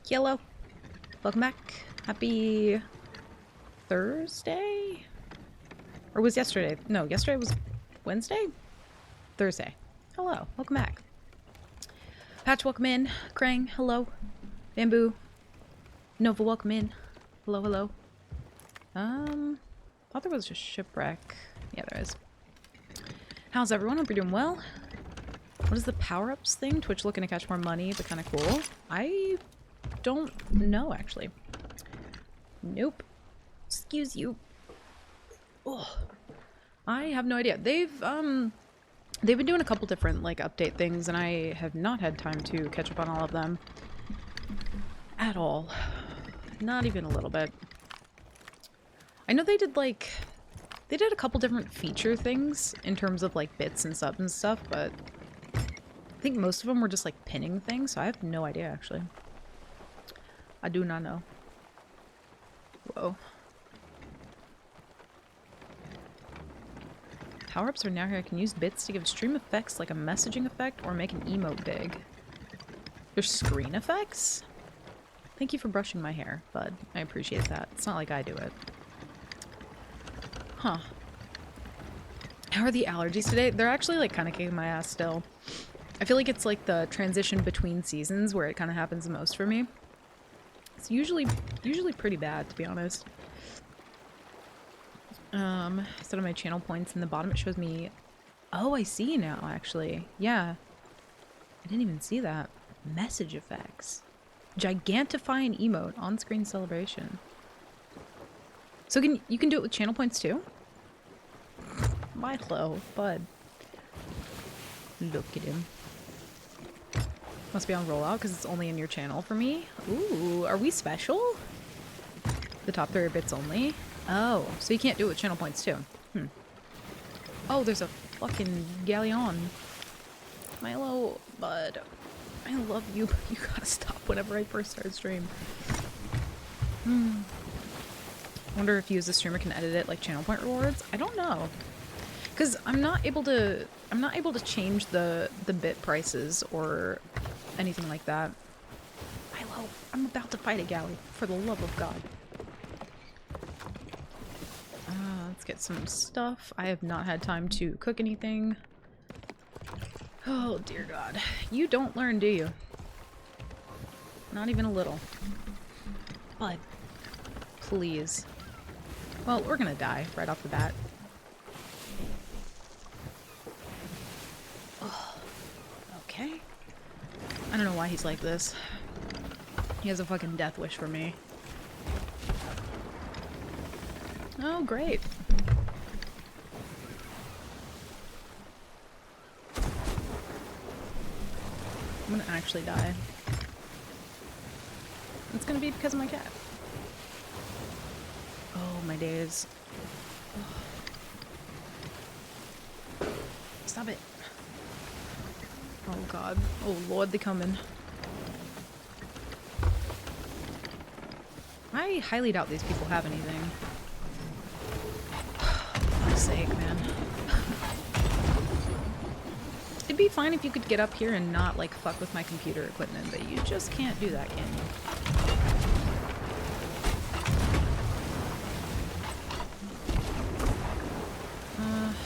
Hello. Welcome back. Happy Thursday? Or was yesterday? No, yesterday was Wednesday? Thursday. Hello. Welcome back. Patch, welcome in. Krang, hello. Bamboo. Nova, welcome in. Hello, hello. Thought there was just shipwreck. Yeah, there is. How's everyone? Hope you're doing well. What is the power-ups thing? Twitch looking to catch more money, but kind of cool. I don't know, actually. Nope. Excuse you. Oh, I have no idea. They've been doing a couple different like update things, and I have not had time to catch up on all of them at all. Not even a little bit. I know they did a couple different feature things in terms of like bits and subs and stuff, but I think most of them were just like pinning things, so I have no idea actually. I do not know. Whoa. Power-ups are now here. I can use bits to give stream effects like a messaging effect or make an emote big. There's screen effects? Thank you for brushing my hair, bud. I appreciate that. It's not like I do it. Huh. How are the allergies today? They're actually like kind of kicking my ass still. I feel like it's like the transition between seasons where it kind of happens the most for me. It's usually pretty bad, to be honest. Instead of my channel points in the bottom, it shows me... Oh, I see now, actually. Yeah. I didn't even see that. Message effects. Gigantify an emote. On-screen celebration. So you can do it with channel points too? Milo, bud. Look at him. Must be on rollout because it's only in your channel for me. Ooh, are we special? The top 3 are bits only. Oh, so you can't do it with channel points too. Oh, there's a fucking galleon. Milo, bud. I love you, but you gotta stop whenever I first start stream. Wonder if you as a streamer can edit it like channel point rewards. I don't know. Cause I'm not able to change the bit prices or anything like that. Milo, I'm about to fight a galley, for the love of God. Let's get some stuff. I have not had time to cook anything. Oh, dear God. You don't learn, do you? Not even a little. Bud. Please. Well, we're gonna die right off the bat. Oh, okay. I don't know why he's like this. He has a fucking death wish for me. Oh, great. I'm gonna actually die. It's gonna be because of my cat. Oh, my days. Stop it. Oh, God. Oh, Lord, they're coming. I highly doubt these people have anything. For fuck's sake, man. It'd be fine if you could get up here and not, like, fuck with my computer equipment, but you just can't do that, can you?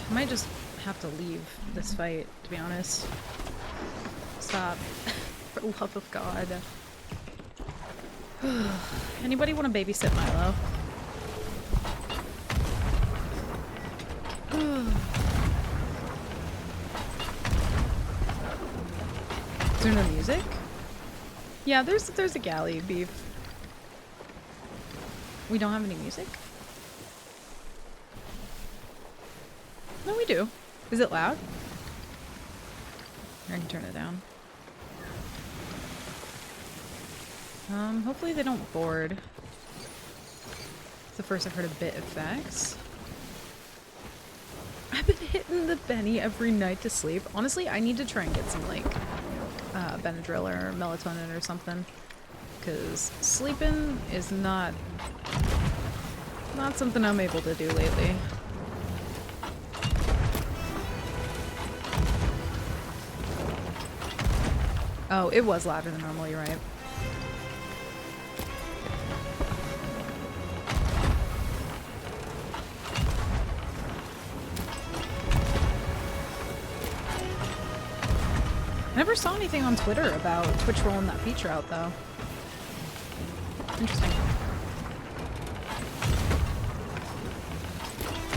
I might just have to leave this fight, to be honest. Stop. For the love of God. Anybody want to babysit Milo? Is there no music? Yeah, there's a galley beef. We don't have any music? No, we do. Is it loud? I can turn it down. Hopefully they don't board. It's the first I've heard of bit effects. I've been hitting the Benny every night to sleep. Honestly, I need to try and get some, like, Benadryl or melatonin or something. Because sleeping is not something I'm able to do lately. Oh, it was louder than normal, you're right. never saw anything on Twitter about Twitch rolling that feature out, though. Interesting.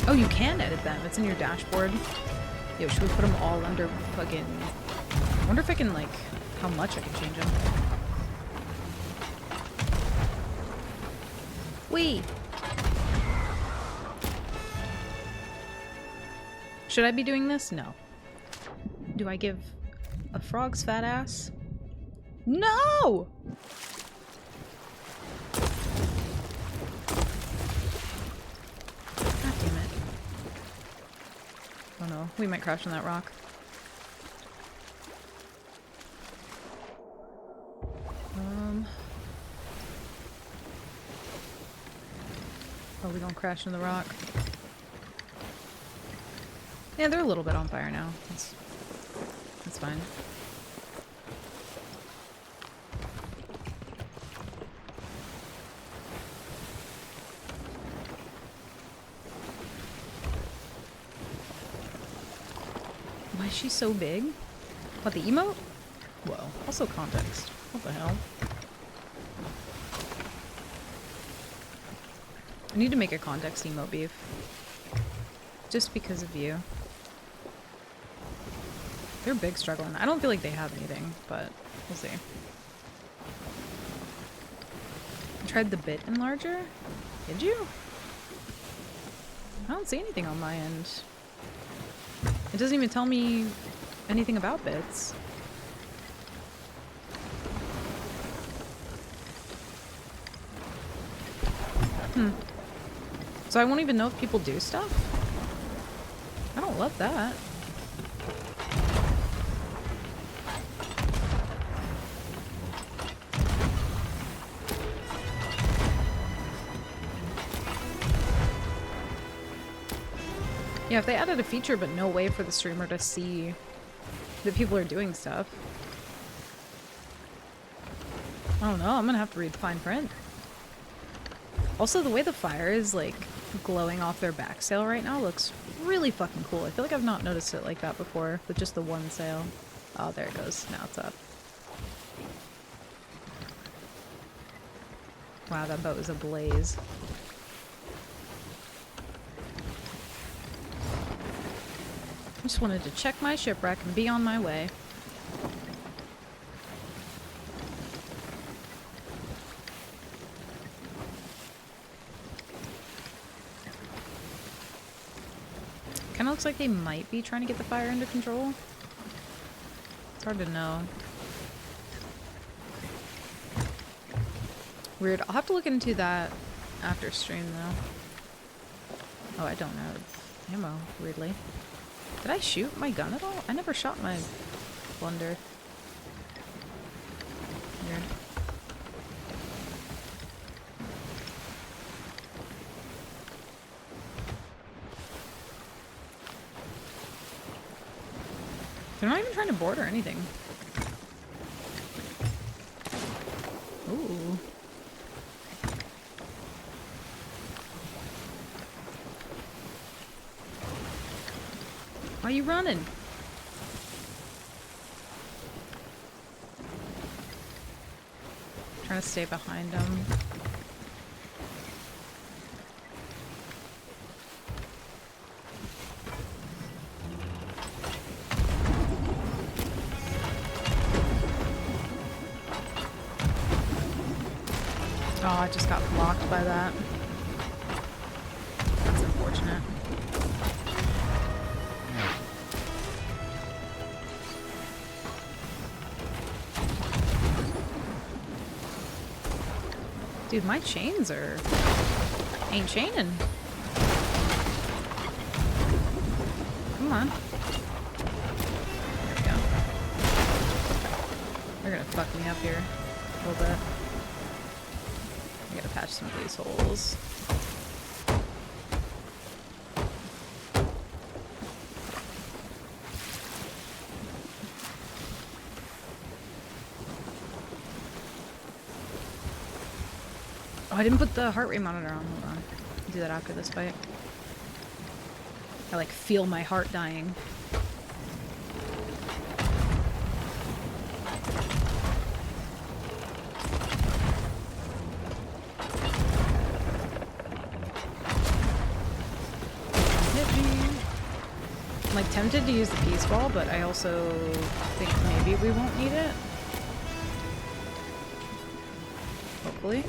Oh, you can edit them. It's in your dashboard. Yo, should we put them all under fucking... I wonder if I can, like, how much I can change them. Wee! Should I be doing this? No. Do I give a frog's fat ass? No! God damn it. Oh no, we might crash on that rock. Oh, we gonna crash in the rock. Yeah, they're a little bit on fire now. That's fine. Why is she so big? What, the emote? Whoa. Also context. What the hell? I need to make a context emote, Beef. Just because of you. They're big struggling. I don't feel like they have anything, but we'll see. I tried the bit enlarger? Did you? I don't see anything on my end. It doesn't even tell me anything about bits. So I won't even know if people do stuff? I don't love that. Yeah, if they added a feature but no way for the streamer to see that people are doing stuff. I don't know, I'm gonna have to read the fine print. Also, the way the fire is, like, glowing off their back sail right now looks really fucking cool. I feel like I've not noticed it like that before, with just the one sail. Oh, there it goes. Now it's up. Wow, that boat is ablaze. I just wanted to check my shipwreck and be on my way. Kinda looks like they might be trying to get the fire under control. It's hard to know. Weird. I'll have to look into that after stream, though. Oh, I don't know. Ammo, weirdly. Did I shoot my gun at all? I never shot my Blunder. Weird. They're not even trying to board or anything. Ooh. Why are you running? Trying to stay behind them. Oh, I just got blocked by that. That's unfortunate. Dude, my chains ain't chaining. Come on. There we go. They're gonna fuck me up here a little bit. I gotta patch some of these holes. Oh, I didn't put the heart rate monitor on. Hold on. I'll do that after this fight. I like feel my heart dying. like tempted to use the peace ball, but I also think maybe we won't need it. Hopefully.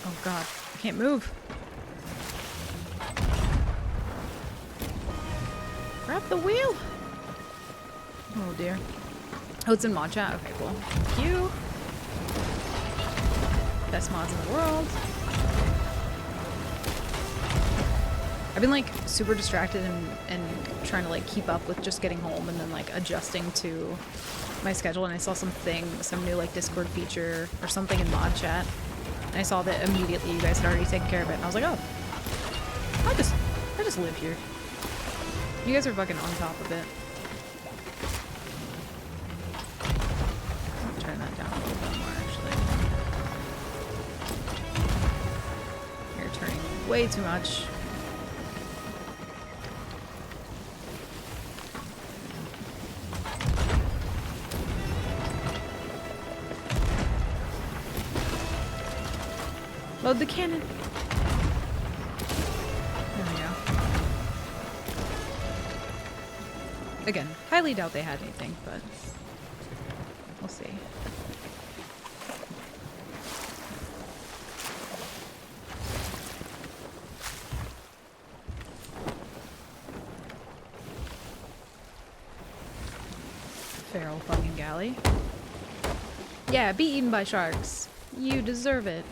Oh god, I can't move. Grab the wheel! Oh dear. Oh, it's in mod chat? Okay, cool. Thank you. Best mods in the world. I've been like super distracted and trying to like keep up with just getting home and then like adjusting to my schedule, and I saw some new like Discord feature or something in mod chat, and I saw that immediately you guys had already taken care of it, and I was like, oh, I just live here. You guys are fucking on top of it. I'll turn that down a little bit more, actually. You're turning way too much. Load the cannon. There we go. Again, highly doubt they had anything, but we'll see. Feral fucking galley. Yeah, be eaten by sharks. You deserve it.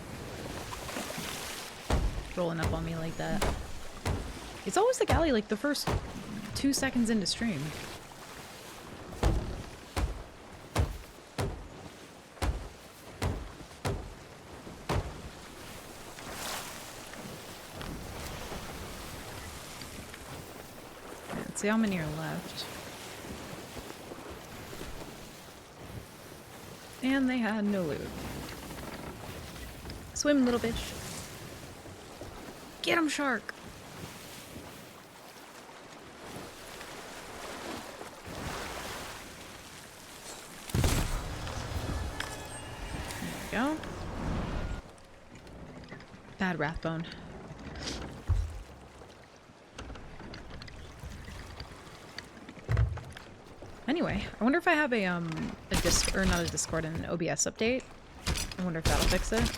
Rolling up on me like that. It's always the galley like the first 2 seconds into stream. Let's see how many are left. And they had no loot. Swim, little fish. Get him, shark! There we go. Bad Wrathbone. Anyway, I wonder if I have a not a Discord, an OBS update. I wonder if that'll fix it.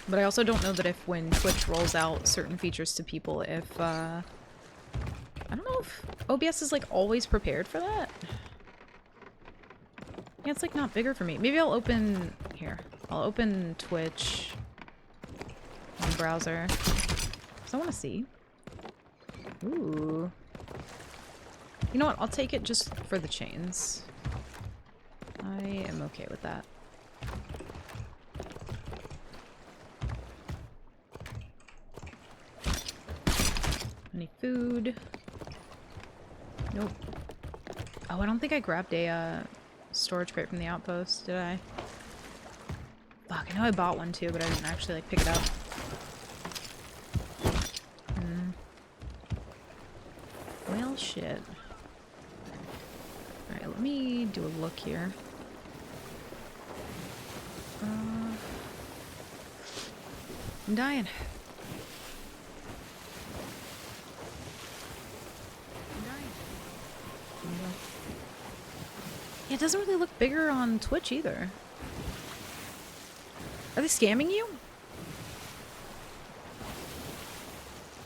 But I also don't know that if when Twitch rolls out certain features to people, if, I don't know if OBS is, like, always prepared for that. Yeah, it's, like, not bigger for me. Maybe I'll open... Here. I'll open Twitch on browser. Because I want to see. Ooh. You know what? I'll take it just for the chains. I am okay with that. Any food? Nope. Oh, I don't think I grabbed a storage crate from the outpost, did I? Fuck, I know I bought one too, but I didn't actually like pick it up. Well, shit. Alright, let me do a look here. I'm dying. Yeah, it doesn't really look bigger on Twitch either. Are they scamming you?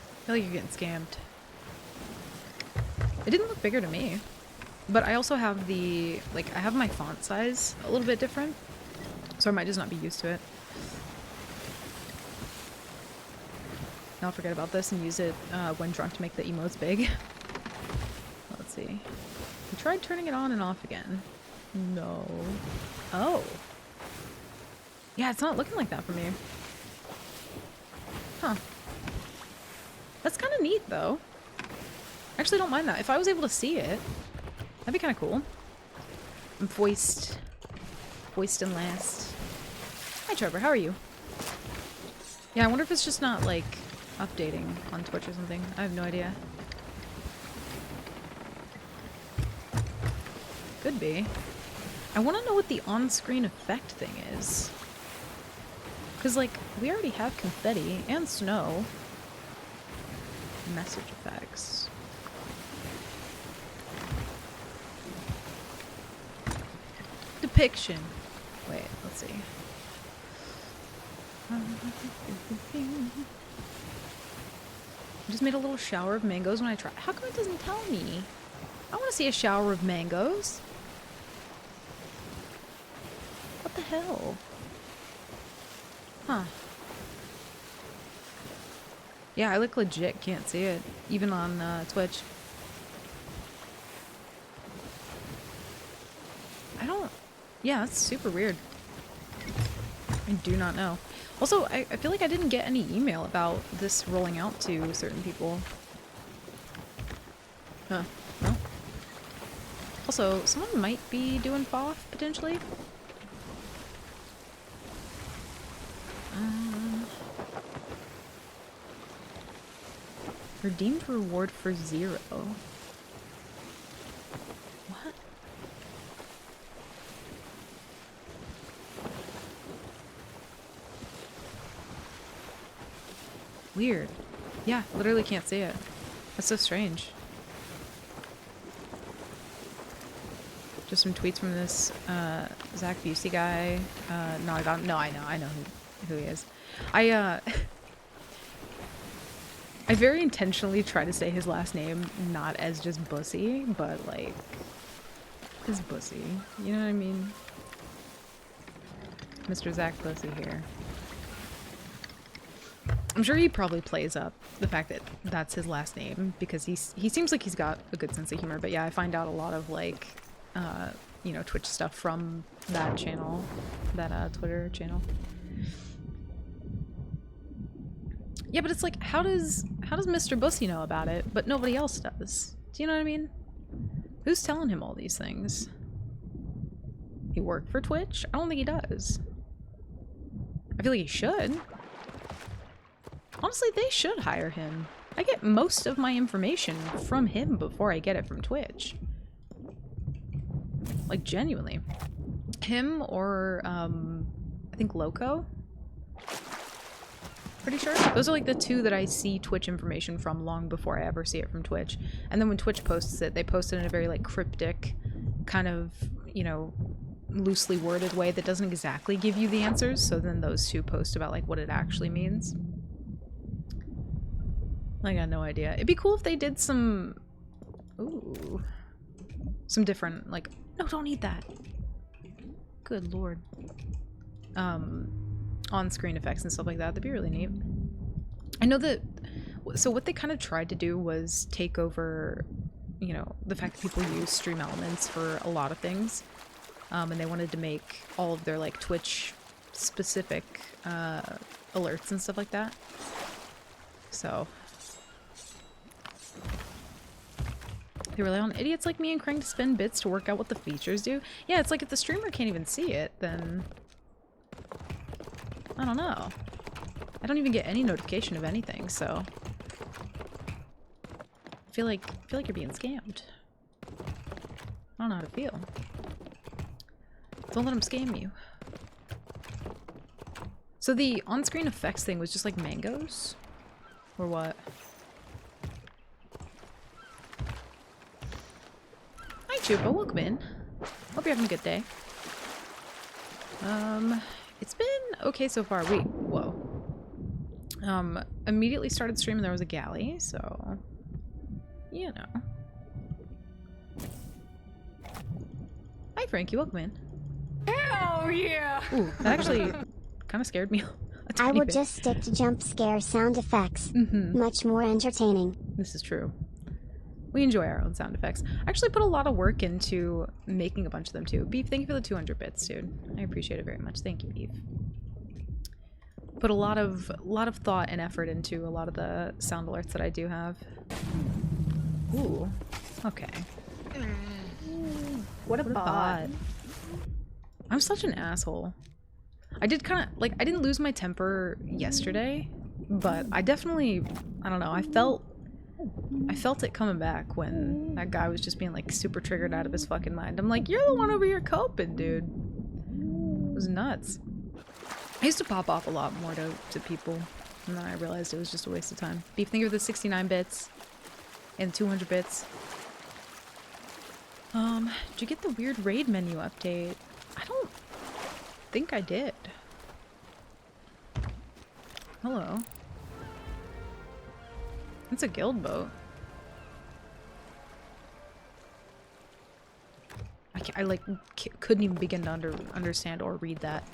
I feel like you're getting scammed. It didn't look bigger to me. But I also have the, like, I have my font size a little bit different. So I might just not be used to it. I'll forget about this and use it when drunk to make the emotes big. Let's see. I tried turning it on and off again. No. Oh. Yeah, it's not looking like that for me. Huh. That's kind of neat, though. I actually don't mind that. If I was able to see it, that'd be kind of cool. I'm voiced and last. Hi, Trevor. How are you? Yeah, I wonder if it's just not, like, updating on Twitch or something. I have no idea. Could be. I want to know what the on-screen effect thing is. Because, like, we already have confetti and snow. Message effects. Depiction. Wait, let's see. I just made a little shower of mangoes when I try. How come it doesn't tell me? I want to see a shower of mangoes. What the hell? Huh. Yeah, I like legit can't see it, even on Twitch. I don't... Yeah, that's super weird. I do not know. Also, I feel like I didn't get any email about this rolling out to certain people. Huh. No? Also, someone might be doing FOF, potentially. Redeemed reward for 0. What? Weird. Yeah, literally can't see it. That's so strange. Just some tweets from this Zach Busey guy. No, I know who he is. I very intentionally try to say his last name not as just Bussy, but like his Bussy. You know what I mean? Mr. Zach Bussy here. I'm sure he probably plays up the fact that that's his last name because he seems like he's got a good sense of humor. But yeah, I find out a lot of like, you know, Twitch stuff from that channel, that Twitter channel. Yeah, but it's like, how does Mr. Bussy know about it, but nobody else does? Do you know what I mean? Who's telling him all these things? He work for Twitch? I don't think he does. I feel like he should. Honestly, they should hire him. I get most of my information from him before I get it from Twitch. Like, genuinely. Him or, I think Loco? Pretty sure. Those are like the two that I see Twitch information from long before I ever see it from Twitch. And then when Twitch posts it, they post it in a very like cryptic, kind of, you know, loosely worded way that doesn't exactly give you the answers. So then those two post about like what it actually means. I got no idea. It'd be cool if they did some... Ooh. Some different, like... No, don't eat that. Good lord. On-screen effects and stuff like that. That'd be really neat. I know that... So what they kind of tried to do was take over, you know, the fact that people use Stream Elements for a lot of things. And they wanted to make all of their, like, Twitch-specific alerts and stuff like that. So... They rely on idiots like me and Krang to spend bits to work out what the features do. Yeah, it's like if the streamer can't even see it, then... I don't know. I don't even get any notification of anything, so... I feel like you're being scammed. I don't know how to feel. Don't let them scam you. So the on-screen effects thing was just like mangoes? Or what? Hi Chupa, welcome in. Hope you're having a good day. It's been okay so far. Wait, whoa. Immediately started streaming, there was a galley, so... You know. Hi Frankie, welcome in. Hell yeah! Ooh, that actually kind of scared me a tiny I would bit. just stick to jump scare sound effects. Much more entertaining. This is true. We enjoy our own sound effects. I actually put a lot of work into making a bunch of them too. Beef, thank you for the 200 bits, dude. I appreciate it very much. Thank you, Beef. Put a lot of thought and effort into a lot of the sound alerts that I do have. Ooh. Okay. What a bot. I'm such an asshole. I did kind of, like, I didn't lose my temper yesterday, but I definitely, I don't know, I felt I felt it coming back when that guy was just being like super triggered out of his fucking mind. I'm like, you're the one over here coping, dude. It was nuts. I used to pop off a lot more to people, and then I realized it was just a waste of time. Beef, thank you for the 69 bits and 200 bits. Did you get the weird raid menu update? I don't think I did. Hello. It's a guild boat. I like couldn't even begin to understand or read that.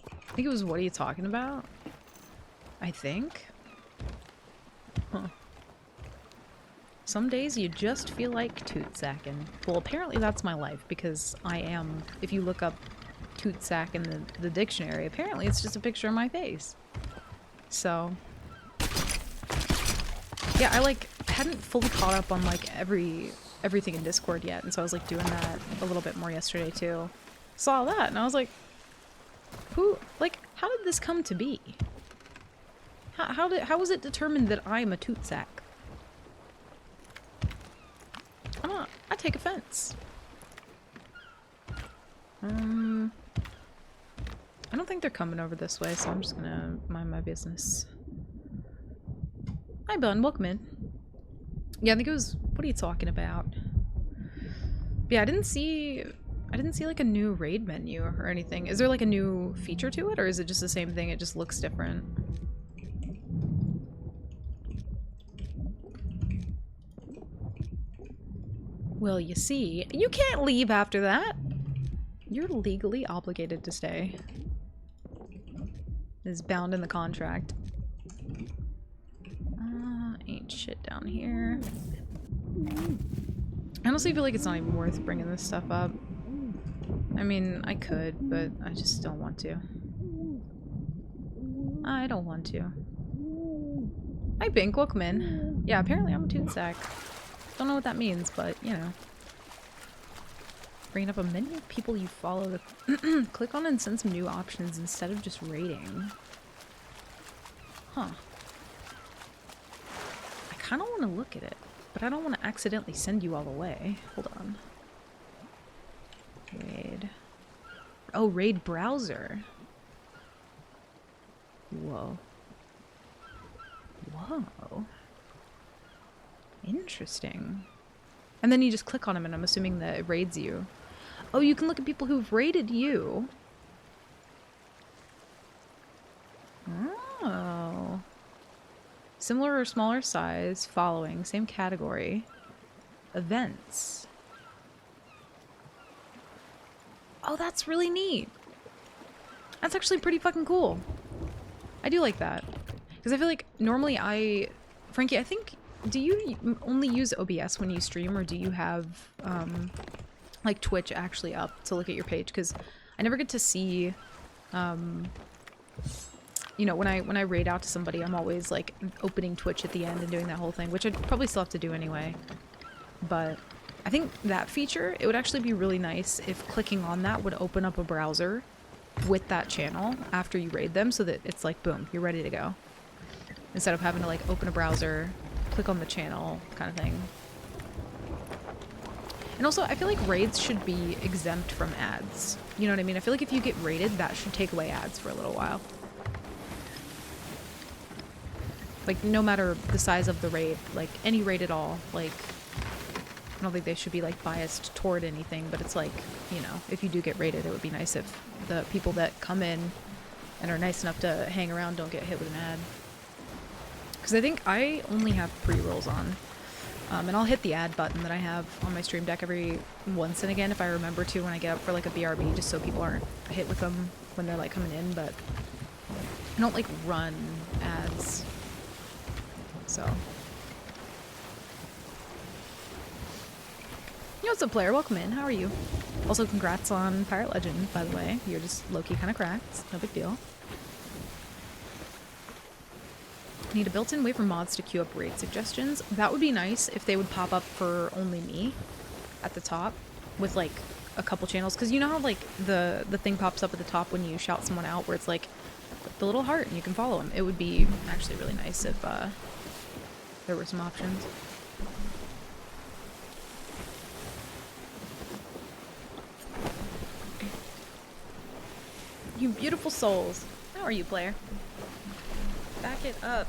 I think it was, what are you talking about? I think. Huh. Some days you just feel like toot sacking. Well, apparently that's my life, because I am, if you look up toot sack in the dictionary, apparently it's just a picture of my face. So, yeah, I like hadn't fully caught up on like everything in Discord yet, and so I was like doing that a little bit more yesterday too. Saw that and I was like, how did this come to be? How was it determined that I'm a toot sack? I take offense. I don't think they're coming over this way, so I'm just gonna mind my business. Hi, Bun. Welcome in. Yeah, I think it was... What are you talking about? Yeah, I didn't see like a new raid menu or anything. Is there like a new feature to it, or is it just the same thing? It just looks different. Well, you see, you can't leave after that. You're legally obligated to stay. Is bound in the contract. Ain't shit down here. I honestly feel like it's not even worth bringing this stuff up. I mean, I could, but I just don't want to. I don't want to. Hi, Bink. Welcome in. Yeah, apparently I'm a toon sack. Don't know what that means, but, you know. Bringing up a menu of people you follow to click on and send some new options instead of just rating. Huh. I kind of want to look at it, but I don't want to accidentally send you all away. Hold on. Raid. Oh, raid browser. Whoa. Whoa. Interesting. And then you just click on them and I'm assuming that it raids you. Oh, you can look at people who've raided you. Oh. Similar or smaller size, following, same category. Events. Oh, that's really neat. That's actually pretty fucking cool. I do like that. Because I feel like normally Frankie, I think, do you only use OBS when you stream, or do you have, like, Twitch actually up to look at your page? Because I never get to see, you know, when I raid out to somebody, I'm always, like, opening Twitch at the end and doing that whole thing, which I'd probably still have to do anyway. But I think that feature, it would actually be really nice if clicking on that would open up a browser with that channel after you raid them, so that it's like, boom, you're ready to go. Instead of having to, like, open a browser, click on the channel kind of thing. And also, I feel like raids should be exempt from ads. You know what I mean? I feel like if you get raided, that should take away ads for a little while. Like, no matter the size of the raid, like, any raid at all, like, I don't think they should be, like, biased toward anything, but it's like, you know, if you do get raided, it would be nice if the people that come in and are nice enough to hang around don't get hit with an ad. Because I think I only have pre-rolls on. And I'll hit the ad button that I have on my stream deck every once and again if I remember to when I get up for, like, a BRB, just so people aren't hit with them when they're, like, coming in, but I don't, like, run ads. So. Yo, what's up, player? Welcome in. How are you? Also, congrats on Pirate Legend, by the way. You're just low-key kind of cracked. No big deal. Need a built-in way for mods to queue up raid suggestions. That would be nice if they would pop up for only me at the top with, like, a couple channels. Because you know how, like, the thing pops up at the top when you shout someone out where it's like, the little heart and you can follow him. It would be actually really nice if there were some options. You beautiful souls. How are you, player? Back it up.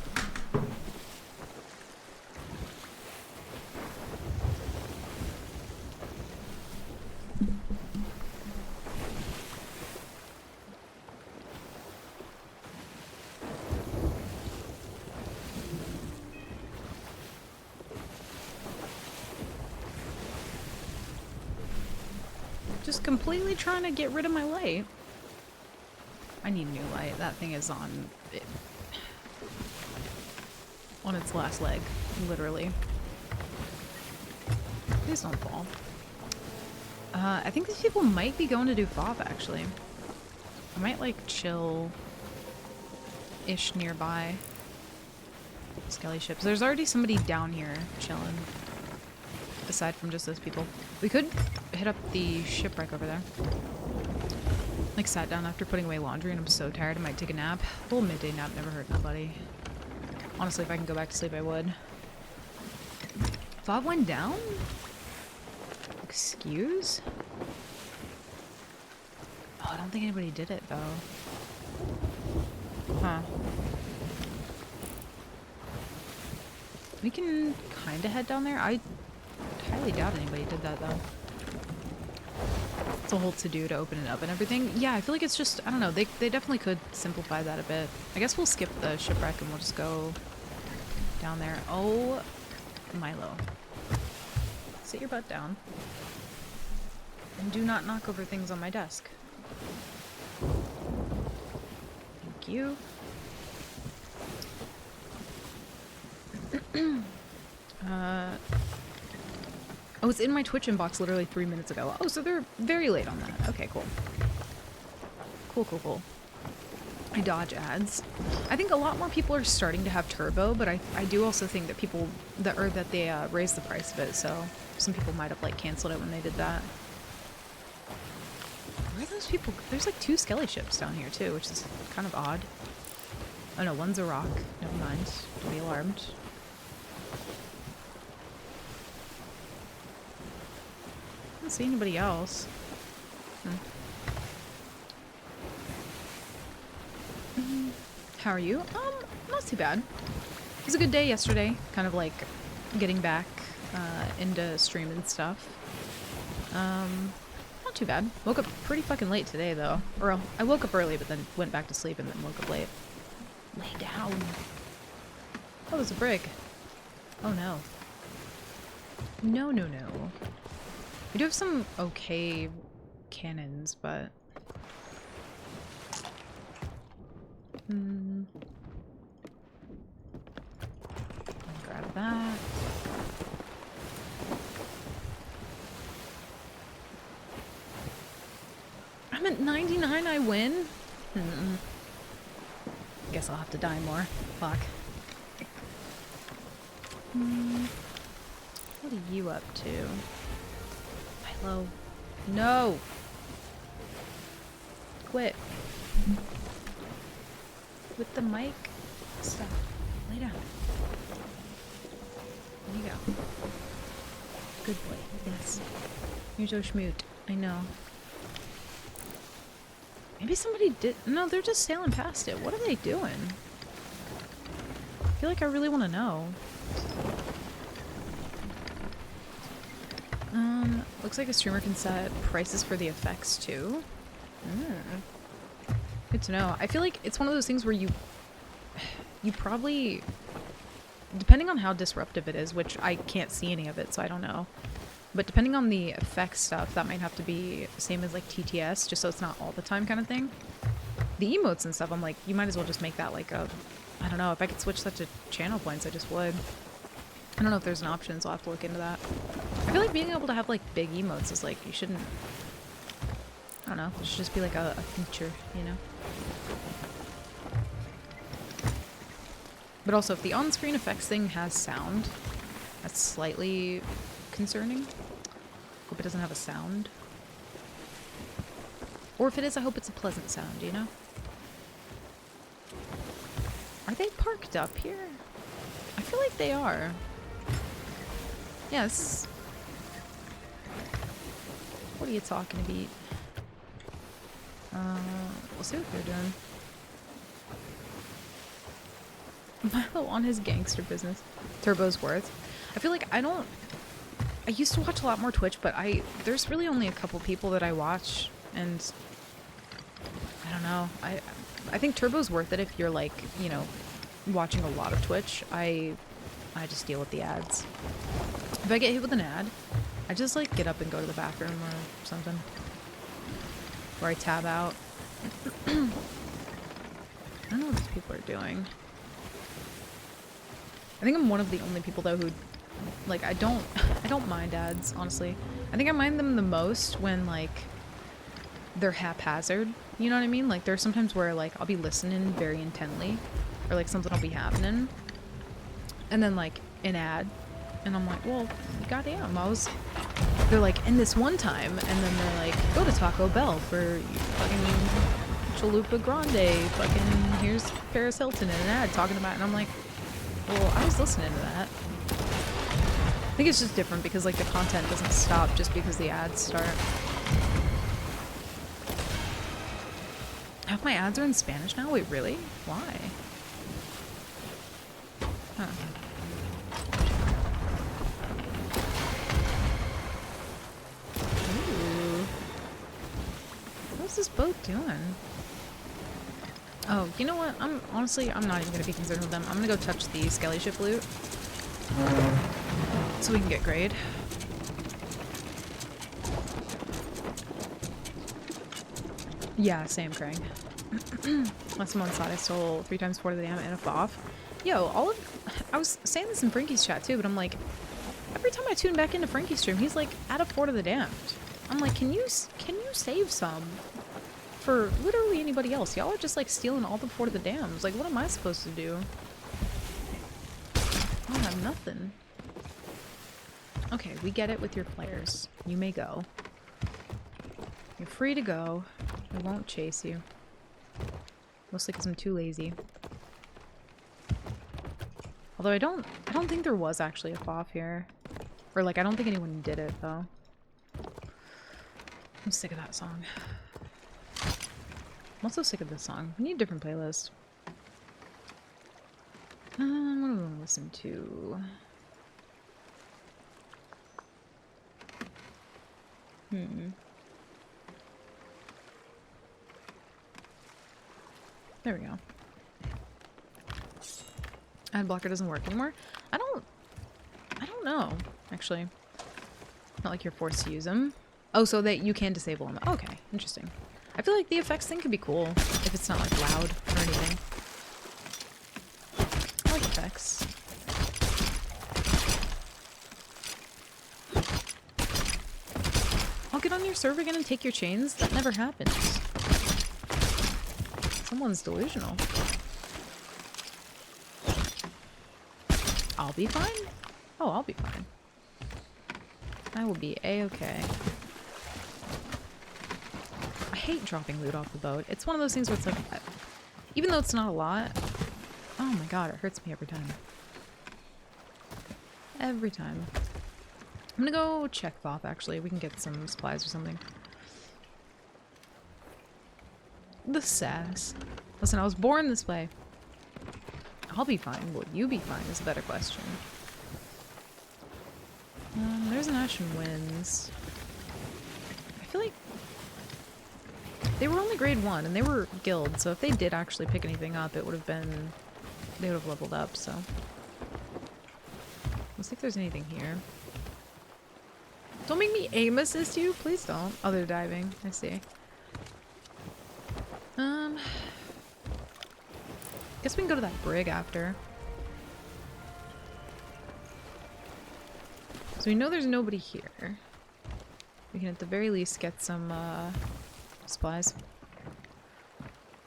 Just completely trying to get rid of my light. I need new light. That thing is on its last leg, literally. Please don't fall. I think these people might be going to do FOB, actually. I might, like, chill-ish nearby. Skelly ships. There's already somebody down here chilling. Aside from just those people. We could hit up the shipwreck over there. Like, sat down after putting away laundry and I'm so tired I might take a nap. A little midday nap never hurt nobody. Honestly, if I can go back to sleep, I would. FOB went down? Excuse? Oh, I don't think anybody did it, though. Huh. We can kind of head down there. I highly doubt anybody did that, though. It's a whole to-do to open it up and everything. Yeah, I feel like it's just, I don't know, they definitely could simplify that a bit. I guess we'll skip the shipwreck and we'll just go down there. Oh, Milo. Sit your butt down. And do not knock over things on my desk. Thank you. Oh, it's in my Twitch inbox literally 3 minutes ago. Oh, so they're very late on that. Okay, cool. Cool. I dodge ads. I think a lot more people are starting to have turbo, but I do also think that people that they raised the price of it, so some people might have like canceled it when they did that. Where are those people? There's like 2 skelly ships down here too, which is kind of odd. Oh no, one's a rock. Never mind. Don't be alarmed. I don't see anybody else. How are you? Not too bad. It was a good day yesterday. Kind of like getting back into streaming stuff. Not too bad. Woke up pretty fucking late today though. Or I woke up early but then went back to sleep and then woke up late. Lay down. Oh, there's a brig. Oh no. No. We do have some okay cannons, but... Grab that. I'm at 99, I win? Guess I'll have to die more. Fuck. What are you up to? Milo. No! Quit. With the mic? Stop. Lay down. There you go. Good boy. Yes. You're so schmoot. I know. Maybe somebody did... No, they're just sailing past it. What are they doing? I feel like I really want to know. Looks like a streamer can set prices for the effects too. Good to know. I feel like it's one of those things where you probably, depending on how disruptive it is, which I can't see any of it, so I don't know. But depending on the effects stuff, that might have to be the same as like TTS, just so it's not all the time kind of thing. The emotes and stuff, I'm like, you might as well just make that like a, I don't know, if I could switch that to channel points, I just would. I don't know if there's an option, so I'll have to look into that. I feel like being able to have like big emotes is like, you shouldn't, I don't know, it should just be like a feature, you know? But also, if the on-screen effects thing has sound, that's slightly concerning. Hope it doesn't have a sound. Or if it is, I hope it's a pleasant sound, you know? Are they parked up here? I feel like they are. Yes. What are you talking about? We'll see what they're doing. Milo on his gangster business. Turbo's worth. I feel like I used to watch a lot more Twitch, but there's really only a couple people that I watch, and I don't know. I think Turbo's worth it if you're like, you know, watching a lot of Twitch. I just deal with the ads. If I get hit with an ad, I just like get up and go to the bathroom or something. Or I tab out. I don't know what these people are doing. I think I'm one of the only people though who, like, I don't mind ads, honestly. I think I mind them the most when like they're haphazard. You know what I mean? Like there's sometimes where like I'll be listening very intently, or like something will be happening, and then like an ad, and I'm like, well, goddamn, they're like, in this one time, and then they're like, go to Taco Bell for fucking chalupa grande, fucking here's Paris Hilton in an ad talking about it, and I'm like, well, I was listening to that. I think it's just different because like the content doesn't stop just because the ads start. Half my ads are in Spanish now? Wait, really? Why? Huh. Ooh. What's this boat doing? Oh, you know what? Honestly, I'm not even gonna be concerned with them. I'm gonna go touch the Skelly ship loot. So we can get grade. Yeah, same, Krang. Last month I stole 3 times 4 to the dam and a FOF. Yo, I was saying this in Frankie's chat too, but I'm like, every time I tune back into Frankie's stream, he's like, add a 4 to the damned. I'm like, can you save some for literally anybody else? Y'all are just like stealing all the 4 to the dams. Like, what am I supposed to do? I don't have nothing. Okay, we get it with your flares. You may go. You're free to go. I won't chase you. Mostly because I'm too lazy. Although I don't think there was actually a FOF here. Or like, I don't think anyone did it though. I'm sick of that song. I'm also sick of this song. We need a different playlist. What do I want to listen to? There we go. Ad blocker doesn't work anymore. I don't know, actually. Not like you're forced to use them. Oh, so that you can disable them. Okay, interesting. I feel like the effects thing could be cool if it's not like loud or anything. I like effects. I'll get on your server again and take your chains? That never happens. Someone's delusional. I'll be fine? Oh, I'll be fine. I will be a-okay. I hate dropping loot off the boat. It's one of those things where it's like, even though it's not a lot, oh my god, it hurts me every time. Every time. I'm gonna go check Thoth, actually. We can get some supplies or something. The sass. Listen, I was born this way. I'll be fine. Will you be fine is a better question. There's an Ashen Winds. I feel like they were only grade 1 and they were guild, so if they did actually pick anything up, it would have been... they would have leveled up, so... Let's see if there's anything here. Don't make me aim assist you! Please don't. Oh, they're diving. I see. Guess we can go to that brig after. So we know there's nobody here. We can at the very least get some supplies.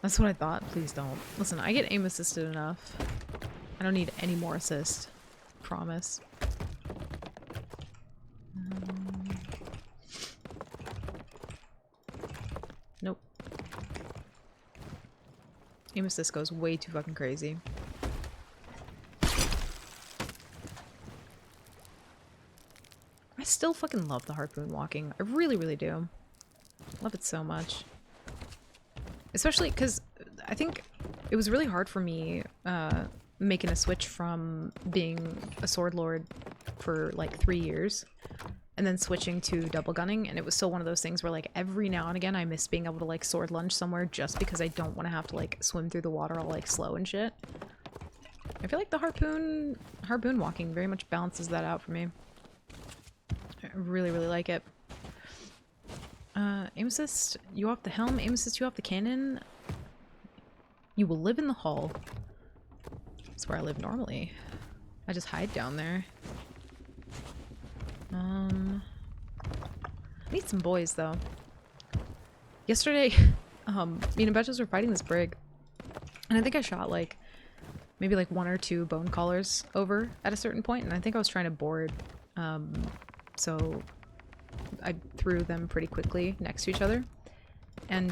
That's what I thought. Please don't. Listen, I get aim assisted enough. I don't need any more assist. Promise. Nope. Amethyst goes way too fucking crazy. I still fucking love the harpoon walking. I really, really do. Love it so much. Especially because I think it was really hard for me making a switch from being a sword lord for like 3 years and then switching to double gunning, and it was still one of those things where like every now and again I miss being able to like sword lunge somewhere just because I don't want to have to like swim through the water all like slow and shit. I feel like the harpoon walking very much balances that out for me. I really, really like it. Amethyst, you off the helm. Amethyst, you off the cannon. You will live in the hull. That's where I live normally. I just hide down there. I need some boys, though. Yesterday, me and Betches were fighting this brig. And I think I shot, like, maybe, like, 1 or 2 bone collars over at a certain point, and I think I was trying to board. So I threw them pretty quickly next to each other. And,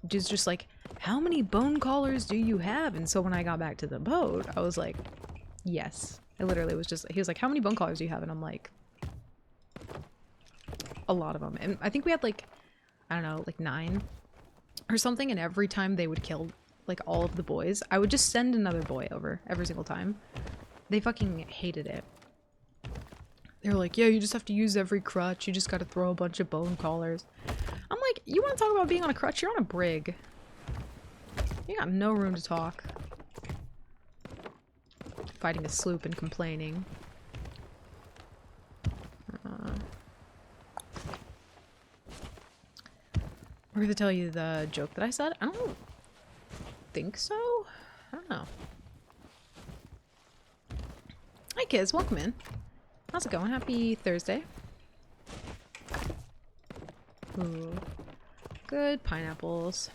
dude's just like, how many bone collars do you have? And so when I got back to the boat, I was like, yes. I literally was just, he was like, how many bone collars do you have? And I'm like, a lot of them. And I think we had like, I don't know, like 9 or something. And every time they would kill like all of the boys, I would just send another boy over every single time. They fucking hated it. They were like, yeah, you just have to use every crutch. You just gotta throw a bunch of bone collars. I'm like, you want to talk about being on a crutch? You're on a brig. You got no room to talk. Fighting a sloop and complaining. We're gonna tell you the joke that I said? I don't think so. I don't know. Hi kids, welcome in. How's it going? Happy Thursday. Ooh. Good pineapples.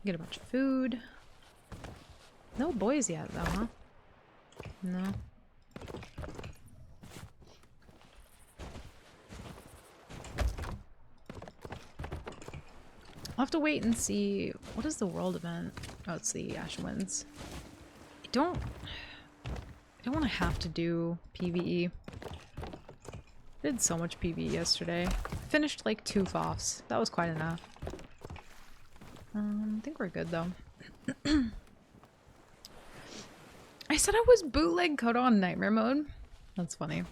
Get a bunch of food. No boys yet though, huh? No. I'll have to wait and see. What is the world event? Oh, it's the Ashen Winds. I don't want to have to do PvE. I did so much PvE yesterday. Finished like 2 FOFs. That was quite enough. I think we're good though. I said I was bootleg Kodo on Nightmare mode. That's funny.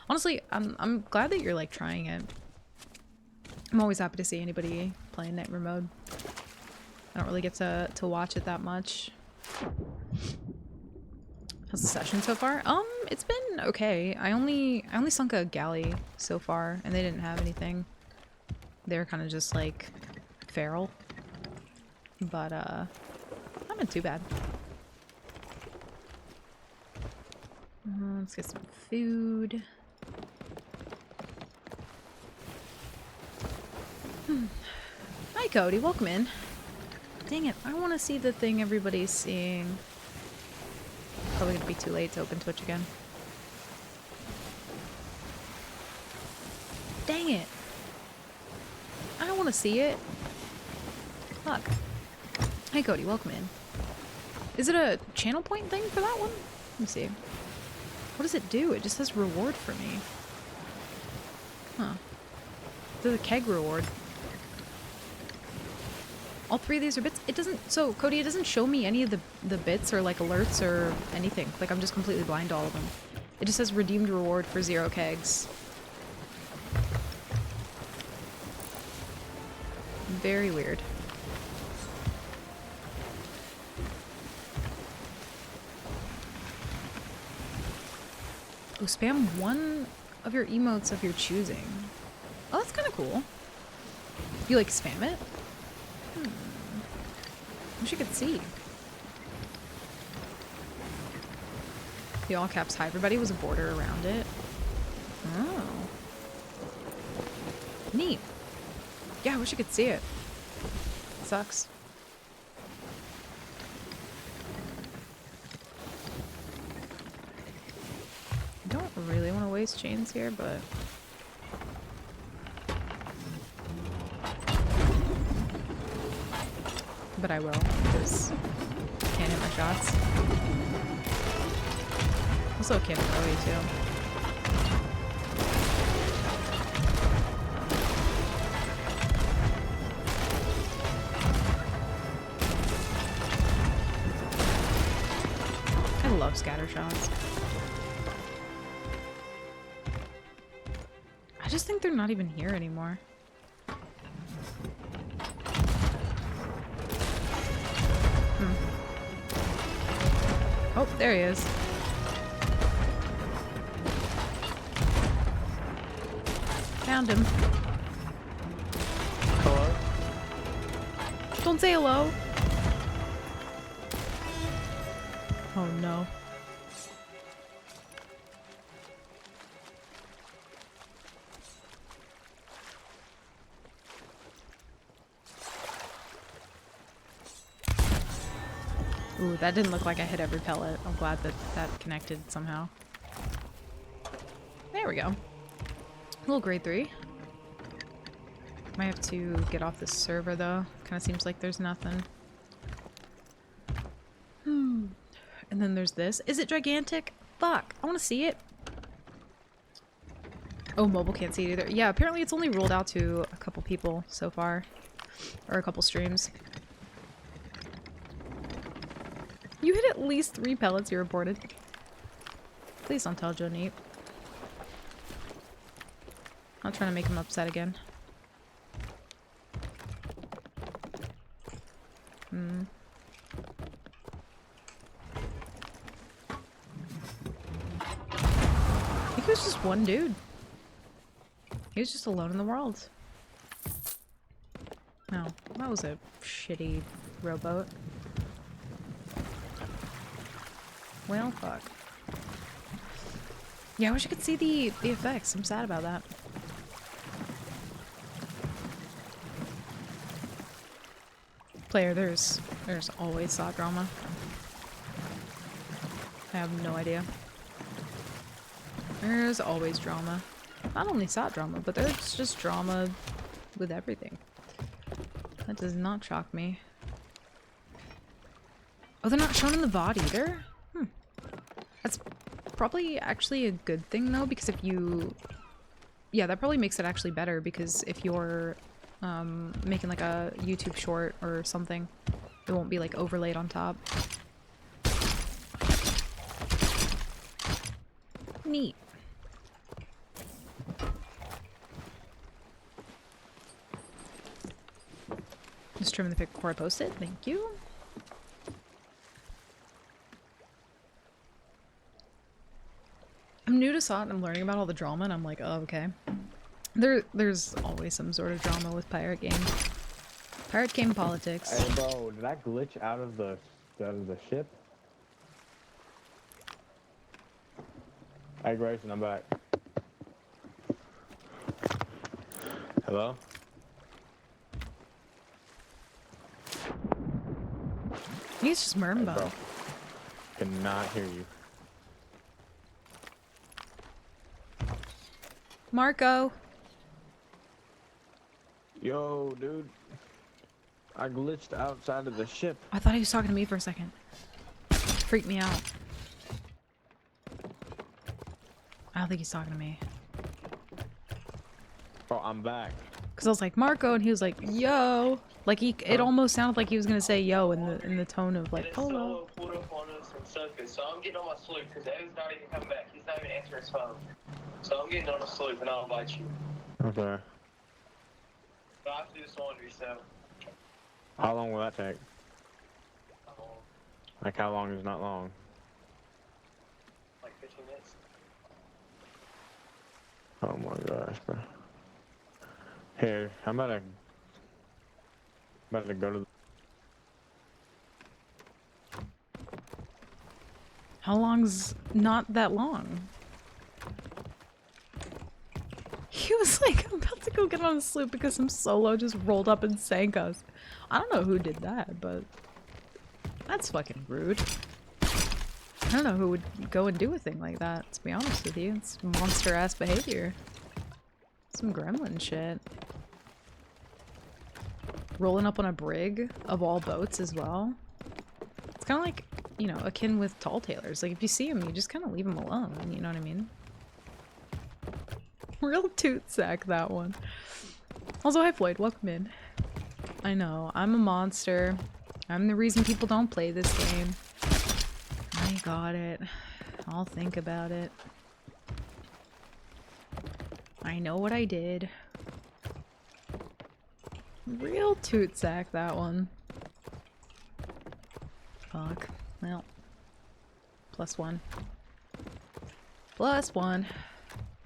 Honestly, I'm glad that you're like trying it. I'm always happy to see anybody playing Nightmare mode. I don't really get to watch it that much. How's the session so far? It's been okay. I only sunk a galley so far, and they didn't have anything. They were kind of just like feral. But not been too bad. Let's get some food. Hi Cody, welcome in. Dang it, I want to see the thing everybody's seeing. Probably gonna be too late to open Twitch again. Dang it. I don't want to see it. Fuck. Hey Cody, welcome in. Is it a channel point thing for that one? Let me see. What does it do? It just says reward for me. Huh. There's a keg reward. All 3 of these are bits? It doesn't... So, Cody, it doesn't show me any of the bits or, like, alerts or anything. Like, I'm just completely blind to all of them. It just says redeemed reward for 0 kegs. Very weird. Oh, spam 1 of your emotes of your choosing. Oh, that's kind of cool. You, like, spam it? Wish you could see. The all caps hi everybody was a border around it. Oh. Neat. Yeah, I wish you could see it. Sucks. I don't really want to waste chains here, but but I will because I can't hit my shots. Also can't throw you too. I love scatter shots. I just think they're not even here anymore. Oh, there he is. Found him. Hello? Don't say hello. Oh no. Ooh, that didn't look like I hit every pellet. I'm glad that that connected somehow. There we go. Little grade 3. Might have to get off this server though. Kind of seems like there's nothing. And then there's this. Is it gigantic? Fuck, I want to see it. Oh, mobile can't see it either. Yeah, apparently it's only rolled out to a couple people so far. Or a couple streams. You hit at least 3 pellets you reported. Please don't tell Joe Neat. Not trying to make him upset again. I think it was just one dude. He was just alone in the world. No, that was a shitty rowboat. Well, fuck. Yeah, I wish I could see the effects. I'm sad about that. Player, there's always SOT drama. I have no idea. There's always drama. Not only SOT drama, but there's just drama with everything. That does not shock me. Oh, they're not shown in the VOD either? That's probably actually a good thing though, because if you... Yeah, that probably makes it actually better, because if you're making like a YouTube short or something, it won't be like overlaid on top. Neat. Just trimming the pic before I post it. Thank you. I'm new to SOT and I'm learning about all the drama and I'm like, oh, okay. There's always some sort of drama with Pirate Game. Pirate Game politics. Hey bro, did I glitch out of the ship? Hey Grayson, I'm back. Hello? I think it's just Mermbo. Hey, bro. Cannot hear you. Marco! Yo, dude. I glitched outside of the ship. I thought he was talking to me for a second. Freaked me out. I don't think he's talking to me. Bro, I'm back. Cause I was like, Marco, and he was like, yo! Like it almost sounded like he was gonna say yo in the tone of like, hello. So I'm getting on my sloop because Evan's not even coming back. He's not even answering his phone. So I'm getting on a sloop and I'll invite you. Okay. But I have to do this laundry, so. How long will that take? Like how long is not long? Like 15 minutes. Oh my gosh, bro. Here, I'm about to go to. How long's not that long? He was like, I'm about to go get on a sloop because some solo just rolled up and sank us. I don't know who did that, but that's fucking rude. I don't know who would go and do a thing like that, to be honest with you. It's monster-ass behavior. Some gremlin shit. rolling up on a brig of all boats as well. It's kind of like, you know, akin with tall tailors. Like, if you see them, you just kind of leave them alone. You know what I mean? Real toot sack, that one. Also, hi Floyd, welcome in. I know, I'm a monster. I'm the reason people don't play this game. I got it. I'll think about it. I know what I did. Real toot sack, that one. Fuck. Well. +1. +1.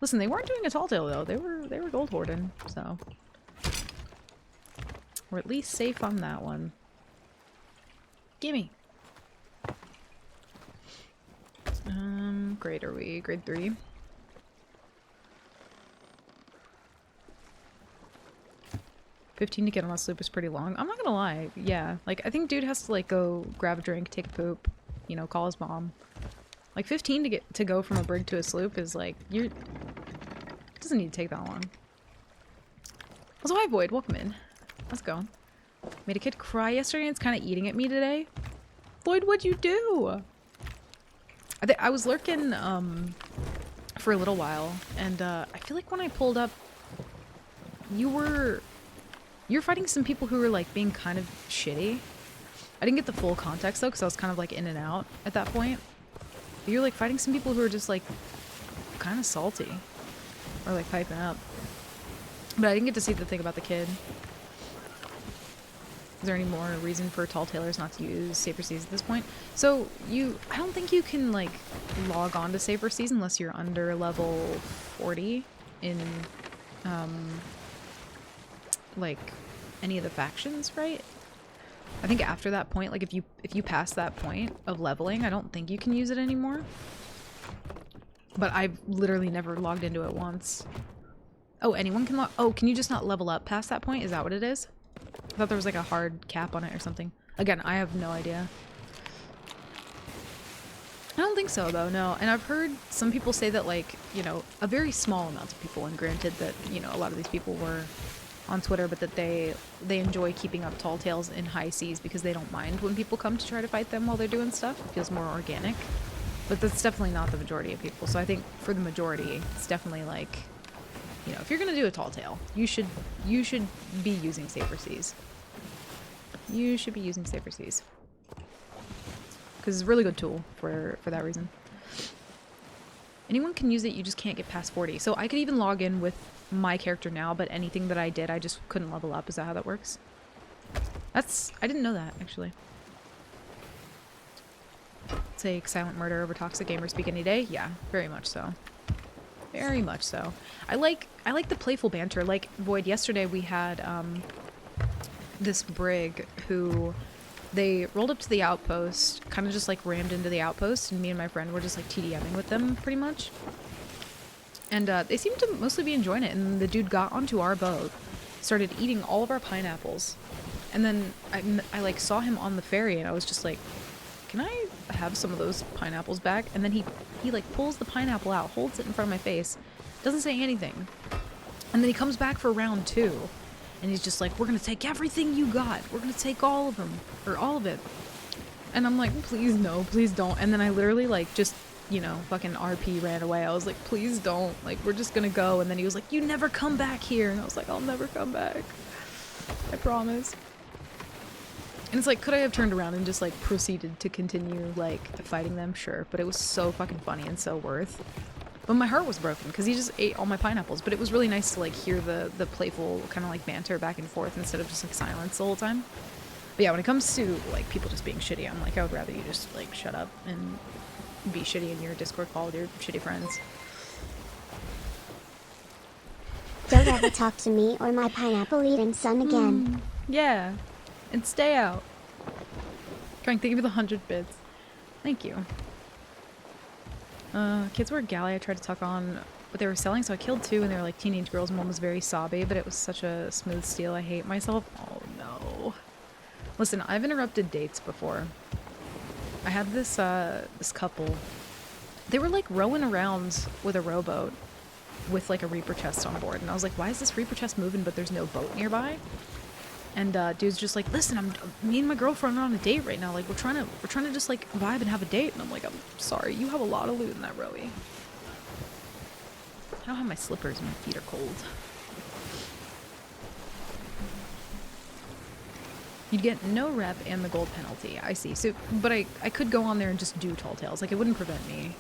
Listen, they weren't doing a tall tale though. They were gold hoarding, so we're at least safe on that one. Gimme. Grade are we? Grade 3. $15 to get on a sloop is pretty long. I'm not gonna lie. Yeah, like I think dude has to like go grab a drink, take a poop, you know, call his mom. Like 15 to go from a brig to a sloop is like you're. It doesn't need to take that long. Also, hi Void, welcome in. Let's go. Made a kid cry yesterday and it's kind of eating at me today. Floyd, what'd you do? I was lurking for a little while, and I feel like when I pulled up, you were fighting some people who were like being kind of shitty. I didn't get the full context though, because I was kind of like in and out at that point. But you're like fighting some people who are just like kind of salty, or like piping up. But I didn't get to see the thing about the kid. Is there any more reason for tall tailors not to use Safer Seas at this point? So I don't think you can like log on to Safer Seas unless you're under level 40 in like any of the factions, right? I think after that point, like if you pass that point of leveling, I don't think you can use it anymore. But I've literally never logged into it once. Oh, anyone can oh, can you just not level up past that point? Is that what it is? I thought there was like a hard cap on it or something. Again, I have no idea. I don't think so though, no. And I've heard some people say that like, you know, a very small amount of people, and granted that, you know, a lot of these people were on Twitter, but that they enjoy keeping up tall tales in high seas because they don't mind when people come to try to fight them while they're doing stuff. It feels more organic. But that's definitely not the majority of people. So I think for the majority, it's definitely like, you know, if you're gonna do a tall tale, you should be using Safer Seas. You should be using Safer Seas. Because it's a really good tool for that reason. Anyone can use it, you just can't get past 40. So I could even log in with my character now, but anything that I did, I just couldn't level up. Is that how that works? I didn't know that, actually. Take silent murder over toxic gamer speak any day? Yeah, very much so. Very much so. I like the playful banter. Like Void, yesterday we had this brig who they rolled up to the outpost, kind of just like rammed into the outpost, and me and my friend were just like TDMing with them pretty much. And they seemed to mostly be enjoying it, and the dude got onto our boat, started eating all of our pineapples, and then I like saw him on the ferry, and I was just like, can I have some of those pineapples back? And then he like pulls the pineapple out, holds it in front of my face, doesn't say anything. And then he comes back for round 2. And he's just like, we're gonna take everything you got. We're gonna take all of them. Or all of it. And I'm like, please no, please don't. And then I literally like just, you know, fucking RP ran away. I was like, please don't. Like, we're just gonna go. And then he was like, you never come back here. And I was like, I'll never come back. I promise. And it's like, could I have turned around and just like proceeded to continue like fighting them? Sure. But it was so fucking funny and so worth. But my heart was broken because he just ate all my pineapples. But it was really nice to like hear the playful kind of like banter back and forth instead of just like silence the whole time. But yeah, when it comes to like people just being shitty, I'm like, I would rather you just like shut up and be shitty in your Discord call with your shitty friends. Don't ever talk to me or my pineapple eating son again. Yeah. And stay out. Trying to think of the 100 bits. Thank you. Kids were a galley I tried to tuck on what they were selling, so I killed 2, and they were like teenage girls, and one was very sobby, but it was such a smooth steal. I hate myself. Oh no. Listen, I've interrupted dates before. I had this this couple. They were like rowing around with a rowboat with like a Reaper chest on board, and I was like, why is this Reaper chest moving but there's no boat nearby? And dude's just like, listen, me and my girlfriend are on a date right now. Like we're trying to just like vibe and have a date. And I'm like, I'm sorry, you have a lot of loot in that rowie. I don't have my slippers and my feet are cold. You'd get no rep and the gold penalty. I see. So, but I could go on there and just do Tall Tales. Like, it wouldn't prevent me.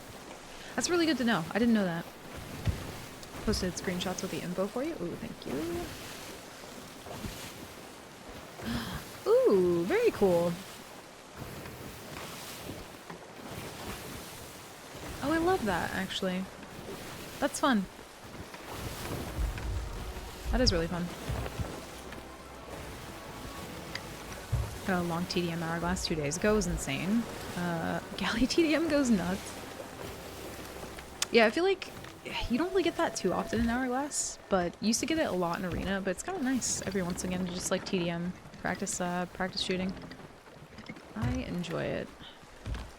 That's really good to know. I didn't know that. Posted screenshots with the info for you. Ooh, thank you. Ooh, very cool. Oh, I love that, actually. That's fun. That is really fun. Got a long TDM hourglass 2 days ago. It was insane. Galley TDM goes nuts. Yeah, I feel like you don't really get that too often in hourglass, but you used to get it a lot in arena, but it's kind of nice every once again to just like TDM practice shooting. I enjoy it.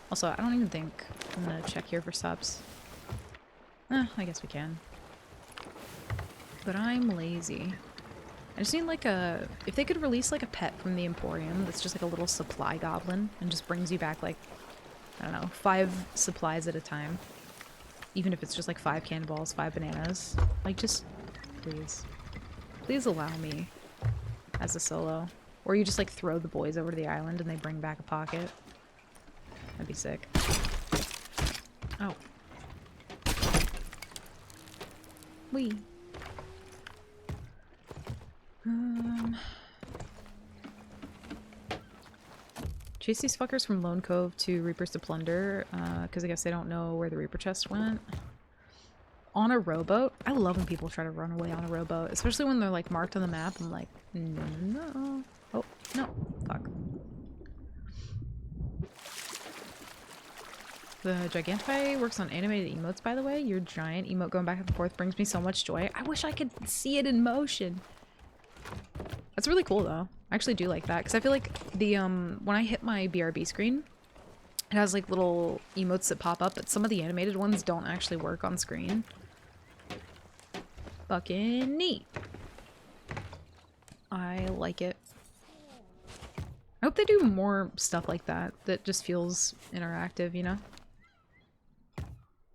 Also, I don't even think I'm gonna check here for subs. I guess we can. But I'm lazy. I just need like a... If they could release like a pet from the Emporium that's just like a little supply goblin and just brings you back like, I don't know, 5 supplies at a time. Even if it's just like 5 cannonballs, 5 bananas. Like just, please. Please allow me as a solo. Or you just like throw the boys over to the island and they bring back a pocket. That'd be sick. Oh. Wee. Chase these fuckers from Lone Cove to Reapers to Plunder, because I guess they don't know where the Reaper chest went. On a rowboat? I love when people try to run away on a rowboat, especially when they're like marked on the map. I'm like, no. Oh, no. Fuck. The Gigantify works on animated emotes, by the way. Your giant emote going back and forth brings me so much joy. I wish I could see it in motion. That's really cool though. I actually do like that because I feel like the when I hit my BRB screen, it has like little emotes that pop up, but some of the animated ones don't actually work on screen. Fucking neat. I like it. I hope they do more stuff like that that just feels interactive, you know?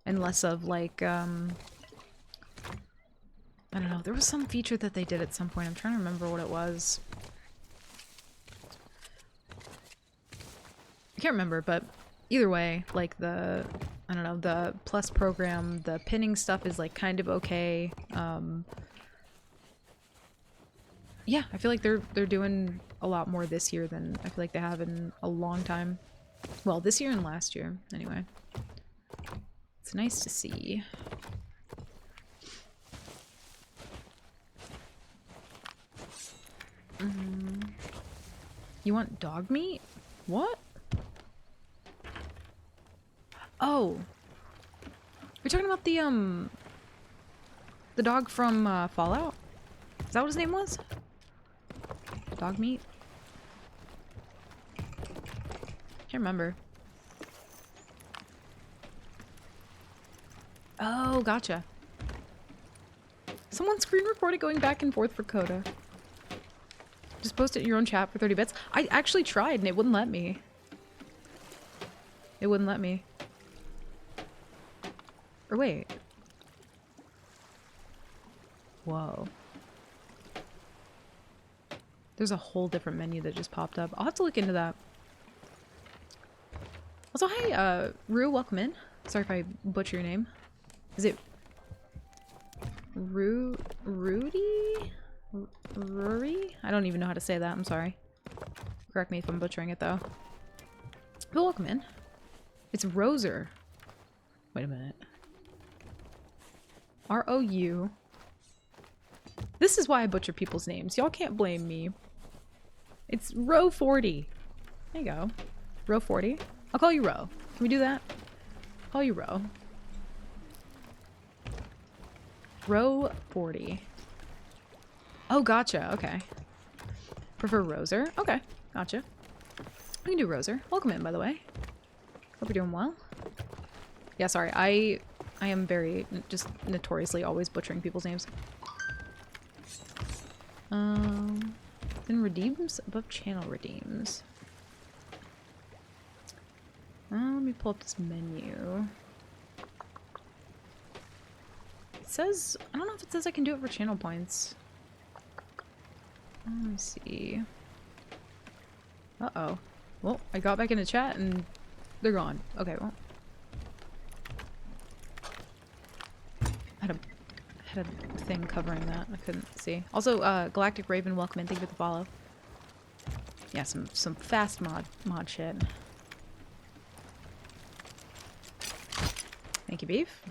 And less of like I don't know, there was some feature that they did at some point. I'm trying to remember what it was. I can't remember, but either way, like the, I don't know, the plus program, the pinning stuff is like kind of okay. Yeah, I feel like they're doing a lot more this year than I feel like they have in a long time. Well, this year and last year, anyway. It's nice to see. You want dog meat? What? Oh. You're talking about the dog from Fallout? Is that what his name was? Dog meat? Can't remember. Oh, gotcha. Someone screen recorded going back and forth for Coda. Just post it in your own chat for 30 bits. I actually tried and it wouldn't let me. It wouldn't let me. Or wait. Whoa. There's a whole different menu that just popped up. I'll have to look into that. Also, hi, Rue, welcome in. Sorry if I butcher your name. Is it Rudy? Rory? I don't even know how to say that. I'm sorry. Correct me if I'm butchering it, though. But welcome in. It's Roser. Wait a minute. R-O-U. This is why I butcher people's names. Y'all can't blame me. It's Row 40. There you go. Row 40. I'll call you Row. Can we do that? I'll call you Row. Row 40. Oh, gotcha. Okay. Prefer Roser. Okay. Gotcha. We can do Roser. Welcome in, by the way. Hope you're doing well. Yeah, sorry. I am very, just notoriously always butchering people's names. Then redeems above channel redeems. Let me pull up this menu. It says, I don't know if it says I can do it for channel points. Let me see. Uh-oh. Well, I got back into chat and they're gone. Okay, well. I had a thing covering that. I couldn't see. Also, Galactic Raven, welcome in. Thank you for the follow. Yeah, some fast mod shit. Thank you, Beef.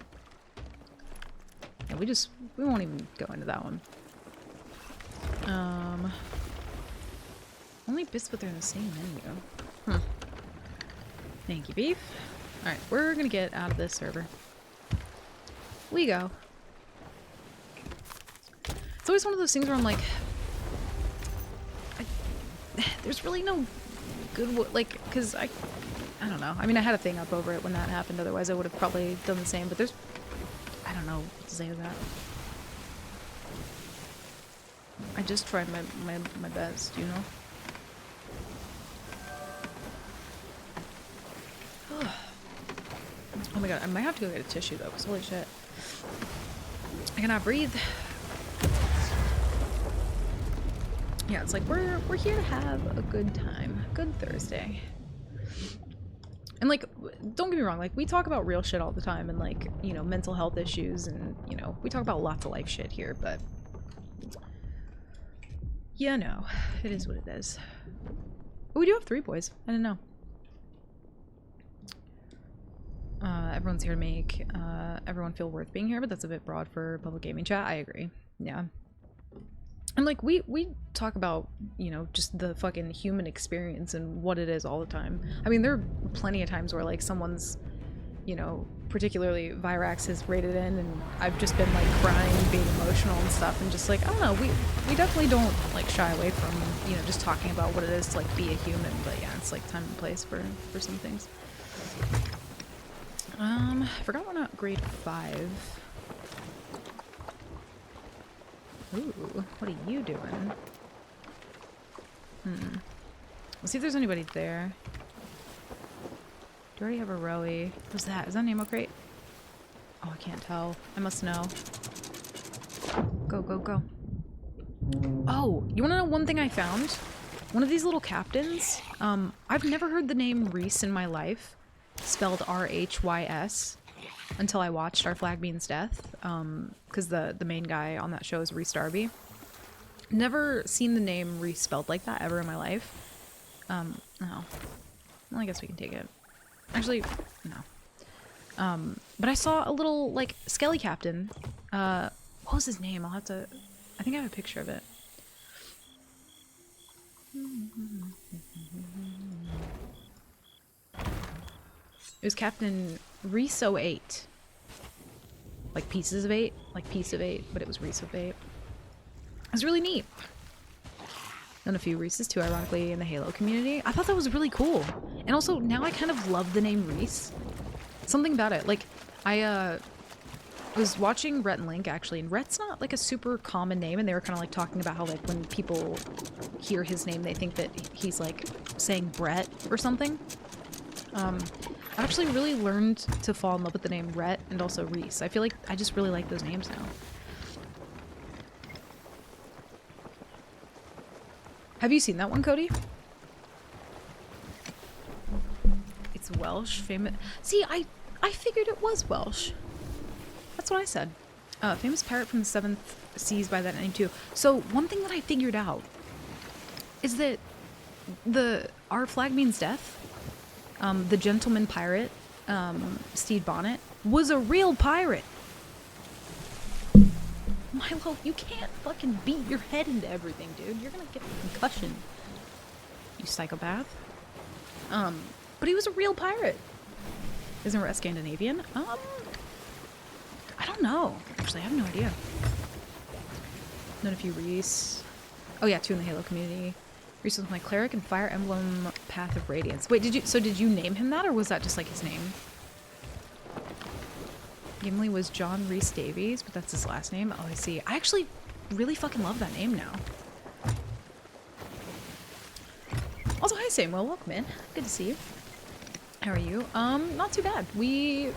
Yeah, we won't even go into that one. Only bits, but they're in the same menu. Thank you, Beef. Alright, we're gonna get out of this server. We go. It's always one of those things where I'm like, there's really no good, like, because I don't know. I mean, I had a thing up over it when that happened, otherwise I would have probably done the same, but I don't know what to say to that. I just tried my best, you know? Oh my god, I might have to go get a tissue though, because holy shit. I cannot breathe. Yeah, it's like we're here to have a good time. Good Thursday. And like, don't get me wrong, like we talk about real shit all the time and like, you know, mental health issues and, you know, we talk about lots of life shit here, but yeah, no, it is what it is. But we do have 3 boys. I didn't know. Everyone's here to make everyone feel worth being here, but that's a bit broad for public gaming chat. I agree. Yeah. And like we talk about, you know, just the fucking human experience and what it is all the time. I mean, there are plenty of times where like someone's, you know, particularly Virax has raided in and I've just been like crying, being emotional and stuff, and just like, I don't know, we definitely don't like shy away from, you know, just talking about what it is to like be a human, but yeah, it's like time and place for some things. I forgot we're not grade 5. Ooh, what are you doing? Let's see if there's anybody there. Do I already have a Rowie? What's that? Is that an ammo crate? Oh, I can't tell. I must know. Go, go, go. Oh, you wanna know one thing I found? One of these little captains. I've never heard the name Rhys in my life. Spelled R-H-Y-S. Until I watched Our Flag Means Death, because the main guy on that show is Rhys Darby. Never seen the name Rhys spelled like that ever in my life. No. Well, I guess we can take it. Actually, no. But I saw a little, like, Skelly Captain. What was his name? I'll have to... I think I have a picture of it. It was Captain Rhys 08. Like pieces of 8? Like piece of 8, but it was Rhys of 8. It was really neat. Done a few Rhyses too, ironically, in the Halo community. I thought that was really cool. And also, now I kind of love the name Rhys. Something about it. Like, I was watching Rhett and Link, actually, and Rhett's not, like, a super common name, and they were kind of, like, talking about how, like, when people hear his name, they think that he's, like, saying Brett or something. I've actually really learned to fall in love with the name Rhett and also Rhys. I feel like I just really like those names now. Have you seen that one, Cody? It's Welsh, famous... See, I figured it was Welsh. That's what I said. Famous pirate from the 7th seas by that name too. So one thing that I figured out is that Our Flag Means Death, the gentleman pirate, Stede Bonnet, was a real pirate. Milo, you can't fucking beat your head into everything, dude. You're gonna get a concussion. You psychopath. But he was a real pirate. Isn't Rhett Scandinavian? I don't know. Actually, I have no idea. Known a few Rhys. Oh yeah, 2 in the Halo community. Rhys was my cleric in Fire Emblem Path of Radiance. Wait, did you name him that, or was that just like his name? Gimli was John Rhys Davies, but that's his last name. Oh, I see. I actually really fucking love that name now. Also, hi Samuel, welcome in. Good to see you. How are you? Not too bad. We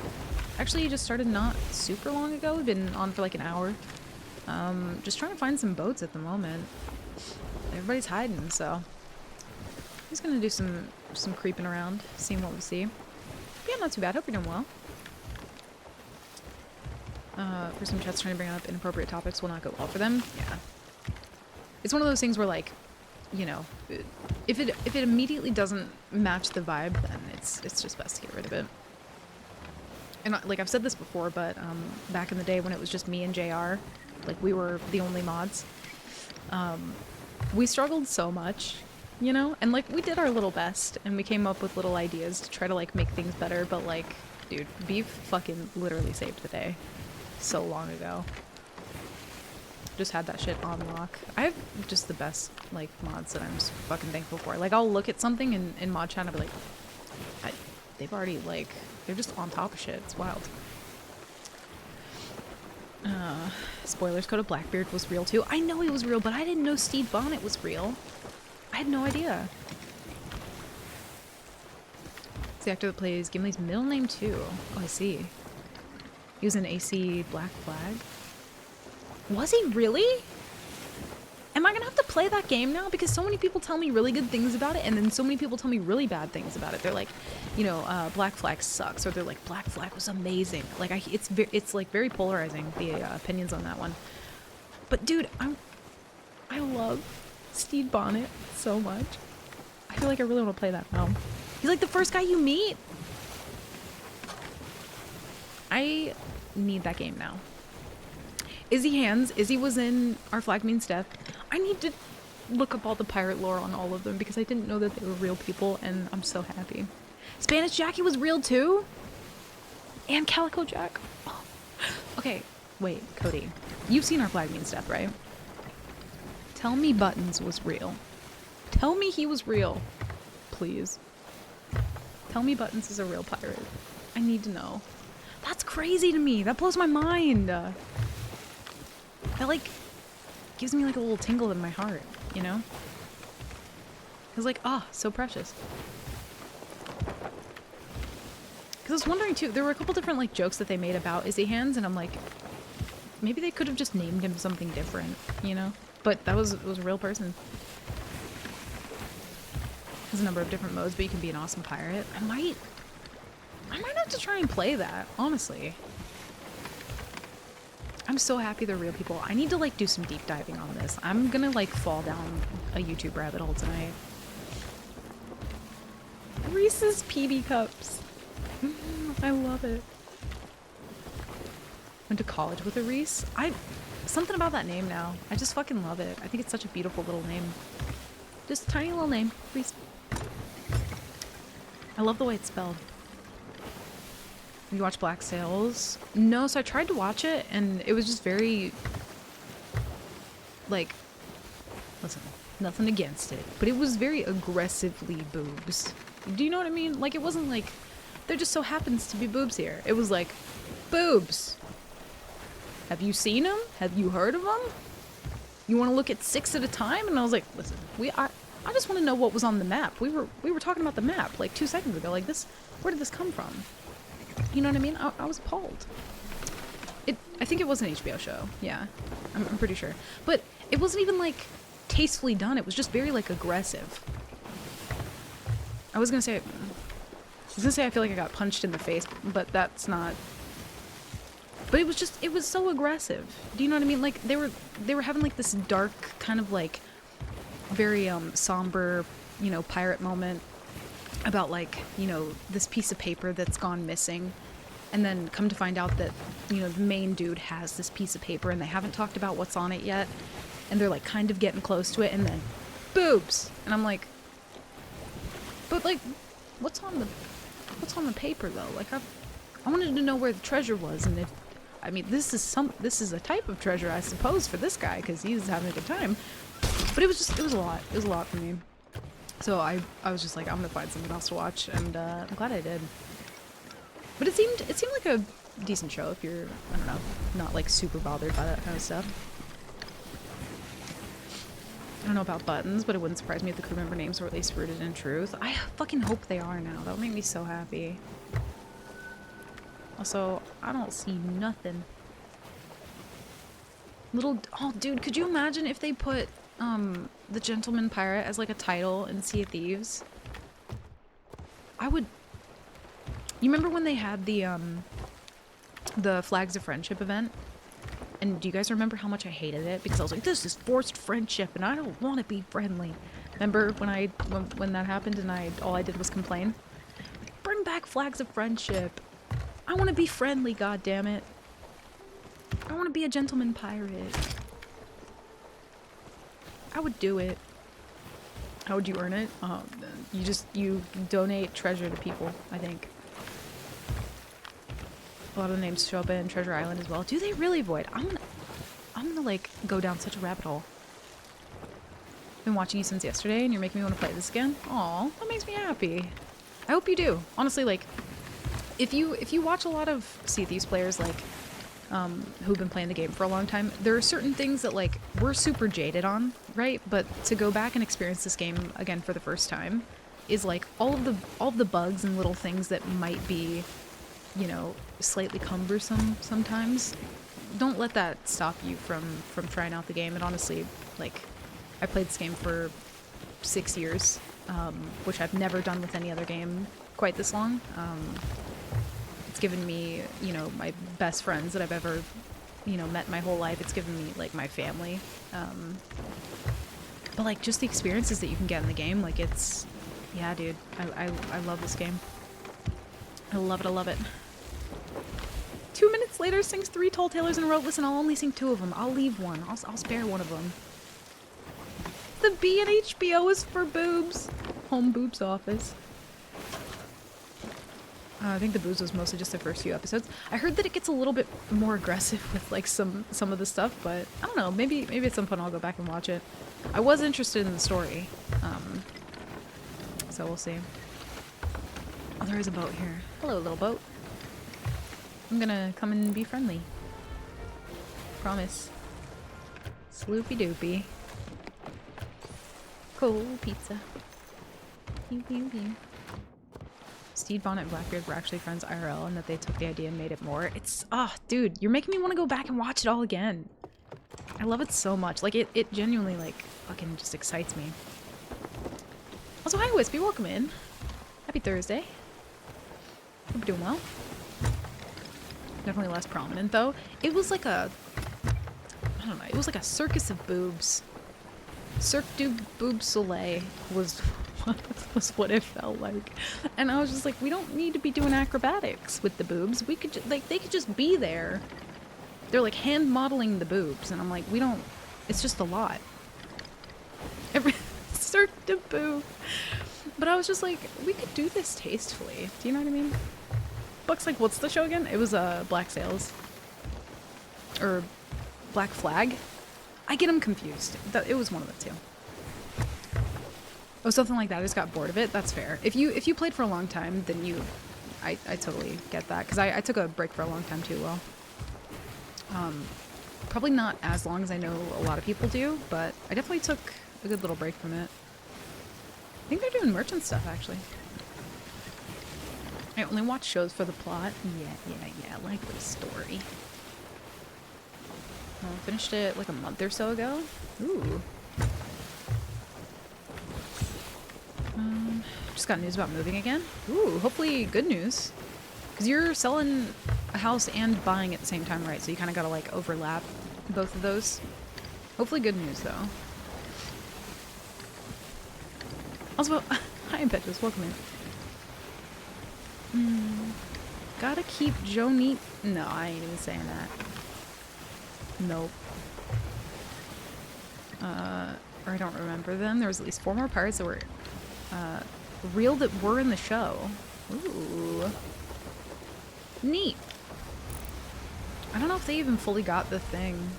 actually just started not super long ago. We've been on for like an hour. Just trying to find some boats at the moment. Everybody's hiding, so I'm just gonna do some creeping around, seeing what we see. Yeah, not too bad. Hope you're doing well. For some chats trying to bring up inappropriate topics will not go well for them. Yeah. It's one of those things where, like, you know, if it immediately doesn't match the vibe, then it's just best to get rid of it. And like I've said this before, but back in the day when it was just me and JR, like we were the only mods, we struggled so much, you know? And like we did our little best and we came up with little ideas to try to like make things better, but like, dude, Beef fucking literally saved the day so long ago. Just had that shit on lock. I have just the best like mods that I'm just fucking thankful for. Like I'll look at something in mod chat and I'll be like, they've already like, they're just on top of shit. It's wild. Spoilers, Code of Blackbeard was real too. I know he was real, but I didn't know Steve Bonnet was real. I had no idea. It's the actor that plays Gimli's middle name too. Oh, I see. He was in AC Black Flag. Was he really? Am I gonna have to play that game now? Because so many people tell me really good things about it, and then so many people tell me really bad things about it. They're like, you know, Black Flag sucks, or they're like, Black Flag was amazing. Like, it's like very polarizing, the opinions on that one. But dude, I love Steve Bonnet so much. I feel like I really want to play that now. He's like the first guy you meet. I need that game now. Izzy Hands. Izzy was in Our Flag Means Death. I need to look up all the pirate lore on all of them because I didn't know that they were real people, and I'm so happy. Spanish Jackie was real too? And Calico Jack? Oh. Okay, wait, Cody. You've seen Our Flag Means Death, right? Tell me Buttons was real. Tell me he was real. Please. Tell me Buttons is a real pirate. I need to know. That's crazy to me. That blows my mind. That, like, gives me, like, a little tingle in my heart, you know? It's like, ah, so precious. Because I was wondering, too, there were a couple different, like, jokes that they made about Izzy Hands, and I'm like, maybe they could have just named him something different, you know? But it was a real person. There's a number of different modes, but you can be an awesome pirate. I might have to try and play that, honestly. I'm so happy they're real people. I need to like do some deep diving on this. I'm gonna like fall down a YouTube rabbit hole tonight. Reese's PB Cups. I love it. Went to college with a Reese. Something about that name now. I just fucking love it. I think it's such a beautiful little name. Just a tiny little name. Reese. I love the way it's spelled. You watch Black Sails? No, so I tried to watch it and it was just very, like, listen, nothing against it, but it was very aggressively boobs. Do you know what I mean? Like, it wasn't like, there just so happens to be boobs here. It was like, boobs. Have you seen them? Have you heard of them? You want to look at 6 at a time? And I was like, listen, I just want to know what was on the map. We were talking about the map like 2 seconds ago. Like this, where did this come from? You know what I mean? I was appalled. I think it was an HBO show. Yeah, I'm pretty sure. But it wasn't even like tastefully done. It was just very like aggressive. I was gonna say I feel like I got punched in the face, but that's not. But it was so aggressive. Do you know what I mean? Like they were having like this dark kind of like very somber, you know, pirate moment about like, you know, this piece of paper that's gone missing, and then come to find out that, you know, the main dude has this piece of paper and they haven't talked about what's on it yet, and they're like kind of getting close to it, and then boobs, and I'm like, but like what's on the paper though? Like I wanted to know where the treasure was, and if I mean this is a type of treasure I suppose for this guy because he's having a good time, but it was a lot for me. So I was just like, I'm gonna find something else to watch, and I'm glad I did. But it seemed like a decent show if you're, I don't know, not like super bothered by that kind of stuff. I don't know about buttons, but it wouldn't surprise me if the crew member names were at least rooted in truth. I fucking hope they are now. That would make me so happy. Also, I don't see nothing. Oh, dude, could you imagine if they put, the Gentleman Pirate as, like, a title in Sea of Thieves? I would... You remember when they had the Flags of Friendship event? And do you guys remember how much I hated it? Because I was like, this is forced friendship, and I don't want to be friendly. Remember when that happened and all I did was complain? Bring back Flags of Friendship. I want to be friendly, goddammit. I want to be a gentleman pirate. I would do it. How would you earn it? You donate treasure to people, I think. A lot of the names show up in Treasure Island as well. Do they really, Void? I'm gonna like go down such a rabbit hole. Been watching you since yesterday and you're making me want to play this again. Aw, that makes me happy. I hope you do. Honestly, like, if you watch a lot of Sea Thieves players, like, who've been playing the game for a long time, there are certain things that, like, we're super jaded on, right? But to go back and experience this game again for the first time is, like, all of the bugs and little things that might be, you know, slightly cumbersome sometimes. Don't let that stop you from trying out the game. And honestly, like, I played this game for 6 years, which I've never done with any other game quite this long. It's given me, you know, my best friends that I've ever, you know, met my whole life. It's given me, like, my family. But, like, just the experiences that you can get in the game, like, it's... Yeah, dude. I love this game. I love it, I love it. 2 minutes later, sings 3 Tall Tales in a row. Listen, I'll only sing 2 of them. I'll leave one. I'll spare one of them. The B in HBO is for boobs. Home boobs office. I think the boobs was mostly just the first few episodes. I heard that it gets a little bit more aggressive with like some of the stuff, but I don't know. Maybe at some point I'll go back and watch it. I was interested in the story, so we'll see. Oh, there is a boat here. Hello, little boat. I'm gonna come and be friendly. Promise. Sloopy doopy. Cold pizza. Pew pew pew. Steve Bonnet and Blackbeard were actually friends IRL and that they took the idea and made it more. It's, dude, you're making me want to go back and watch it all again. I love it so much. Like, it genuinely, like, fucking just excites me. Also, hi, Wispy. Welcome in. Happy Thursday. Hope you're doing well. Definitely less prominent, though. It was like a... I don't know. It was like a circus of boobs. Cirque du Boob Soleil was what it felt like. And I was just like, we don't need to be doing acrobatics with the boobs. We could like, they could just be there. They're like hand modeling the boobs. And I'm like, we don't... It's just a lot. Cirque du Boob. But I was just like, we could do this tastefully. Do you know what I mean? Buck's like, what's the show again? It was Black Sails. Or Black Flag. I get them confused. It was one of the two. Oh, something like that. I just got bored of it. That's fair. If you played for a long time, then I totally get that. Because I took a break for a long time too, well. Probably not as long as I know a lot of people do, but I definitely took a good little break from it. I think they're doing merchant stuff, actually. I only watch shows for the plot. Yeah, like the story. I finished it like a month or so ago. Ooh. Just got news about moving again. Ooh, hopefully good news. Because you're selling a house and buying at the same time, right? So you kind of got to like overlap both of those. Hopefully good news, though. Also, hi, Impetuous. Welcome in. Gotta keep Joe neat. No, I ain't even saying that. Nope. Or I don't remember them. There was at least 4 more parts that were real that were in the show. Ooh. Neat. I don't know if they even fully got the thing.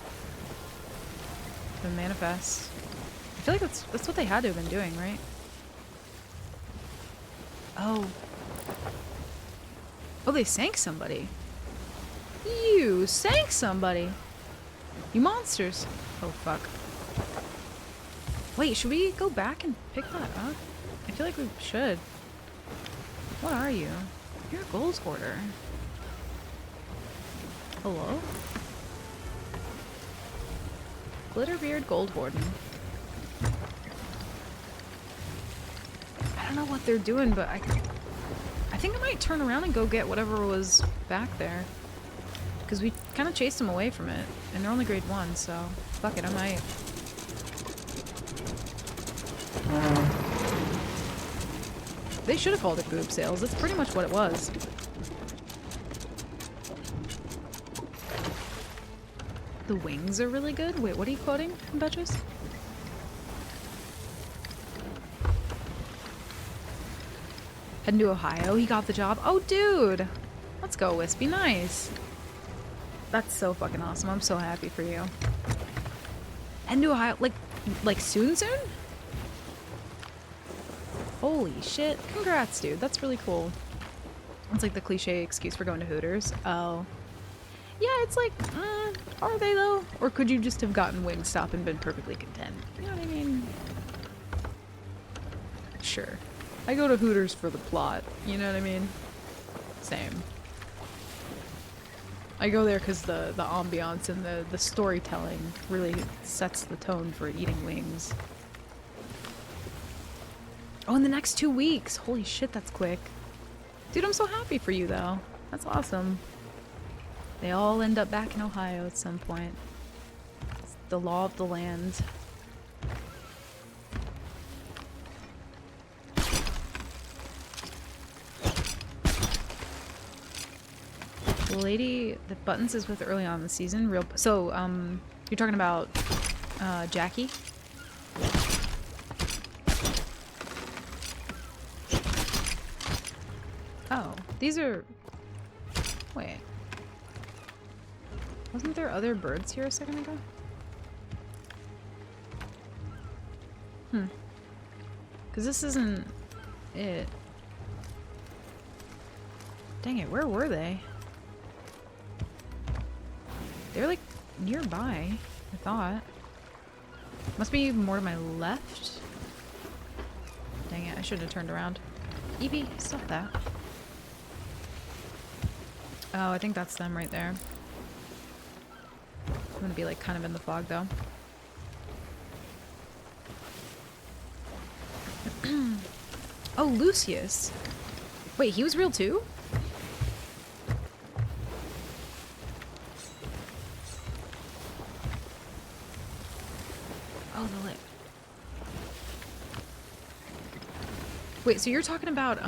The manifest. I feel like that's what they had to have been doing, right? Oh. Oh, they sank somebody. You sank somebody. You monsters. Oh, fuck. Wait, should we go back and pick that up? I feel like we should. What are you? You're a gold hoarder. Hello? Glitterbeard Gold Warden. I don't know what they're doing, but I think I might turn around and go get whatever was back there. Because we kind of chased them away from it. And they're only grade 1, so fuck it, I might. They should have called it boob sales. That's pretty much what it was. The wings are really good? Wait, what are you quoting, Betches? Heading to Ohio, he got the job. Oh, dude! Let's go, Wispy. Nice. That's so fucking awesome. I'm so happy for you. Heading to Ohio, like soon? Holy shit. Congrats, dude. That's really cool. It's like the cliche excuse for going to Hooters. Oh. Yeah, it's like, are they though? Or could you just have gotten Wingstop and been perfectly content? You know what I mean? Sure. I go to Hooters for the plot. You know what I mean? Same. I go there because the ambiance and the storytelling really sets the tone for eating wings. Oh, in the next 2 weeks! Holy shit, that's quick. Dude, I'm so happy for you, though. That's awesome. They all end up back in Ohio at some point. It's the law of the land. The lady that Buttons is with early on in the season, you're talking about Jackie? Oh, these are... Wait. Wasn't there other birds here a second ago? Because this isn't it. Dang it, where were they? They're like nearby, I thought. Must be more to my left. Dang it, I shouldn't have turned around. Evie, stop that. Oh, I think that's them right there. I'm gonna be like kind of in the fog though. Oh, Lucius. Wait, he was real too? Oh, the lip. Wait, so you're talking about,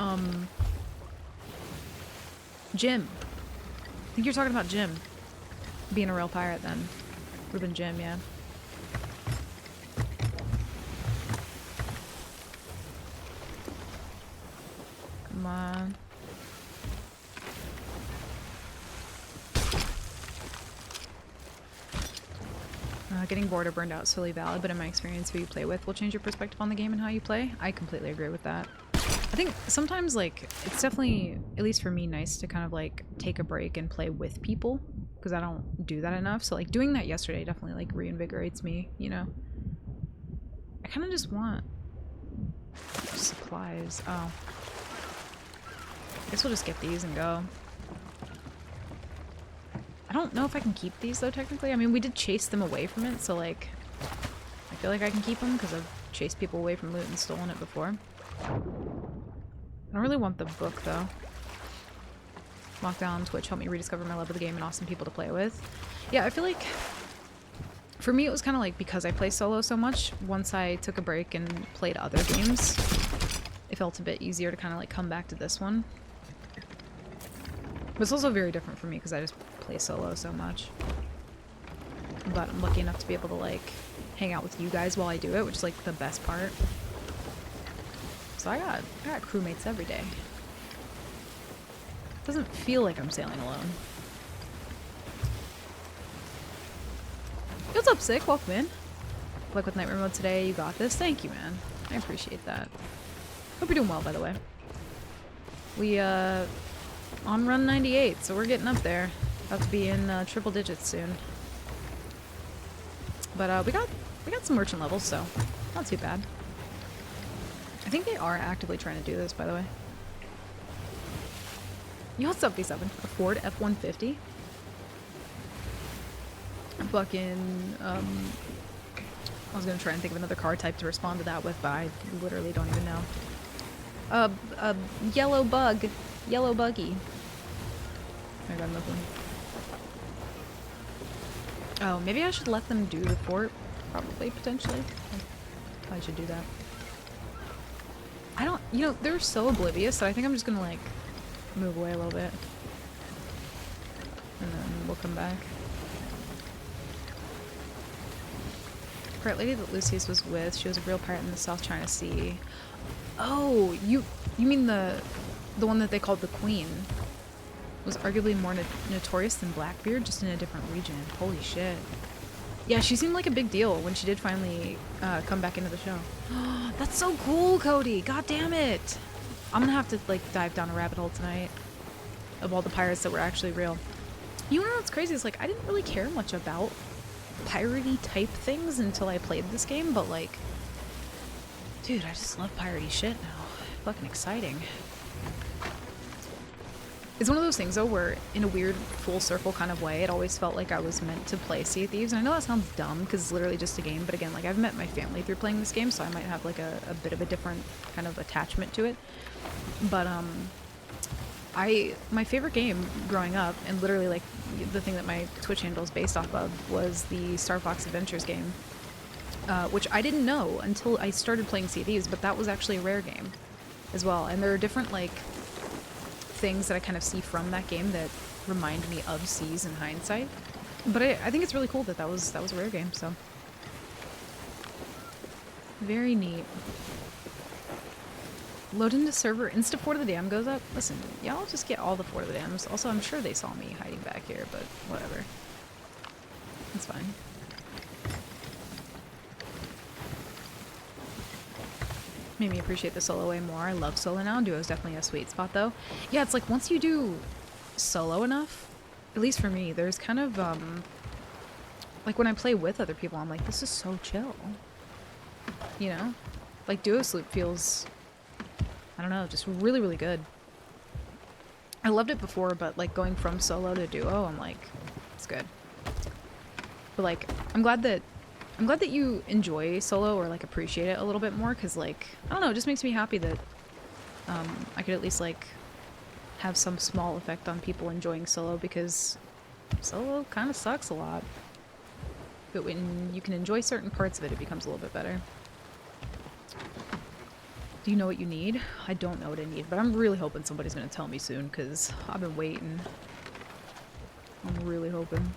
Jim. I think you're talking about Jim. Being a real pirate then. Would've been Jim, yeah. Come on. Getting bored or burned out is totally valid, but in my experience, who you play with will change your perspective on the game and how you play. I completely agree with that. I think sometimes, like, it's definitely, at least for me, nice to kind of, like, take a break and play with people, because I don't do that enough. So, like, doing that yesterday definitely, like, reinvigorates me, you know? I kind of just want supplies. Oh. I guess we'll just get these and go. I don't know if I can keep these, though, technically. I mean, we did chase them away from it, so, like, I feel like I can keep them, because I've chased people away from loot and stolen it before. I don't really want the book, though. Lockdown on Twitch helped me rediscover my love of the game and awesome people to play with. Yeah, I feel like for me it was kind of like because I play solo so much, once I took a break and played other games, it felt a bit easier to kind of like come back to this one. But it's also very different for me because I just play solo so much. But I'm lucky enough to be able to like hang out with you guys while I do it, which is like the best part. So I got crewmates every day. Doesn't feel like I'm sailing alone. What's up, Sick? Welcome in. Like with Nightmare Mode today, you got this. Thank you, man. I appreciate that. Hope you're doing well, by the way. We, on run 98, so we're getting up there. About to be in triple digits soon. But we got some merchant levels, so Not too bad. I think they are actively trying to do this, by the way. Yo, what's up, V7? A Ford F-150? Fucking, I was gonna try and think of another car type to respond to that with, but I literally don't even know. A yellow bug. Yellow buggy. I got nothing. Oh, maybe I should let them do the fort. Probably, potentially. I should do that. I don't, you know, they're so oblivious that I think I'm just gonna, like, move away a little bit. And then we'll come back. Pirate lady that Lucius was with, she was a real pirate in the South China Sea. Oh, you mean the one that they called the Queen. Was arguably more notorious than Blackbeard, just in a different region. Holy shit. Yeah, she seemed like a big deal when she did finally come back into the show. That's so cool, Cody! God damn it! I'm gonna have to, like, dive down a rabbit hole tonight of all the pirates that were actually real. You know what's crazy is, like, I didn't really care much about piratey type things until I played this game, but, like, dude, I just love piratey shit now. Fucking exciting. It's one of those things, though, where in a weird full circle kind of way, it always felt like I was meant to play Sea of Thieves. And I know that sounds dumb because it's literally just a game, but again, like, I've met my family through playing this game, so I might have, like, a bit of a different kind of attachment to it. But, my favorite game growing up, and literally, like, the thing that my Twitch handle is based off of, was the Star Fox Adventures game. Which I didn't know until I started playing Sea of Thieves, but that was actually a Rare game as well. And there are different, like, things that I kind of see from that game that remind me of Seas in hindsight. But I think it's really cool that that was a Rare game, so. Very neat. Load into server, insta Fort of the Dam goes up. Listen, y'all just get all the Fort of the Dams. Also, I'm sure they saw me hiding back here, but whatever. It's fine. Made me appreciate the solo way more. I love solo now. Duo is definitely a sweet spot, though. Yeah, it's like once you do solo enough, at least for me, there's kind of, like when I play with other people, I'm like, this is so chill. You know? Like duo sleep feels, I don't know, just really, really good. I loved it before, but like going from solo to duo, I'm like, it's good. But like, I'm glad that you enjoy solo or like appreciate it a little bit more, because like, I don't know, it just makes me happy that I could at least like have some small effect on people enjoying solo, because solo kind of sucks a lot. But when you can enjoy certain parts of it, it becomes a little bit better. Do you know what you need? I don't know what I need, but I'm really hoping somebody's gonna tell me soon, because I've been waiting. I'm really hoping.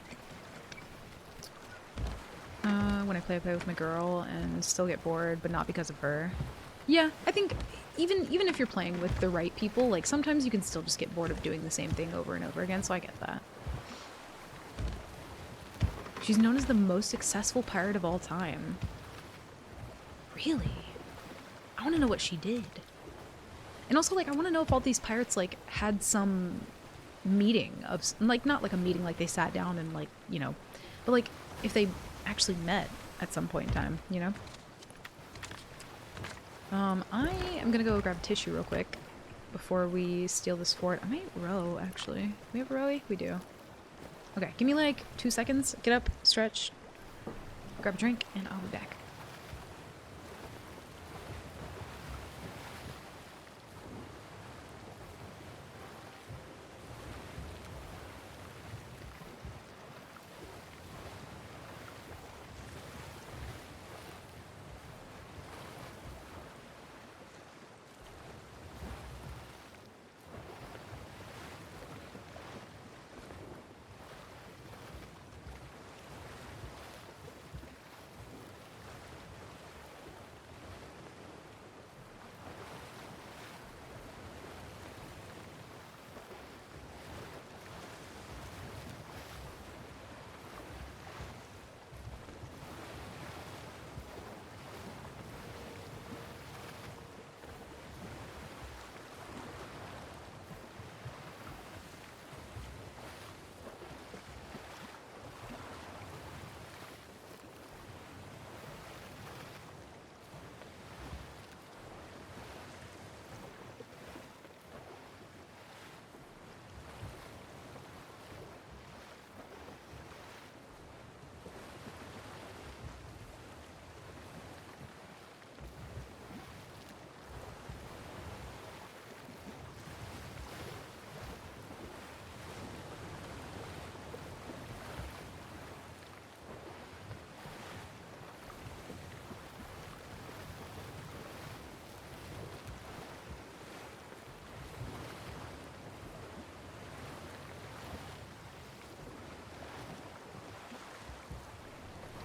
When I play with my girl and still get bored, but not because of her. Yeah, I think even if you're playing with the right people, like sometimes you can still just get bored of doing the same thing over and over again, so I get that. She's known as the most successful pirate of all time. Really? I want to know what she did. And also, like, I want to know if all these pirates, like, had some meeting of, like, not like a meeting like they sat down and, like, you know, but, like, if they actually met at some point in time, you know? I am gonna go grab tissue real quick before we steal this fort. I might row, actually. We have a rowie? We do. Okay, give me, like, 2 seconds. Get up, stretch, grab a drink, and I'll be back.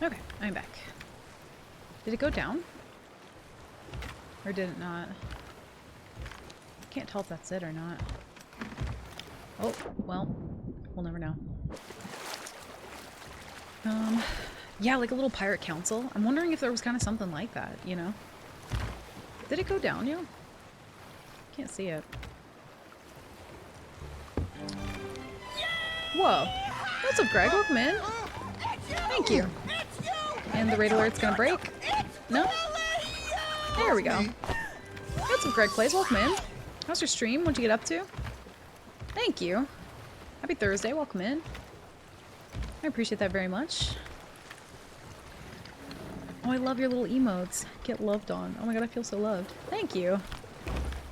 Okay, I'm back. Did it go down? Or did it not? Can't tell if that's it or not. Oh, well, we'll never know. Yeah, like a little pirate council. I'm wondering if there was kind of something like that, you know? Did it go down, yo? Can't see it. Whoa. What's up, Greg? Welcome in. Thank you. And the raid alert's gonna break? No? There we go. What's up, Greg Plays? Welcome in. How's your stream? What'd you get up to? Thank you. Happy Thursday. Welcome in. I appreciate that very much. Oh, I love your little emotes. Get loved on. Oh my god, I feel so loved. Thank you.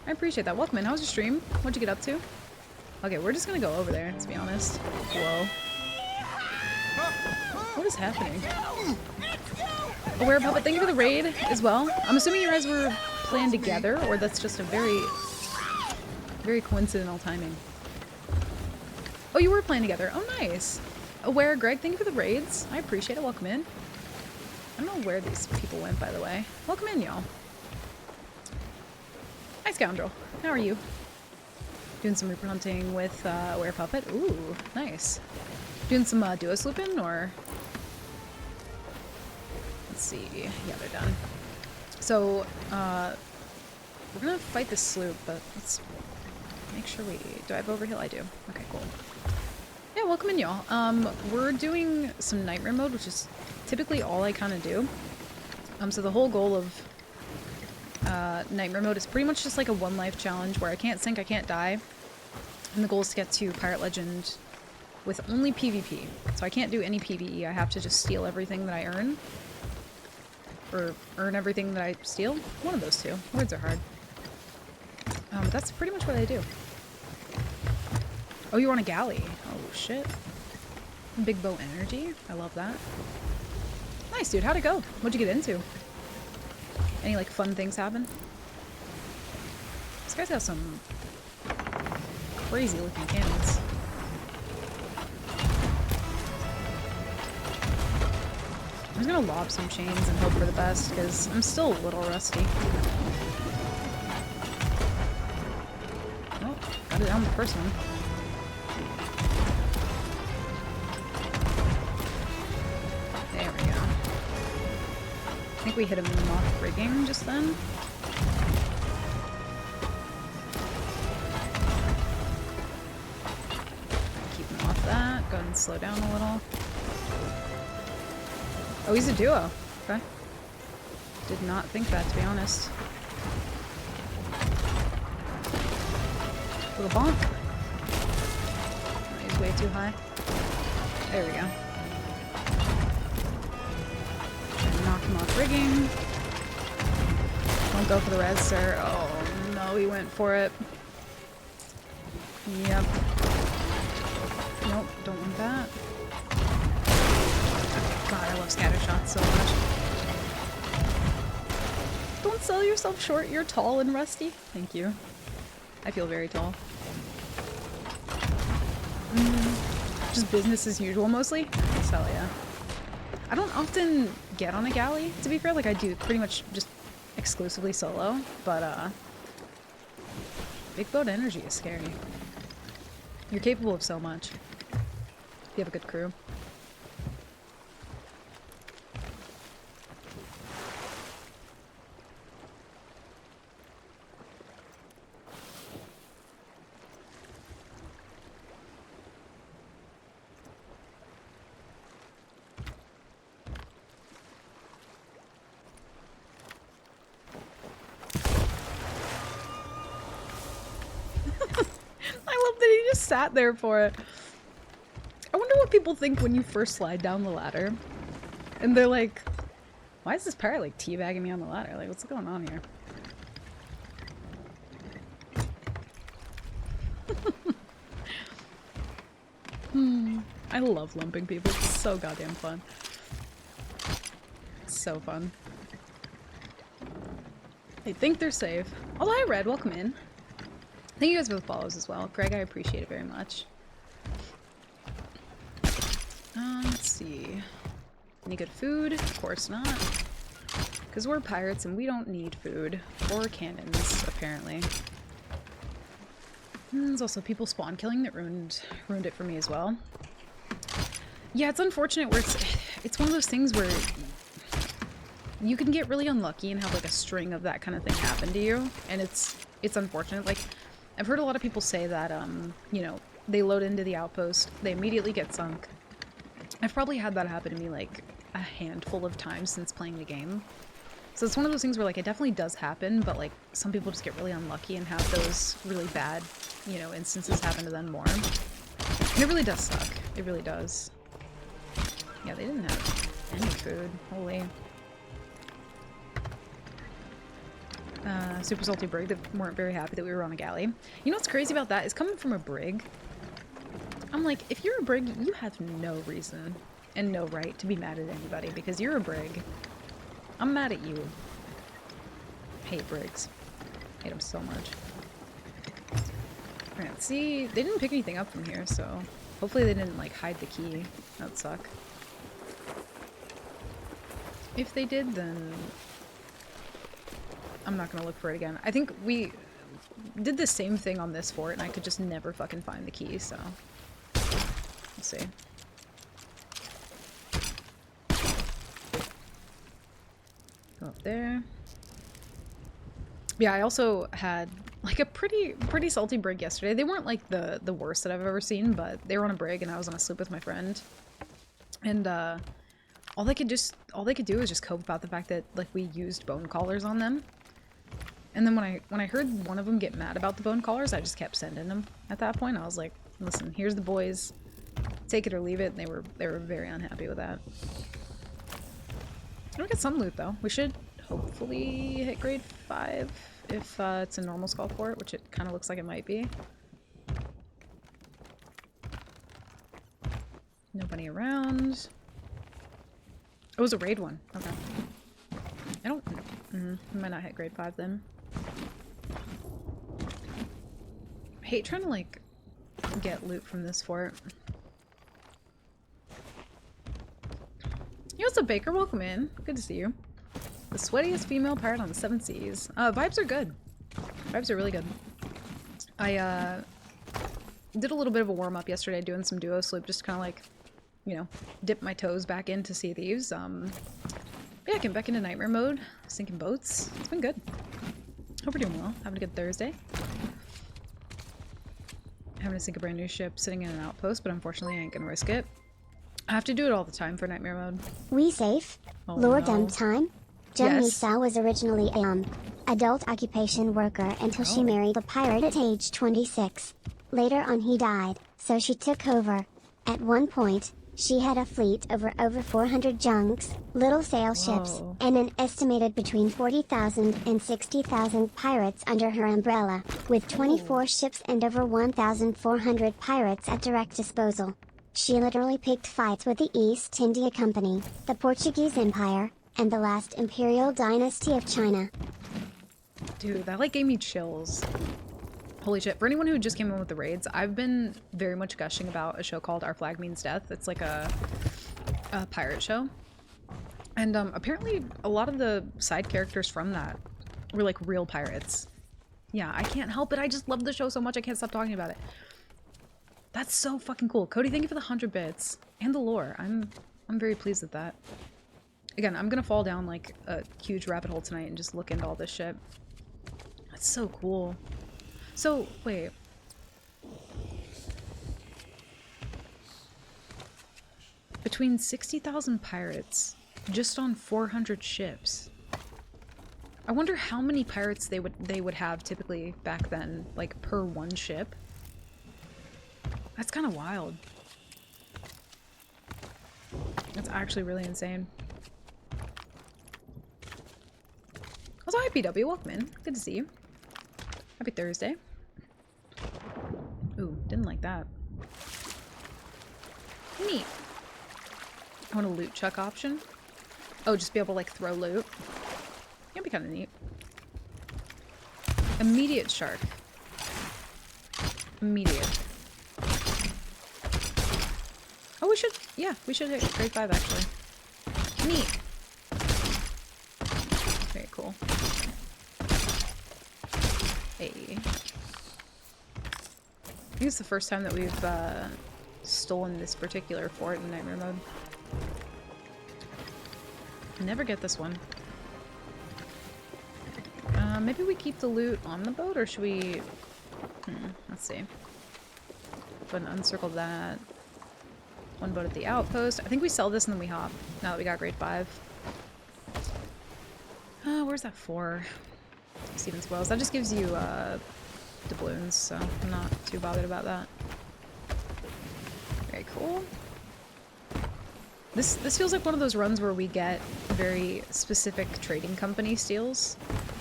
I appreciate that. Welcome in. How was your stream? What'd you get up to? Okay, we're just gonna go over there, to be honest. Whoa. What is happening? Aware Puppet, thank you for the raid as well. I'm assuming you guys were playing together, or that's just a very, very coincidental timing. Oh, you were playing together. Oh, nice. Aware Greg, thank you for the raids. I appreciate it. Welcome in. I don't know where these people went, by the way. Welcome in, y'all. Hi, Scoundrel. How are you? Doing some Reaper hunting with Aware Puppet. Ooh, nice. Doing some duo slooping, or... Let's see. Yeah, they're done. So, we're gonna fight this sloop, but let's make sure we... Do I have overheal? I do. Okay, cool. Yeah, welcome in, y'all. We're doing some Nightmare mode, which is typically all I kind of do. So the whole goal of Nightmare mode is pretty much just like a one life challenge where I can't sink, I can't die. And the goal is to get to Pirate Legend with only PvP. So I can't do any PvE, I have to just steal everything that I earn. Or earn everything that I steal? One of those two. Words are hard. But that's pretty much what I do. Oh, you're on a galley. Oh, shit. Big bow energy. I love that. Nice, dude. How'd it go? What'd you get into? Any, like, fun things happen? These guys have some crazy-looking cannons. I'm just gonna lob some chains and hope for the best, because I'm still a little rusty. Oh, got it down the first one. There we go. I think we hit him in the moth rigging just then. Keep him off that. Go ahead and slow down a little. Oh, he's a duo. Okay. Did not think that, to be honest. Little bonk. Oh, he's way too high. There we go. Knock him off rigging. Don't go for the res, sir. Oh no, he went for it. Yep. Nope, don't want that. God, I love scatter shots so much. Don't sell yourself short, you're tall and rusty. Thank you. I feel very tall. Just business as usual mostly? Hell yeah. I don't often get on a galley, to be fair. Like, I do pretty much just exclusively solo, but, big boat energy is scary. You're capable of so much. If you have a good crew. Sat there for it. I wonder what people think when you first slide down the ladder. And they're like, why is this pirate like teabagging me on the ladder? Like, what's going on here? I love lumping people. It's so goddamn fun. It's so fun. They think they're safe. Although I read, welcome in. Thank you guys for the follows as well. Greg, I appreciate it very much. Let's see. Any good food? Of course not. Because we're pirates and we don't need food. Or cannons, apparently. There's also people spawn killing that ruined it for me as well. Yeah, it's unfortunate where it's one of those things where you can get really unlucky and have like a string of that kind of thing happen to you, and it's unfortunate. Like, I've heard a lot of people say that you know, they load into the outpost, they immediately get sunk. I've probably had that happen to me like a handful of times since playing the game. So it's one of those things where like it definitely does happen, but like some people just get really unlucky and have those really bad, you know, instances happen to them more. And it really does suck. It really does. Yeah, they didn't have any food. Holy. Super salty brig that weren't very happy that we were on a galley. You know what's crazy about that is coming from a brig. I'm like, if you're a brig, you have no reason and no right to be mad at anybody because you're a brig. I'm mad at you. I hate brigs. I hate them so much. Alright, see, they didn't pick anything up from here, so hopefully they didn't like hide the key. That'd suck. If they did, then I'm not gonna look for it again. I think we did the same thing on this fort and I could just never fucking find the key, so let's see. Go up there. Yeah, I also had like a pretty salty brig yesterday. They weren't like the worst that I've ever seen, but they were on a brig and I was on a sloop with my friend. And all they could do was just cope about the fact that like we used bone collars on them. And then when I heard one of them get mad about the bone collars, I just kept sending them. At that point, I was like, "Listen, here's the boys. Take it or leave it." And they were very unhappy with that. We get some loot though. We should hopefully hit grade 5 if it's a normal skull fort, which it kind of looks like it might be. Nobody around. Oh, it was a raid one. Okay. I don't... we might not hit grade 5 then. I hate trying to, like, get loot from this fort. Yo, what's up, Baker? Welcome in. Good to see you. The sweatiest female pirate on the 7 seas. Vibes are good. Vibes are really good. I, did a little bit of a warm-up yesterday doing some duo sloop, just kind of like, you know, dip my toes back into Sea of Thieves. Yeah, get back into nightmare mode, sinking boats. It's been good. Hope we're doing well. Having a good Thursday. Having to sink a brand new ship sitting in an outpost, but unfortunately I ain't gonna risk it. I have to do it all the time for nightmare mode. We safe? Oh, Lord no. time? Jen Misa was originally a adult occupation worker until she married a pirate at age 26. Later on he died, so she took over. At one point, she had a fleet of over 400 junks, little sail ships, and an estimated between 40,000 and 60,000 pirates under her umbrella, with 24 ships and over 1,400 pirates at direct disposal. She literally picked fights with the East India Company, the Portuguese Empire, and the last imperial dynasty of China. Dude, that like gave me chills. Holy shit. For anyone who just came in with the raids, I've been very much gushing about a show called Our Flag Means Death. It's like a pirate show. And apparently a lot of the side characters from that were like real pirates. Yeah, I can't help it. I just love the show so much I can't stop talking about it. That's so fucking cool. Cody, thank you for the 100 bits. And the lore. I'm very pleased with that. Again, I'm gonna fall down like a huge rabbit hole tonight and just look into all this shit. That's so cool. So, wait. Between 60,000 pirates, just on 400 ships. I wonder how many pirates they would have typically back then, like per one ship. That's kind of wild. That's actually really insane. Also, hi PW, welcome in. Good to see you. Happy Thursday. Ooh, didn't like that. Neat. I want a loot chuck option. Oh, just be able to like throw loot. That'd be kind of neat. Immediate shark. Immediate. Oh, we should, yeah, we should hit grade 5 actually. Neat. Very cool. Hey. I think it's the first time that we've stolen this particular fort in Nightmare mode. Never get this one. Maybe we keep the loot on the boat, or should we... let's see. Go ahead and uncircle that. One boat at the outpost. I think we sell this and then we hop, now that we got grade 5. Where's that for? Stevens Wells. That just gives you doubloons, so I'm not too bothered about that. Very cool. This feels like one of those runs where we get very specific trading company steals,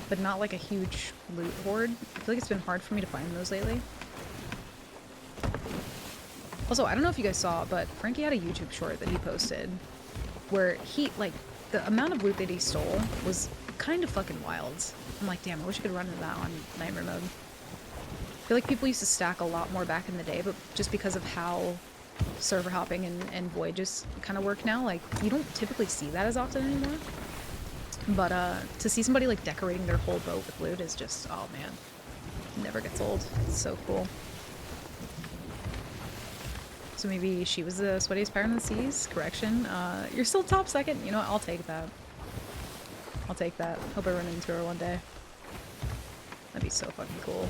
but not like a huge loot hoard. I feel like it's been hard for me to find those lately. Also, I don't know if you guys saw, but Frankie had a YouTube short that he posted where he, like, the amount of loot that he stole was kind of fucking wild. I'm like, damn, I wish I could run into that on Nightmare mode. I feel like people used to stack a lot more back in the day, but just because of how server hopping and voyages kind of work now, like, you don't typically see that as often anymore. But to see somebody like decorating their whole boat with loot is just, oh man, never gets old. It's so cool. So maybe she was the sweatiest pirate in the seas. Correction. You're still top second. You know what? I'll take that. I'll take that. Hope I run into her one day. That'd be so fucking cool.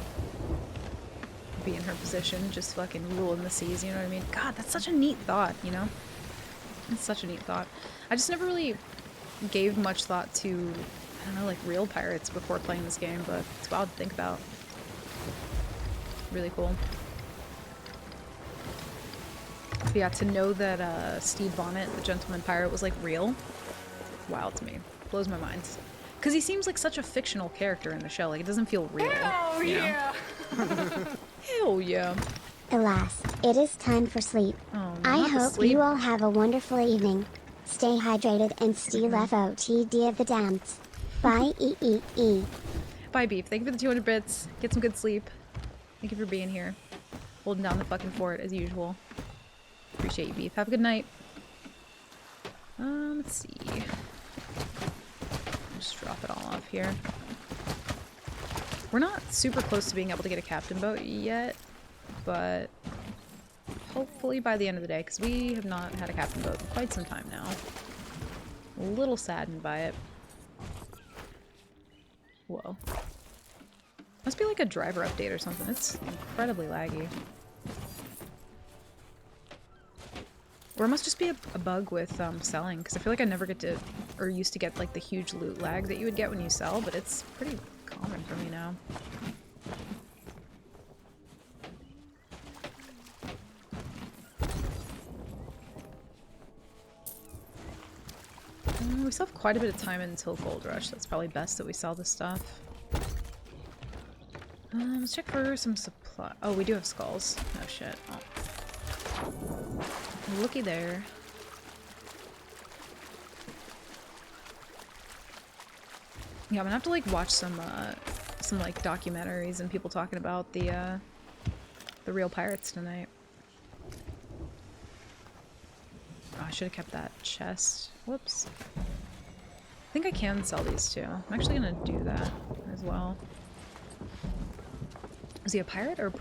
Be in her position, just fucking ruling the seas, you know what I mean? God, that's such a neat thought, you know? It's such a neat thought. I just never really gave much thought to, I don't know, like real pirates before playing this game, but it's wild to think about. Really cool. But yeah, to know that Stede Bonnet, the gentleman pirate, was like real, wild to me. Blows my mind. Because he seems like such a fictional character in the show. Like, it doesn't feel real. Hell yeah! Hell yeah. Alas, it is time for sleep. Oh, I not the hope sleep. you all have a wonderful evening. Stay hydrated and steal FOTD of the damned. Bye, E. Bye, Beef. Thank you for the 200 bits. Get some good sleep. Thank you for being here. Holding down the fucking fort, as usual. Appreciate you, Beef. Have a good night. Let's see. Just drop it all off here. We're not super close to being able to get a captain boat yet, but hopefully by the end of the day, because we have not had a captain boat in quite some time now. A little saddened by it. Whoa. Must be like a driver update or something. It's incredibly laggy. Or it must just be a bug with selling, because I feel like I never get to, or used to get like the huge loot lag that you would get when you sell, but it's pretty common for me now. We still have quite a bit of time until Gold Rush. That's probably best that we sell this stuff. Let's check for some supply. Oh, we do have skulls. No shit. Oh. Looky there. Yeah, I'm gonna have to like watch some like documentaries and people talking about the real pirates tonight. Oh, I should have kept that chest. Whoops. I think I can sell these too. I'm actually gonna do that as well. Is he a pirate or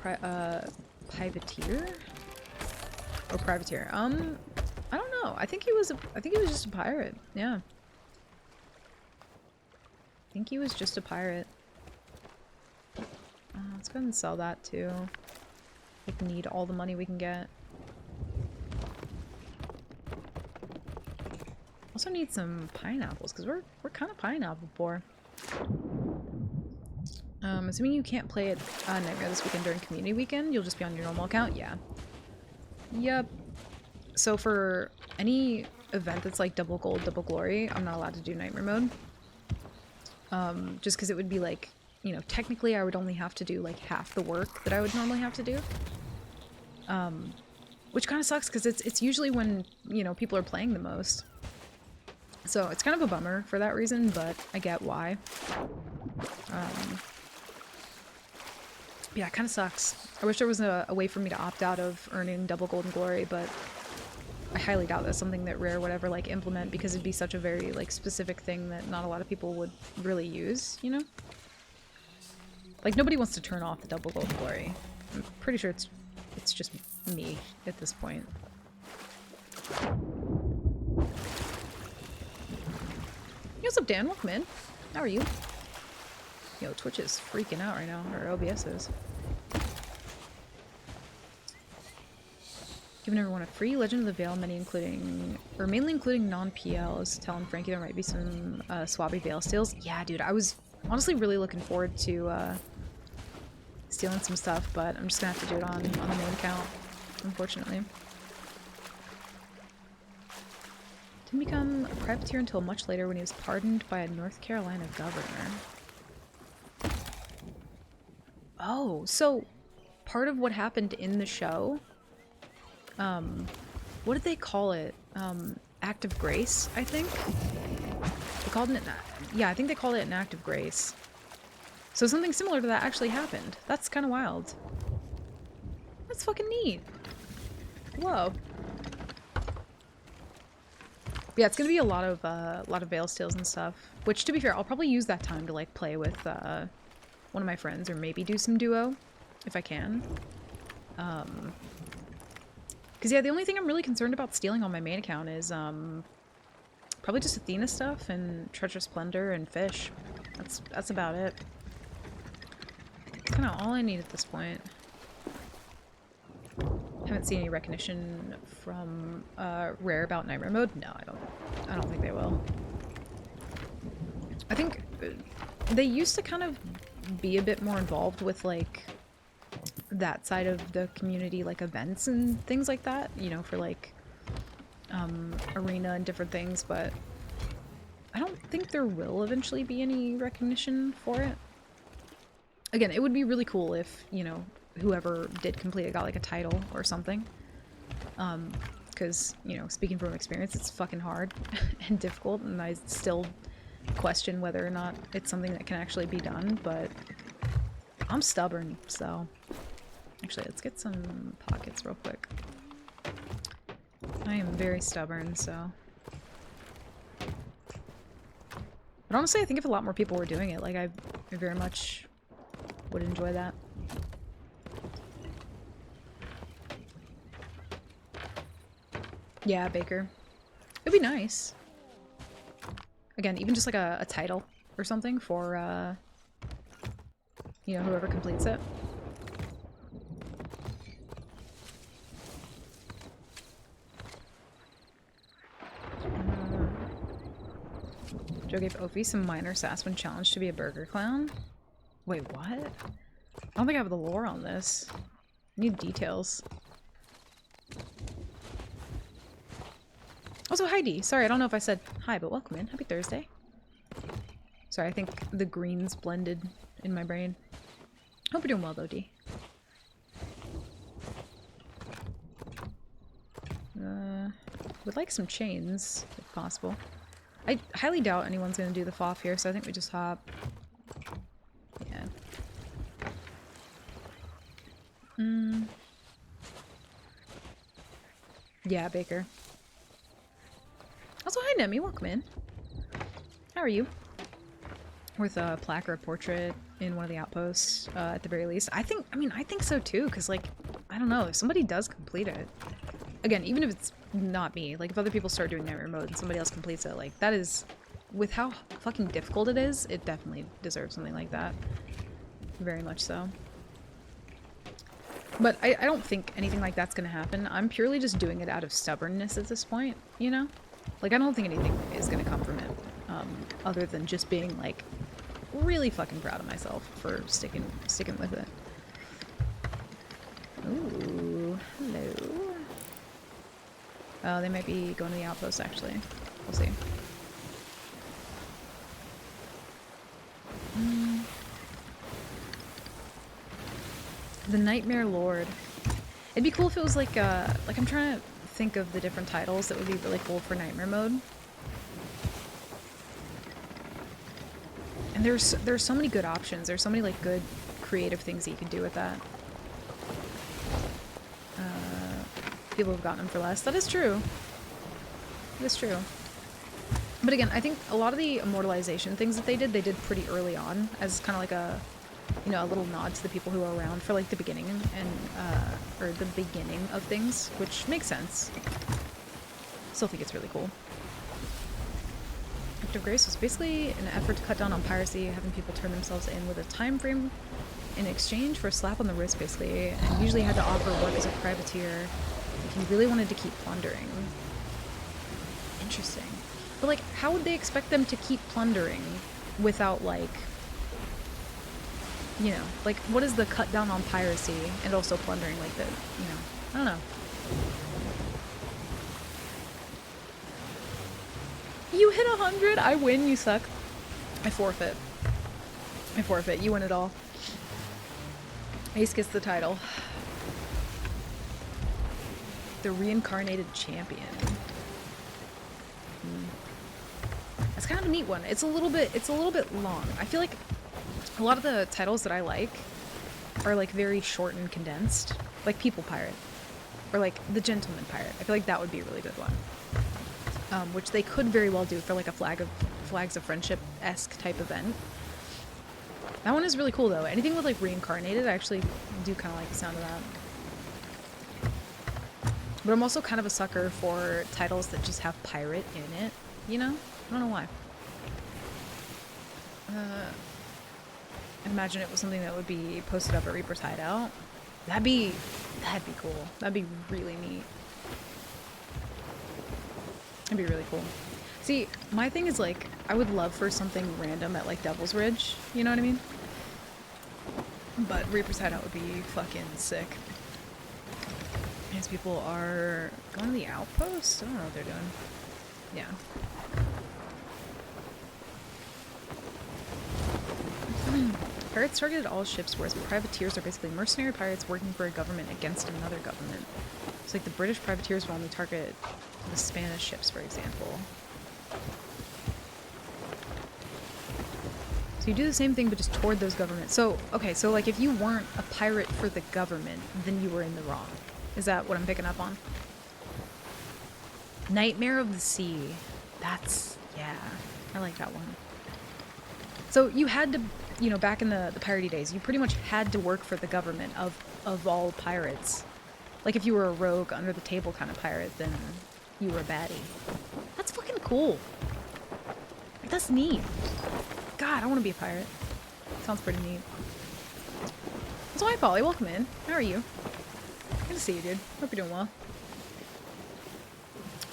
privateer? Or privateer? I don't know. I think he was just a pirate. Yeah. I think he was just a pirate. Let's go ahead and sell that too. We need all the money we can get. Also need some pineapples because we're kind of pineapple poor. Assuming you can't play at Nightmare this weekend during community weekend, you'll just be on your normal account. Yeah. Yep. So for any event that's like double gold, double glory, I'm not allowed to do Nightmare mode. Just because it would be like, you know, technically I would only have to do like half the work that I would normally have to do. Which kind of sucks because it's usually when, you know, people are playing the most. So it's kind of a bummer for that reason, but I get why. Yeah, it kind of sucks. I wish there was a way for me to opt out of earning double golden glory, but I highly doubt that's something that Rare would ever like implement because it'd be such a very like specific thing that not a lot of people would really use, you know? Like nobody wants to turn off the double gold glory. I'm pretty sure it's just me at this point. Yo, what's up, Dan? Welcome in. How are you? Yo, Twitch is freaking out right now, or OBS is. Giving everyone a free Legend of the Veil, mainly including non-PLs. Telling Frankie there might be some swabby Veil steals. Yeah, dude, I was honestly really looking forward to stealing some stuff, but I'm just gonna have to do it on the main account, unfortunately. Didn't become a privateer until much later when he was pardoned by a North Carolina governor. Oh, so part of what happened in the show, what did they call it? Act of Grace, I think? They called it, yeah, I think they called it an Act of Grace. So something similar to that actually happened. That's kind of wild. That's fucking neat. Whoa. Yeah, it's gonna be a lot of Veil steals and stuff. Which, to be fair, I'll probably use that time to like play with one of my friends, or maybe do some duo, if I can. Because yeah, the only thing I'm really concerned about stealing on my main account is probably just Athena stuff and Treasure Splendor and Fish. That's about it. That's kind of all I need at this point. Haven't seen any recognition from Rare about Nightmare Mode. No, I don't think they will. I think they used to kind of be a bit more involved with like that side of the community, like events and things like that, you know, for like arena and different things, but I don't think there will eventually be any recognition for it. Again, it would be really cool if, you know, whoever did complete it got like a title or something. Because, you know, speaking from experience, it's fucking hard and difficult, and I still question whether or not it's something that can actually be done, but I'm stubborn, so... Actually, let's get some pockets real quick. I am very stubborn, so... But honestly, I think if a lot more people were doing it, like, I very much would enjoy that. Yeah, Baker. It'd be nice. Again, even just like a title or something for, you know, whoever completes it. Joe gave Ophi some minor sass when challenged to be a burger clown. Wait, what? I don't think I have the lore on this. I need details. Also, hi Dee. Sorry, I don't know if I said hi, but welcome in. Happy Thursday. Sorry, I think the greens blended in my brain. Hope you're doing well, though, Dee. Would like some chains, if possible. I highly doubt anyone's gonna do the FOF here, so I think we just hop. Yeah. Yeah, Baker. Also, hi Nemi, welcome in. How are you? With a plaque or a portrait in one of the outposts, at the very least. I think so too, because, like, I don't know, if somebody does complete it, again, even if it's not me, like, if other people start doing Nightmare Mode and somebody else completes it, like, that is, with how fucking difficult it is, it definitely deserves something like that. Very much so. But I don't think anything like that's gonna happen. I'm purely just doing it out of stubbornness at this point, you know? Like, I don't think anything is gonna come from it, other than just being, like, really fucking proud of myself for sticking with it. Ooh, hello. Oh, they might be going to the outpost, actually. We'll see. The Nightmare Lord. It'd be cool if it was like I'm trying to think of the different titles that would be really cool for Nightmare Mode. And there's so many good options. There's so many, like, good creative things that you can do with that. people have gotten them for less. That is true. That is true. But again, I think a lot of the immortalization things that they did pretty early on as kind of like a, you know, a little nod to the people who were around for like the beginning and, or the beginning of things, which makes sense. Still think it's really cool. Act of Grace was basically an effort to cut down on piracy, having people turn themselves in with a time frame in exchange for a slap on the wrist, basically, and usually had to offer work as a privateer if you really wanted to keep plundering. Interesting. But, like, how would they expect them to keep plundering without, like, you know, like, what is the cut down on piracy and also plundering, like, the, you know, I don't know. You hit 100, I win, you suck. I forfeit. I forfeit, you win it all. Ace gets the title. The reincarnated champion. That's kind of a neat one. It's a little bit long. I feel like a lot of the titles that I like are like very short and condensed. Like People Pirate. Or like The Gentleman Pirate. I feel like that would be a really good one. Which they could very well do for like a Flags of Friendship-esque type event. That one is really cool though. Anything with like reincarnated, I actually do kind of like the sound of that. But I'm also kind of a sucker for titles that just have pirate in it, you know? I don't know why. I'd imagine it was something that would be posted up at Reaper's Hideout. That'd be cool. That'd be really neat. That'd be really cool. See, my thing is like, I would love for something random at like Devil's Ridge, you know what I mean? But Reaper's Hideout would be fucking sick. These people are going to the outpost? I don't know what they're doing. Yeah. Pirates targeted all ships, whereas privateers are basically mercenary pirates working for a government against another government. It's like the British privateers would only target the Spanish ships, for example. So you do the same thing, but just toward those governments. So, okay, so like if you weren't a pirate for the government, then you were in the wrong. Is that what I'm picking up on? Nightmare of the Sea. That's, yeah, I like that one. So you had to, you know, back in the piratey days, you pretty much had to work for the government of all pirates. Like if you were a rogue, under the table kind of pirate, then you were a baddie. That's fucking cool. Like, that's neat. God, I want to be a pirate. Sounds pretty neat. So hi, Polly. Welcome in. How are you? Good to see you, dude. Hope you're doing well.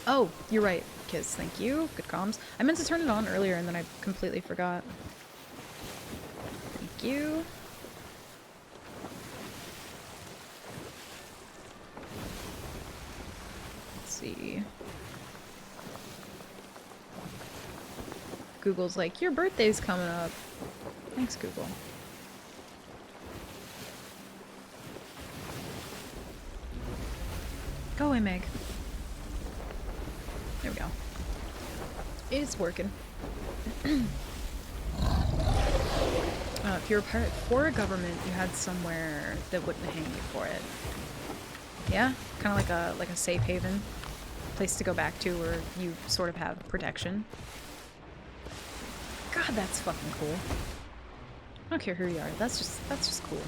Oh, you're right, Kiz. Thank you. Good comms. I meant to turn it on earlier and then I completely forgot. Thank you. Let's see. Google's like, your birthday's coming up. Thanks, Google. Go away, Meg. There we go. It's working. If you're a pirate for a government, you had somewhere that wouldn't hang you for it. Yeah? Kind of like a safe haven. Place to go back to where you sort of have protection. God, that's fucking cool. I don't care who you are. That's just cool.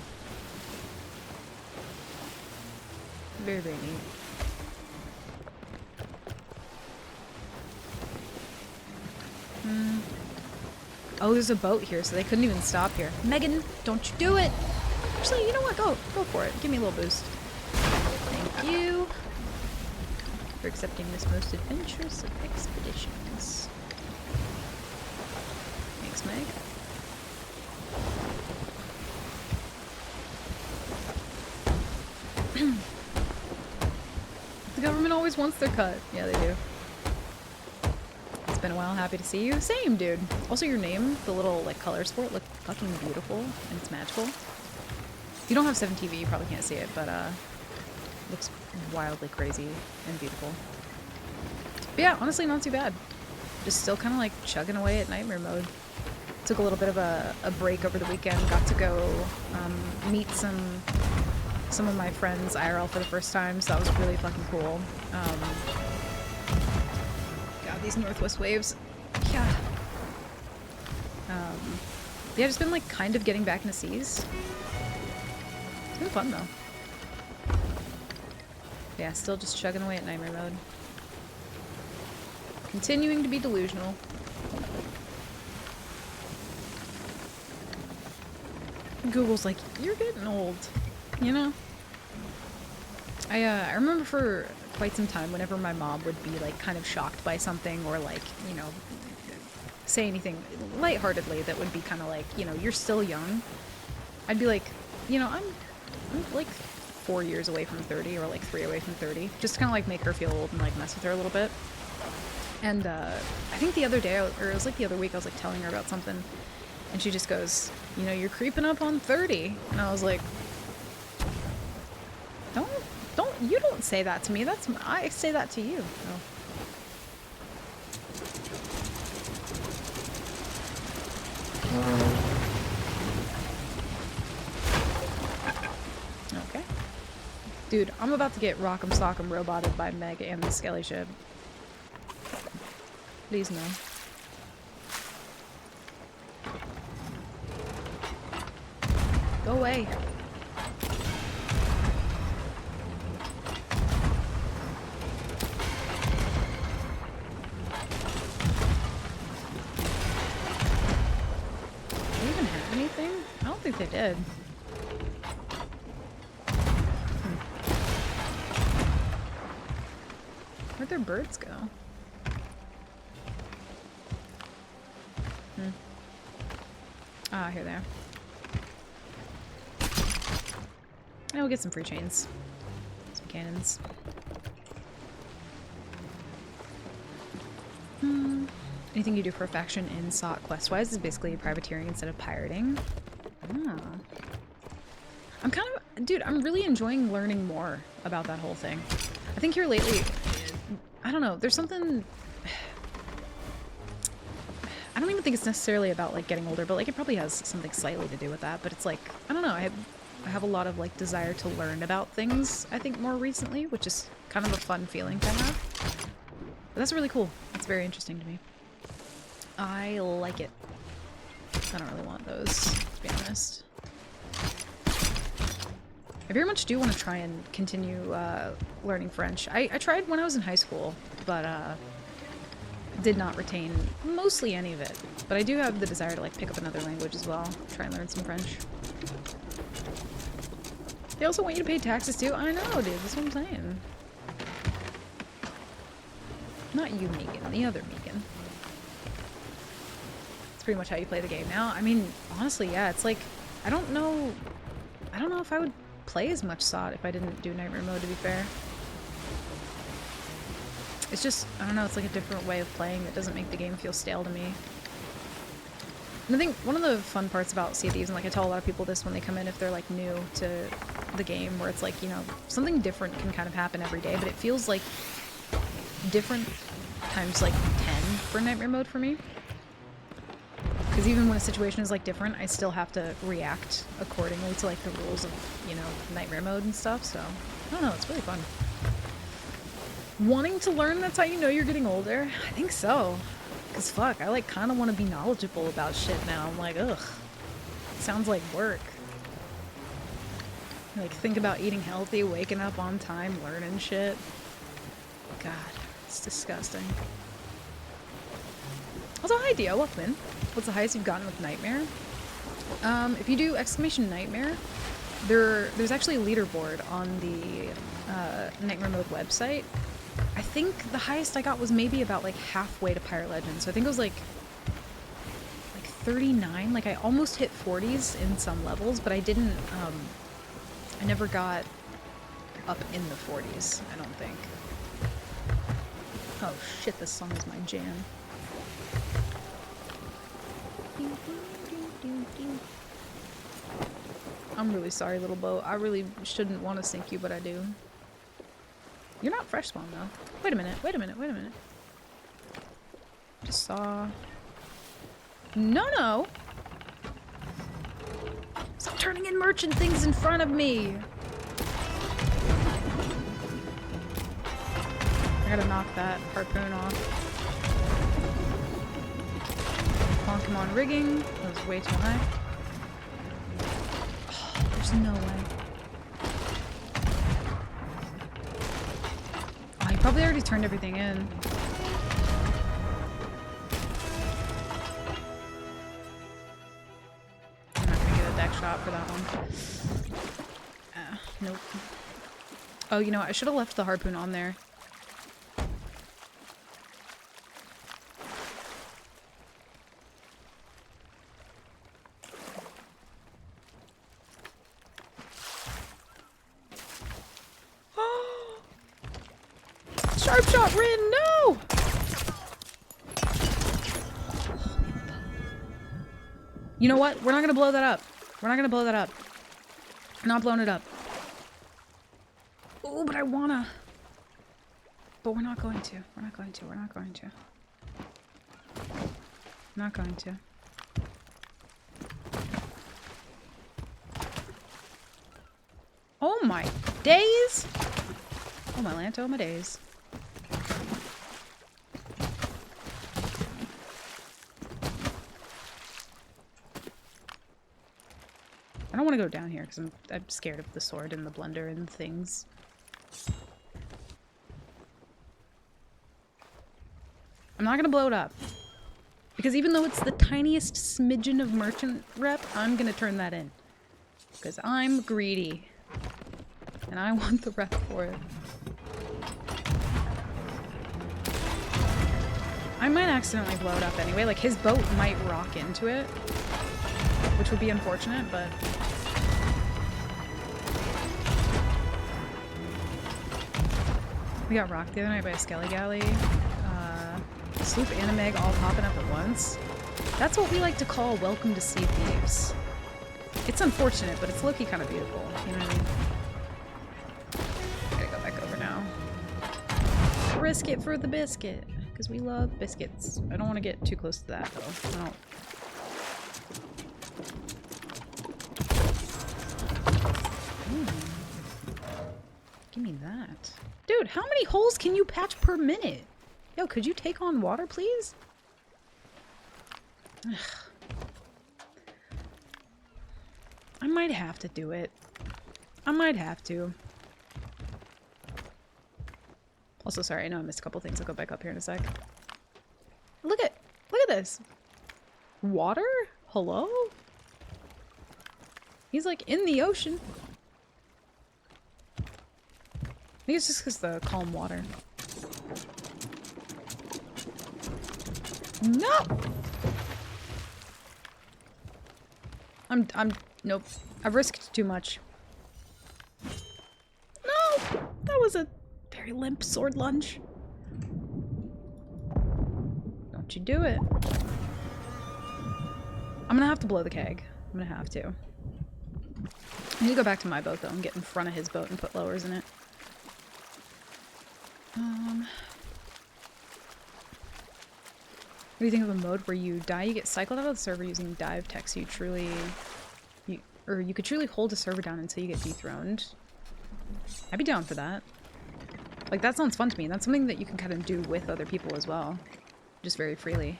Very, very neat. Oh, there's a boat here, so they couldn't even stop here. Megan, don't you do it! Actually, you know what? Go for it. Give me a little boost. Thank you for accepting this most adventurous of expeditions. Thanks, Meg. The government always wants their cut. Yeah, they do. It's been a while. Happy to see you. Same, dude. Also, your name, the little like colors for it, look fucking beautiful and it's magical. If you don't have 7TV, you probably can't see it, but looks wildly crazy and beautiful. But yeah, honestly, not too bad. Just still kind of like chugging away at nightmare mode. Took a little bit of a break over the weekend. Got to go meet some some of my friends IRL for the first time, so that was really fucking cool. God, these northwest waves. Yeah. Yeah, just been like kind of getting back into seas. It's been fun though. Yeah, still just chugging away at nightmare mode. Continuing to be delusional. Google's like, you're getting old, you know? I remember for quite some time whenever my mom would be like kind of shocked by something or like, you know, say anything lightheartedly that would be kind of like, you know, you're still young. I'd be like, you know, I'm like 4 years away from 30 or like 3 away from 30. Just to kind of like make her feel old and like mess with her a little bit. And I think the other day, or it was like the other week, I was like telling her about something and she just goes, you know, you're creeping up on 30. And I was like, you don't say that to me. I say that to you. Oh. Okay. Dude, I'm about to get Rock'em Sock'em roboted by Meg and the Skelly ship. Please no. Go away. Do they even have anything? I don't think they did. Where'd their birds go? Ah, here they are. And we'll get some free chains. Some cannons. Anything you do for a faction in SOT quest-wise is basically privateering instead of pirating. Ah. I'm kind of... Dude, I'm really enjoying learning more about that whole thing. I think here lately... I don't know, there's something... I don't even think it's necessarily about like getting older, but like it probably has something slightly to do with that. But it's like, I don't know, I have a lot of like desire to learn about things, I think, more recently, which is kind of a fun feeling to have. But that's really cool. That's very interesting to me. I like it. I don't really want those, to be honest. I very much do want to try and continue learning French. I tried when I was in high school, but did not retain mostly any of it. But I do have the desire to like pick up another language as well. Try and learn some French. They also want you to pay taxes too. I know, dude. That's what I'm saying. Not you, Megan. The other Megan. It's pretty much how you play the game now. I mean, honestly, yeah. It's like, I don't know if I would play as much SOT if I didn't do Nightmare Mode, to be fair. It's just, I don't know, it's like a different way of playing that doesn't make the game feel stale to me. And I think one of the fun parts about Sea of Thieves, and like I tell a lot of people this when they come in if they're like new to the game, where it's like, you know, something different can kind of happen every day, but it feels like different times like 10 for Nightmare Mode for me. Because even when a situation is like different, I still have to react accordingly to like the rules of, you know, Nightmare Mode and stuff, so I don't know, it's really fun. Wanting to learn, that's how you know you're getting older? I think so. Cause fuck, I like kind of want to be knowledgeable about shit now. I'm like, ugh. Sounds like work. Like, think about eating healthy, waking up on time, learning shit. God, it's disgusting. Also, hi Dio, welcome in. What's the highest you've gotten with Nightmare? If you do exclamation Nightmare, there's actually a leaderboard on the Nightmare Mode website. I think the highest I got was maybe about like halfway to Pirate Legends. So I think it was like 39. Like I almost hit 40s in some levels, but I didn't, I never got up in the 40s, I don't think. Oh shit, this song is my jam. I'm really sorry, little boat. I really shouldn't want to sink you, but I do. You're not fresh spawn, though. Wait a minute, wait a minute, wait a minute. Just saw... No! Stop turning in merchant things in front of me! I gotta knock that harpoon off. Bonk him on rigging. That was way too high. Oh, there's no way. Oh, he probably already turned everything in. I'm not gonna get a deck shot for that one. Nope. Oh, you know what? I should have left the harpoon on there. Sharp shot, Rin! No! You know what? We're not gonna blow that up. We're not gonna blow that up. I'm not blowing it up. Oh, but I wanna. But we're not going to. We're not going to. We're not going to. Not going to. Oh my days! Oh my Lanta, oh my days. I don't want to go down here because I'm scared of the sword and the blender and things. I'm not gonna blow it up. Because even though it's the tiniest smidgen of merchant rep, I'm gonna turn that in. Because I'm greedy. And I want the rep for it. I might accidentally blow it up anyway. Like, his boat might rock into it. Which would be unfortunate, but... We got rocked the other night by a Skelly Galley. Sloop and a Meg all popping up at once. That's what we like to call welcome to Sea Thieves. It's unfortunate, but it's low-key kind of beautiful. You know what I mean? Gotta go back over now. Risk it for the biscuit. Because we love biscuits. I don't want to get too close to that, though. I don't... Give me that. Dude, how many holes can you patch per minute? Yo, could you take on water, please? Ugh. I might have to do it. I might have to. Also, sorry, I know I missed a couple things. I'll go back up here in a sec. Look at this. Water? Hello? He's like in the ocean. I think it's just because the calm water. No! Nope. I've risked too much. No! That was a very limp sword lunge. Don't you do it. I'm gonna have to blow the keg. I'm gonna have to. I need to go back to my boat though and get in front of his boat and put lowers in it. What do you think of a mode where you die, you get cycled out of the server using dive tech, so you could truly hold a server down until you get dethroned? I'd be down for that. Like, that sounds fun to me. That's something that you can kind of do with other people as well. Just very freely.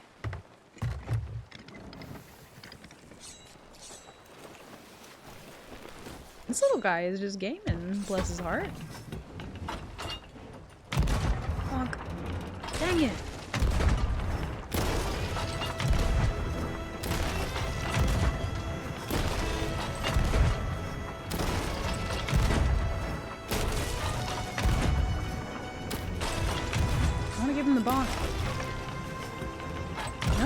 This little guy is just gaming, bless his heart. Fuck. Dang it. Give him the bonk.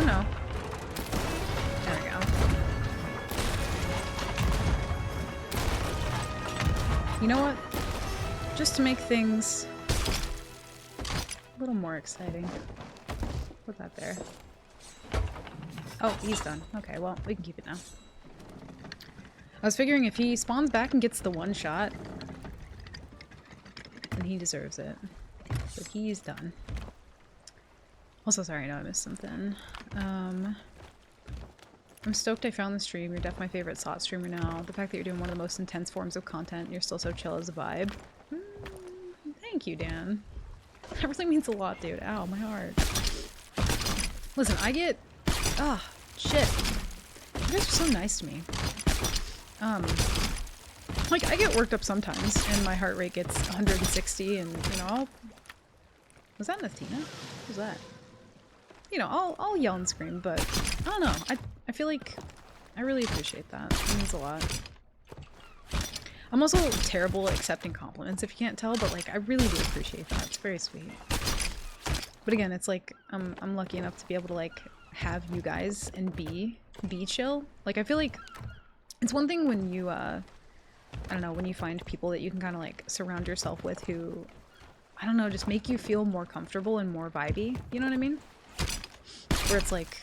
No. There we go. You know what? Just to make things a little more exciting. Put that there. Oh, he's done. Okay, well, we can keep it now. I was figuring if he spawns back and gets the one shot, then he deserves it. But he's done. Also, sorry, I know I missed something. I'm stoked I found the stream. You're definitely my favorite SOT streamer now. The fact that you're doing one of the most intense forms of content and you're still so chill as a vibe. Thank you, Dan. That really means a lot, dude. Ow, my heart. Listen, I get... Ah, shit. You guys are so nice to me. Like, I get worked up sometimes, and my heart rate gets 160, and, you know, I'll... Was that an Athena? What was that? You know, I'll yell and scream, but I don't know. I feel like I really appreciate that. It means a lot. I'm also terrible at accepting compliments, if you can't tell, but, like, I really do appreciate that. It's very sweet. But again, it's like, I'm lucky enough to be able to, like, have you guys and be chill. Like, I feel like it's one thing when you, I don't know, when you find people that you can kind of, like, surround yourself with who, I don't know, just make you feel more comfortable and more vibey. You know what I mean? Where it's like,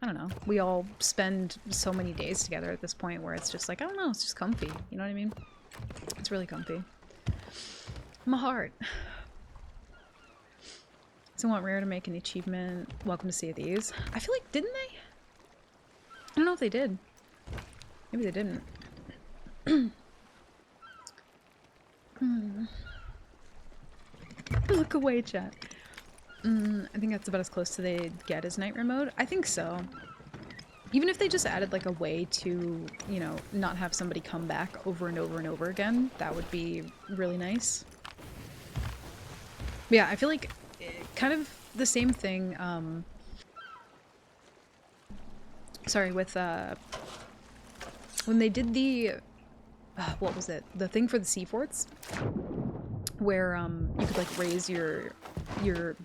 I don't know, we all spend so many days together at this point where it's just like, I don't know, it's just comfy. You know what I mean? It's really comfy. My heart. So want Rare to make an achievement. Welcome to Sea of Thieves. I feel like, didn't they? I don't know if they did. Maybe they didn't. Look away, chat. I think that's about as close to they get as Nightmare mode. I think so. Even if they just added like a way to, you know, not have somebody come back over and over and over again, that would be really nice. But yeah, I feel like kind of the same thing, sorry, with, when they did the, what was it? The thing for the sea forts? Where, you could, like, raise your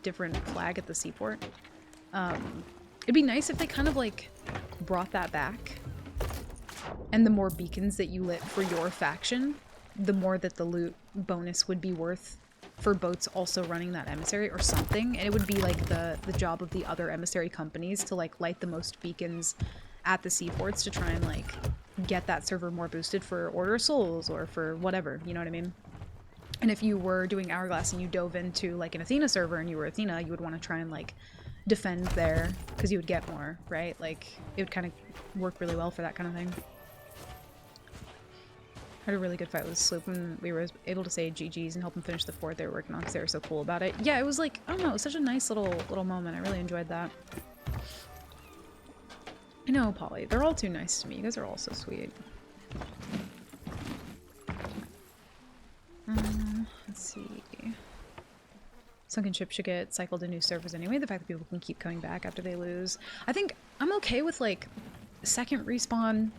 different flag at the seaport. It'd be nice if they kind of, like, brought that back. And the more beacons that you lit for your faction, the more that the loot bonus would be worth for boats also running that emissary or something. And it would be, like, the job of the other emissary companies to, like, light the most beacons at the seaports to try and, like, get that server more boosted for Order of Souls or for whatever, you know what I mean? And if you were doing Hourglass and you dove into, like, an Athena server and you were Athena, you would want to try and, like, defend there, because you would get more, right? Like, it would kind of work really well for that kind of thing. Had a really good fight with Sloop, and we were able to say GG's and help them finish the fort they were working on because they were so cool about it. Yeah, it was like, I don't know, it was such a nice little moment. I really enjoyed that. I know, Polly. They're all too nice to me. You guys are all so sweet. Let's see. Sunken Ship should get cycled to new servers anyway. The fact that people can keep coming back after they lose. I think I'm okay with, like, second respawn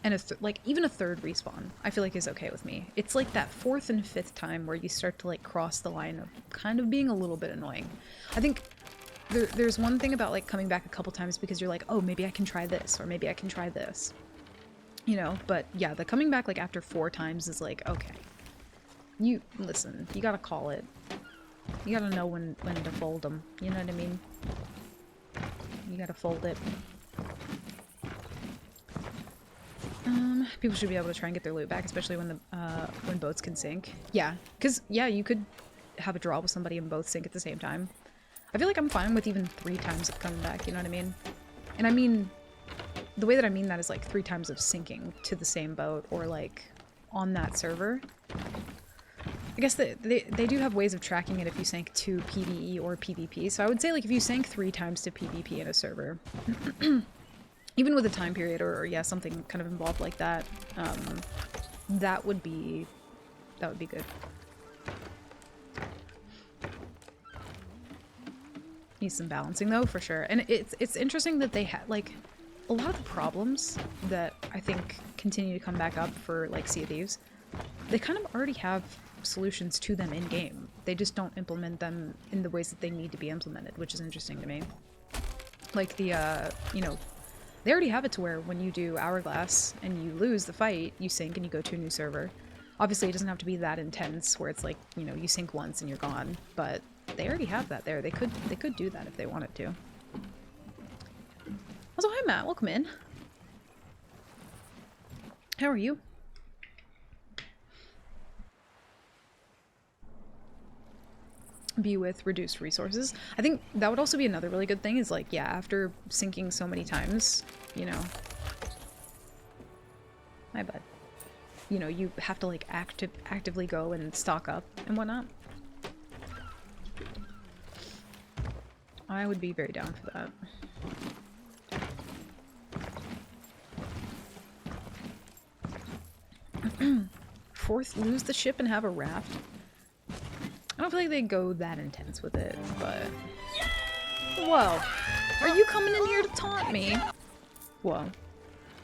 and like, even a third respawn, I feel like is okay with me. It's like that fourth and fifth time where you start to, like, cross the line of kind of being a little bit annoying. I think there's one thing about, like, coming back a couple times because you're like, oh, maybe I can try this, or maybe I can try this. You know, but yeah, the coming back, like, after 4 times is like, okay. You, listen, you gotta call it. You gotta know when to fold them. You know what I mean? You gotta fold it. People should be able to try and get their loot back, especially when boats can sink. Yeah, because, yeah, you could have a draw with somebody and both sink at the same time. I feel like I'm fine with even 3 times of coming back, you know what I mean? And I mean, the way that I mean that is, like, 3 times of sinking to the same boat, or, like, on that server. I guess they do have ways of tracking it if you sank to PvE or PvP, so I would say, like, if you sank 3 times to PvP in a server, even with a time period or yeah, something kind of involved like that, that would be good. Needs some balancing though, for sure. And it's interesting that they had, like, a lot of the problems that I think continue to come back up for, like, Sea of Thieves, they kind of already have solutions to them in-game. They just don't implement them in the ways that they need to be implemented, which is interesting to me. Like the, you know, they already have it to where when you do Hourglass and you lose the fight, you sink and you go to a new server. Obviously, it doesn't have to be that intense where it's like, you know, you sink once and you're gone, but they already have that there. They could do that if they wanted to. Also, hi Matt, welcome in. How are you? Be with reduced resources. I think that would also be another really good thing is, like, yeah, after sinking so many times, you know, my bad, you know, you have to, like, actively go and stock up and whatnot. I would be very down for that. Fourth, lose the ship and have a raft. I don't feel like they go that intense with it, but... Whoa. Are you coming in here to taunt me? Whoa.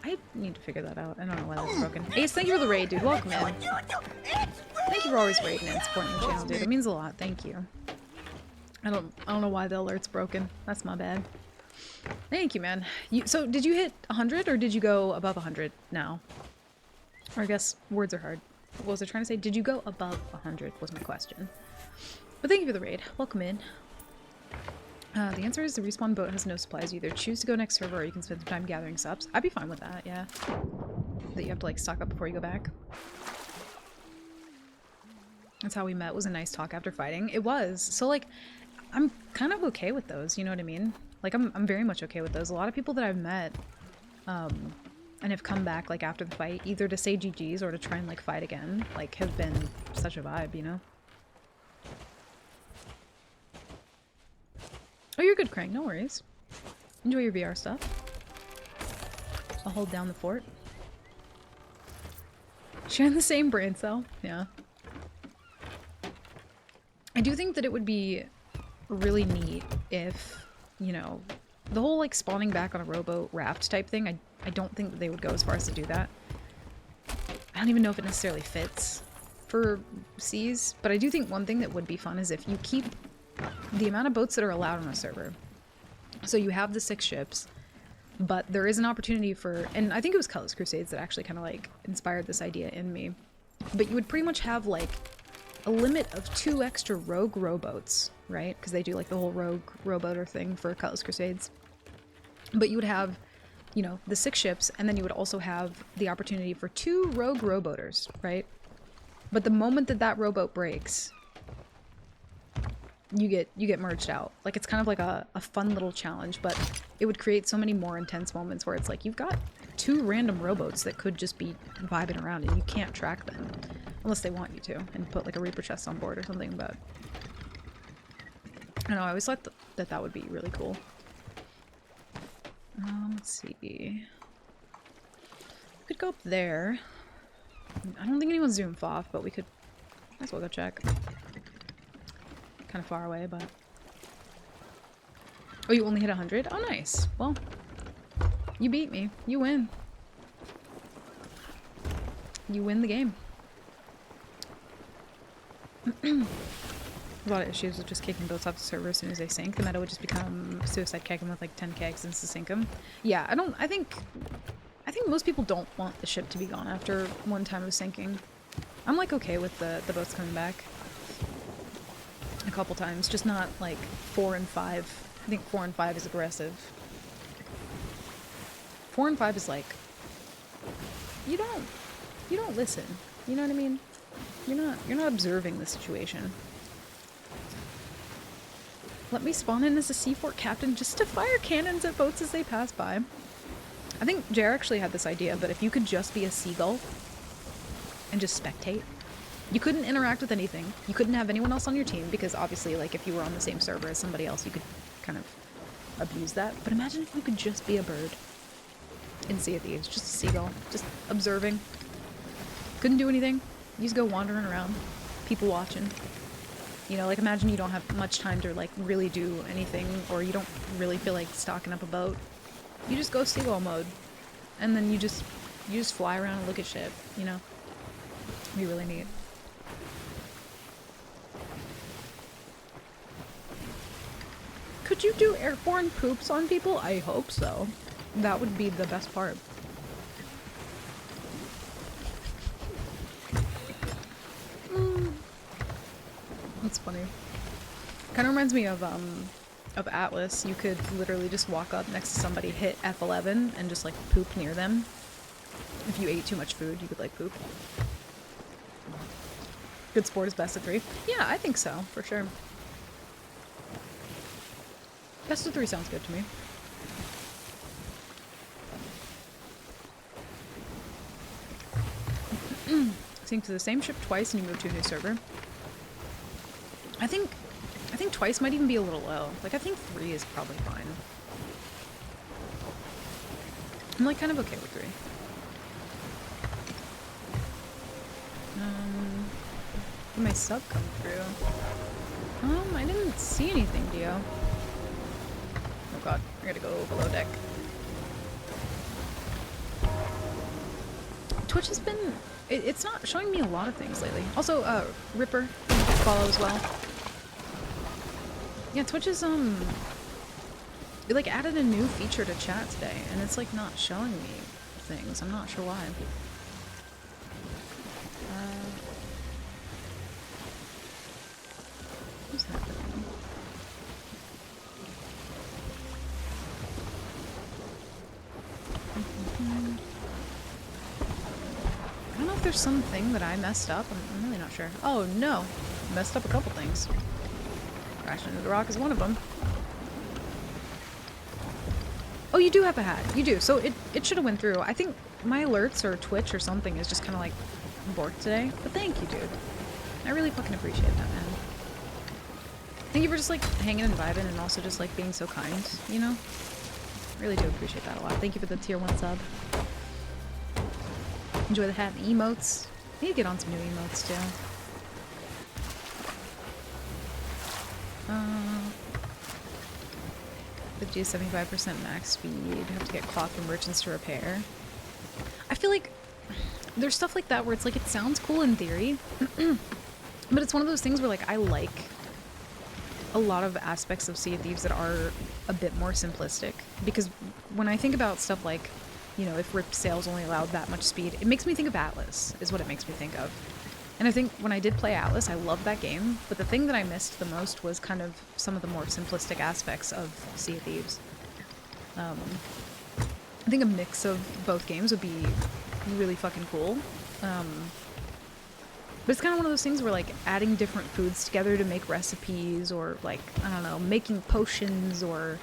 I need to figure that out. I don't know why that's broken. Ace, thank you for the raid, dude. Welcome in. Thank you for always raiding and supporting the channel, dude. It means a lot. Thank you. I don't know why the alert's broken. That's my bad. Thank you, man. So, did you hit 100 or did you go above 100 now? Or I guess words are hard. What was I trying to say? Did you go above 100 was my question. But thank you for the raid. Welcome in. The answer is the respawn boat has no supplies. You either choose to go next server or you can spend some time gathering subs. I'd be fine with that, yeah. That you have to like stock up before you go back. That's how we met, was a nice talk after fighting. It was. So like, I'm kind of okay with those, you know what I mean? Like I'm very much okay with those. A lot of people that I've met, and have come back like after the fight, either to say GGs or to try and like fight again, like have been such a vibe, you know? Oh, you're good, Crank. No worries. Enjoy your VR stuff. I'll hold down the fort. Sharing the same brain cell. Yeah. I do think that it would be really neat if, you know, the whole like spawning back on a rowboat raft type thing, I don't think that they would go as far as to do that. I don't even know if it necessarily fits for seas, but I do think one thing that would be fun is if you keep the amount of boats that are allowed on a server. So you have the 6 ships, but there is an opportunity for, and I think it was Cutlass Crusades that actually kind of like inspired this idea in me, but you would pretty much have like a limit of 2 extra rogue rowboats, right? Because they do like the whole rogue rowboater thing for Cutlass Crusades. But you would have, you know, the 6 ships, and then you would also have the opportunity for 2 rogue rowboaters, right? But the moment that that rowboat breaks, you get merged out. Like, it's kind of like a fun little challenge, but it would create so many more intense moments where it's like you've got 2 random rowboats that could just be vibing around and you can't track them unless they want you to and put like a Reaper chest on board or something. But I don't know, I always thought that would be really cool. Let's see, we could go up there. I don't think anyone's doing FOF, but we could might as well go check. Kind of far away, but... Oh, you only hit 100? Oh, nice. Well, you beat me. You win. You win the game. A lot of issues with just kicking boats off the server as soon as they sink. The meta would just become suicide kegging with like 10 kegs and to sink them. Yeah, I think most people don't want the ship to be gone after one time of sinking. I'm like okay with the boats coming back. A couple times, just not like 4 and 5. I think 4 and 5 is aggressive. 4 and 5 is like, you don't listen. You know what I mean? You're not observing the situation. Let me spawn in as a Seafort captain just to fire cannons at boats as they pass by. I think Jer actually had this idea, but if you could just be a seagull and just spectate. You couldn't interact with anything. You couldn't have anyone else on your team because obviously, like, if you were on the same server as somebody else, you could kind of abuse that. But imagine if you could just be a bird in Sea of Thieves, just a seagull, just observing. Couldn't do anything. You just go wandering around, people watching. You know, like, imagine you don't have much time to, like, really do anything, or you don't really feel like stocking up a boat. You just go seagull mode, and then you just fly around and look at shit, you know? It'd be really neat. Could you do airborne poops on people? I hope so. That would be the best part. That's funny. Kind of reminds me of Atlas. You could literally just walk up next to somebody, hit F11, and just like poop near them. If you ate too much food, you could like poop. Good sport is best of 3. Yeah, I think so, for sure. Best of 3 sounds good to me. Sync to the same ship twice and you move to a new server. I think think twice might even be a little low. Like, I think 3 is probably fine. I'm like kind of okay with 3. Did my sub come through? I didn't see anything, Dio. Oh god, I gotta go below deck. Twitch has been... It's not showing me a lot of things lately. Also, Ripper, follow as well. Yeah, Twitch is, it, like, added a new feature to chat today, and it's, like, not showing me things. I'm not sure why. What's happening? I don't know if there's something that I messed up. I'm really not sure. Oh, no. Messed up a couple things. Crashing into the rock is one of them. Oh, you do have a hat. You do. So it should have went through. I think my alerts or Twitch or something is just kind of like borked today. But thank you, dude. I really fucking appreciate that, man. Thank you for just like hanging and vibing and also just like being so kind, you know? Really do appreciate that a lot. Thank you for the tier 1 sub. Enjoy the hat and emotes. I need to get on some new emotes too. With G 75% max speed, have to get cloth from merchants to repair. I feel like there's stuff like that where it's like it sounds cool in theory, but it's one of those things where like I like a lot of aspects of Sea of Thieves that are a bit more simplistic, because when I think about stuff like, you know, if ripped sails only allowed that much speed, it makes me think of Atlas, is what it makes me think of. And I think when I did play Atlas, I loved that game, but the thing that I missed the most was kind of some of the more simplistic aspects of Sea of Thieves. I think a mix of both games would be really fucking cool. But it's kind of one of those things where, like, adding different foods together to make recipes, or, like, I don't know, making potions, or,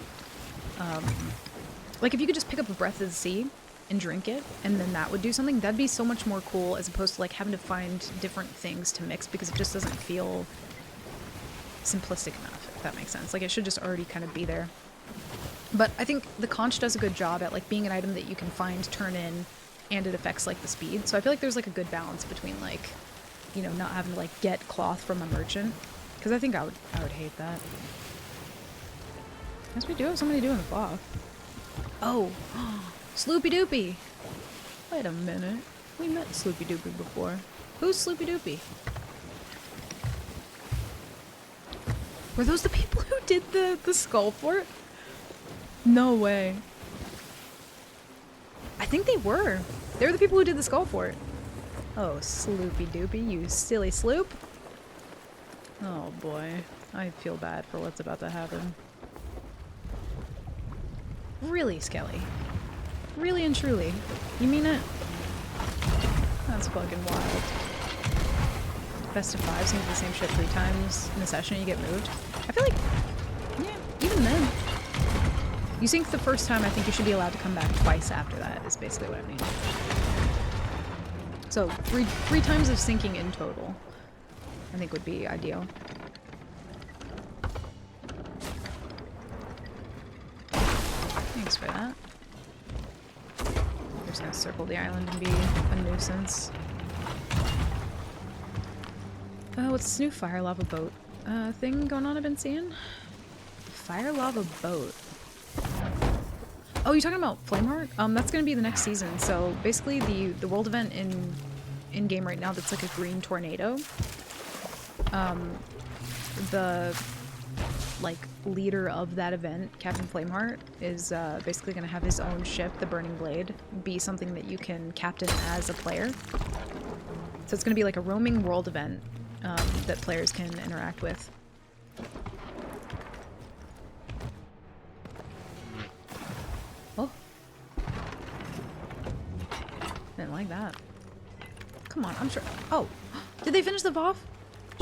like, if you could just pick up a Breath of the Sea and drink it, and then that would do something, that'd be so much more cool, as opposed to, like, having to find different things to mix, because it just doesn't feel simplistic enough, if that makes sense. Like, it should just already kind of be there. But I think the conch does a good job at, like, being an item that you can find, turn in, and it affects, like, the speed. So I feel like there's, like, a good balance between, like, you know, not having to, like, get cloth from a merchant. Because I think I would hate that. Yes, we do have somebody doing the cloth. Oh! Sloopy Doopy! Wait a minute. We met Sloopy Doopy before. Who's Sloopy Doopy? Were those the people who did the skull fort? No way. I think they were. They were the people who did the skull fort. Oh, Sloopy Doopy, you silly sloop. Oh boy. I feel bad for what's about to happen. Really, Skelly? Really and truly? You mean it? That's fucking wild. Best of 5, seems the same shit 3 times in a session and you get moved. I feel like, yeah, even then. You sync the first time, I think you should be allowed to come back twice after that, is basically what I mean. So, three times of syncing in total, I think would be ideal. Thanks for that. I'm just gonna circle the island and be a nuisance. What's this new fire lava boat thing going on I've been seeing? Fire lava boat. Oh, you talking about Flameheart? That's gonna be the next season. So basically the world event in game right now that's like a green tornado. The like leader of that event, Captain Flameheart, is basically gonna have his own ship, the Burning Blade, be something that you can captain as a player. So it's gonna be like a roaming world event that players can interact with. Oh. Didn't like that. Come on, I'm sure. Oh, did they finish the VOF?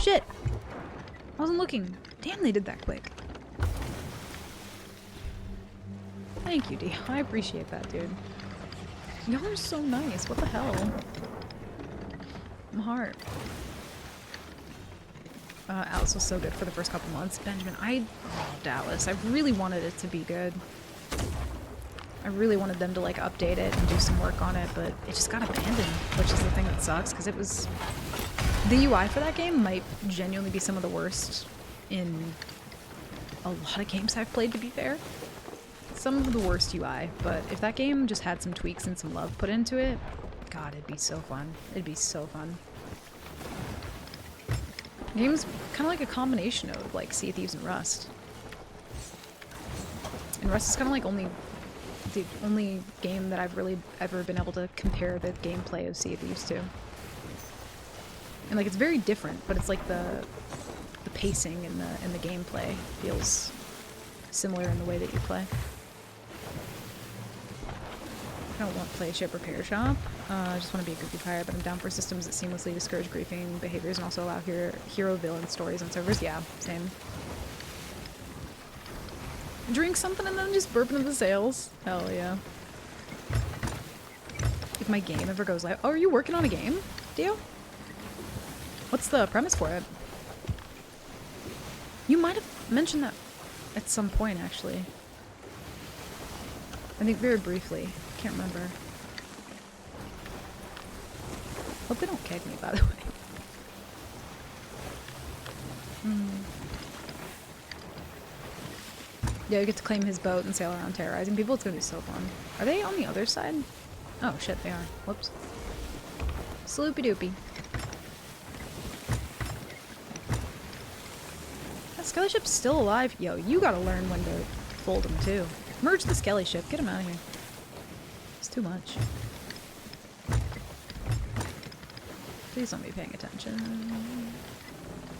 Shit. I wasn't looking. Damn, they did that quick. Thank you, D. I appreciate that, dude. Y'all are so nice. What the hell? My heart. Alice was so good for the first couple months. Benjamin, I loved Alice. I really wanted it to be good. I really wanted them to like update it and do some work on it, but it just got abandoned, which is the thing that sucks, because it was... The UI for that game might genuinely be some of the worst in a lot of games I've played, to be fair. Some of the worst UI, but if that game just had some tweaks and some love put into it, God, it'd be so fun. It'd be so fun. The game's kind of like a combination of like Sea of Thieves and Rust. And Rust is kind of like the only game that I've really ever been able to compare the gameplay of Sea of Thieves to. And like it's very different, but it's like the pacing and the gameplay feels similar in the way that you play. I don't want to play a ship repair shop. I just want to be a goofy pirate, but I'm down for systems that seamlessly discourage griefing behaviors and also allow hero-villain stories on servers. Yeah, same. Drink something and then just burp into the sails. Hell yeah. If my game ever goes live... Oh, are you working on a game, Dio? What's the premise for it? You might have mentioned that at some point, actually. I think very briefly. Can't remember. Hope they don't keg me, by the way. Yeah, you get to claim his boat and sail around terrorizing people. It's gonna be so fun. Are they on the other side? Oh shit, they are. Whoops. Sloopy doopy. That skelly ship's still alive. Yo, you gotta learn when to fold them too. Merge the skelly ship. Get him out of here. It's too much. Please don't be paying attention.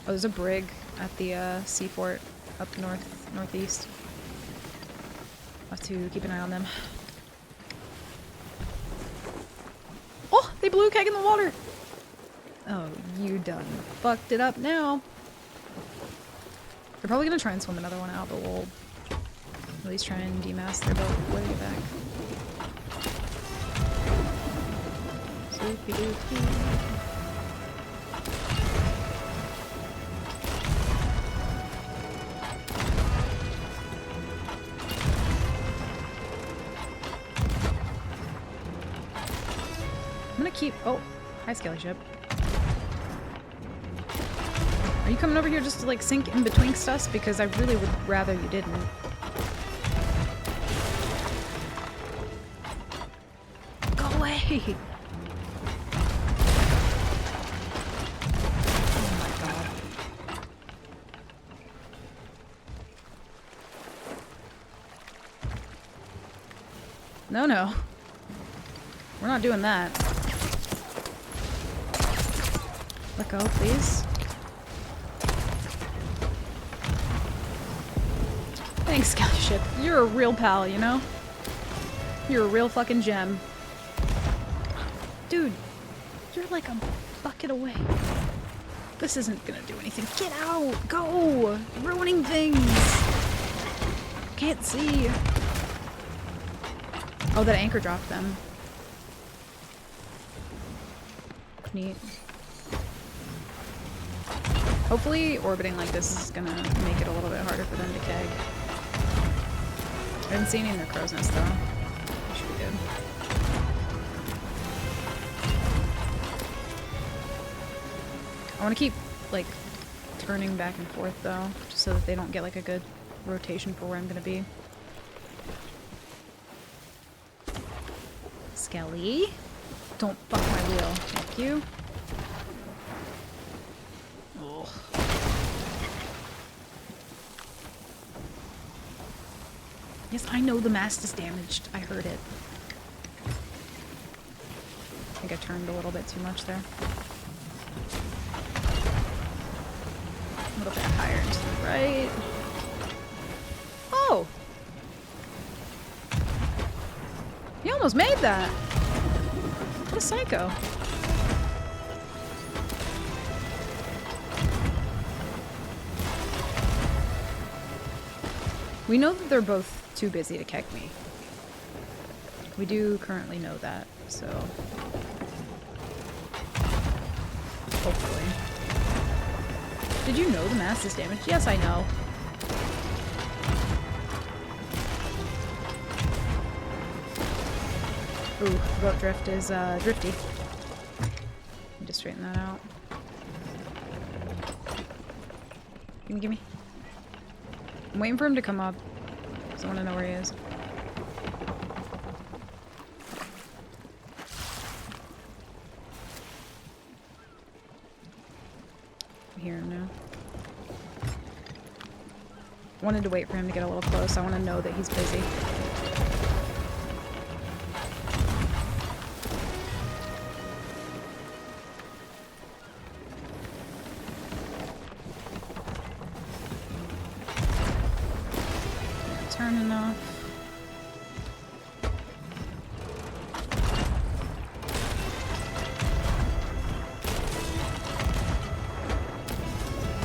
Oh, there's a brig at the seafort up northeast. I'll have to keep an eye on them. Oh, they blew a keg in the water. Oh, you done fucked it up now. They're probably gonna try and swim another one out, but we'll at least try and demast their boat before they get back. Swoopy doopy. I'm gonna keep... Oh, hi skelly ship. Are you coming over here just to like sink in betwixt us? Because I really would rather you didn't. Go away! Oh my god. No, no. We're not doing that. Let go, please. Thanks, skelly ship. You're a real pal, you know? You're a real fucking gem. Dude, you're like a bucket away. This isn't gonna do anything. Get out! Go! Ruining things! Can't see. Oh, that anchor dropped them. Neat. Hopefully orbiting like this is gonna make it a little bit harder for them to keg. I haven't seen any in their crow's nest though. Should be good. I want to keep like turning back and forth though, just so that they don't get like a good rotation for where I'm gonna be. Skelly, don't fuck my wheel. Thank you. Ugh. Yes, I know the mast is damaged. I heard it. I think I turned a little bit too much there. A little bit higher to the right. Oh! He almost made that! What a psycho. We know that they're both too busy to keg me. We do currently know that, so... hopefully. Did you know the mass is damaged? Yes, I know. Ooh, boat drift is drifty. Let me just straighten that out. Gimme. I'm waiting for him to come up, because I want to know where he is. I hear him now. Wanted to wait for him to get a little close. I want to know that he's busy. Turn enough.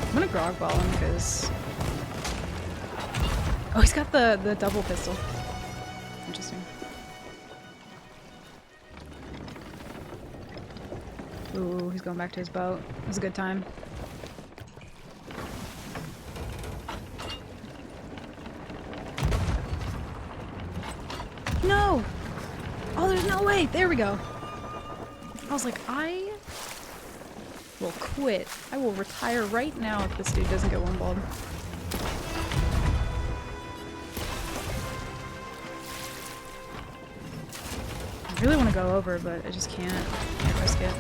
I'm gonna grog ball him because... Oh, he's got the double pistol. Interesting. Ooh, he's going back to his boat. It was a good time. No! Oh, there's no way! There we go! I was like, I will quit. I will retire right now if this dude doesn't get one balled. I really want to go over, but I just can't risk it.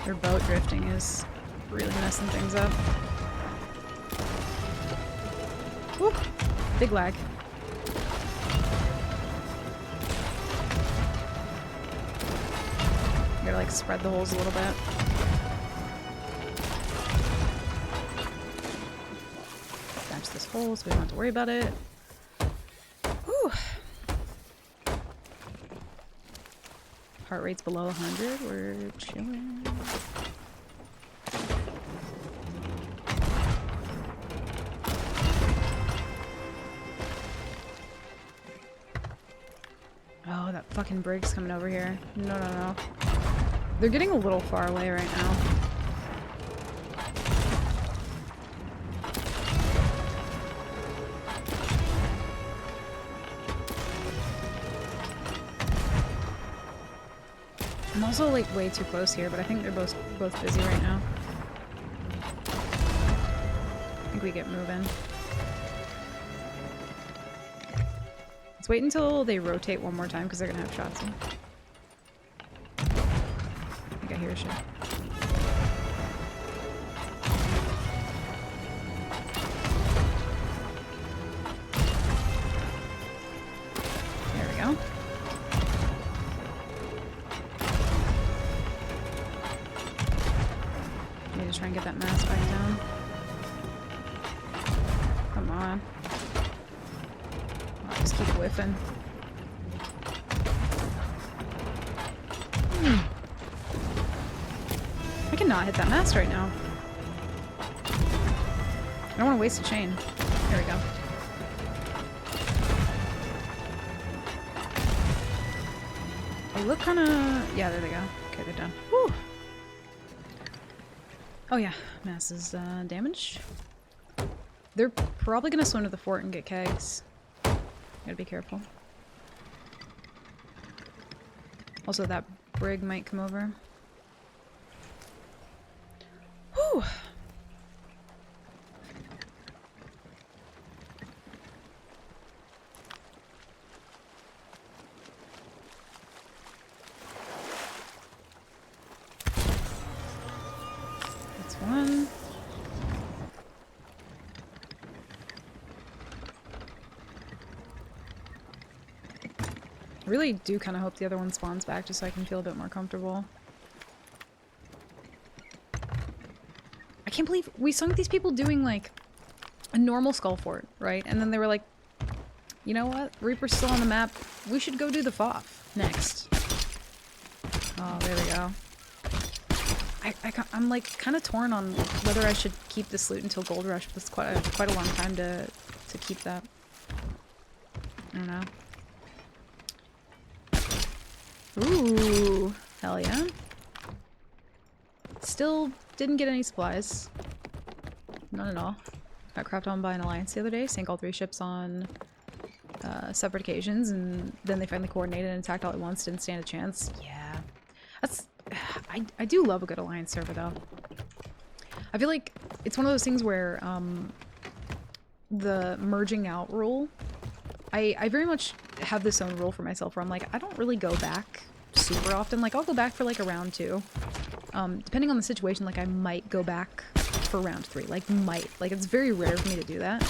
Their boat drifting is really messing things up. Whoop! Big lag. You gotta like spread the holes a little bit. Patch this hole so we don't have to worry about it. Whew. Heart rate's below 100. We're chilling. Oh, that fucking brig's coming over here. No, no, no. They're getting a little far away right now. I'm also like way too close here, but I think they're both busy right now. I think we get moving. Let's wait until they rotate one more time because they're gonna have shots in. I think I hear shit. There we go. Need to try and get that mass back down. Come on. I'll just keep whiffing. I cannot hit that mast right now. I don't want to waste a chain. There we go. They look kind of... Yeah, there they go. Okay, they're done. Whew. Oh yeah, mass is damaged. They're probably gonna swim to the fort and get kegs. Gotta be careful. Also, that brig might come over. Whew. That's one. I really do kind of hope the other one spawns back just so I can feel a bit more comfortable. I can't believe we sunk these people doing like a normal skull fort, right? And then they were like, you know what? Reaper's still on the map. We should go do the FOF next. Oh, there we go. I'm like kind of torn on whether I should keep this loot until Gold Rush. It's quite a long time to keep that. I don't know. Ooh, hell yeah. Still didn't get any supplies. None at all. Got crapped on by an alliance the other day, sank all 3 ships on separate occasions, and then they finally coordinated and attacked all at once, didn't stand a chance. Yeah. That's... I do love a good alliance server, though. I feel like it's one of those things where, the merging out rule, I very much have this own rule for myself where I'm like, I don't really go back super often. Like, I'll go back for like a round 2. Depending on the situation, like I might go back for round 3. Like, might. Like, it's very rare for me to do that.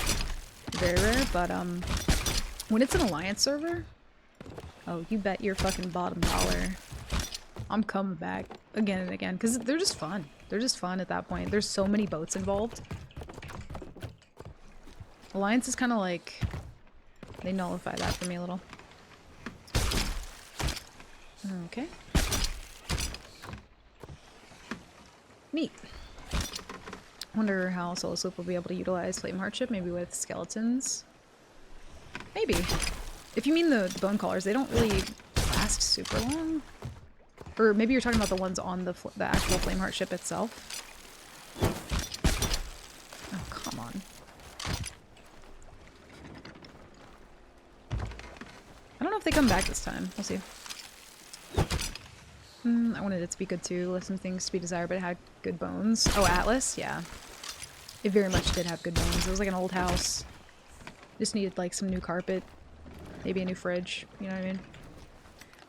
Very rare, but when it's an alliance server, oh, you bet your fucking bottom dollar I'm coming back again and again, because they're just fun. They're just fun at that point. There's so many boats involved. Alliance is kind of like... they nullify that for me a little. Okay. Neat. Wonder how Solo Slip will be able to utilize Flame Hardship, maybe with skeletons. Maybe. If you mean the bone collars, they don't really last super long. Or maybe you're talking about the ones on the actual Flame Heart ship itself. Oh, come on. I don't know if they come back this time. We'll see. I wanted it to be good too. Let some things to be desired, but it had good bones. Oh, Atlas? Yeah. It very much did have good bones. It was like an old house. Just needed like some new carpet. Maybe a new fridge. You know what I mean?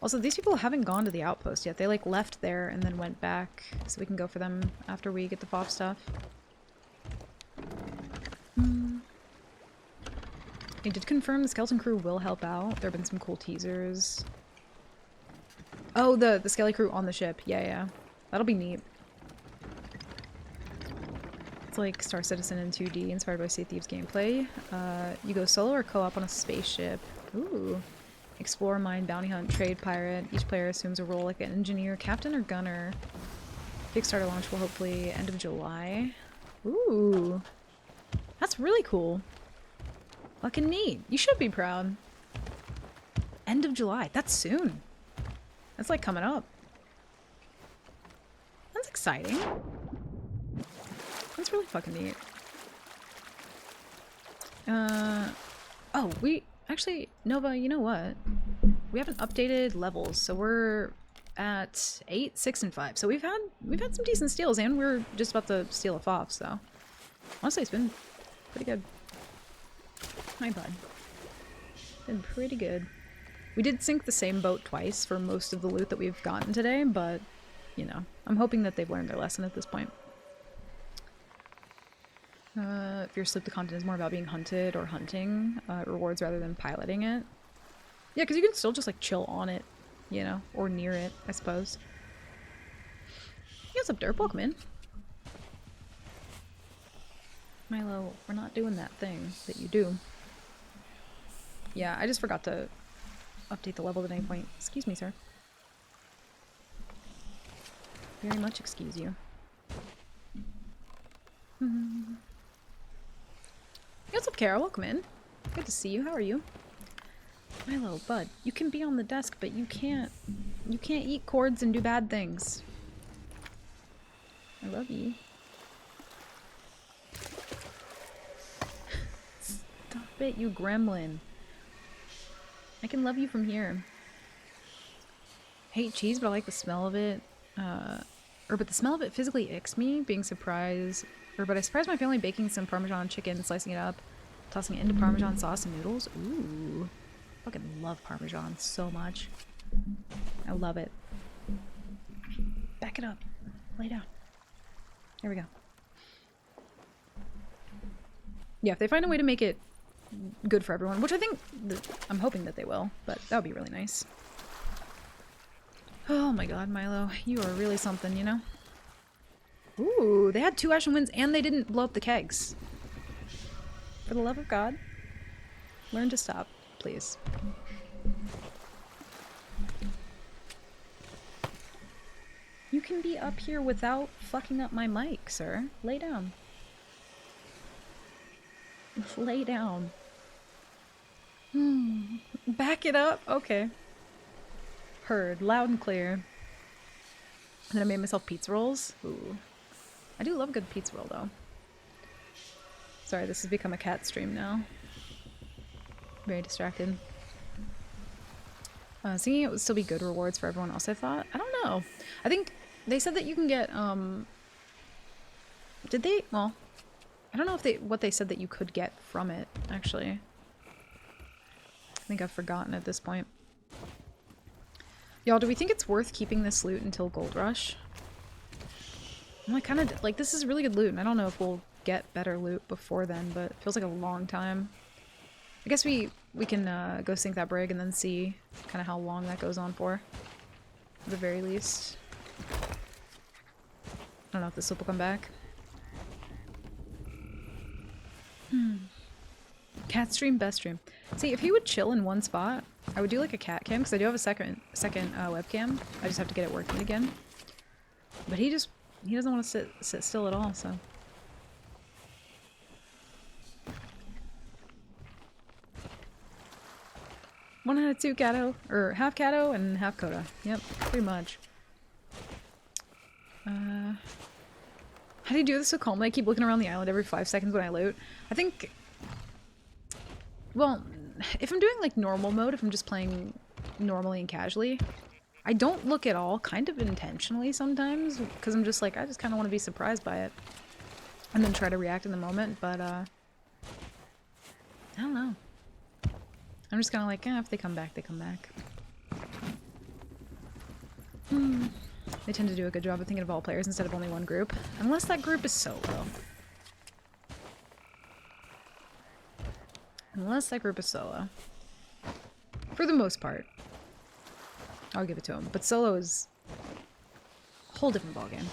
Also, these people haven't gone to the outpost yet. They like left there and then went back. So we can go for them after we get the FOF stuff. I did confirm the skeleton crew will help out. There have been some cool teasers. Oh, the Skelly crew on the ship. Yeah, yeah. That'll be neat. It's like Star Citizen in 2D, inspired by Sea of Thieves gameplay. You go solo or co-op on a spaceship. Ooh. Explore, mine, bounty hunt, trade, pirate. Each player assumes a role like an engineer, captain, or gunner. Kickstarter launch will hopefully end of July. Ooh. That's really cool. Fucking neat. You should be proud. End of July. That's soon. That's like coming up. That's exciting. That's really fucking neat. Oh, we... Actually, Nova, you know what? We haven't updated levels, so we're at 8, 6, and 5. So we've had some decent steals, and we're just about to steal a FOF, so... Honestly, it's been pretty good. My bud. Been pretty good. We did sink the same boat twice for most of the loot that we've gotten today, but, you know, I'm hoping that they've learned their lesson at this point. If your slip, the content is more about being hunted or hunting rewards rather than piloting it. Yeah, because you can still just, like, chill on it, you know, or near it, I suppose. Hey, what's up, Derp? Welcome in. Milo, we're not doing that thing that you do. Yeah, I just forgot to update the level at any point. Excuse me, sir. Very much excuse you. Hey, what's up, Kara? Welcome in. Good to see you. How are you? Milo, bud, you can be on the desk, but you can't eat cords and do bad things. I love you. Stop it, you gremlin. I can love you from here. I hate cheese, but I like the smell of it. But the smell of it physically icks me, being surprised. But I surprised my family baking some Parmesan chicken, slicing it up, tossing it into Parmesan sauce and noodles. Ooh. Fucking love Parmesan so much. I love it. Back it up. Lay down. There we go. Yeah, if they find a way to make it good for everyone, which I think, I'm hoping that they will, but that would be really nice. Oh my god, Milo, you are really something, you know? Ooh, they had 2 Ashen Winds and they didn't blow up the kegs. For the love of God, learn to stop, please. You can be up here without fucking up my mic, sir. Lay down. Lay down. Back it up? Okay. Heard. Loud and clear. And then I made myself pizza rolls. Ooh. I do love a good pizza roll, though. Sorry, this has become a cat stream now. Very distracted. Thinking it would still be good rewards for everyone else, I thought. I don't know. I think they said that you can get, Did they? Well, I don't know if what they said that you could get from it, actually. I think I've forgotten at this point. Y'all, do we think it's worth keeping this loot until Gold Rush? I'm like, kind of, like, this is really good loot, and I don't know if we'll get better loot before then, but it feels like a long time. I guess we can go sink that brig and then see kind of how long that goes on for. At the very least. I don't know if this will come back. Cat stream, best stream. See, if he would chill in one spot, I would do like a cat cam, because I do have a second webcam. I just have to get it working again. But he doesn't want to sit still at all, so. One out of two Cato, or half Cato and half Coda. Yep, pretty much. How do you do this so calmly? I keep looking around the island every 5 seconds when I loot. I think, well, if I'm doing like normal mode, if I'm just playing normally and casually, I don't look at all, kind of intentionally sometimes, because I'm just like, I just kind of want to be surprised by it. And then try to react in the moment, but, I don't know. I'm just kind of like, if they come back, they come back. They tend to do a good job of thinking of all players instead of only one group. Unless that group is solo. Unless that group is solo. For the most part. I'll give it to him. But solo is a whole different ballgame.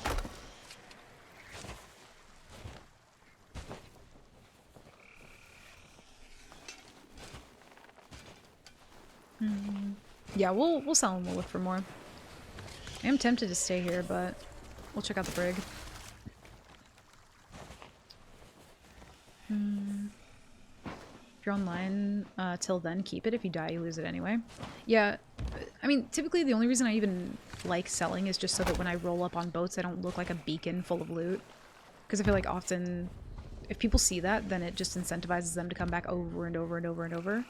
Yeah, we'll sell and we'll look for more. I am tempted to stay here, but we'll check out the brig. If you're online till then, keep it. If you die, you lose it anyway. Yeah, I mean, typically the only reason I even like selling is just so that when I roll up on boats, I don't look like a beacon full of loot. Because I feel like often, if people see that, then it just incentivizes them to come back over and over and over and over.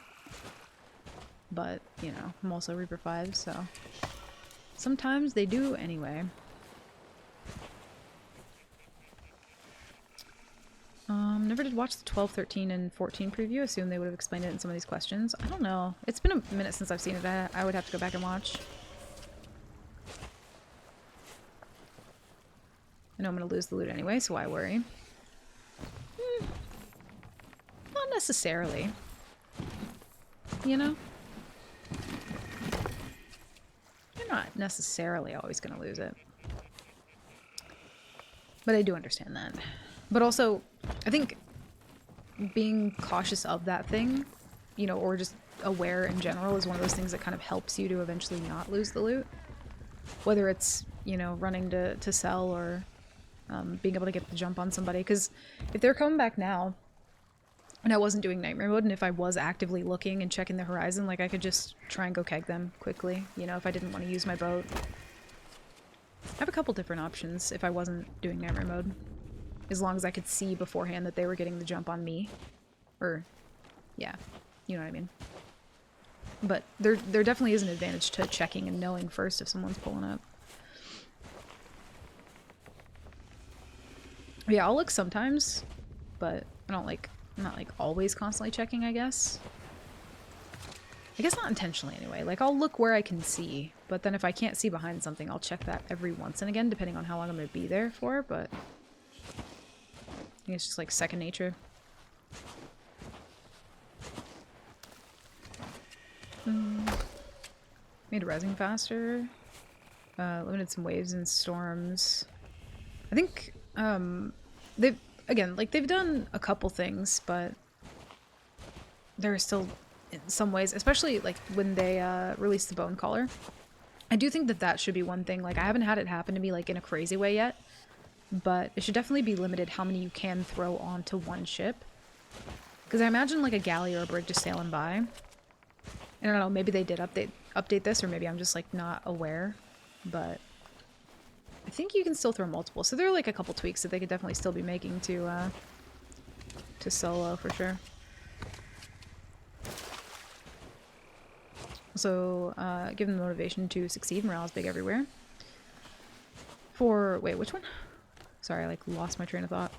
But, you know, I'm also Reaper 5, so sometimes they do anyway. Never did watch the 12, 13, and 14 preview. Assume they would have explained it in some of these questions. I don't know. It's been a minute since I've seen it. I would have to go back and watch. I know I'm going to lose the loot anyway, so why worry? Not necessarily. You know? You're not necessarily always going to lose it. But I do understand that. But also, I think being cautious of that thing, you know, or just aware in general is one of those things that kind of helps you to eventually not lose the loot. Whether it's, you know, running to sell or being able to get the jump on somebody. Because if they're coming back now, and I wasn't doing nightmare mode, and if I was actively looking and checking the horizon, like I could just try and go keg them quickly, you know, if I didn't want to use my boat. I have a couple different options if I wasn't doing nightmare mode. As long as I could see beforehand that they were getting the jump on me. Or, yeah, you know what I mean. But there definitely is an advantage to checking and knowing first if someone's pulling up. Yeah, I'll look sometimes, but I don't like, I'm not like always constantly checking, I guess. I guess not intentionally anyway. Like I'll look where I can see, but then if I can't see behind something, I'll check that every once and again, depending on how long I'm going to be there for, but I think it's just like second nature. Made rising faster. Limited some waves and storms. I think they've they've done a couple things, but there are still in some ways, especially like when they released the bone collar. I do think that should be one thing. Like I haven't had it happen to me like in a crazy way yet, but it should definitely be limited how many you can throw onto one ship. Because I imagine like a galley or a brig just sailing by. I don't know, maybe they did update this, or maybe I'm just like not aware, but I think you can still throw multiple. So there are like a couple tweaks that they could definitely still be making to solo for sure. So give them the motivation to succeed. Morale is big everywhere. For wait, which one? Sorry, I like lost my train of thought.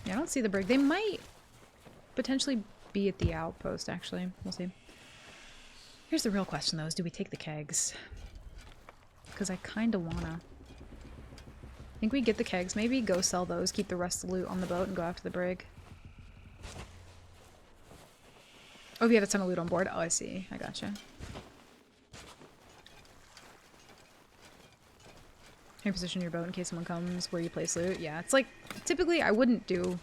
Yeah, I don't see the brig. They might potentially be at the outpost, actually. We'll see. Here's the real question, though, is do we take the kegs? Because I kind of wanna. I think we get the kegs, maybe go sell those, keep the rest of the loot on the boat, and go after the brig. Oh, we have a ton of loot on board? Oh, I see. I gotcha. Here, position your boat in case someone comes where you place loot. Yeah, it's like, typically I wouldn't do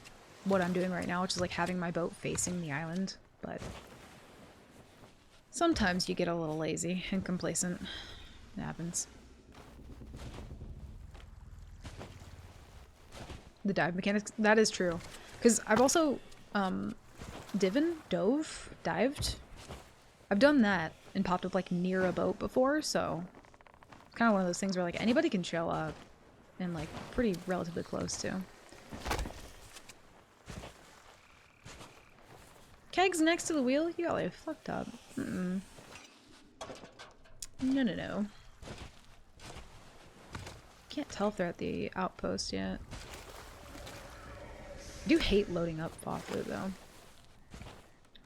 what I'm doing right now, which is like having my boat facing the island, but sometimes you get a little lazy and complacent. It happens. The dive mechanics, that is true. Because I've also, dived. I've done that and popped up like near a boat before, so it's kind of one of those things where like anybody can show up and like pretty relatively close to. Kegs next to the wheel? You got like fucked up. Mm-mm. No, no, no. Can't tell if they're at the outpost yet. I do hate loading up FOF loot though.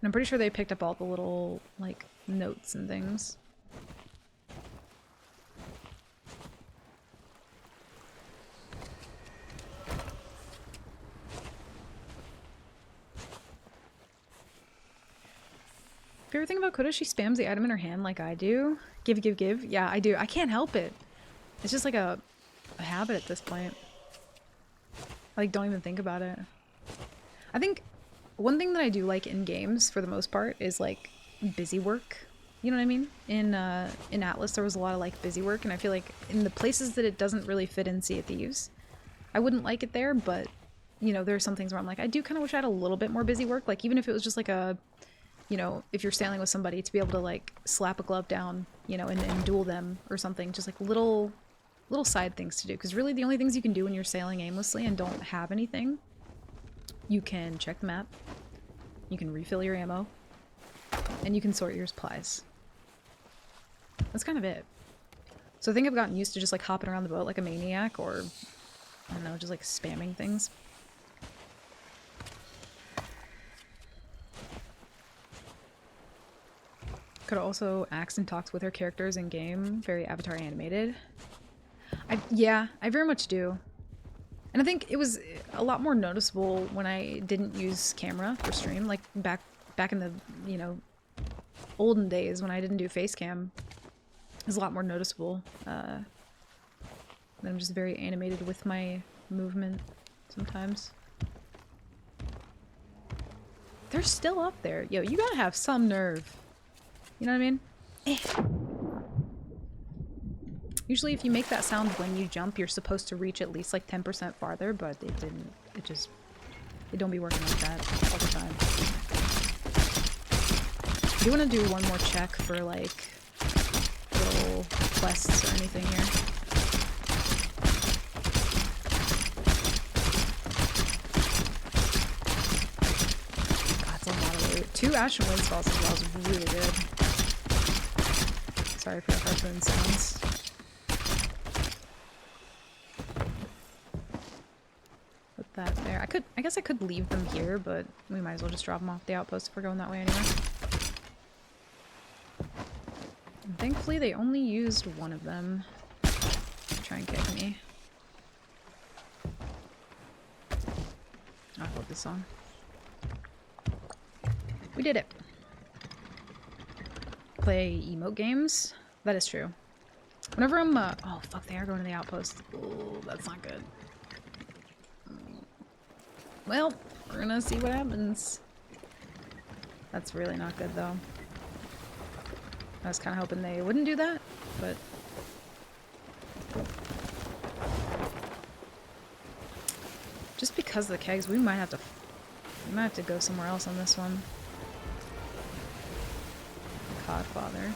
And I'm pretty sure they picked up all the little, like, notes and things. Favorite thing about Koda, she spams the item in her hand like I do. Give, give, give. Yeah, I do. I can't help it. It's just like a habit at this point. I, like, don't even think about it. I think one thing that I do like in games, for the most part, is, like, busy work. You know what I mean? In Atlas, there was a lot of, like, busy work, and I feel like in the places that it doesn't really fit in Sea of Thieves, I wouldn't like it there, but, you know, there are some things where I'm like, I do kind of wish I had a little bit more busy work. Like, even if it was just, like, a, you know, if you're sailing with somebody, to be able to, like, slap a glove down, you know, and duel them or something. Just, like, little side things to do. Because really the only things you can do when you're sailing aimlessly and don't have anything, you can check the map, you can refill your ammo, and you can sort your supplies. That's kind of it. So I think I've gotten used to just like hopping around the boat like a maniac, or I don't know, just like spamming things. Could also acts and talks with her characters in game, very Avatar animated. Yeah, I very much do. And I think it was a lot more noticeable when I didn't use camera for stream, like back in the, you know, olden days when I didn't do face cam. It was a lot more noticeable. That I'm just very animated with my movement sometimes. They're still up there. Yo, you gotta have some nerve. You know what I mean? Eh. Usually if you make that sound when you jump, you're supposed to reach at least like 10% farther, but it didn't. It don't be working like that all the time. I do want to do one more check for like little quests or anything here. God, it's a lot of loot. 2 Ashen Windsfalls as well is really good. Sorry for the harpoon sounds. Put that there. I guess I could leave them here, but we might as well just drop them off the outpost if we're going that way anyway. And thankfully they only used one of them to try and kick me. Oh, I love this song. We did it. Play emote games? That is true. Whenever I'm, oh fuck, they are going to the outpost. Oh, that's not good. Well, we're gonna see what happens. That's really not good, though. I was kind of hoping they wouldn't do that, but... just because of the kegs, we might have to go somewhere else on this one. Podfather.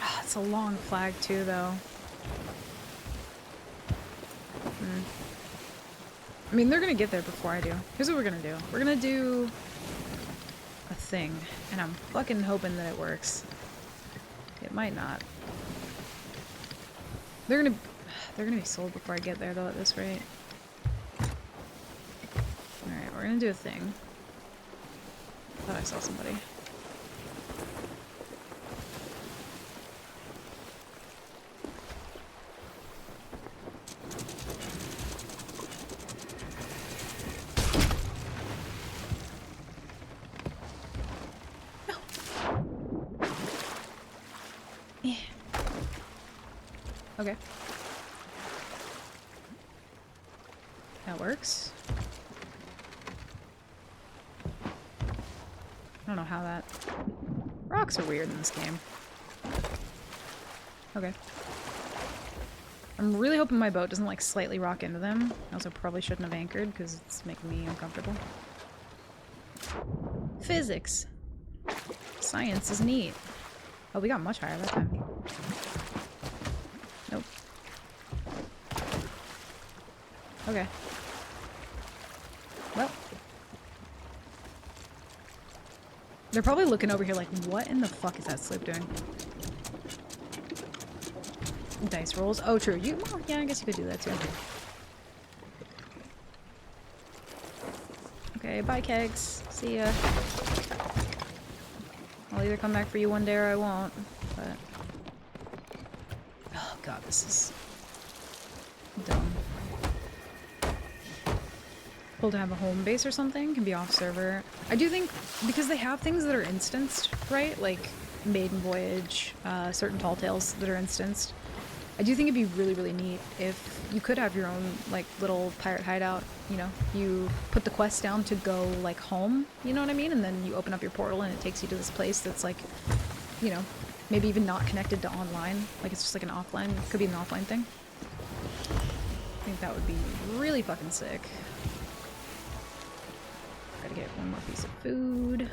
Ah, it's a long flag too, though. I mean, they're gonna get there before I do. Here's what we're gonna do. We're gonna do a thing, and I'm fucking hoping that it works. It might not. They're gonna be sold before I get there, though, at this rate. Alright, we're gonna do a thing. Thought I saw somebody. Okay. That works. I don't know how that... Rocks are weird in this game. Okay. I'm really hoping my boat doesn't, like, slightly rock into them. I also probably shouldn't have anchored, because it's making me uncomfortable. Physics. Science is neat. Oh, we got much higher that time. Nope. Okay. Well. They're probably looking over here like, what in the fuck is that sloop doing? Dice rolls. Oh, true. Well, yeah, I guess you could do that too. Okay, bye, kegs. See ya. I'll either come back for you one day or I won't, but... Oh god, this is... dumb. Cool to have a home base or something, can be off server. I do think, because they have things that are instanced, right? Like Maiden Voyage, certain Tall Tales that are instanced. I do think it'd be really, really neat if you could have your own, like, little pirate hideout, you know? You put the quest down to go, like, home, you know what I mean? And then you open up your portal and it takes you to this place that's, like, you know, maybe even not connected to online. Like, it's just like an offline, could be an offline thing. I think that would be really fucking sick. Gotta get one more piece of food.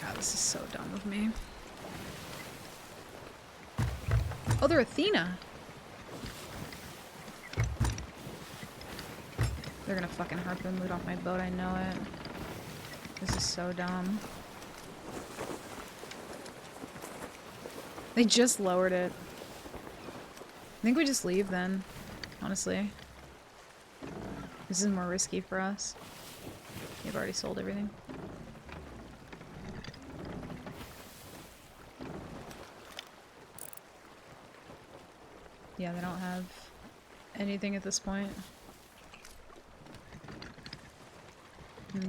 God, this is so dumb of me. Oh, they're Athena! They're gonna fucking harpoon loot off my boat, I know it. This is so dumb. They just lowered it. I think we just leave then, honestly. This is more risky for us. They've already sold everything. Yeah, they don't have anything at this point. I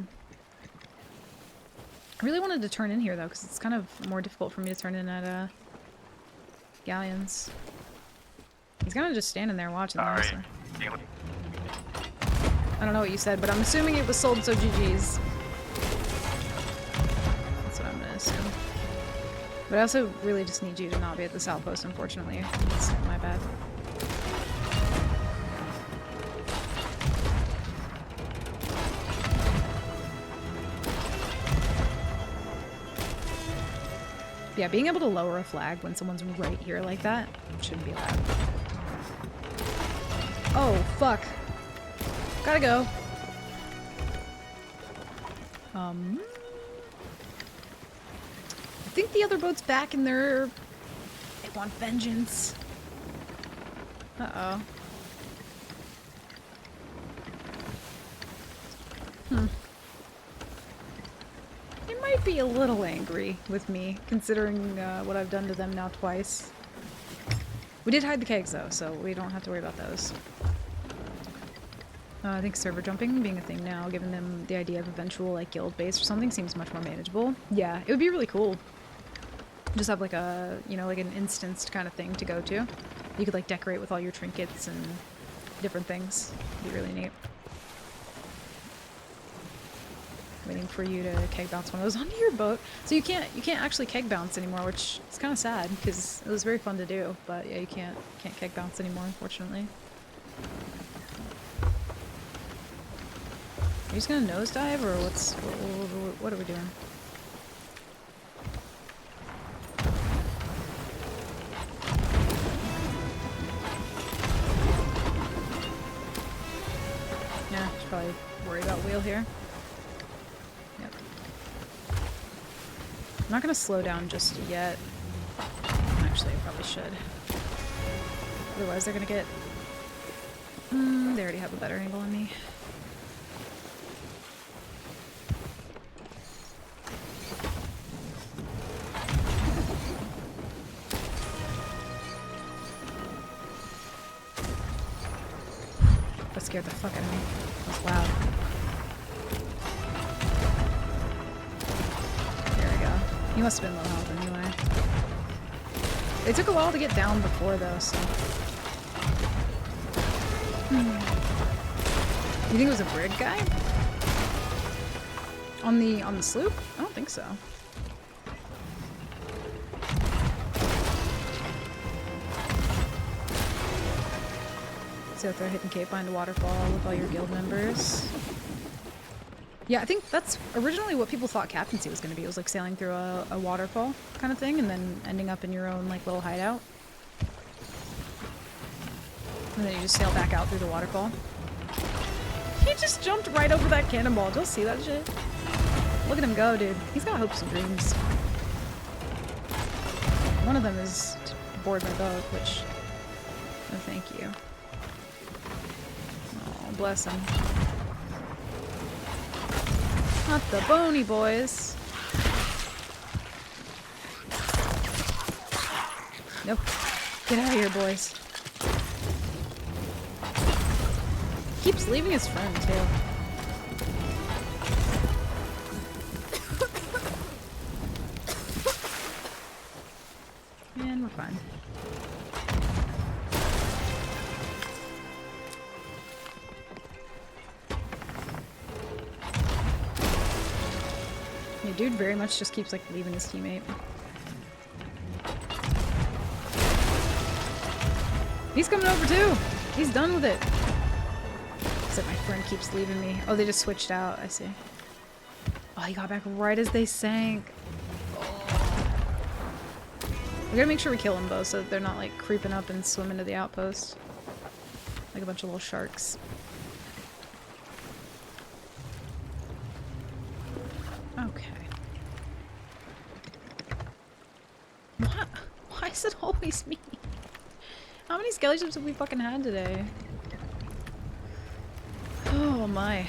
really wanted to turn in here though, because it's kind of more difficult for me to turn in at Galleons. He's kind of just standing there watching them. So. I don't know what you said, but I'm assuming it was sold, so GG's. That's what I'm gonna assume. But I also really just need you to not be at this outpost, unfortunately. It's my bad. Yeah, being able to lower a flag when someone's right here like that shouldn't be allowed. Oh, fuck. Gotta go. I think the other boat's back and they want vengeance. Uh-oh. They might be a little angry with me, considering what I've done to them now twice. We did hide the kegs though, so we don't have to worry about those. I think server jumping being a thing now, giving them the idea of eventual like guild base or something, seems much more manageable. Yeah, it would be really cool. Just have like a, you know, like an instanced kind of thing to go to. You could like decorate with all your trinkets and different things. It'd be really neat. Waiting for you to keg bounce one of those onto your boat. So you can't actually keg bounce anymore, which is kind of sad because it was very fun to do. But yeah, you can't keg bounce anymore, unfortunately. you just gonna nosedive, or what are we doing? Yeah, should probably worry about wheel here. Yep. I'm not gonna slow down just yet. Actually, I probably should. Otherwise, they're gonna get. They already have a better angle on me. That scared the fuck out of me. That was loud. There we go. He must have been low health anyway. It took a while to get down before though, so. You think it was a brig guy? On the sloop? I don't think so. So if they're hitting Cape behind a waterfall with all your guild members. Yeah, I think that's originally what people thought captaincy was going to be. It was like sailing through a waterfall kind of thing and then ending up in your own like little hideout. And then you just sail back out through the waterfall. He just jumped right over that cannonball. Did y'all see that shit? Look at him go, dude. He's got hopes and dreams. One of them is to board my boat, which... No thank you. Oh, bless him. Not the bony boys. Nope. Get out of here, boys. Keeps leaving his friend, too. And we're fine. Yeah, dude very much just keeps, like, leaving his teammate. He's coming over, too! He's done with it! Except my friend keeps leaving me. Oh, they just switched out. I see. Oh, he got back right as they sank. Oh. We gotta make sure we kill them, though, so that they're not, like, creeping up and swimming to the outpost. Like a bunch of little sharks. Okay. What? Why is it always me? How many skelly ships have we fucking had today? Oh my.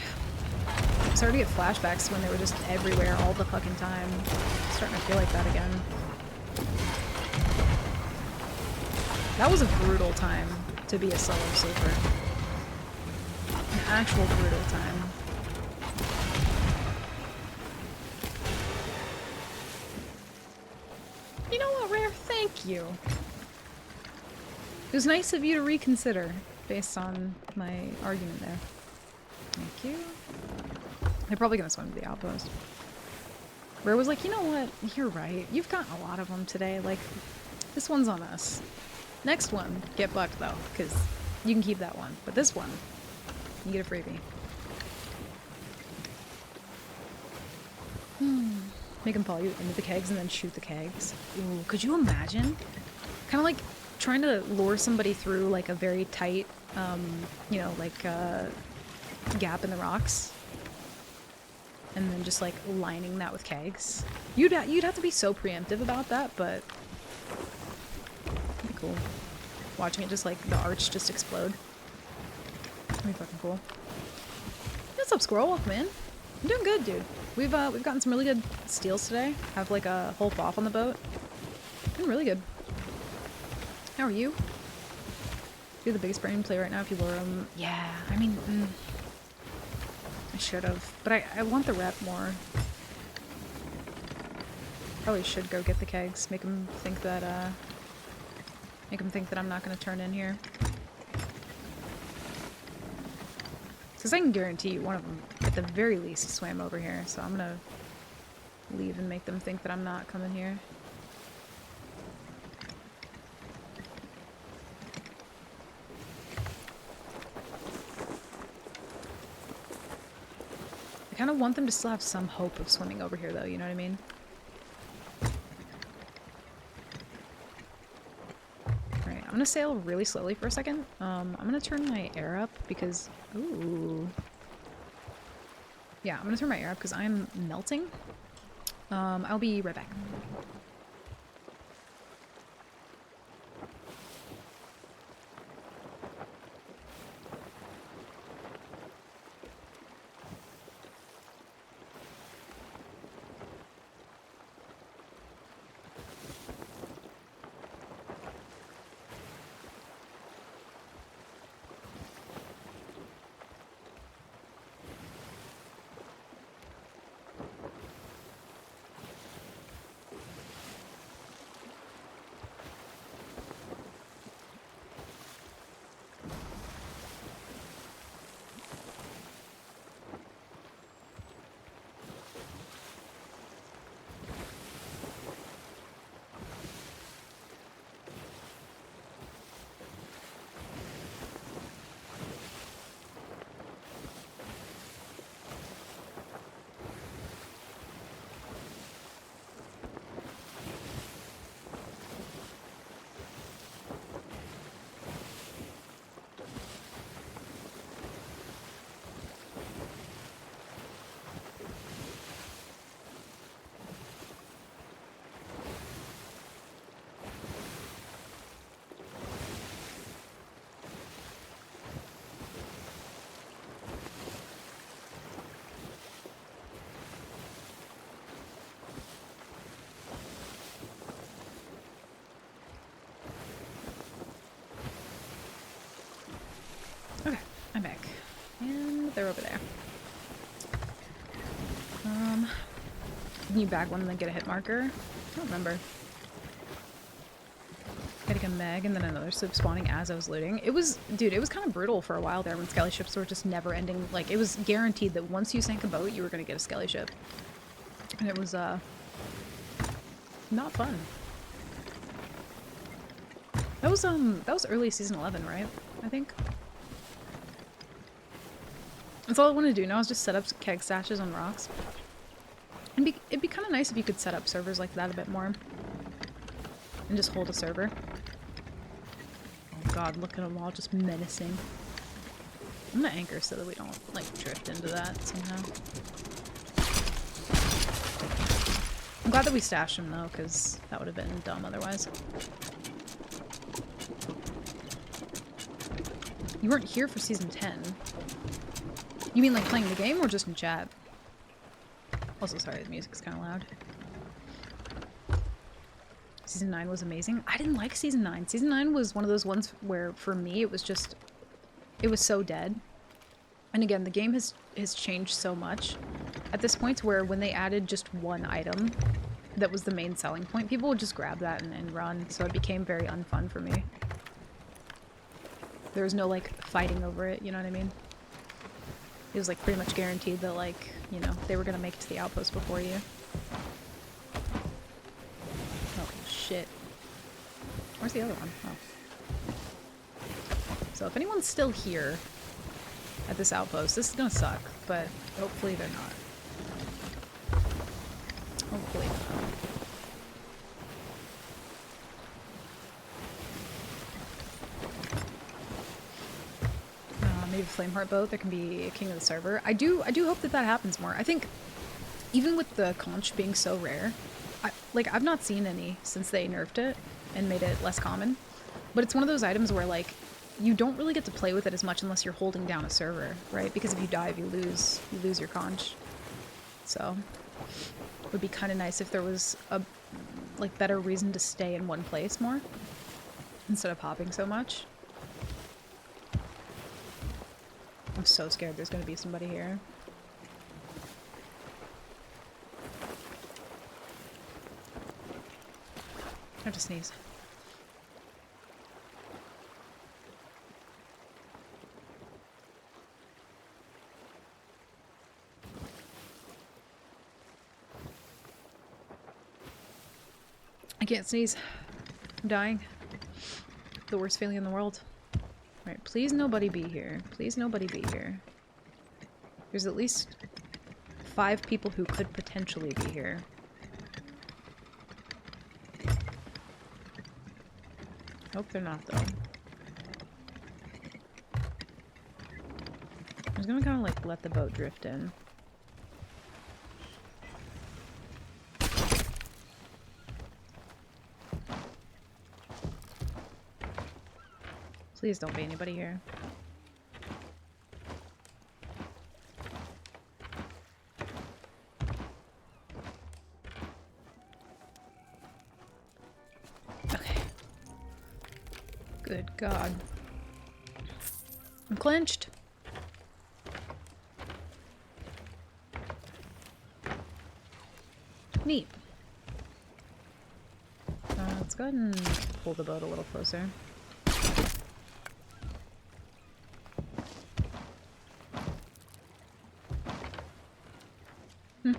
I'm starting to get flashbacks when they were just everywhere all the fucking time. I'm starting to feel like that again. That was a brutal time to be a solo sleeper. An actual brutal time. You know what, Rare? Thank you. It was nice of you to reconsider based on my argument there. Thank you. They're probably gonna swim to the outpost. Rare was like, you know what? You're right. You've gotten a lot of them today. Like, this one's on us. Next one, get bucked though, because you can keep that one. But this one, you get a freebie. Make them follow you into the kegs and then shoot the kegs. Ooh, could you imagine? Kind of like trying to lure somebody through like a very tight, you know, like gap in the rocks. And then just like lining that with kegs. You'd have to be so preemptive about that, but it'd be cool. Watching it just like the arch just explode. That'd be fucking cool. What's up, Squirrel? Welcome in. I'm doing good, dude. We've gotten some really good steals today. Have like a whole off on the boat. Doing really good. How are you? You're the biggest brain play right now if you lure them. Yeah, I mean, I should have, but I want the rep more. Probably should go get the kegs. Make them think that I'm not gonna turn in here. Because I can guarantee you one of them, at the very least, swam over here. So I'm gonna leave and make them think that I'm not coming here. kind of want them to still have some hope of swimming over here, though, you know what I mean? Alright, I'm gonna sail really slowly for a second. I'm gonna turn my air up because... Ooh. Yeah, I'm gonna turn my air up because I'm melting. I'll be right back. Okay, I'm back. And they're over there. Can you bag one and then get a hit marker? I don't remember. Getting a Meg and then another sloop spawning as I was looting. It was, dude, it was kind of brutal for a while there when skelly ships were just never ending. Like, it was guaranteed that once you sank a boat, you were going to get a skelly ship. And it was, not fun. That was early season 11, right? I think. That's all I want to do now is just set up keg stashes on rocks. It'd be kind of nice if you could set up servers like that a bit more. And just hold a server. Oh god, look at them all just menacing. I'm gonna anchor so that we don't, like, drift into that somehow. I'm glad that we stashed them though, because that would have been dumb otherwise. You weren't here for season 10. You mean like playing the game or just in chat? Also, sorry, the music's kind of loud. Season 9 was amazing. I didn't like Season 9. Season 9 was one of those ones where, for me, it was just... It was so dead. And again, the game has changed so much at this point where when they added just one item that was the main selling point, people would just grab that and run. So it became very unfun for me. There was no, like, fighting over it, you know what I mean? It was, like, pretty much guaranteed that, like, you know, they were gonna make it to the outpost before you. Oh, shit. Where's the other one? Oh. So if anyone's still here at this outpost, this is gonna suck, but hopefully they're not. Hopefully not. Maybe Flameheart boat, there can be a king of the server. I do hope that happens more. I think even with the conch being so rare, I've not seen any since they nerfed it and made it less common. But it's one of those items where, like, you don't really get to play with it as much unless you're holding down a server, right? Because if you dive, you lose your conch. So it would be kind of nice if there was a, like, better reason to stay in one place more instead of hopping so much. I'm so scared there's gonna be somebody here. I have to sneeze. I can't sneeze. I'm dying. The worst feeling in the world. Right, please nobody be here. Please nobody be here. There's at least 5 people who could potentially be here. Hope they're not, though. I'm just gonna kind of like let the boat drift in. Please don't be anybody here. Okay. Good God. I'm clenched. Neat. Let's go ahead and pull the boat a little closer.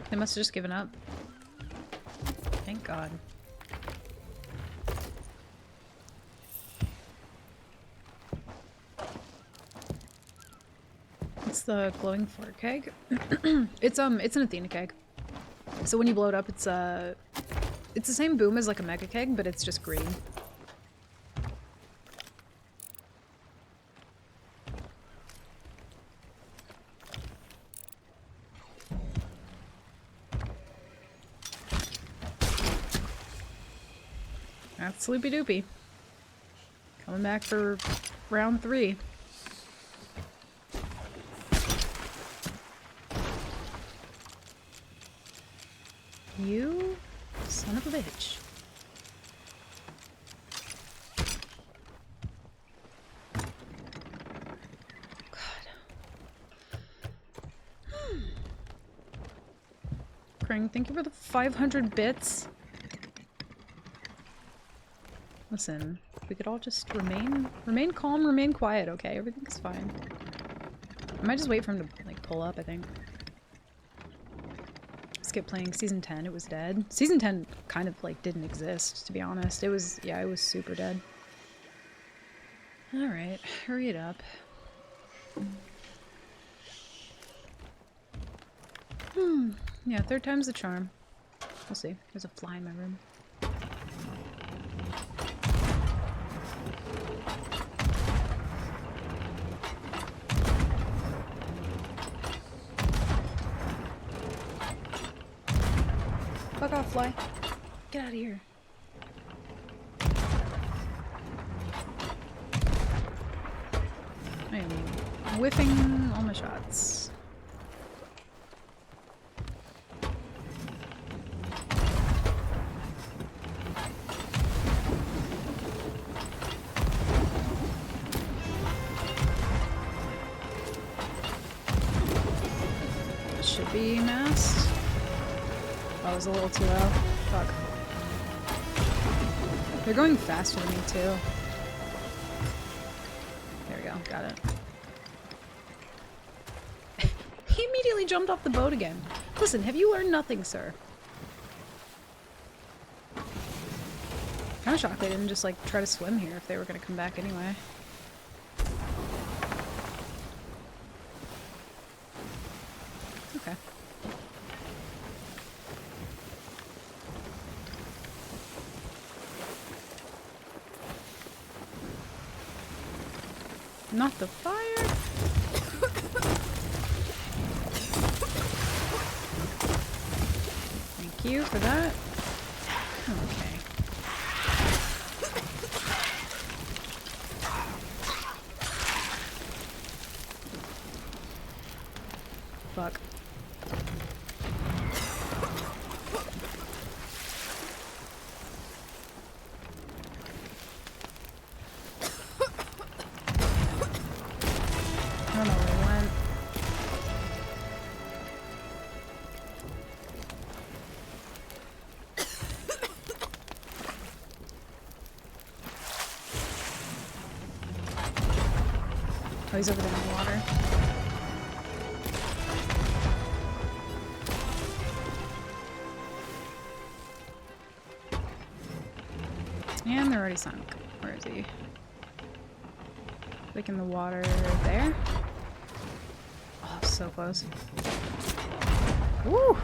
They must have just given up. Thank God. It's the glowing fort keg. It's an Athena keg. So when you blow it up, it's the same boom as like a mega keg, but it's just green. That's Sloopy Doopy. Coming back for round 3. You son of a bitch. God. Kring, thank you for the 500 bits. Listen, we could all just remain calm, remain quiet, okay? Everything's fine. I might just wait for him to, like, pull up, I think. Skip playing Season 10, it was dead. Season 10 kind of, like, didn't exist, to be honest. It was, yeah, it was super dead. Alright, hurry it up. Yeah, 3rd time's the charm. We'll see. There's a fly in my room. Fuck off, fly. Get out of here. I am whiffing all my shots. Should be masked. That was a little too low. Fuck. They're going faster than me, too. There we go. Got it. He immediately jumped off the boat again. Listen, have you learned nothing, sir? Kinda shocked they didn't just, like, try to swim here if they were gonna come back anyway. Okay. Not the fire. Thank you for that. Okay. Fuck. I don't know where he went. Oh, he's over there in the water. And they're already sunk. Where is he? Like in the water there? Oh, so close. Woo!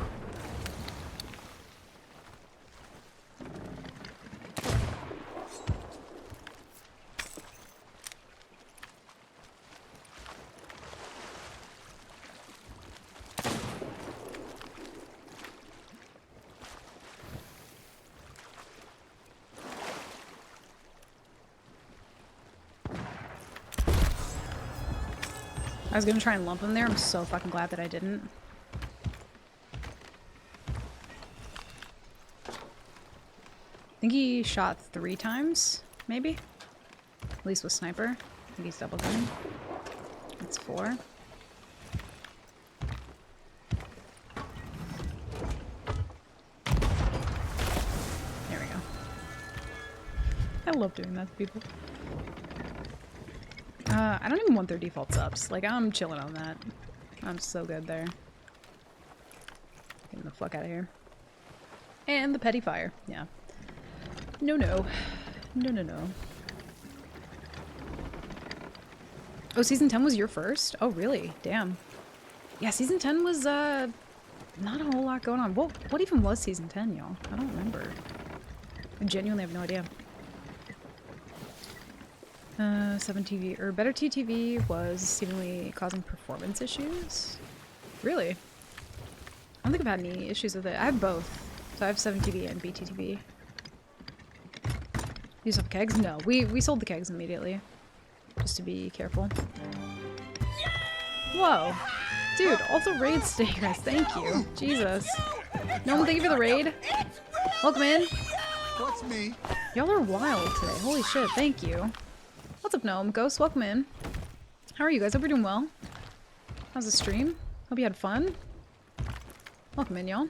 I was gonna try and lump him there. I'm so fucking glad that I didn't. I think he shot 3 times, maybe? At least with sniper. I think he's double gunning. That's 4. There we go. I love doing that to people. I don't even want their default subs. Like, I'm chilling on that. I'm so good there. Getting the fuck out of here. And the petty fire. Yeah. No, no. No, no, no. Oh, Season 10 was your first? Oh, really? Damn. Yeah, Season 10 was, not a whole lot going on. What even was Season 10, y'all? I don't remember. I genuinely have no idea. 7TV, or Better TTV was seemingly causing performance issues? Really? I don't think I've had any issues with it. I have both. So I have 7TV and BTTV. Use up kegs? No, we sold the kegs immediately. Just to be careful. Whoa! Dude, also raid stickers, thank you. Jesus. No one, thank you for the raid. Welcome in. What's me? Y'all are wild today. Holy shit, thank you. What's up, Gnome? Ghost, welcome in. How are you guys? Hope you're doing well. How's the stream? Hope you had fun. Welcome in, y'all.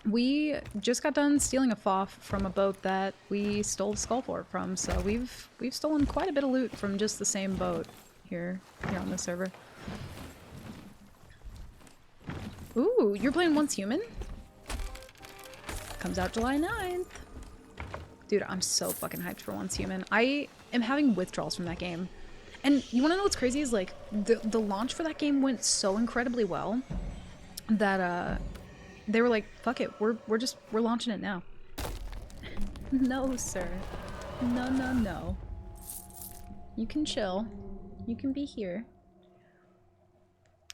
We just got done stealing a FOF from a boat that we stole the Skullfort from, so we've stolen quite a bit of loot from just the same boat here on the server. Ooh, you're playing Once Human? Comes out July 9th. Dude, I'm so fucking hyped for Once Human. I am having withdrawals from that game. And you wanna know what's crazy is, like, the launch for that game went so incredibly well that, they were like, fuck it, we're launching it now. No, sir. No, no, no. You can chill. You can be here.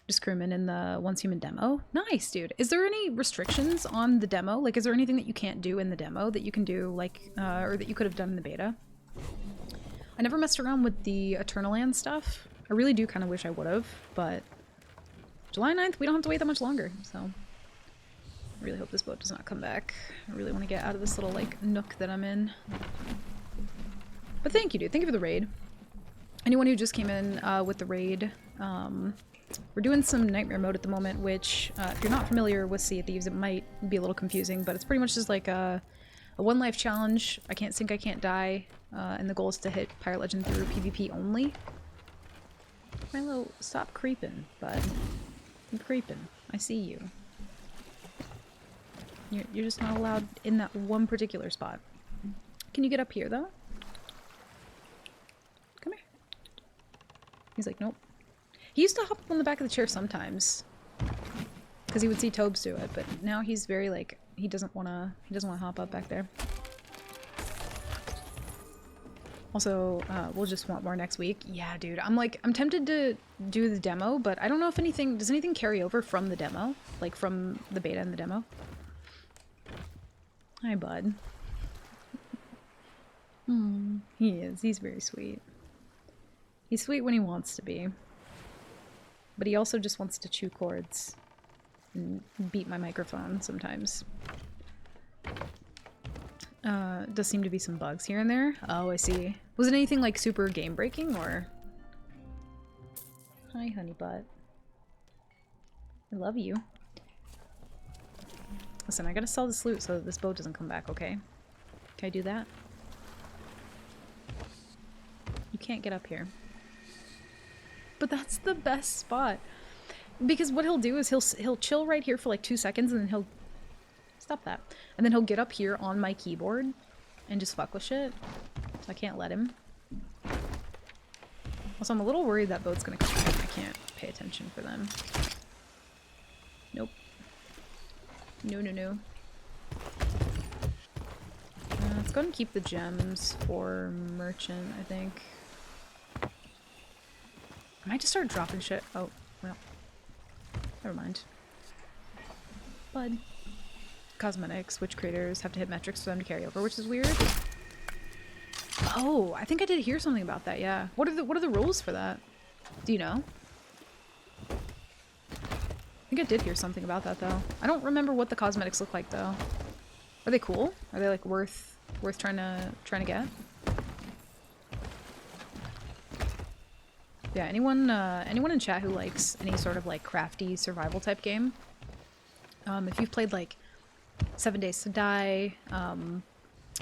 Just crewman in the Once Human demo. Nice, dude. Is there any restrictions on the demo? Like, is there anything that you can't do in the demo that you can do, like, or that you could have done in the beta? I never messed around with the Eternal Land stuff. I really do kind of wish I would have, but July 9th, we don't have to wait that much longer, so I really hope this boat does not come back. I really want to get out of this little, like, nook that I'm in. But thank you, dude. Thank you for the raid. Anyone who just came in with the raid, we're doing some Nightmare mode at the moment, which, if you're not familiar with Sea of Thieves, it might be a little confusing, but it's pretty much just like a one-life challenge. I can't sink, I can't die, and the goal is to hit Pirate Legend through PvP only. Milo, stop creeping, bud. You're creeping. I see you. You're just not allowed in that one particular spot. Can you get up here, though? Come here. He's like, nope. He used to hop up on the back of the chair sometimes, because he would see Tobes do it, but now he's very, like, he doesn't wanna hop up back there. Also, we'll just want more next week. Yeah, dude, I'm tempted to do the demo, but I don't know if does anything carry over from the demo? Like, from the beta and the demo? Hi, bud. He is. He's very sweet. He's sweet when he wants to be. But he also just wants to chew cords and beat my microphone sometimes. Does seem to be some bugs here and there. Oh, I see. Was it anything like super game breaking or? Hi, honey butt. I love you. Listen, I gotta sell this loot so that this boat doesn't come back, okay? Can I do that? You can't get up here. But that's the best spot. Because what he'll do is he'll chill right here for like 2 seconds and then he'll stop that. And then he'll get up here on my keyboard and just fuck with shit. So I can't let him. Also, I'm a little worried that boat's gonna come back. I can't pay attention for them. Nope. No, no, no. Let's go ahead and keep the gems for merchant, I think. I might just start dropping shit. Oh, well. Never mind. Bud. Cosmetics, which creators have to hit metrics for them to carry over, which is weird. Oh, I think I did hear something about that, yeah. What are the rules for that? Do you know? I think I did hear something about that though. I don't remember what the cosmetics look like though. Are they cool? Are they like worth trying to get? Yeah, anyone in chat who likes any sort of like crafty survival type game? If you've played like 7 Days to Die,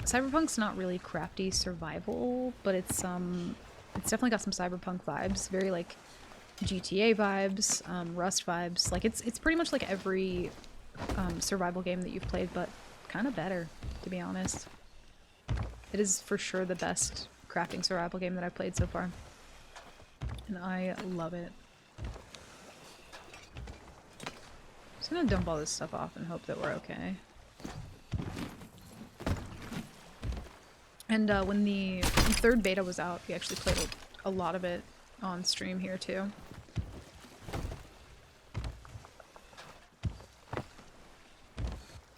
Cyberpunk's not really crafty survival, but it's definitely got some cyberpunk vibes, very like GTA vibes, Rust vibes. Like it's pretty much like every survival game that you've played, but kind of better, to be honest. It is for sure the best crafting survival game that I've played so far, and I love it. Just gonna dump all this stuff off and hope that we're okay. And when the third beta was out, we actually played a lot of it on stream here too.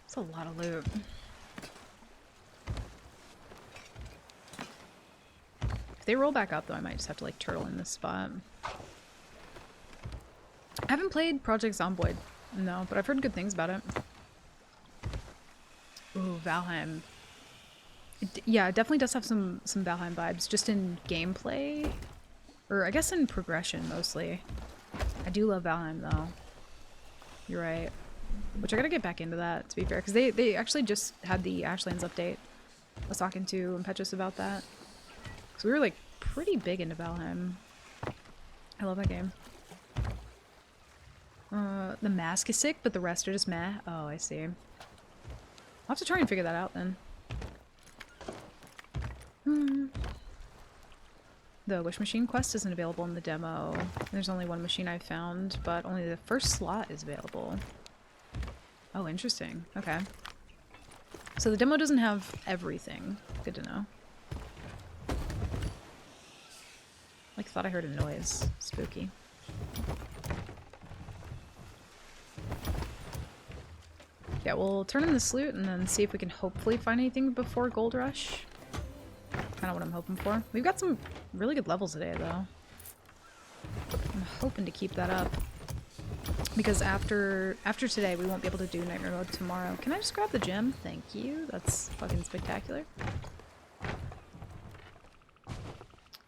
It's a lot of loot. If they roll back up though, I might just have to like turtle in this spot. I haven't played Project Zomboid, no, but I've heard good things about it. Ooh, Valheim. Yeah, it definitely does have some Valheim vibes, just in gameplay, or I guess in progression mostly. I do love Valheim though. You're right. Which I gotta get back into that, to be fair, because they actually just had the Ashlands update. I was talking to Impetuous about that. Because we were like pretty big into Valheim. I love that game. The mask is sick, but the rest are just meh. Oh, I see. I'll have to try and figure that out then. The Wish Machine quest isn't available in the demo. There's only one machine I've found, but only the first slot is available. Oh, interesting. Okay. So the demo doesn't have everything. Good to know. Like, thought I heard a noise. Spooky. Yeah, we'll turn in this loot and then see if we can hopefully find anything before Gold Rush. Kind of what I'm hoping for. We've got some really good levels today, though. I'm hoping to keep that up. Because after today, we won't be able to do Nightmare Mode tomorrow. Can I just grab the gem? Thank you. That's fucking spectacular.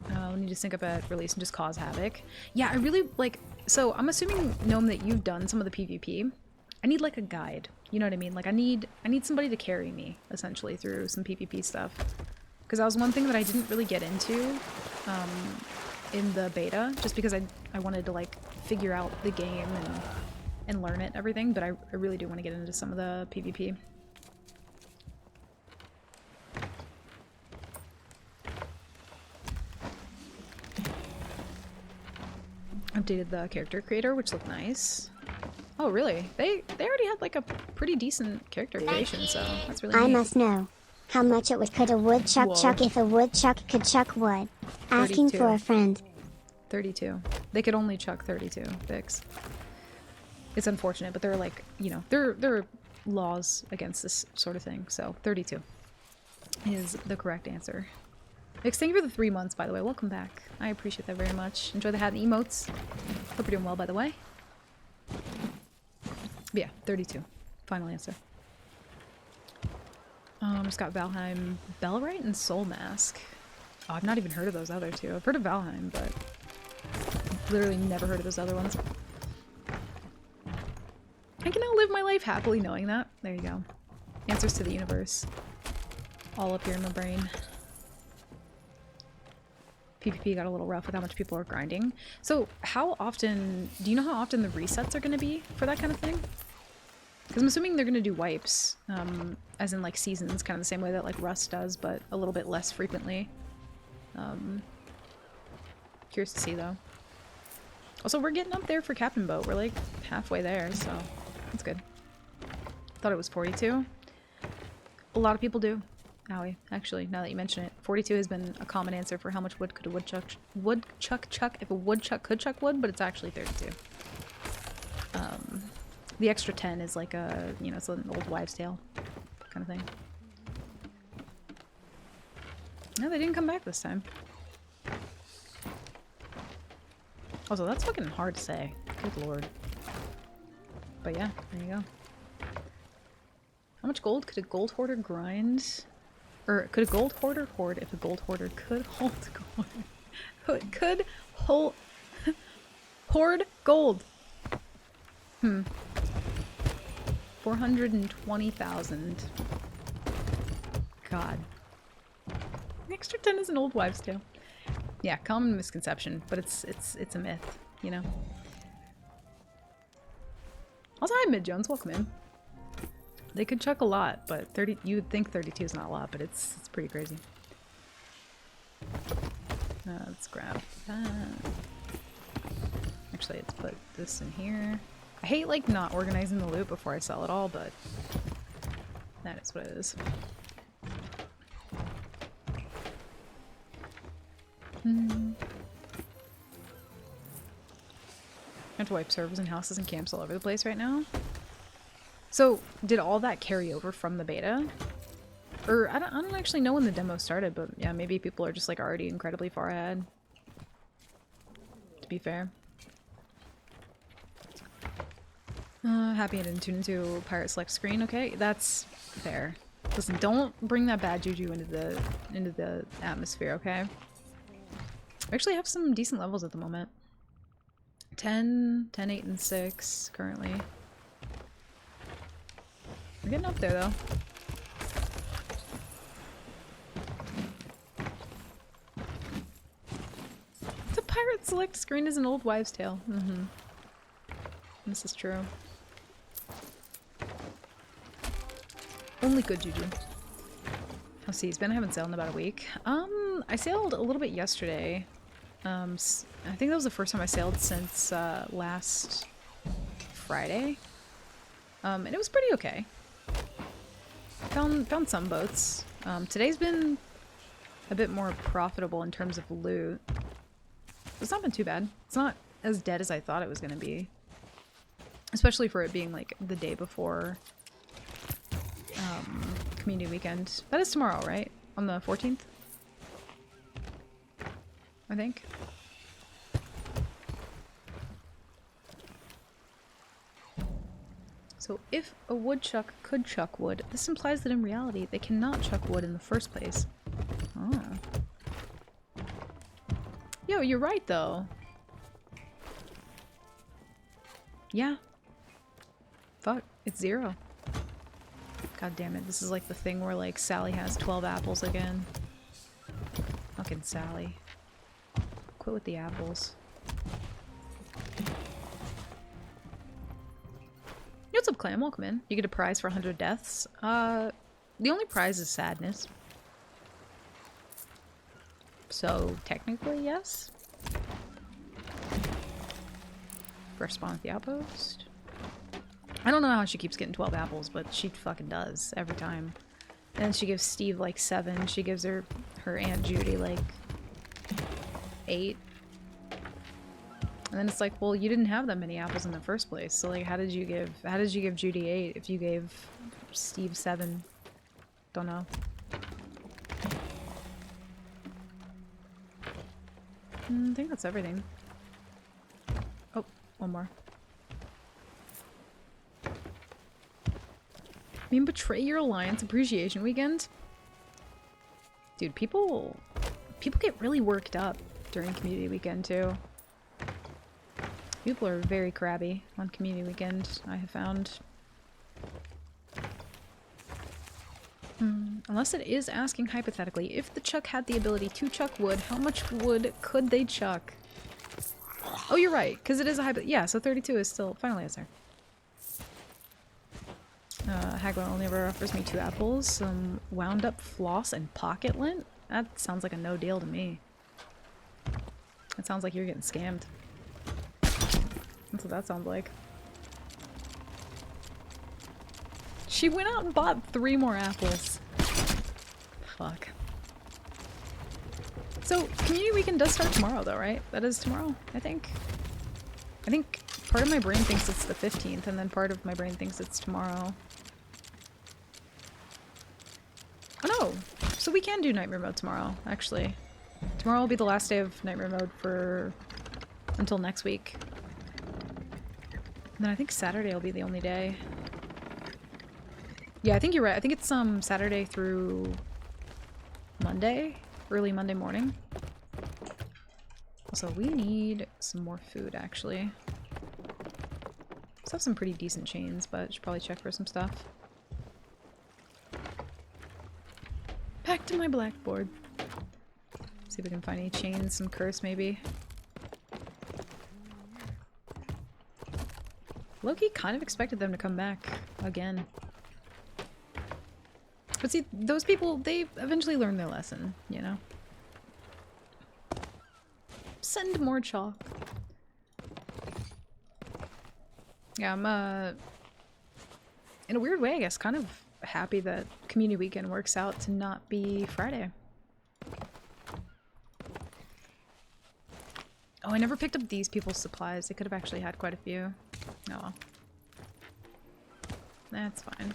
We need to sync up at release and just cause havoc. Yeah, I really, like... So, I'm assuming, Gnome, that you've done some of the PvP. I need, like, a guide. You know what I mean? Like, I need somebody to carry me, essentially, through some PvP stuff. Because that was one thing that I didn't really get into in the beta, just because I wanted to, like, figure out the game and learn it and everything, but I really do want to get into some of the PvP. Updated the character creator, which looked nice. Oh, really? They already had, like, a pretty decent character creation, so that's really neat. I must know how much could a woodchuck chuck if a woodchuck could chuck wood. Asking 32. for a friend. 32. They could only chuck 32, Vix. It's unfortunate, but there are, like, you know, there are laws against this sort of thing, so 32 is the correct answer. Vix, thank you for the 3 months, by the way. Welcome back. I appreciate that very much. Enjoy the hat and emotes. Hope you're doing well, by the way. But yeah, 32. Final answer. Just got Valheim, Bellrite, and Soul Mask. Oh, I've not even heard of those other two. I've heard of Valheim, but literally never heard of those other ones. I can now live my life happily knowing that. There you go. Answers to the universe. All up here in my brain. PvP got a little rough with how much people are grinding. So how often, do you know how often the resets are going to be for that kind of thing? Because I'm assuming they're going to do wipes, as in like seasons, kind of the same way that like Rust does, but a little bit less frequently. Curious to see though. Also, we're getting up there for Captain Boat. We're like halfway there, so that's good. Thought it was 42. A lot of people do. Owie, actually, now that you mention it. 42 has been a common answer for how much wood could a woodchuck chuck if a woodchuck could chuck wood, but it's actually 32. The extra 10 is like a, you know, it's an old wives' tale kind of thing. No, they didn't come back this time. Also, that's fucking hard to say. Good lord. But yeah, there you go. How much gold could a gold hoarder grind? Or could a gold hoarder hoard if a gold hoarder could hold gold? Could hold... hoard gold. 420,000. God. The extra 10 is an old wives' tale. Yeah, common misconception, but it's a myth, you know. Also, hi Mid Jones, welcome in. They could chuck a lot, but 30. You would think 32 is not a lot, but it's pretty crazy. Let's grab that. Actually, let's put this in here. I hate like not organizing the loot before I sell it all, but that is what it is. I have to wipe servers and houses and camps all over the place right now. So, did all that carry over from the beta? Or, I don't actually know when the demo started, but yeah, maybe people are just like already incredibly far ahead. To be fair. Happy I didn't tune into Pirate Select screen, okay? That's fair. Listen, don't bring that bad juju into the atmosphere, okay? We actually have some decent levels at the moment. 10, 10, 8, and 6 currently. We're getting up there though. The Pirate Select screen is an old wives' tale. This is true. Only good juju. Oh, see, I haven't sailed in about a week. I sailed a little bit yesterday. I think that was the first time I sailed since last Friday. And it was pretty okay. Found some boats. Today's been a bit more profitable in terms of loot. It's not been too bad. It's not as dead as I thought it was going to be. Especially for it being like the day before community weekend. That is tomorrow, right? On the 14th? I think. So if a woodchuck could chuck wood, this implies that in reality they cannot chuck wood in the first place. Oh. Yo, you're right though. Yeah. Fuck, it's 0. God damn it, this is like the thing where like Sally has 12 apples again. Fucking Sally. Quit with the apples. What's up, Clam? Welcome in. You get a prize for 100 deaths. The only prize is sadness. So, technically, yes. First spawn at the outpost. I don't know how she keeps getting 12 apples, but she fucking does every time. And she gives Steve like 7. She gives her Aunt Judy like 8. And then it's like, well, you didn't have that many apples in the first place. So like, how did you give Judy 8 if you gave Steve 7? Don't know. I think that's everything. Oh, one more. I mean, Betray Your Alliance Appreciation Weekend? Dude, people get really worked up during Community Weekend, too. People are very crabby on Community Weekend, I have found. Unless it is asking hypothetically, if the Chuck had the ability to chuck wood, how much wood could they chuck? Oh, you're right, because it is a yeah, so 32 is still final answer. Hagler only ever offers me 2 apples, some wound up floss and pocket lint? That sounds like a no deal to me. It sounds like you're getting scammed. That's what that sounds like. She went out and bought 3 more apples. Fuck. So, Community Weekend does start tomorrow though, right? That is tomorrow, I think. I think part of my brain thinks it's the 15th, and then part of my brain thinks it's tomorrow. Oh no! So we can do Nightmare Mode tomorrow, actually. Tomorrow will be the last day of Nightmare Mode for... until next week. And then I think Saturday will be the only day. Yeah, I think you're right. I think it's Saturday through Monday? Early Monday morning. Also, we need some more food, actually. Still have some pretty decent chains, but I should probably check for some stuff. Back to my blackboard. See if we can find any chains, some curse maybe. Loki kind of expected them to come back again. But see, those people, they eventually learn their lesson, you know? Send more chalk. Yeah, I'm, in a weird way, I guess, kind of happy that Community Weekend works out to not be Friday. Oh, I never picked up these people's supplies. They could have actually had quite a few. Oh well. That's fine.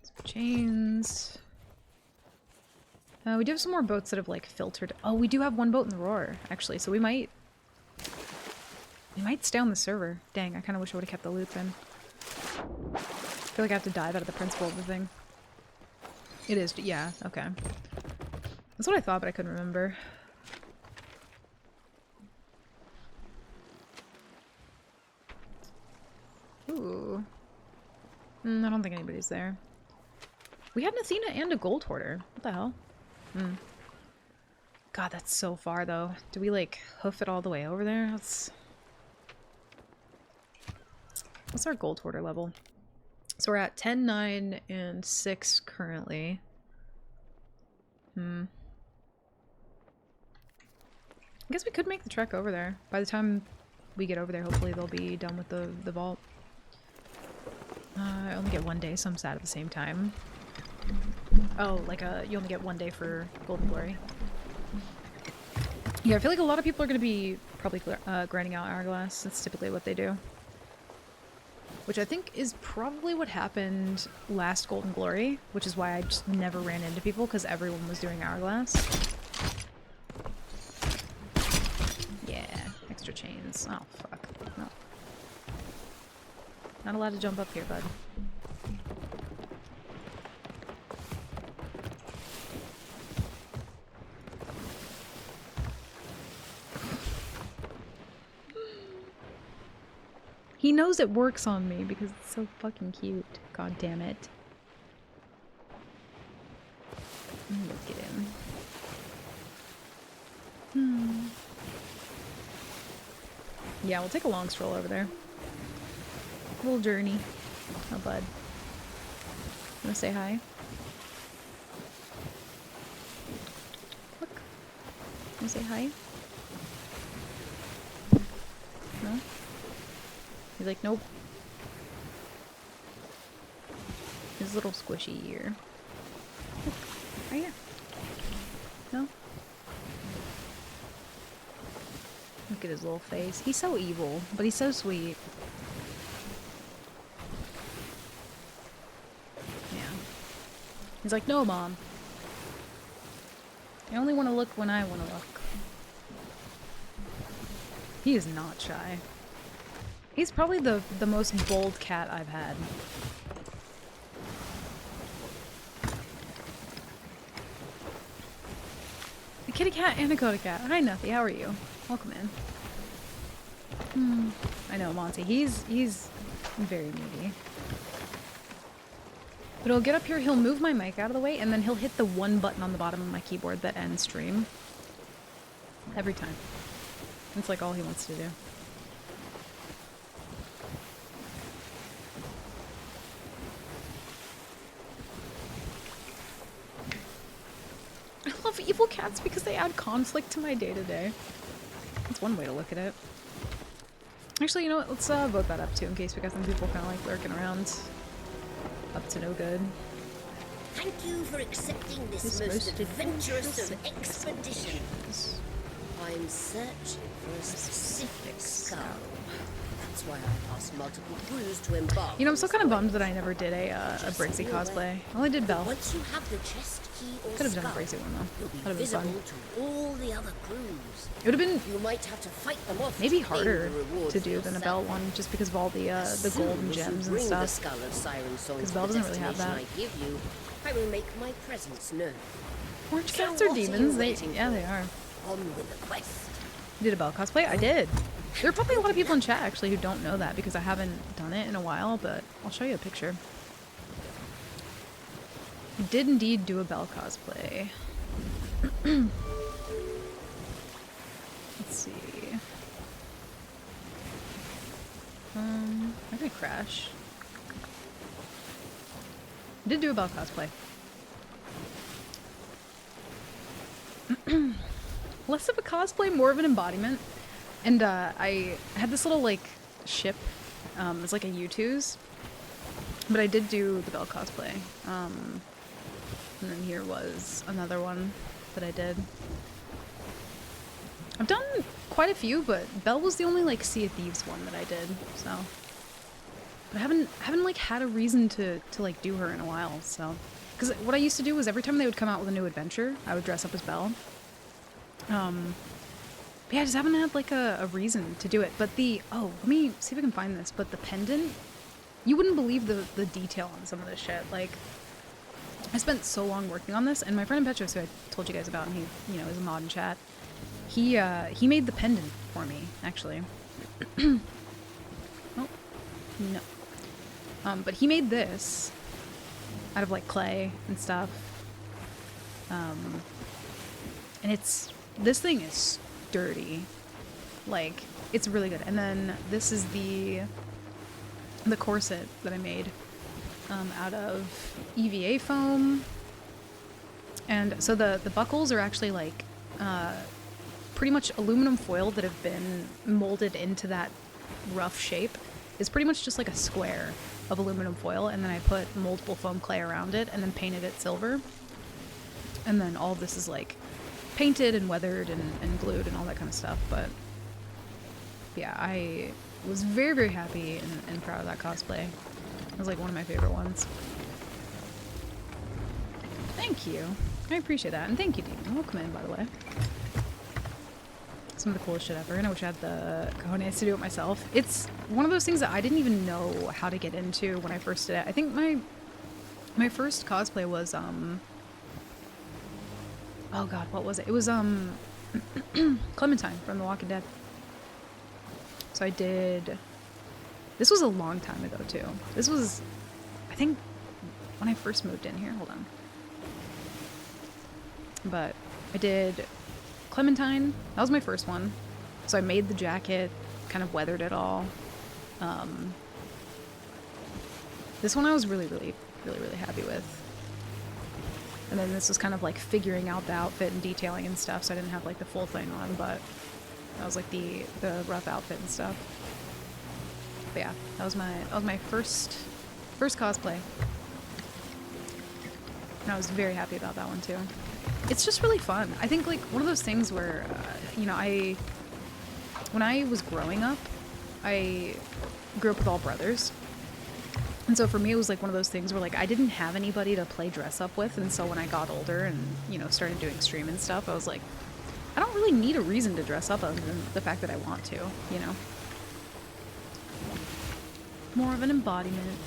Some chains. We do have some more boats that have like filtered. Oh, we do have one boat in the Roar, actually, so we might stay on the server. Dang, I kind of wish I would have kept the loot then. I feel like I have to dive out of the principle of the thing. It is, yeah, okay. That's what I thought, but I couldn't remember. Ooh. I don't think anybody's there. We had an Athena and a Gold Hoarder. What the hell? God, that's so far, though. Do we, like, hoof it all the way over there? What's our Gold Hoarder level? So we're at 10, 9, and 6 currently. I guess we could make the trek over there. By the time we get over there, hopefully they'll be done with the vault. I only get 1 day, so I'm sad at the same time. Oh, like you only get 1 day for Golden Glory. Yeah, I feel like a lot of people are going to be probably grinding out Hourglass. That's typically what they do. Which I think is probably what happened last Golden Glory, which is why I just never ran into people, because everyone was doing Hourglass. Yeah, extra chains. Oh, fuck. No. Not allowed to jump up here, bud. He knows it works on me because it's so fucking cute. God damn it. Look at him. Yeah, we'll take a long stroll over there. Little journey. Oh, bud. Wanna say hi? Look. Wanna say hi? No? He's like, nope. His little squishy ear. Look, right here. No? Look at his little face. He's so evil, but he's so sweet. Yeah. He's like, no, Mom. I only want to look when I want to look. He is not shy. He's probably the most bold cat I've had. A kitty cat and a coda cat. Hi, Nuffy. How are you? Welcome in. I know, Monty. He's very needy. But he'll get up here, he'll move my mic out of the way, and then he'll hit the one button on the bottom of my keyboard that ends stream. Every time. It's like all he wants to do. I love evil cats because they add conflict to my day-to-day. It's That's one way to look at it. Actually, you know what? Let's vote that up too, in case we got some people kind of like lurking around, up to no good. Thank you for accepting this most adventurous of expeditions. I'm searching for a specific skull. That's why I asked multiple crews to embark. You know, I'm still kind of bummed that I never did a Briggsy cosplay. I only did Belle. Once you have the chest key or Could have done a skull, Briggsy one though. you'll be That'd have been visible fun. to all the other crews. It would have been You might have to fight them off. maybe to claim harder the reward to for do than a yourself. Belle one, just because of all the As gold soon and as you gems and bring the stuff. skull of Siren Song 'Cause to Belle the doesn't really have destination that. I give you, I will make my presence known. Orange So cats are what are you demons. waiting Yeah, for? they are. On with the quest. Did a Belle cosplay? I did. There are probably a lot of people in chat actually who don't know that because I haven't done it in a while, but I'll show you a picture. I did indeed do a Belle cosplay. Let's see. I'm gonna crash. I did do a Belle cosplay. Less of a cosplay, more of an embodiment. And I had this little like ship. It's like a U2s. But I did do the Belle cosplay. And then here was another one that I did. I've done quite a few, but Belle was the only like Sea of Thieves one that I did. So, but I haven't like had a reason to like do her in a while. So, because what I used to do was every time they would come out with a new adventure, I would dress up as Belle. But yeah, I just haven't had like a reason to do it. But let me see if I can find this. But the pendant, you wouldn't believe the detail on some of this shit. Like, I spent so long working on this, and my friend Impetuous, who I told you guys about, and he, is a mod in chat. He made the pendant for me, actually. Oh, no. But he made this out of like clay and stuff. And this thing is sturdy. Like, it's really good. And then this is the corset that I made out of EVA foam. And so the buckles are actually like pretty much aluminum foil that have been molded into that rough shape. It's pretty much just like a square of aluminum foil, and then I put multiple foam clay around it and then painted it silver. And then all of this is like painted and weathered and glued and all that kind of stuff. But yeah, I was very, very happy and proud of that cosplay. It was like one of my favorite ones. Thank you. I appreciate that. And thank you, Demon. Welcome in, by the way. Some of the coolest shit ever, and I wish I had the cojones to do it myself. It's one of those things that I didn't even know how to get into when I first did it. I think my first cosplay was oh god, what was it? It was Clementine from The Walking Dead. So I did. This was a long time ago too. This was, I think, when I first moved in here. Hold on. But I did Clementine. That was my first one. So I made the jacket, kind of weathered it all. This one I was really, really, really, really happy with. And then this was kind of like figuring out the outfit and detailing and stuff, so I didn't have like the full thing on, but that was like the rough outfit and stuff. But yeah, that was my first cosplay. And I was very happy about that one too. It's just really fun. I think like one of those things where, when I was growing up, I grew up with all brothers. And so for me, it was like one of those things where like I didn't have anybody to play dress up with. And so when I got older and, started doing stream and stuff, I was like, I don't really need a reason to dress up other than the fact that I want to, More of an embodiment.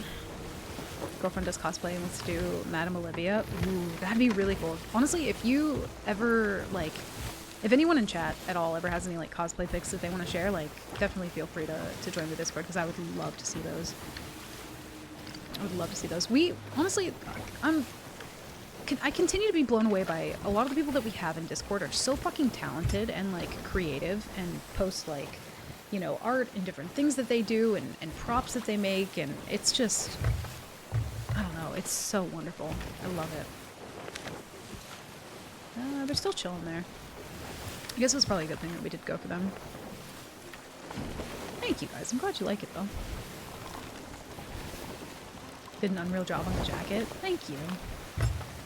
Girlfriend does cosplay and let's do Madame Olivia. Ooh, that'd be really cool. Honestly, if you ever, like, if anyone in chat at all ever has any, like, cosplay pics that they want to share, like, definitely feel free to join the Discord, because I would love to see those. I would love to see those. Honestly, I continue to be blown away by a lot of the people that we have in Discord are so fucking talented and, like, creative and post, like, art and different things that they do and props that they make, and it's just, I don't know, it's so wonderful. I love it. They're still chilling there. I guess it was probably a good thing that we did go for them. Thank you guys. I'm glad you like it though. Did an unreal job on the jacket. Thank you.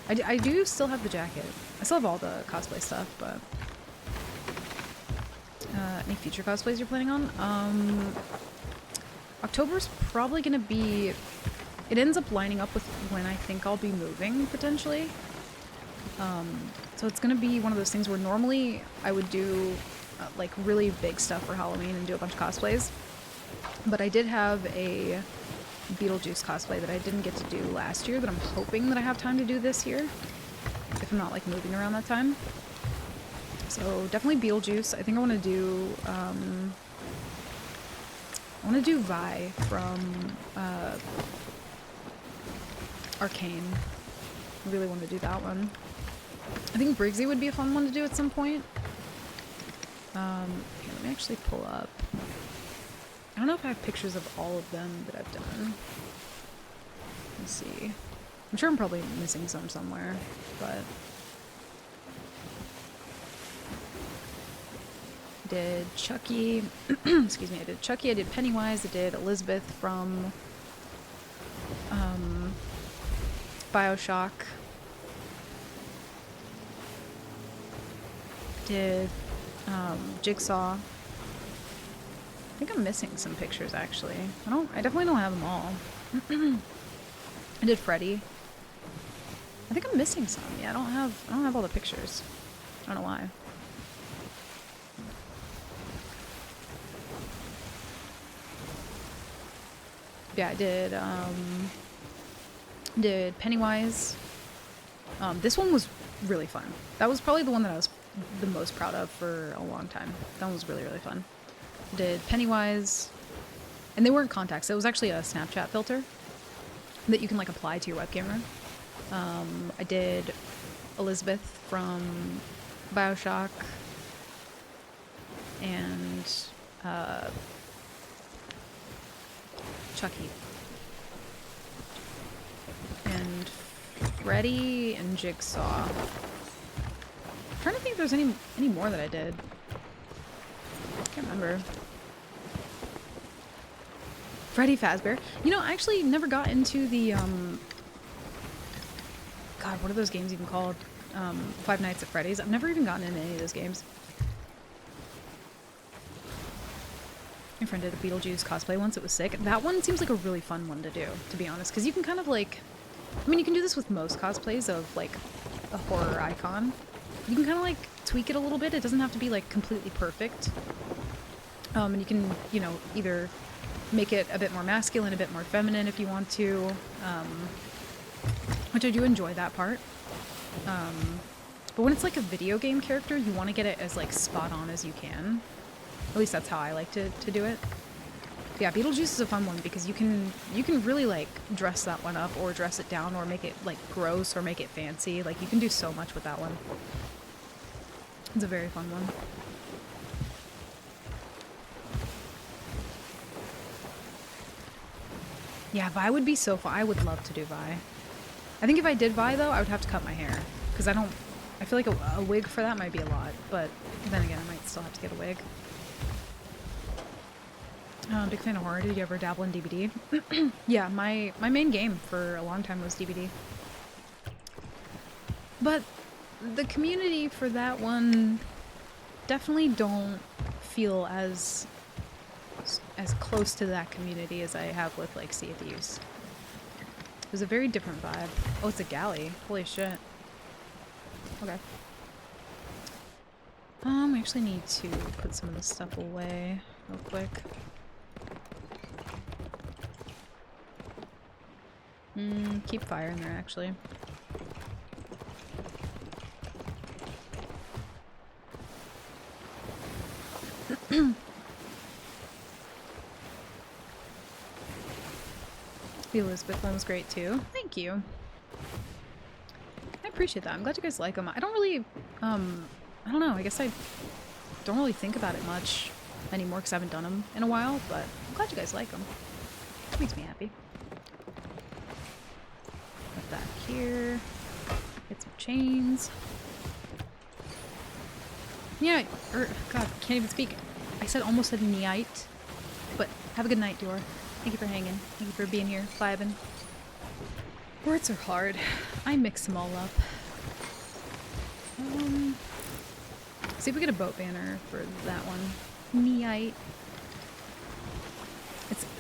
I do still have the jacket. I still have all the cosplay stuff, but any future cosplays you're planning on? October's probably gonna be. It ends up lining up with when I think I'll be moving potentially. So it's gonna be one of those things where normally I would do like really big stuff for Halloween and do a bunch of cosplays, but I did have a Beetlejuice cosplay that I didn't get to do last year that I'm hoping that I have time to do this year, if I'm not like moving around that time. So definitely Beetlejuice. I think I want to do Vi from Arcane. I really want to do that one. I think Briggsy would be a fun one to do at some point. Here, let me actually pull up. I don't know if I have pictures of all of them that I've done. Let's see. I'm sure I'm probably missing some somewhere, but... I did Chucky. Excuse me, I did Chucky, I did Pennywise, I did Elizabeth from BioShock. Did Jigsaw. I think I'm missing some pictures actually. I definitely don't have them all. I did Freddy. I think I'm missing some. Yeah, I don't have all the pictures. I don't know why. Yeah, I did Pennywise. This one was really fun. That was probably the one that I was the most proud of for a long time. That one was really, really fun. Did Pennywise, and they weren't contacts. It was actually a Snapchat filter that you can like apply to your web camera. I did Elizabeth from BioShock and Chucky and Freddy and Jigsaw. I'm trying to think if there's any more that I did. I can't remember. Freddy Fazbear. You know, I actually never got into the God, what are those games even called? Five Nights at Freddy's. I've never even gotten into any of those games. My friend did a Beetlejuice cosplay once. It was sick. That one seems like a really fun one to do, to be honest, because you can kind of like, I mean, you can do this with most cosplays of like a horror icon. You can kind of like tweak it a little bit. It doesn't have to be like completely perfect. And you can, you know, either make it a bit more masculine, a bit more feminine if you want to, which I do enjoy that part. But when it's like a video game character, you want to get it as like spot on as you can. At least that's how I like to do it. But yeah, Beetlejuice is a fun one because you can really like dress that one up or dress it down or make it like gross or make it fancy. Like you can do so much with that one. It's a very fun one. Yeah, Vi would be so fun. I would love to do Vi. I think if I did Vi though, I would have to cut my hair because I feel like a wig for that might be a lot, but then again, I might still have to get a wig. Big fan of horror. Did you ever dabble in DBD? Yeah, my main game for a long time was DBD. But the community for that one definitely don't feel as close to that community as I have with like Sea of Thieves. It was a very different vibe. Oh, it's a galley. Holy shit. Okay. I actually need to put some of this stuff away real quick. Keep fire in there, actually. The Elizabeth one was great, too. Thank you. I appreciate that. I'm glad you guys like them. I don't really, I don't know. I guess I don't really think about it much anymore because I haven't done them in a while, but I'm glad you guys like them. It makes me happy. Put that here. Get some chains. Yeah, God, can't even speak. almost said night. But have a good night, Dior. Thank you for hanging. Thank you for being here, vibing. Words are hard. I mix them all up. See if we get a boat banner for that one. Night.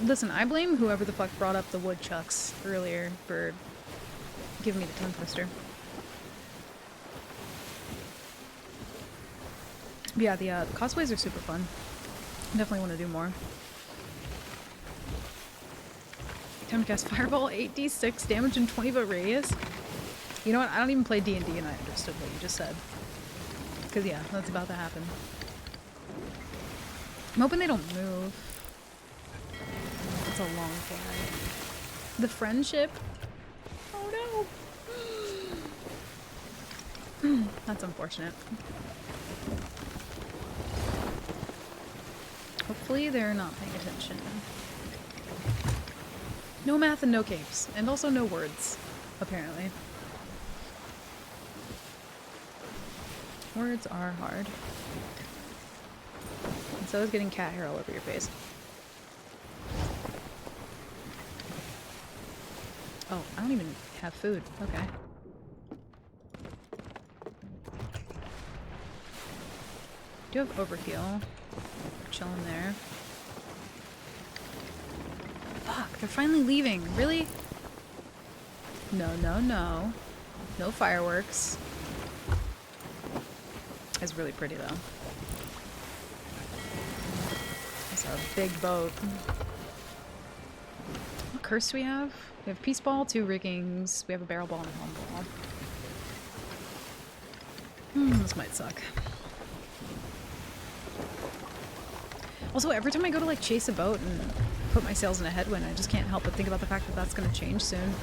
Listen, I blame whoever the fuck brought up the woodchucks earlier for giving me the tongue twister. But yeah, the cosplays are super fun. I definitely want to do more. Time to cast Fireball, 8d6 damage in 20-foot radius. You know what? I don't even play D&D and I understood what you just said. Because yeah, that's about to happen. I'm hoping they don't move. That's a long flight. The friendship? Oh no! That's unfortunate. Hopefully they're not paying attention. No math and no capes. And also no words, apparently. Words are hard. And so is getting cat hair all over your face. Oh, I don't even have food. Okay. Do have overheal. Chilling there. Fuck, they're finally leaving. Really? No, no, no. No fireworks. It's really pretty though. It's a big boat. What curse do we have? We have Peace Ball, 2 riggings, we have a Barrel Ball and a Helm Ball. This might suck. Also, every time I go to like chase a boat and put my sails in a headwind, I just can't help but think about the fact that that's going to change soon.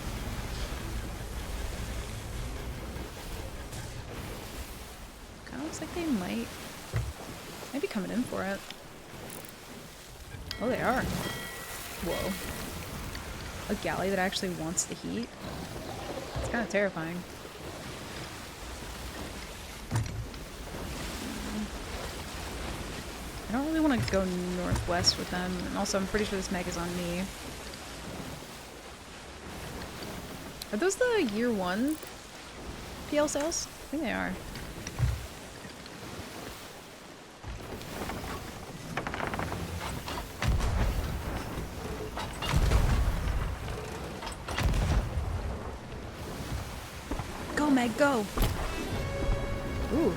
Kind of looks like they might be coming in for it. Oh, they are. Whoa. A galley that actually wants the heat? It's kind of terrifying. I don't really want to go northwest with them, and also I'm pretty sure this meg is on me. Are those the year 1 PL sales? I think they are. Go, Meg, go! Ooh.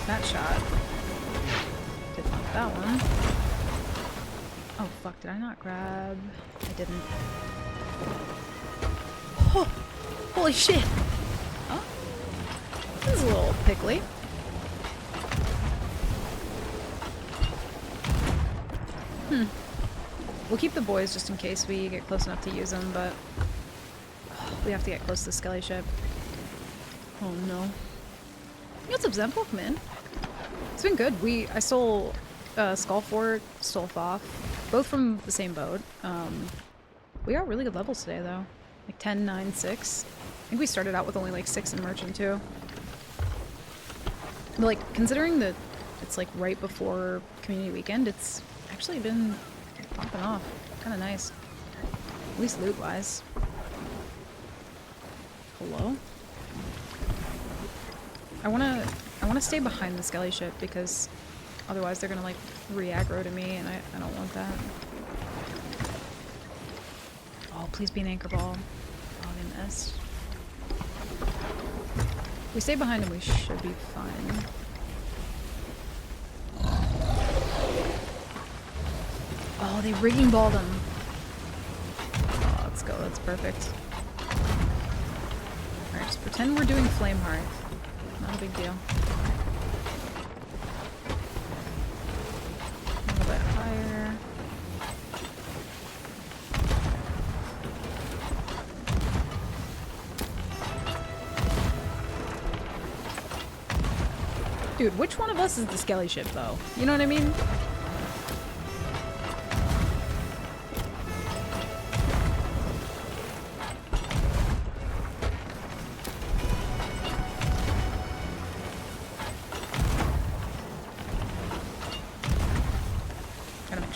That shot. Didn't want that one. Oh fuck, did I not grab? I didn't. Oh! Holy shit! Oh. This is a little pickly. We'll keep the boys just in case we get close enough to use them, but we have to get close to the Skelly ship. Oh no. What's up, Zemple? Come in. It's been good. I stole Skullfort, stole Thoth, both from the same boat. We got really good levels today, though. Like 10, 9, 6. I think we started out with only like 6 in Merchant, too. But like, considering that it's like right before Community Weekend, it's actually been popping off. Kind of nice. At least loot-wise. Hello? I wanna stay behind the Skelly ship because otherwise they're gonna like re-aggro to me and I don't want that. Oh, please be an anchor ball. Oh, they missed. If we stay behind them, we should be fine. Oh, they rigging balled him. Oh, let's go. That's perfect. Alright, just pretend we're doing Flameheart. Not a big deal. A little bit higher. Dude, which one of us is the Skelly ship, though? You know what I mean?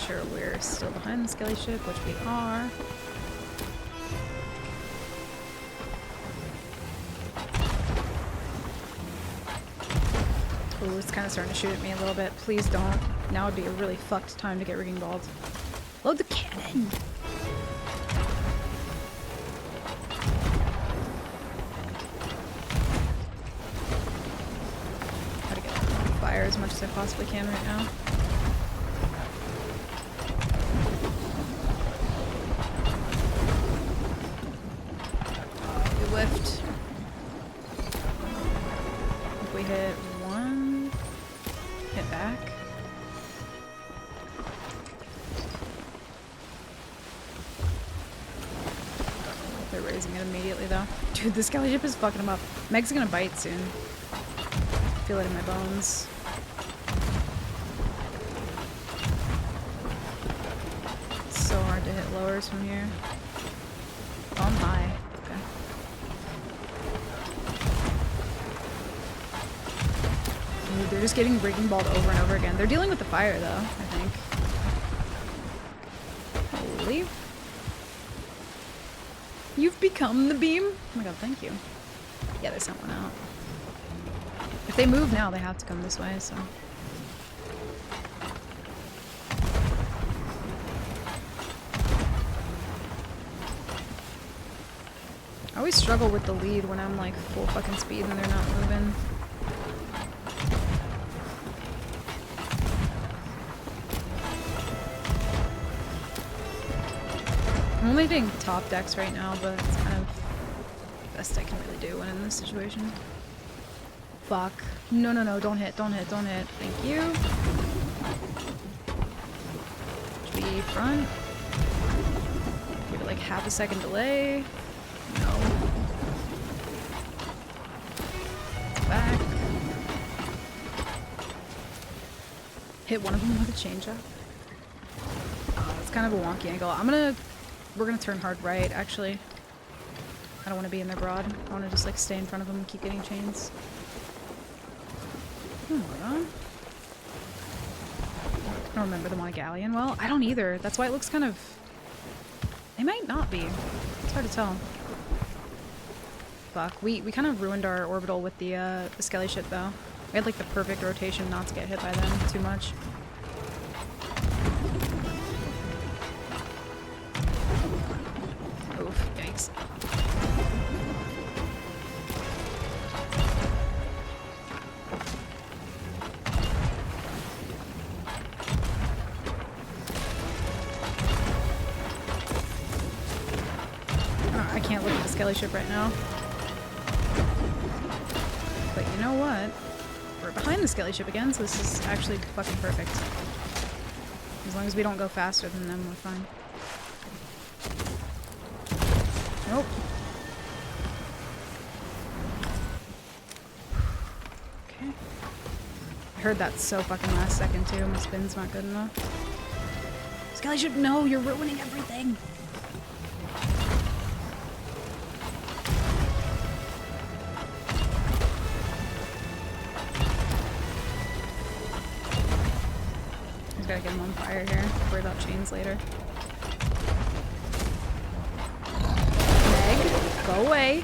sure we're still behind the skelly ship, which we are. Ooh, it's kind of starting to shoot at me a little bit. Please don't. Now would be a really fucked time to get rigging balled. Load the cannon! Gotta get on fire as much as I possibly can right now. We whiffed. If we hit one, hit back. They're raising it immediately though. Dude, this skelly ship is fucking them up. Meg's gonna bite soon. I feel it in my bones. It's so hard to hit lowers from here. Oh, I'm high. Okay. Dude, they're just getting rigging balled over and over again. They're dealing with the fire though, I think. Leave. You've become the beam? Oh my god, thank you. Yeah, they sent one out. If they move now, they have to come this way, so. I always struggle with the lead when I'm like full fucking speed and they're not moving. I'm only doing top decks right now, but it's kind of the best I can really do when in this situation. Fuck. No, no, no, don't hit, don't hit, don't hit. Thank you. Should be front. Give it like half a second delay. No. Back. Hit one of them with a change up. It's kind of a wonky angle. We're gonna turn hard right, actually. I don't want to be in their broad. I want to just like stay in front of them and keep getting chains. Hold on. I don't remember them on a galleon well. I don't either. That's why it looks kind of... They might not be. It's hard to tell. Fuck. We kind of ruined our orbital with the skelly ship though. We had like the perfect rotation not to get hit by them too much. Oof, yikes. I can't look at the skelly ship right now. But you know what? We're behind the skelly ship again, so this is actually fucking perfect. As long as we don't go faster than them, we're fine. Nope. Okay. I heard that so fucking last second too. My spin's not good enough. Skelly ship, no, you're ruining everything. Just gotta get him on fire here. Worry about chains later. Go away.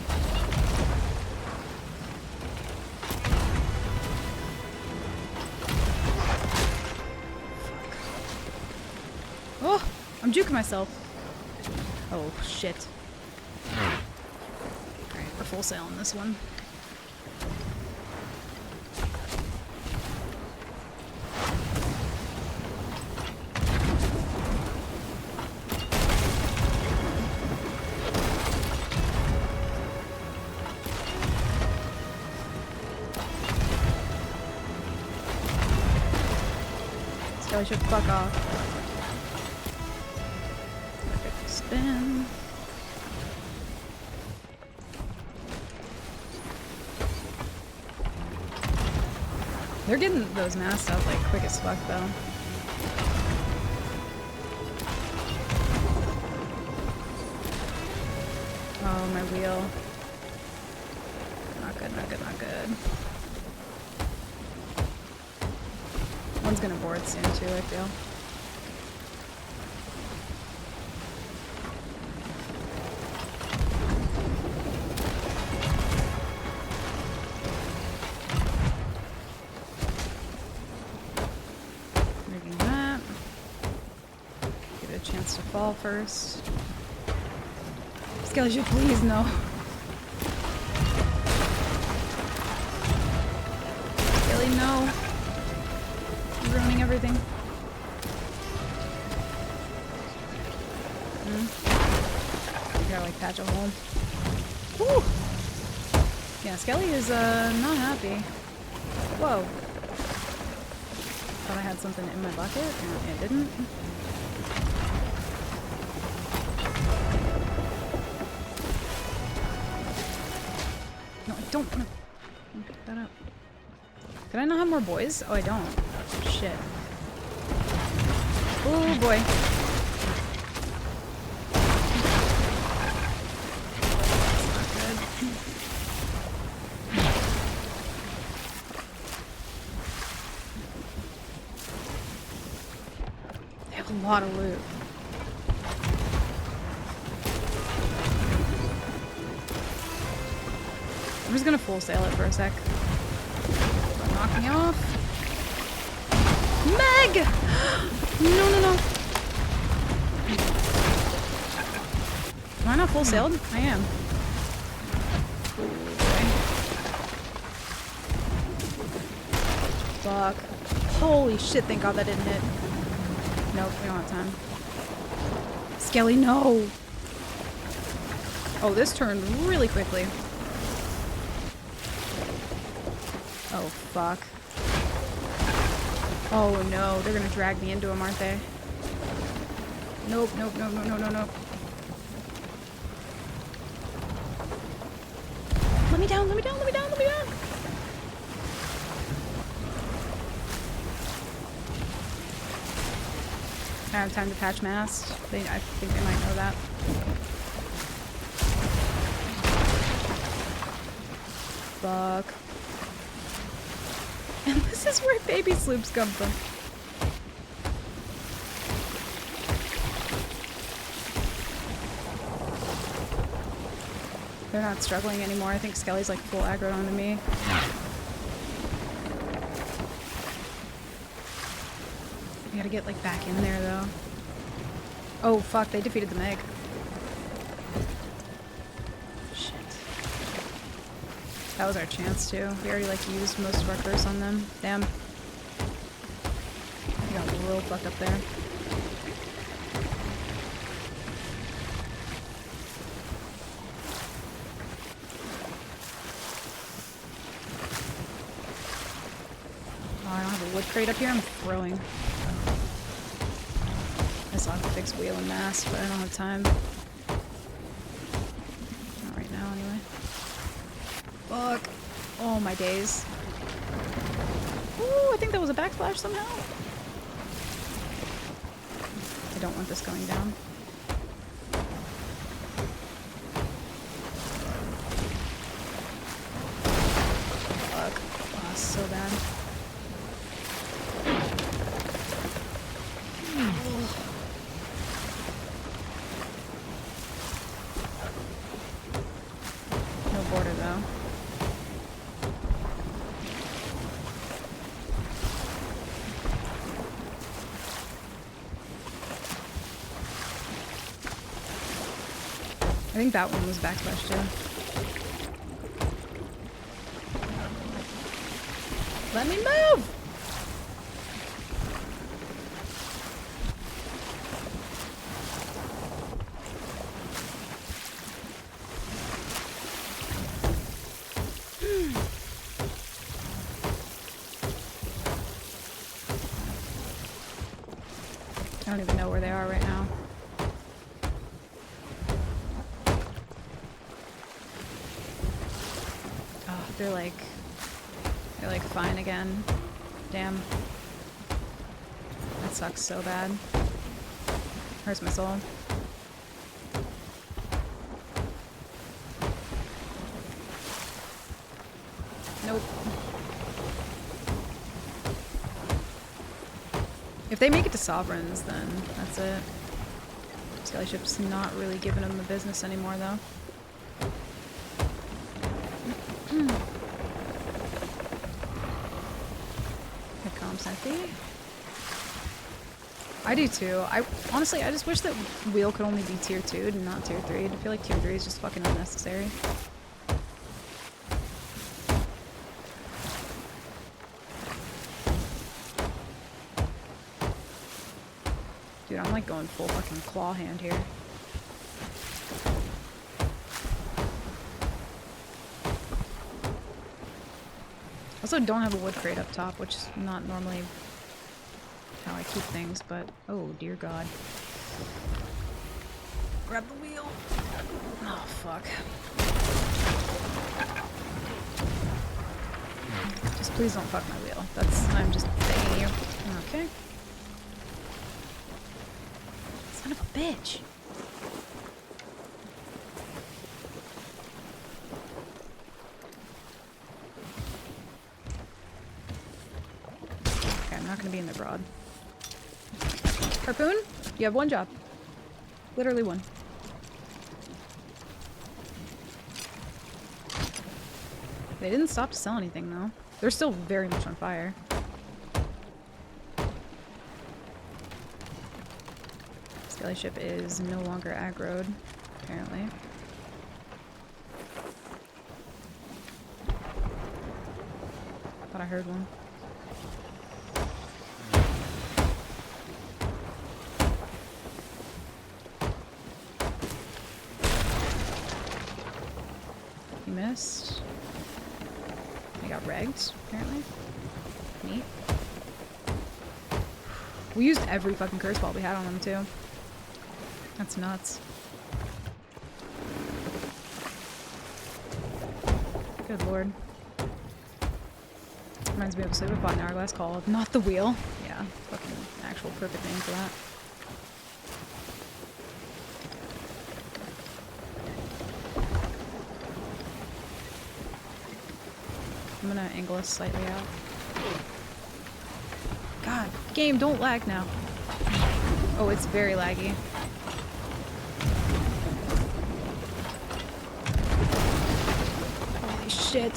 Oh, I'm juking myself. Oh, shit. Alright, we're full sail on this one. I should fuck off. Perfect spin. They're getting those masts out like quick as fuck though. Oh, my wheel. Not good, not good, not good. One's gonna board soon too, I feel. fall first. Skelly ship, please, no. Skelly, no. You're ruining everything. You gotta like patch a hole. Woo! Yeah, Skelly is not happy. Whoa. Thought I had something in my bucket. Apparently I didn't. No, I don't want to pick that up. Did I not have more boys? Oh, I don't. Shit. Oh boy. A lot of loot. I'm just gonna full sail it for a sec. Knock me off. Meg! No, no, no. Am I not full sailed? I am. Okay. Fuck. Holy shit, thank god that didn't hit. Nope, we don't have time. Skelly, no! Oh, this turned really quickly. Oh, fuck. Oh no, they're gonna drag me into them, aren't they? Nope, nope, nope, no, no, no, no. Let me down, let me down, let me down, let me down! I have time to patch mast. I think they might know that. Fuck. And this is where baby sloops come from. They're not struggling anymore. I think Skelly's like full aggro onto me. I gotta get like back in there though. Oh fuck, they defeated the Meg. Shit. That was our chance too. We already like used most of our curse on them. Damn. We got real fucked up there. Oh, I don't have a wood crate up here. I'm throwing. I still have to fix wheel and mast, but I don't have time. Not right now, anyway. Fuck. Oh, my days. Ooh, I think that was a backsplash somehow. I don't want this going down. Fuck. Oh, that's so bad. No border though. I think that one was backsplash too. Let me move! I don't even know where they are right now. Oh, they're like fine again. Damn. That sucks so bad. Hurts my soul. Nope. If they make it to Sovereigns, then that's it. Skelly ship's not really giving them the business anymore, though. Here comes Nethy. I do too. Honestly, I just wish that wheel could only be tier 2 and not tier 3. I feel like tier 3 is just fucking unnecessary. Dude, I'm like going full fucking claw hand here. Also don't have a wood crate up top, which is not normally how I keep things, but oh dear god. Grab the wheel. Oh fuck. Just please don't fuck my wheel. I'm just begging you. Okay. Son of a bitch. Okay, I'm not gonna be in the broad. Harpoon, you have one job. Literally one. They didn't stop to sell anything though. They're still very much on fire. Skelly ship is no longer aggroed, apparently. Thought I heard one. He missed. He got regged, apparently. Neat. We used every fucking curse ball we had on him, too. That's nuts. Good lord. Reminds me of a Sleep Bought an Hourglass called Not the Wheel. Yeah, fucking actual perfect name for that. I'm gonna angle us slightly out. God, game, don't lag now. Oh, it's very laggy. Holy shit.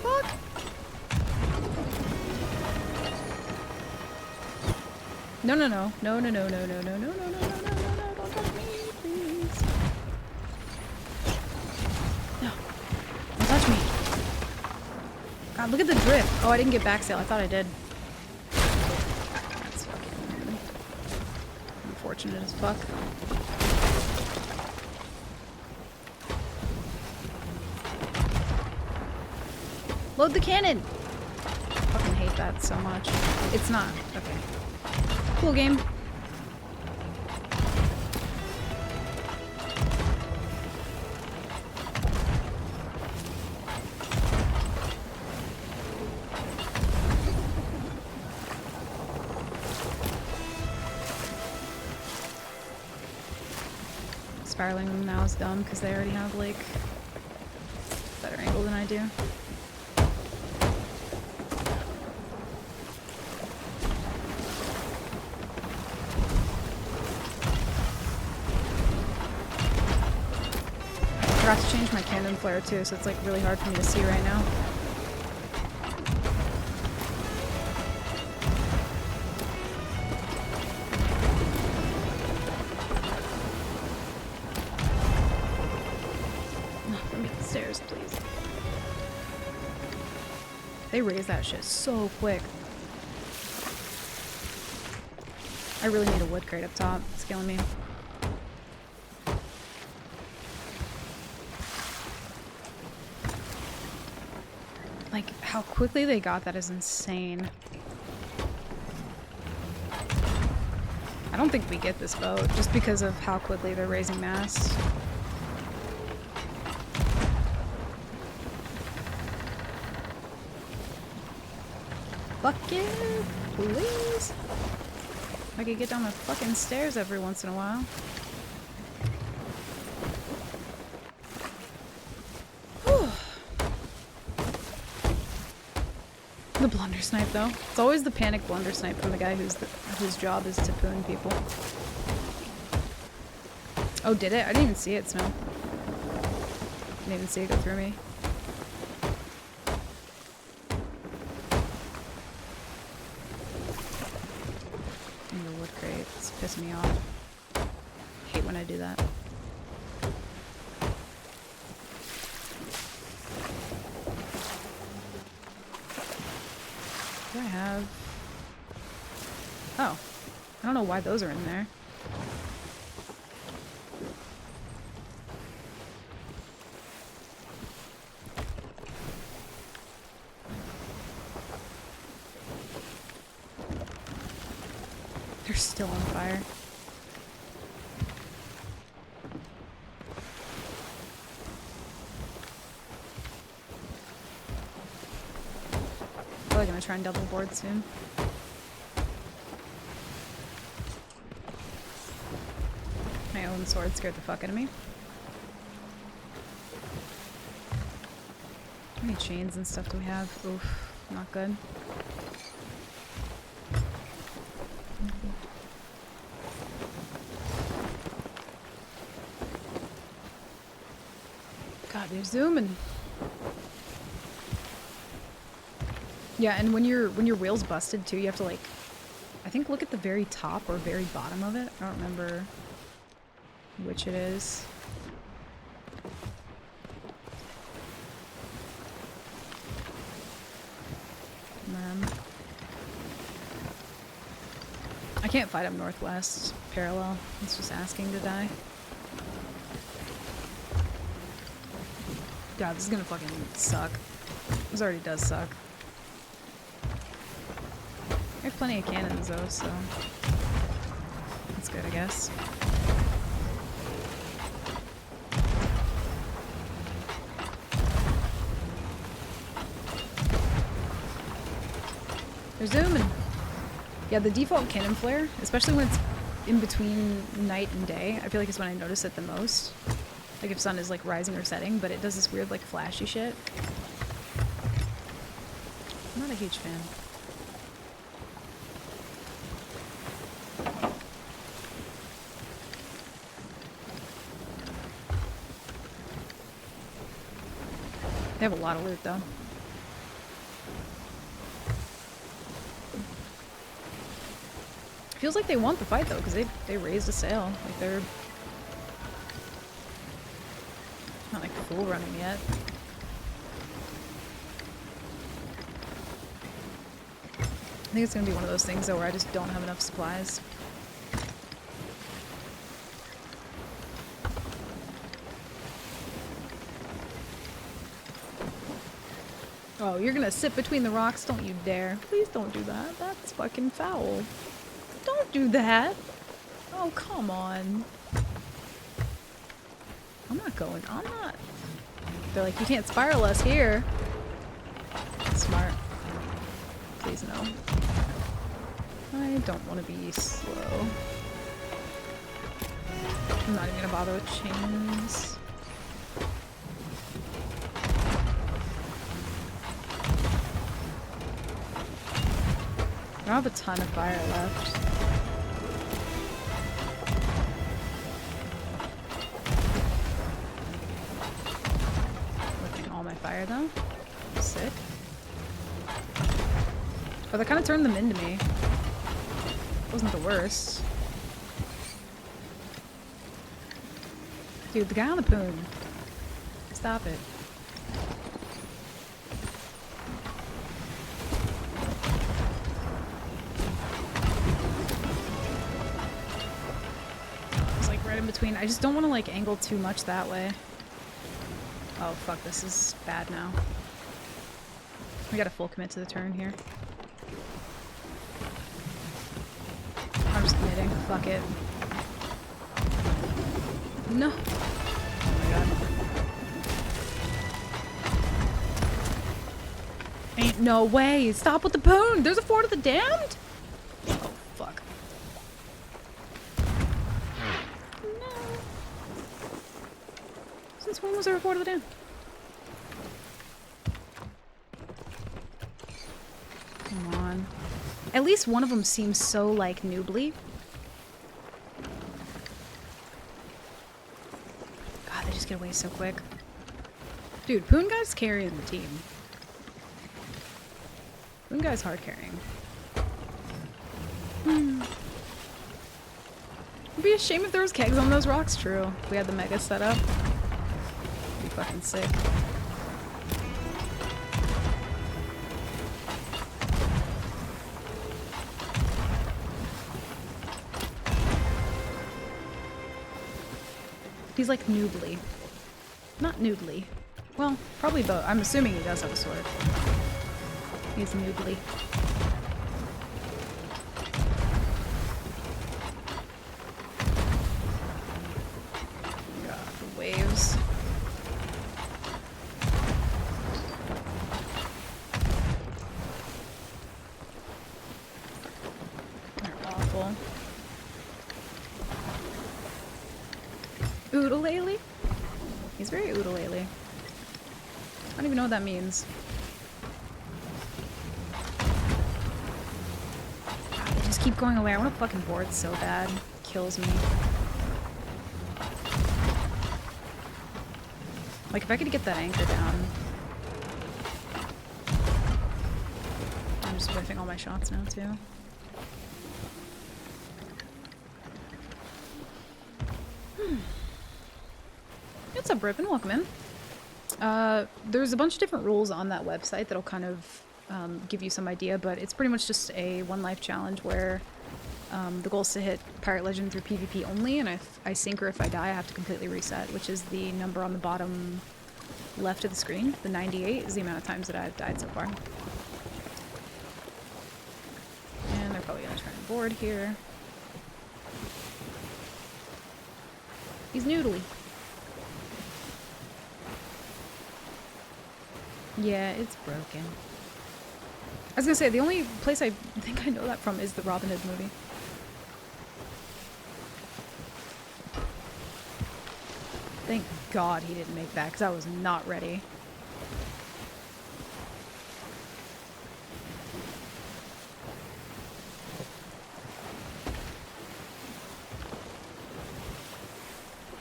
Fuck. No, no, no. No, no, no, no, no, no, no, no, no, no, no, no, don't touch me, please. No. Don't touch me. God, look at the drift. Oh, I didn't get back sail. I thought I did. That's fucking unfortunate as fuck. Load the cannon! I fucking hate that so much. It's not. Okay. Cool game. Spiraling them now is dumb because they already have like better angle than I do. I forgot to change my cannon flare too, so it's like really hard for me to see right now. Let me get the stairs, please. They raise that shit so quick. I really need a wood crate up top. It's killing me. Like, how quickly they got that is insane. I don't think we get this boat, just because of how quickly they're raising masts. Fuck you, please. I could get down the fucking stairs every once in a while. The blunder snipe though. It's always the panic blunder snipe from the guy whose job is to poon people. Oh, did it? I didn't even see it, Snow. Didn't even see it go through me. It's pissing me off. Hate when I do that. Do I have... Oh. I don't know why those are in there. They're still on fire. Probably gonna try and double board soon. My own sword scared the fuck out of me. How many chains and stuff do we have? Oof, not good. God, they're zooming. Yeah, and when your wheel's busted too, you have to like, I think look at the very top or very bottom of it. I don't remember which it is. I can't fight up northwest parallel. It's just asking to die. God, this is gonna fucking suck. This already does suck. I have plenty of cannons though, so that's good, I guess. They're zooming. Yeah, the default cannon flare, especially when it's in between night and day, I feel like it's when I notice it the most. Like if sun is like rising or setting, but it does this weird like flashy shit. I'm not a huge fan. They have a lot of loot though. Feels like they want the fight though, because they raised a sail. Like they're not like full running yet. I think it's gonna be one of those things though where I just don't have enough supplies. Oh, you're gonna sit between the rocks? Don't you dare. Please don't do that. That's fucking foul. Don't do that. Oh, come on. I'm not. They're like, you can't spiral us here. Smart. Please no. I don't want to be slow. I'm not even gonna bother with chains. I don't have a ton of fire left. Lifting all my fire though. Sick. Oh, that kind of turned them into me. Wasn't the worst. Dude, the guy on the poon. Stop it. It's like right in between. I just don't want to like angle too much that way. Oh fuck, this is bad now. We got a full commit to the turn here. I'm just committing. Fuck it. No. Oh my god. Ain't no way. Stop with the poon. There's a Fort of the Damned? Oh, fuck. No. Since when was there a Fort of the Damned? Come on. At least one of them seems so, like, noobly. God, they just get away so quick. Dude, Poon Guy's carrying the team. Poon Guy's hard carrying. It'd be a shame if there was kegs on those rocks. True. If we had the mega set up. It'd be fucking sick. He's like noobly. Not noodly. Well, probably both. I'm assuming he does have a sword. He's noobly. God, the waves. They're awful. Oodalele? He's very oodalele. I don't even know what that means. God, they just keep going away. I want to fucking board so bad. It kills me. Like, if I could get that anchor down. I'm just whiffing all my shots now, too. What's up, Rippin? Welcome in. There's a bunch of different rules on that website that'll kind of give you some idea, but it's pretty much just a one life challenge where the goal is to hit Pirate Legend through PvP only, and if I sink or if I die, I have to completely reset, which is the number on the bottom left of the screen. The 98 is the amount of times that I've died so far. And they're probably gonna try and board here. He's noodly. Yeah, it's broken. I was gonna say, the only place I think I know that from is the Robin Hood movie. Thank God he didn't make that, because I was not ready.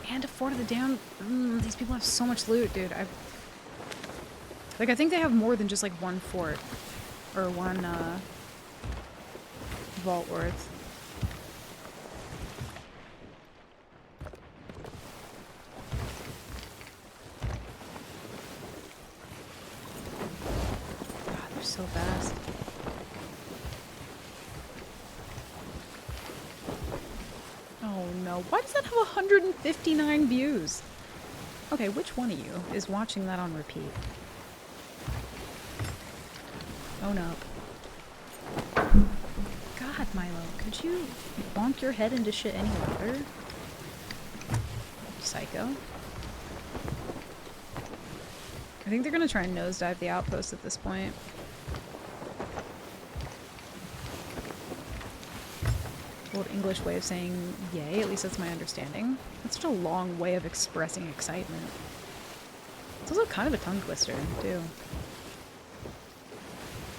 And a Fort of the Damned. These people have so much loot, dude. Like, I think they have more than just, like, one fort. Or one, vault worth. God, they're so fast. Oh, no. Why does that have 159 views? Okay, which one of you is watching that on repeat? Own up. God, Milo, could you bonk your head into shit any louder? Psycho. I think they're gonna try and nosedive the outpost at this point. Old English way of saying yay, at least that's my understanding. That's such a long way of expressing excitement. It's also kind of a tongue twister, too.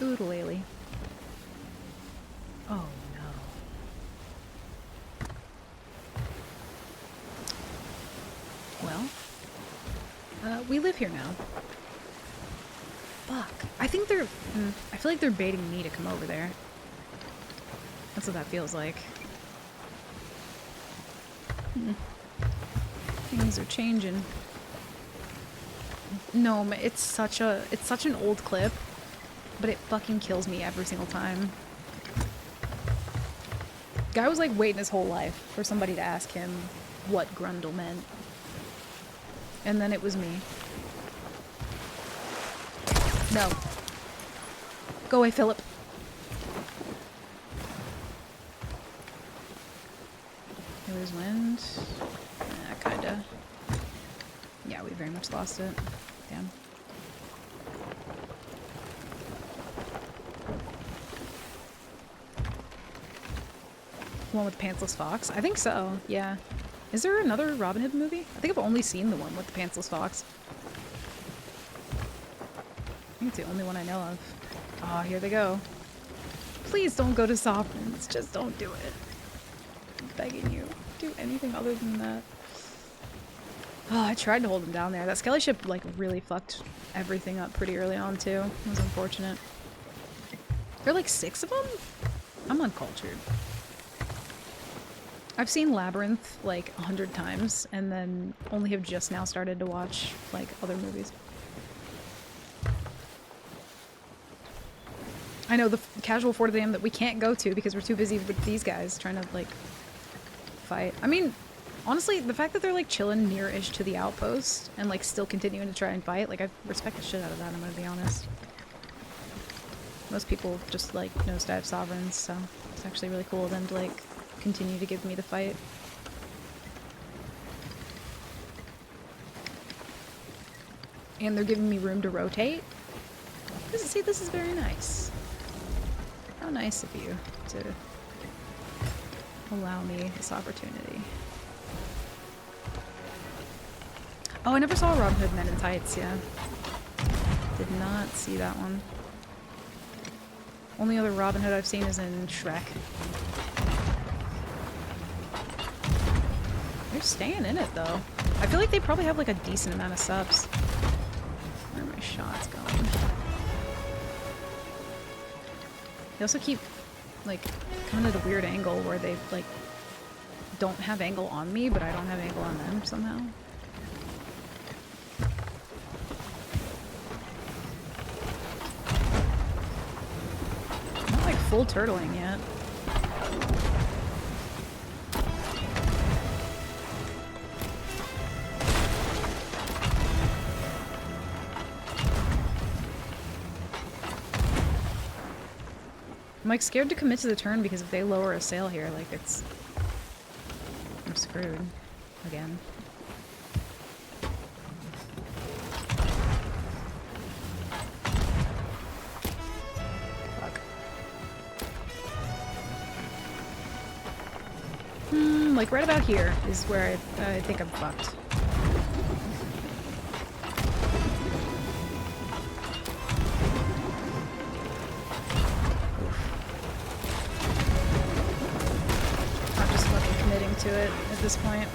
Oodalele. Oh no. Well, we live here now. Fuck. I think they're... I feel like they're baiting me to come over there. That's what that feels like. Things are changing. No, it's such an old clip. But it fucking kills me every single time. Guy was like waiting his whole life for somebody to ask him what Grundle meant. And then it was me. No. Go away, Philip. There's wind. Kinda. Yeah, we very much lost it. Damn. One with the Pantsless Fox? I think so, yeah. Is there another Robin Hood movie? I think I've only seen the one with the Pantsless Fox. I think it's the only one I know of. Ah, here they go. Please don't go to Sovereigns. Just don't do it. I'm begging you. Do anything other than that. Oh, I tried to hold them down there. That Skelly ship, like, really fucked everything up pretty early on, too. It was unfortunate. There are, like, 6 of them? I'm uncultured. I've seen Labyrinth like 100 times and then only have just now started to watch like other movies. I know the casual Fort-of-Dam that we can't go to because we're too busy with these guys trying to like fight. I mean, honestly, the fact that they're like chilling near-ish to the outpost and like still continuing to try and fight, like I respect the shit out of that, I'm gonna be honest. Most people just like nosedive sovereigns, so it's actually really cool of them to like continue to give me the fight. And they're giving me room to rotate. See, this is very nice. How nice of you to allow me this opportunity. Oh, I never saw Robin Hood Men in Tights, yeah. Did not see that one. Only other Robin Hood I've seen is in Shrek. They're staying in it, though. I feel like they probably have, like, a decent amount of subs. Where are my shots going? They also keep, like, coming at a weird angle where they, like, don't have angle on me, but I don't have angle on them somehow. I'm not, like, full turtling yet. I'm like scared to commit to the turn because if they lower a sail here, like I'm screwed again. Fuck. Like right about here is where I think I'm fucked. To it at this point.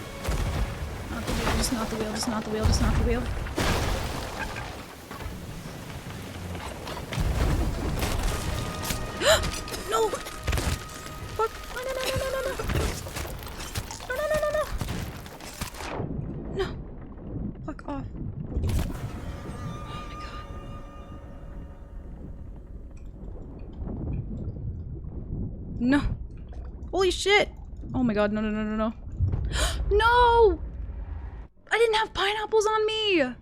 Not the wheel, just not the wheel, just not the wheel, just not the wheel. No! Fuck! No, no, no, no, no, no, no! No, no, no, no, no! No! Fuck off. Oh my god. No! Holy shit! Oh my god, no, no, no, no, no. No! I didn't have pineapples on me!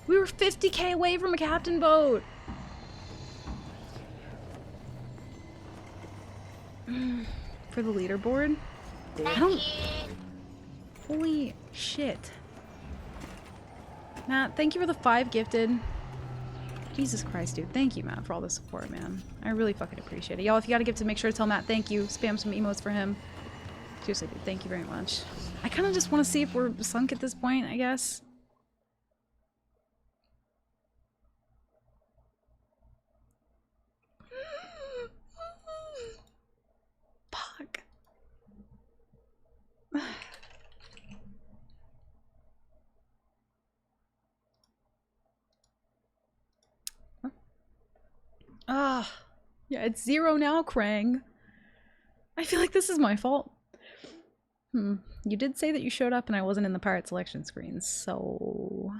We were 50k away from a captain boat! For the leaderboard? I don't... Holy shit. Matt, thank you for the 5 gifted. Jesus Christ, dude. Thank you, Matt, for all the support, man. I really fucking appreciate it. Y'all, if you got a gift, to make sure to tell Matt thank you. Spam some emotes for him. Seriously, dude, thank you very much. I kind of just want to see if we're sunk at this point, I guess. Fuck. Ah, yeah, it's 0 now, Krang. I feel like this is my fault. You did say that you showed up and I wasn't in the pirate selection screens, so...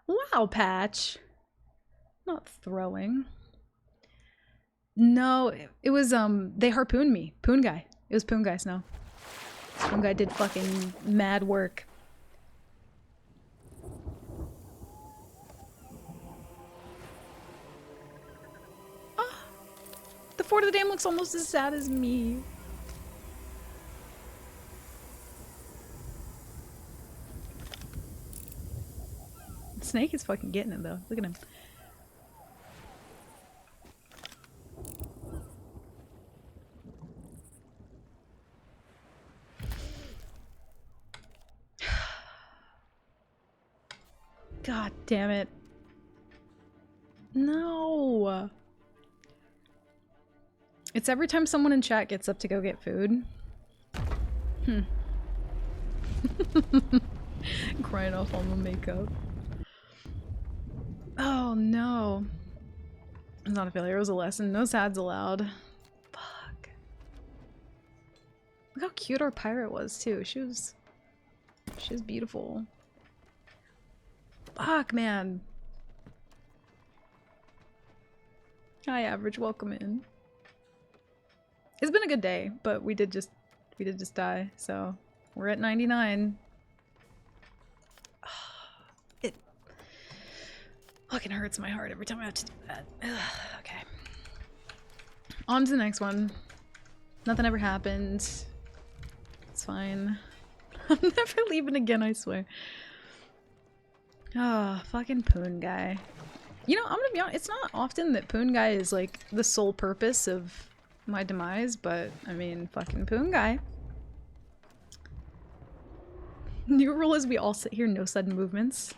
Wow, Patch! Not throwing. No, it was, they harpooned me. Poon Guy. It was Poon Guy Snow. Poon Guy did fucking mad work. Ah! The Fort-of-Dam looks almost as sad as me. Snake is fucking getting it though. Look at him. God damn it. No. It's every time someone in chat gets up to go get food. Crying off all my makeup. Oh no. It's not a failure, it was a lesson. No sads allowed. Fuck. Look how cute our pirate was too. She was beautiful. Fuck, man. Hi, Average. Welcome in. It's been a good day, but we did just die, so we're at 99. It fucking hurts my heart every time I have to do that. Okay. On to the next one. Nothing ever happened. It's fine. I'm never leaving again, I swear. Ah, fucking Poon Guy. You know, I'm gonna be honest, it's not often that Poon Guy is like the sole purpose of my demise, but I mean, fucking Poon Guy. New rule is we all sit here, no sudden movements.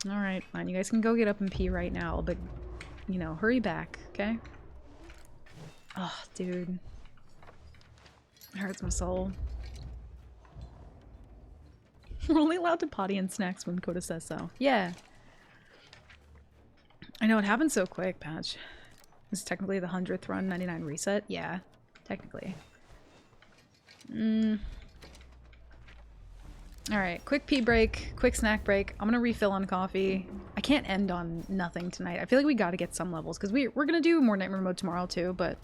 Alright, fine. You guys can go get up and pee right now, but, you know, hurry back, okay? Oh, dude. It hurts my soul. We're only allowed to potty and snacks when Coda says so. Yeah. I know, it happened so quick, Patch. This is technically the 100th run, 99 reset? Yeah, technically. Alright, quick pee break, quick snack break. I'm gonna refill on coffee. I can't end on nothing tonight. I feel like we gotta get some levels, because we're gonna do more Nightmare Mode tomorrow too, but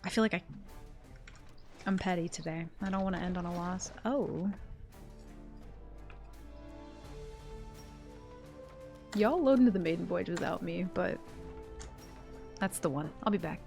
I feel like I'm petty today. I don't want to end on a loss. Oh. Y'all load into the Maiden Voyage without me, but that's the one. I'll be back.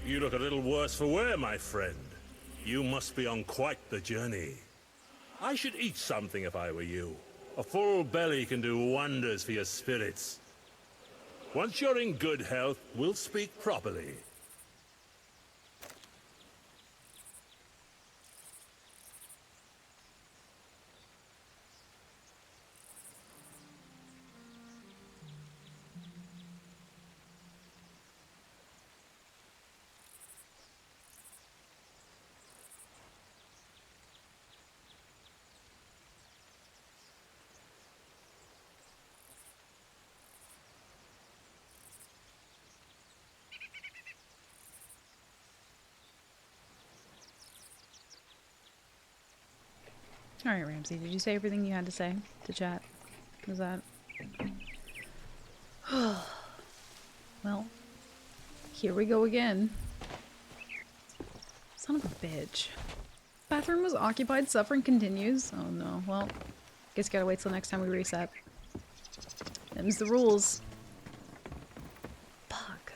You look a little worse for wear, my friend. You must be on quite the journey. I should eat something if I were you. A full belly can do wonders for your spirits. Once you're in good health, we'll speak properly. Alright, Ramsey, did you say everything you had to say to chat? Was that... Well, here we go again. Son of a bitch. Bathroom was occupied, suffering continues. Oh no, well, guess gotta wait till next time we reset. Them's the rules. Fuck.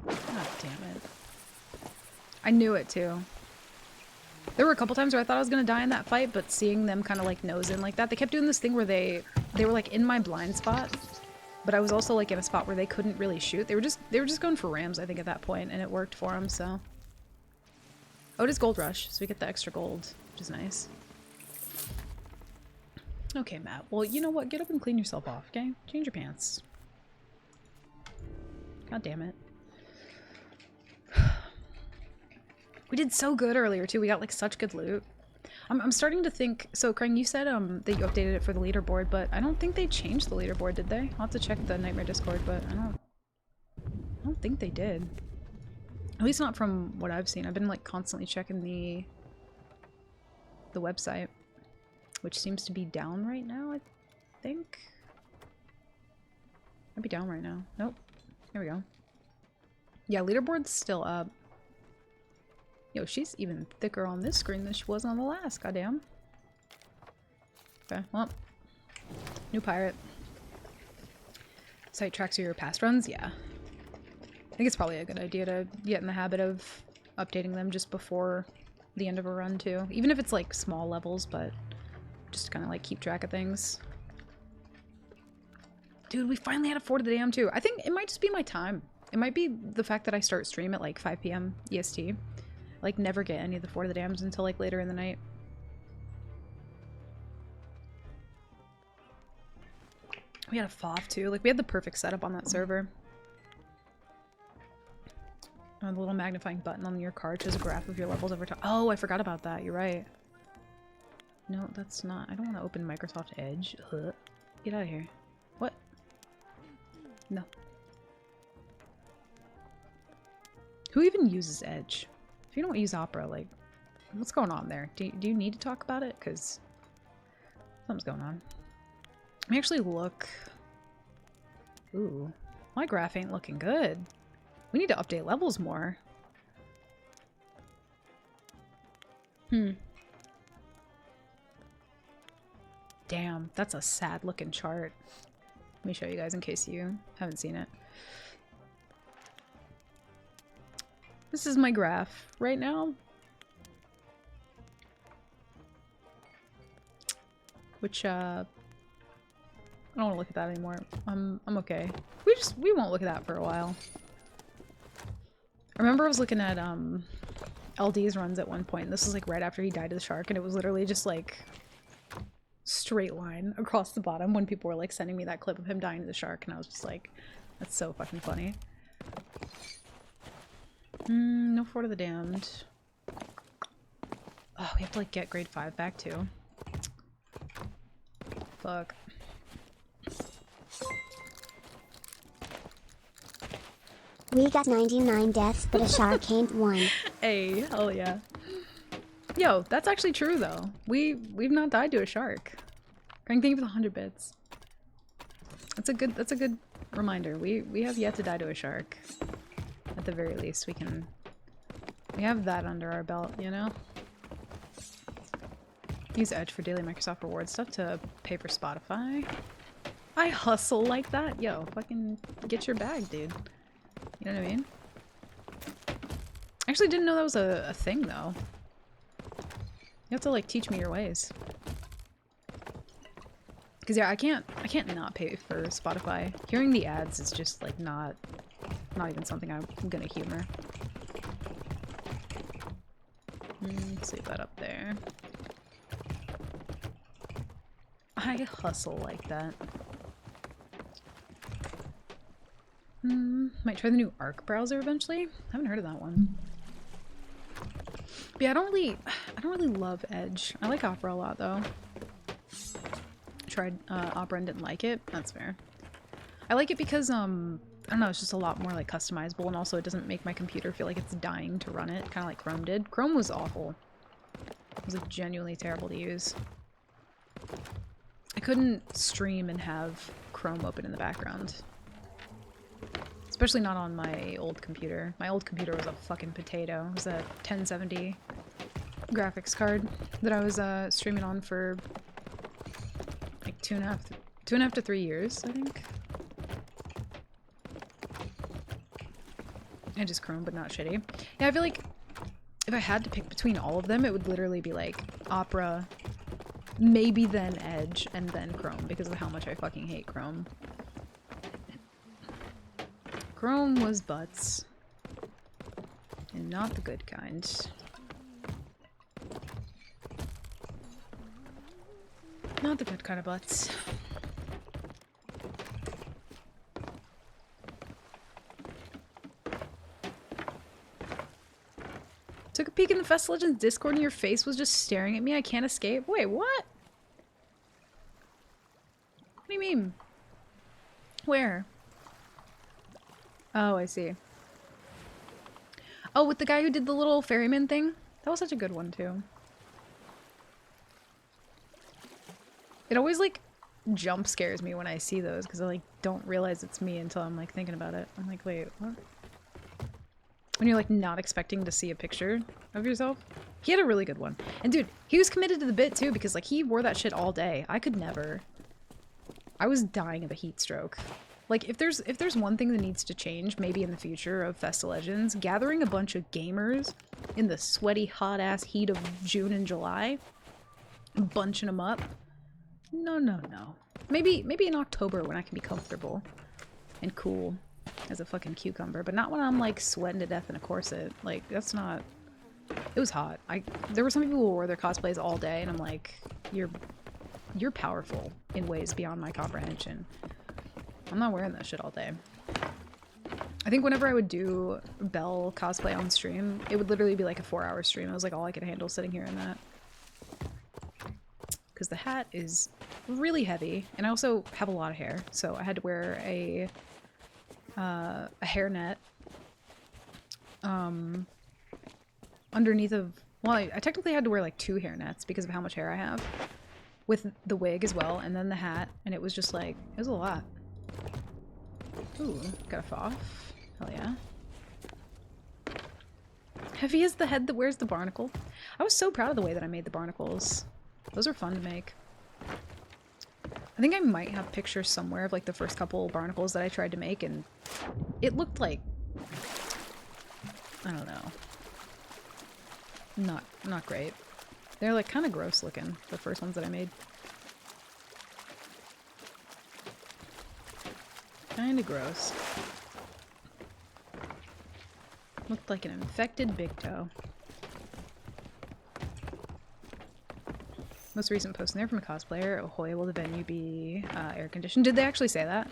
God damn it. I knew it too. There were a couple times where I thought I was gonna die in that fight, but seeing them kind of like nose in like that, they kept doing this thing where they were like in my blind spot, but I was also like in a spot where they couldn't really shoot. They were just going for rams, I think, at that point, and it worked for them. So, oh, it is Gold Rush, so we get the extra gold, which is nice. Okay, Matt. Well, you know what? Get up and clean yourself off, okay? Change your pants. God damn it. We did so good earlier too. We got like such good loot. I'm starting to think. So Krang, you said that you updated it for the leaderboard, but I don't think they changed the leaderboard, did they? I'll have to check the Nightmare Discord, but I don't think they did. At least not from what I've seen. I've been like constantly checking the website, which seems to be down right now, I think. Might be down right now. Nope. There we go. Yeah, leaderboard's still up. Yo, she's even thicker on this screen than she was on the last, goddamn. Okay, well. New pirate. Site tracks your past runs? Yeah. I think it's probably a good idea to get in the habit of updating them just before the end of a run, too. Even if it's, like, small levels, but just to kind of, like, keep track of things. Dude, we finally had a Fort of the Dam, too. I think it might just be my time. It might be the fact that I start stream at, like, 5 p.m. EST. Like, never get any of the Fort of the Dams until, like, later in the night. We had a FOF, too. Like, we had the perfect setup on that server. The little magnifying button on your card shows a graph of your levels over time. Oh, I forgot about that. You're right. No, that's not. I don't want to open Microsoft Edge. Ugh. Get out of here. What? No. Who even uses Edge? If you don't use Opera, like, what's going on there? Do you need to talk about it? Because something's going on. Let me actually look. Ooh. My graph ain't looking good. We need to update levels more. Damn, that's a sad looking chart. Let me show you guys in case you haven't seen it. This is my graph right now. Which, I don't want to look at that anymore. I'm okay. We won't look at that for a while. I remember I was looking at LD's runs at one point, and this was like right after he died to the shark, and it was literally just like straight line across the bottom when people were like sending me that clip of him dying to the shark, and I was just like, that's so fucking funny. No Fort of the Damned. Oh, we have to like get grade 5 back too. Fuck. We got 99 deaths, but a shark ain't one. Hey, hell yeah. Yo, that's actually true though. We've not died to a shark. Crank, thank you for the 100 bits. That's a good reminder. We have yet to die to a shark. At the very least, we have that under our belt, you know? Use Edge for daily Microsoft rewards stuff to pay for Spotify. I hustle like that? Yo, fucking get your bag, dude. You know what I mean? I actually didn't know that was a thing, though. You have to, like, teach me your ways. Because, yeah, I can't not pay for Spotify. Hearing the ads is just, like, not even something I'm gonna humor. Let's leave that up there. I hustle like that. Might try the new Arc browser eventually. I haven't heard of that one. But yeah, I don't really love Edge. I like Opera a lot though. Tried Opera and didn't like it. That's fair. I like it because I don't know, it's just a lot more like customizable, and also it doesn't make my computer feel like it's dying to run it, kind of like Chrome did. Chrome was awful. It was like genuinely terrible to use. I couldn't stream and have Chrome open in the background. Especially not on my old computer. My old computer was a fucking potato. It was a 1070 graphics card that I was streaming on for like 2.5 to 3 years, I think. And just Chrome, but not shitty. Yeah, I feel like if I had to pick between all of them, it would literally be like Opera, maybe then Edge, and then Chrome, because of how much I fucking hate Chrome. Chrome was butts. And not the good kind. Not the good kind of butts. Took a peek in the Fest Legends Discord and your face was just staring at me. I can't escape. Wait, what? What do you mean? Where? Oh, I see. Oh, with the guy who did the little ferryman thing? That was such a good one, too. It always, like, jump scares me when I see those, because I, like, don't realize it's me until I'm, like, thinking about it. I'm like, wait, what? When you're, like, not expecting to see a picture of yourself. He had a really good one. And, dude, he was committed to the bit, too, because, like, he wore that shit all day. I could never. I was dying of a heat stroke. Like, if there's one thing that needs to change, maybe in the future of Festa Legends, gathering a bunch of gamers in the sweaty, hot-ass heat of June and July, bunching them up. No, no, no. Maybe in October when I can be comfortable and cool as a fucking cucumber, but not when I'm, like, sweating to death in a corset. Like, that's not... It was hot. There were some people who wore their cosplays all day, and I'm like, you're powerful in ways beyond my comprehension. I'm not wearing that shit all day. I think whenever I would do Belle cosplay on stream, it would literally be like a 4-hour stream. It was like all I could handle sitting here in that. Because the hat is really heavy, and I also have a lot of hair, so I had to wear a hairnet underneath of... Well, I technically had to wear like 2 hairnets because of how much hair I have. With the wig as well, and then the hat, and it was just like, it was a lot. Ooh, got a foff. Hell yeah. Heavy is the head that wears the barnacle. I was so proud of the way that I made the barnacles. Those are fun to make. I think I might have pictures somewhere of like the first couple barnacles that I tried to make, and it looked like, I don't know, not great. They're like kind of gross looking, the first ones that I made. Kind of gross. Looked like an infected big toe. Most recent post in there from a cosplayer. Ahoy, will the venue be air conditioned? Did they actually say that?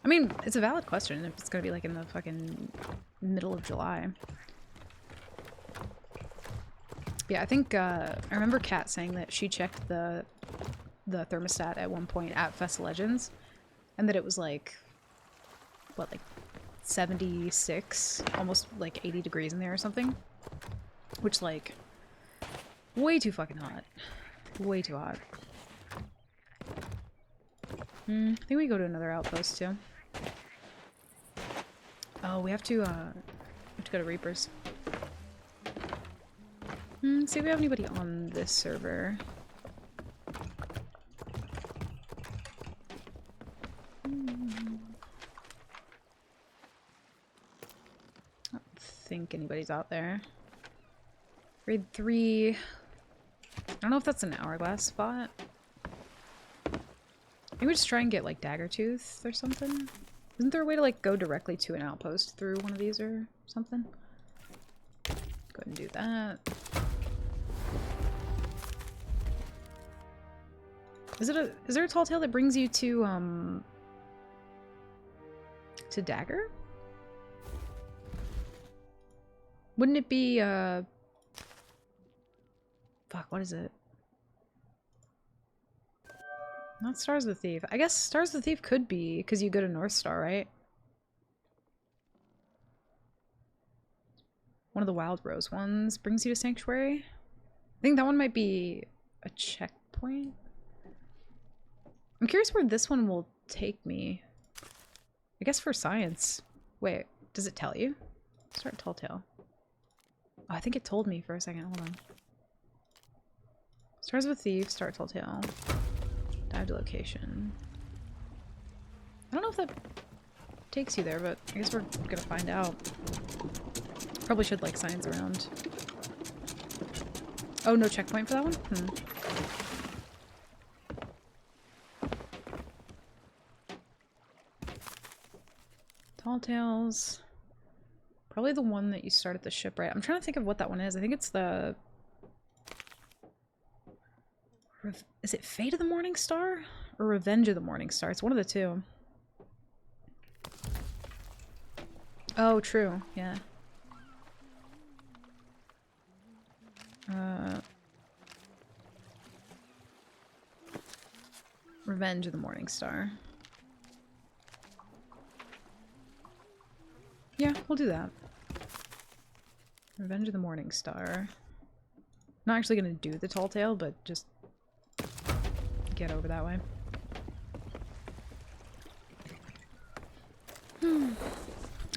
I mean, it's a valid question if it's gonna be like in the fucking middle of July. Yeah, I think I remember Kat saying that she checked the thermostat at one point at Festa Legends, and that it was like, what, like 76, almost like 80 degrees in there or something, which, like, way too fucking hot. Way too hot. I think we go to another outpost too. Oh, we have to go to Reapers. See if we have anybody on this server. I don't think anybody's out there. Raid 3. I don't know if that's an hourglass spot. Maybe we just try and get like Daggertooth or something. Isn't there a way to like go directly to an outpost through one of these or something? Go ahead and do that. Is there a tall tale that brings you to Dagger? Wouldn't it be fuck, what is it? Not Stars of the Thief. I guess Stars of the Thief could be because you go to North Star, right? One of the Wild Rose ones brings you to Sanctuary. I think that one might be a checkpoint. I'm curious where this one will take me. I guess for science. Wait, does it tell you? Start Tall Tale. Oh, I think it told me for a second. Hold on. Stars of a Thief, start Tall Tale. Dive to location. I don't know if that takes you there, but I guess we're gonna find out. Probably should like science around. Oh, no checkpoint for that one? Tall Tales. Probably the one that you start at the shipwright. I'm trying to think of what that one is. I think it's the... Is it Fate of the Morning Star? Or Revenge of the Morning Star? It's one of the two. Oh, true. Yeah. Revenge of the Morning Star. Yeah, we'll do that. Revenge of the Morning Star. Not actually gonna do the Tall Tale, but just get over that way.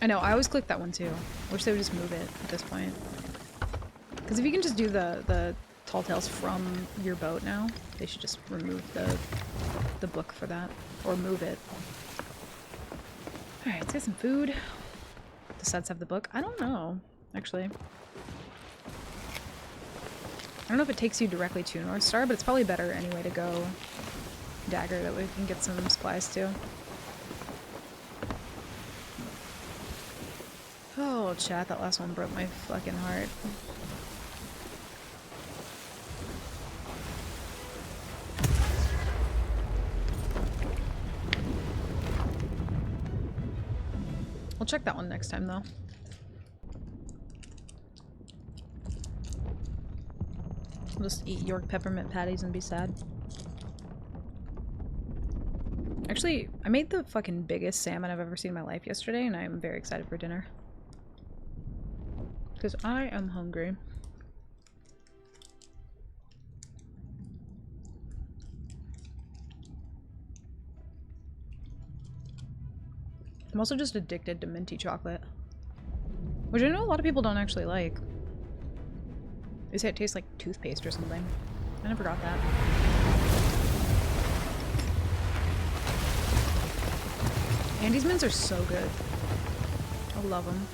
I know, I always click that one too. Wish they would just move it at this point. Because if you can just do the Tall Tales from your boat now, they should just remove the book for that. Or move it. Alright, let's get some food. The sets have the book? I don't know, actually. I don't know if it takes you directly to North Star, but it's probably better anyway to go Dagger, that way we can get some supplies too. Oh, chat, that last one broke my fucking heart. We'll check that one next time, though. We'll just eat York peppermint patties and be sad. Actually, I made the fucking biggest salmon I've ever seen in my life yesterday, and I'm very excited for dinner. Because I am hungry. I'm also just addicted to minty chocolate. Which I know a lot of people don't actually like. They say it tastes like toothpaste or something. I never got that. Andy's mints are so good. I love them.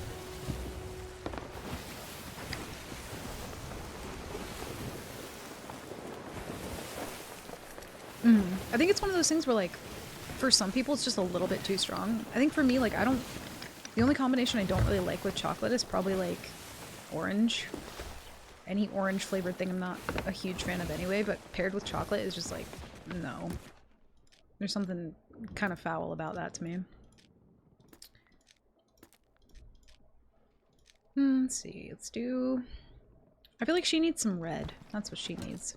I think it's one of those things where, like, for some people it's just a little bit too strong. I think for me, like, the only combination I don't really like with chocolate is probably, like, orange. Any orange flavored thing I'm not a huge fan of anyway, but paired with chocolate is just like, no. There's something kind of foul about that to me. Let's see, let's do... I feel like she needs some red. That's what she needs.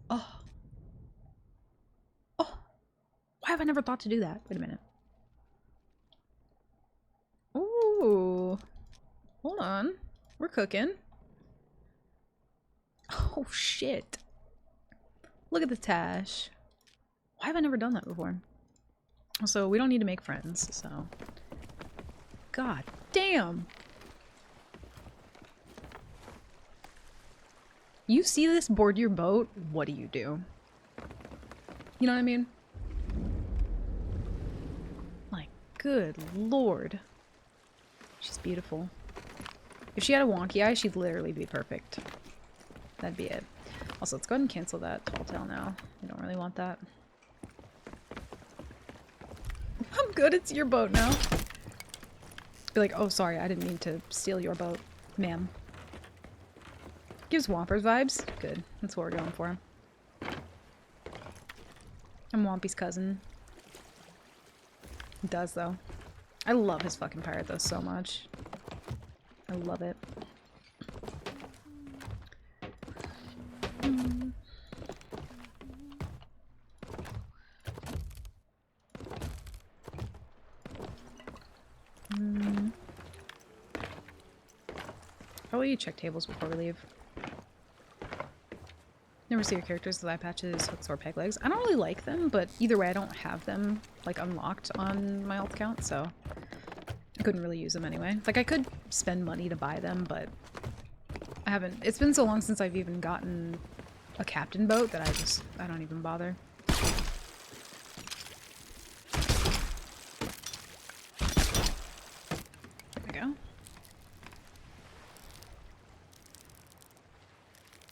Oh. Oh! Why have I never thought to do that? Wait a minute. Ooh. Hold on. We're cooking. Oh, shit. Look at the Tash. Why have I never done that before? Also, we don't need to make friends, so... God damn! You see this board your boat, what do? You know what I mean? My good lord. She's beautiful. If she had a wonky eye, she'd literally be perfect. That'd be it. Also, let's go ahead and cancel that Tall Tale now. We don't really want that. I'm good, it's your boat now. Be like, oh, sorry, I didn't mean to steal your boat, ma'am. Gives Whompers vibes. Good. That's what we're going for. I'm Wompy's cousin. It does, though. I love his fucking pirate, though, so much. I love it. Probably check tables before we leave. Never see your characters with eye patches, hooks, or peg legs. I don't really like them, but either way I don't have them like unlocked on my alt account, so I couldn't really use them anyway. Like, I could spend money to buy them, but I haven't. It's been so long since I've even gotten a captain boat that I don't even bother. There we go.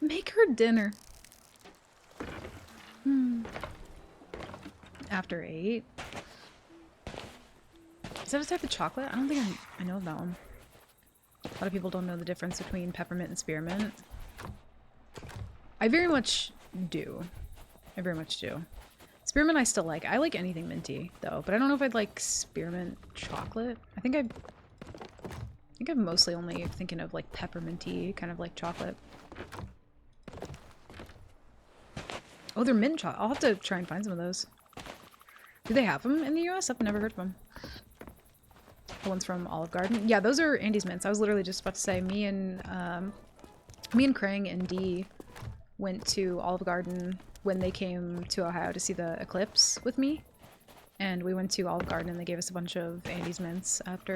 Make her dinner. After 8. Is that a type of chocolate? I don't think I know of that one. A lot of people don't know the difference between peppermint and spearmint. I very much do. I very much do. Spearmint I still like. I like anything minty, though, but I don't know if I'd like spearmint chocolate. I think I'm mostly only thinking of like pepperminty, kind of like chocolate. Oh, they're mint chocolate. I'll have to try and find some of those. Do they have them in the US? I've never heard of them. The ones from Olive Garden. Yeah, those are Andy's mints. I was literally just about to say, me and Krang and Dee went to Olive Garden when they came to Ohio to see the eclipse with me. And we went to Olive Garden and they gave us a bunch of Andy's mints after.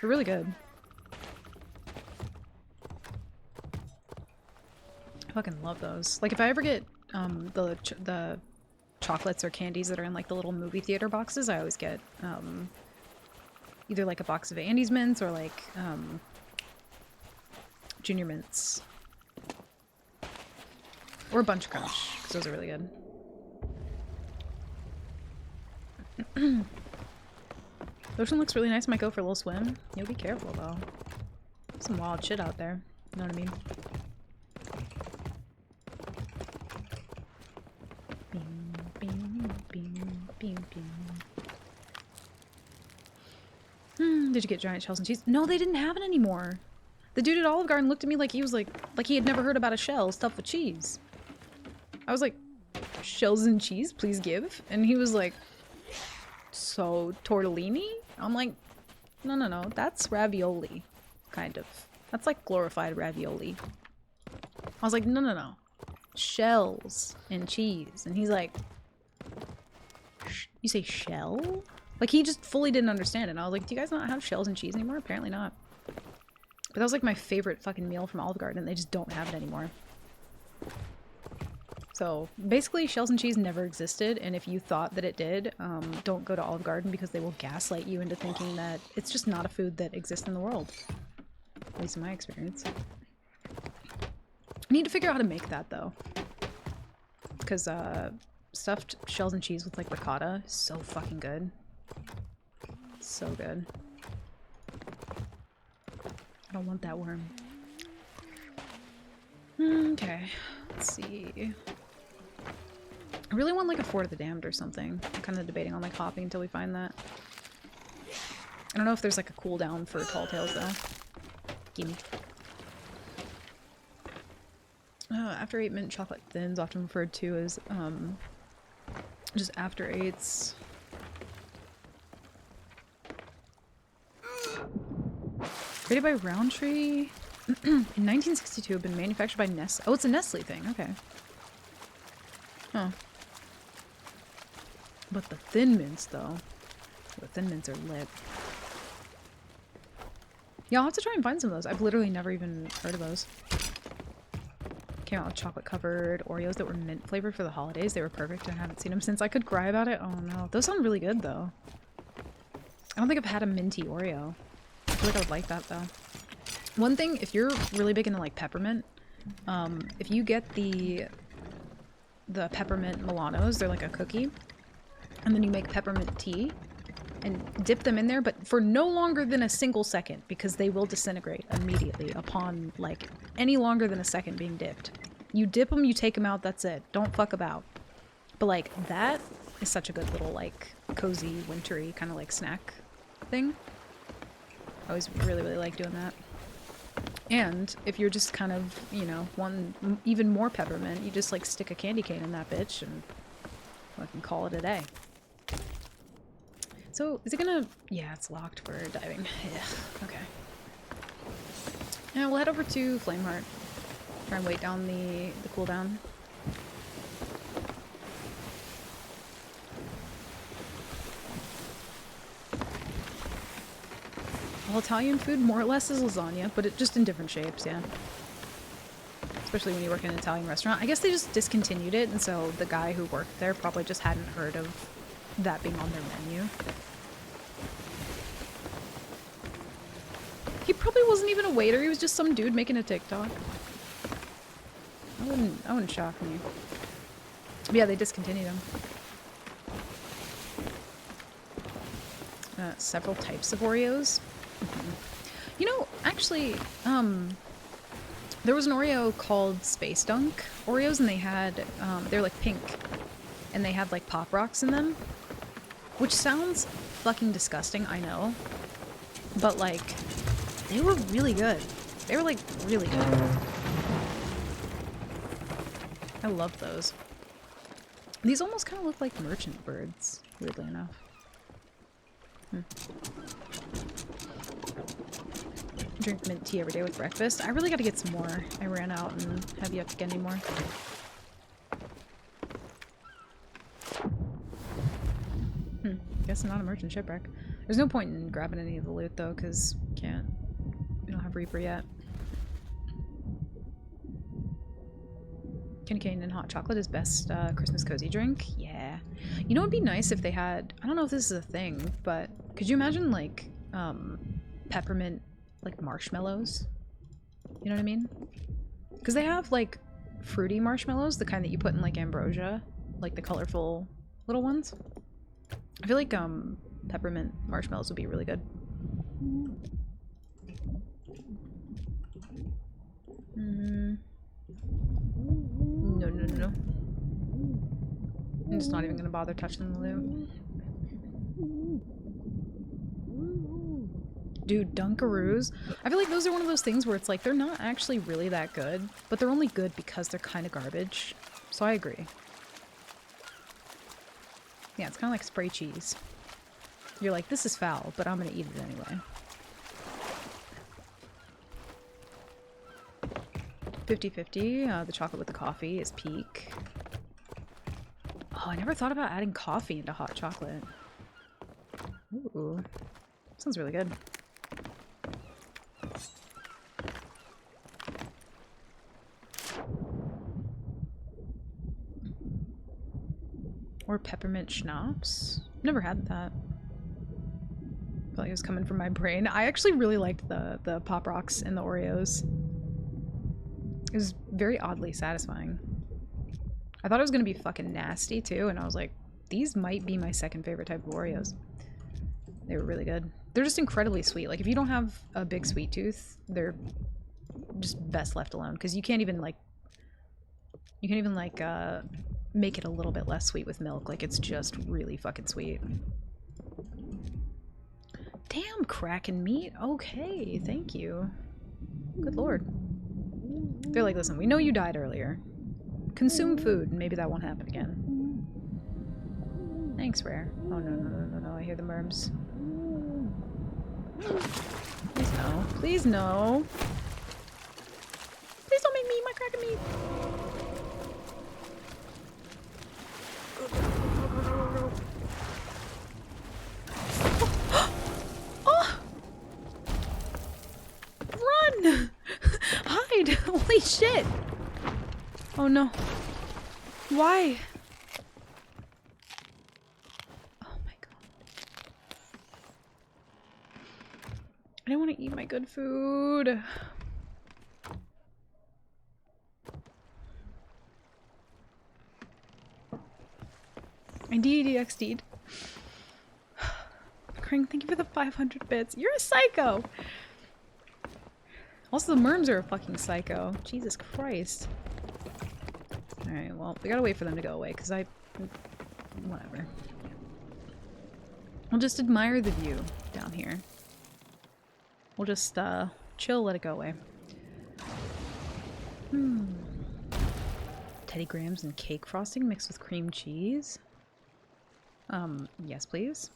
They're really good. I fucking love those. Like, if I ever get the chocolates or candies that are in like the little movie theater boxes, I always get either like a box of Andy's mints or like Junior mints. Or Bunch Crunch, because those are really good. The ocean looks really nice. Might go for a little swim. You'll be careful though. Some wild shit out there. You know what I mean? Did you get giant shells and cheese? No, they didn't have it anymore. The dude at Olive Garden looked at me like he was like he had never heard about a shell stuffed with cheese. I was like, shells and cheese, please give. And he was like, so tortellini? I'm like, no, that's ravioli, kind of. That's like glorified ravioli. I was like, no. Shells and cheese. And he's like, you say shell? Like, he just fully didn't understand it. And I was like, do you guys not have shells and cheese anymore? Apparently not. But that was like my favorite fucking meal from Olive Garden, and they just don't have it anymore. So, basically, shells and cheese never existed, and if you thought that it did, don't go to Olive Garden because they will gaslight you into thinking that it's just not a food that exists in the world. At least in my experience. I need to figure out how to make that, though. Because, stuffed shells and cheese with, like, ricotta is so fucking good. So good. I don't want that worm. Okay. Let's see. I really want like a Fort of the Damned or something. I'm kind of debating on like hopping until we find that. I don't know if there's like a cooldown for Tall Tales though. Gimme. After 8 mint chocolate thins, often referred to as just after 8s. Created by Roundtree in 1962, have been manufactured by Nestle. Oh, it's a Nestle thing. Okay. Huh. But the Thin Mints, though. The Thin Mints are lit. Yeah, I'll have to try and find some of those. I've literally never even heard of those. Came out with chocolate-covered Oreos that were mint-flavored for the holidays. They were perfect. I haven't seen them since. I could cry about it. Oh, no. Those sound really good, though. I don't think I've had a minty Oreo. I feel like I would like that, though. One thing, if you're really big into, like, peppermint, if you get the peppermint Milanos, they're like a cookie, and then you make peppermint tea, and dip them in there, but for no longer than a single second, because they will disintegrate immediately upon, like, any longer than a second being dipped. You dip them, you take them out, that's it. Don't fuck about. But, like, that is such a good little, like, cozy, wintry kind of, like, snack thing. I always really, really like doing that. And if you're just kind of, you know, want even more peppermint, you just, like, stick a candy cane in that bitch and fucking call it a day. So, is it gonna... Yeah, it's locked for diving. Yeah, okay. Yeah, we'll head over to Flameheart. Try and wait down the cooldown. Well, Italian food more or less is lasagna, but just in different shapes, yeah. Especially when you work in an Italian restaurant. I guess they just discontinued it, and so the guy who worked there probably just hadn't heard of that being on their menu. He probably wasn't even a waiter, he was just some dude making a TikTok. That wouldn't shock me. But yeah, they discontinued him. Several types of Oreos. You know, actually, there was an Oreo called Space Dunk Oreos, and they had, they're like pink, and they had like Pop Rocks in them, which sounds fucking disgusting, I know, but like, they were really good. They were like really good. I love those. These almost kind of look like merchant birds, weirdly enough. Drink mint tea every day with breakfast. I really got to get some more. I ran out and have yet to get any more. Guess I'm not a merchant shipwreck. There's no point in grabbing any of the loot though, because we don't have Reaper yet. Candy cane and hot chocolate is best Christmas cozy drink. Yeah. You know, it'd be nice if they had, I don't know if this is a thing, but could you imagine like peppermint like marshmallows? You know what I mean? Because they have like fruity marshmallows, the kind that you put in like ambrosia, like the colorful little ones. I feel like peppermint marshmallows would be really good. No. I'm just not even gonna bother touching the loot. Dude, Dunkaroos. I feel like those are one of those things where it's like they're not actually really that good, but they're only good because they're kind of garbage. So I agree. Yeah, it's kind of like spray cheese. You're like, this is foul, but I'm gonna eat it anyway. 50-50, the chocolate with the coffee is peak. Oh, I never thought about adding coffee into hot chocolate. Ooh, sounds really good. Or peppermint schnapps. Never had that. I feel like it was coming from my brain. I actually really liked the Pop Rocks and the Oreos. It was very oddly satisfying. I thought it was gonna be fucking nasty too, and I was like, these might be my second favorite type of Oreos. They were really good. They're just incredibly sweet. Like if you don't have a big sweet tooth, they're just best left alone, because you can't even like make it a little bit less sweet with milk. Like it's just really fucking sweet. Damn, Kraken meat. Okay, thank you. Good lord. They're like, listen, we know you died earlier. Consume food, and maybe that won't happen again. Thanks, Rare. Oh, no, I hear the merms. Please no. Please no. Please don't make me eat my Kraken meat. Oh! Run! Hide! Holy shit! Oh no. Why? Oh my god. I don't want to eat my good food. I DEDXD'd. Krang, thank you for the 500 bits. You're a psycho! Also, the merms are a fucking psycho. Jesus Christ. Alright, well, we gotta wait for them to go away, because whatever. We'll just admire the view down here. We'll just, chill, let it go away. Teddy Grahams and cake frosting mixed with cream cheese? Yes, please.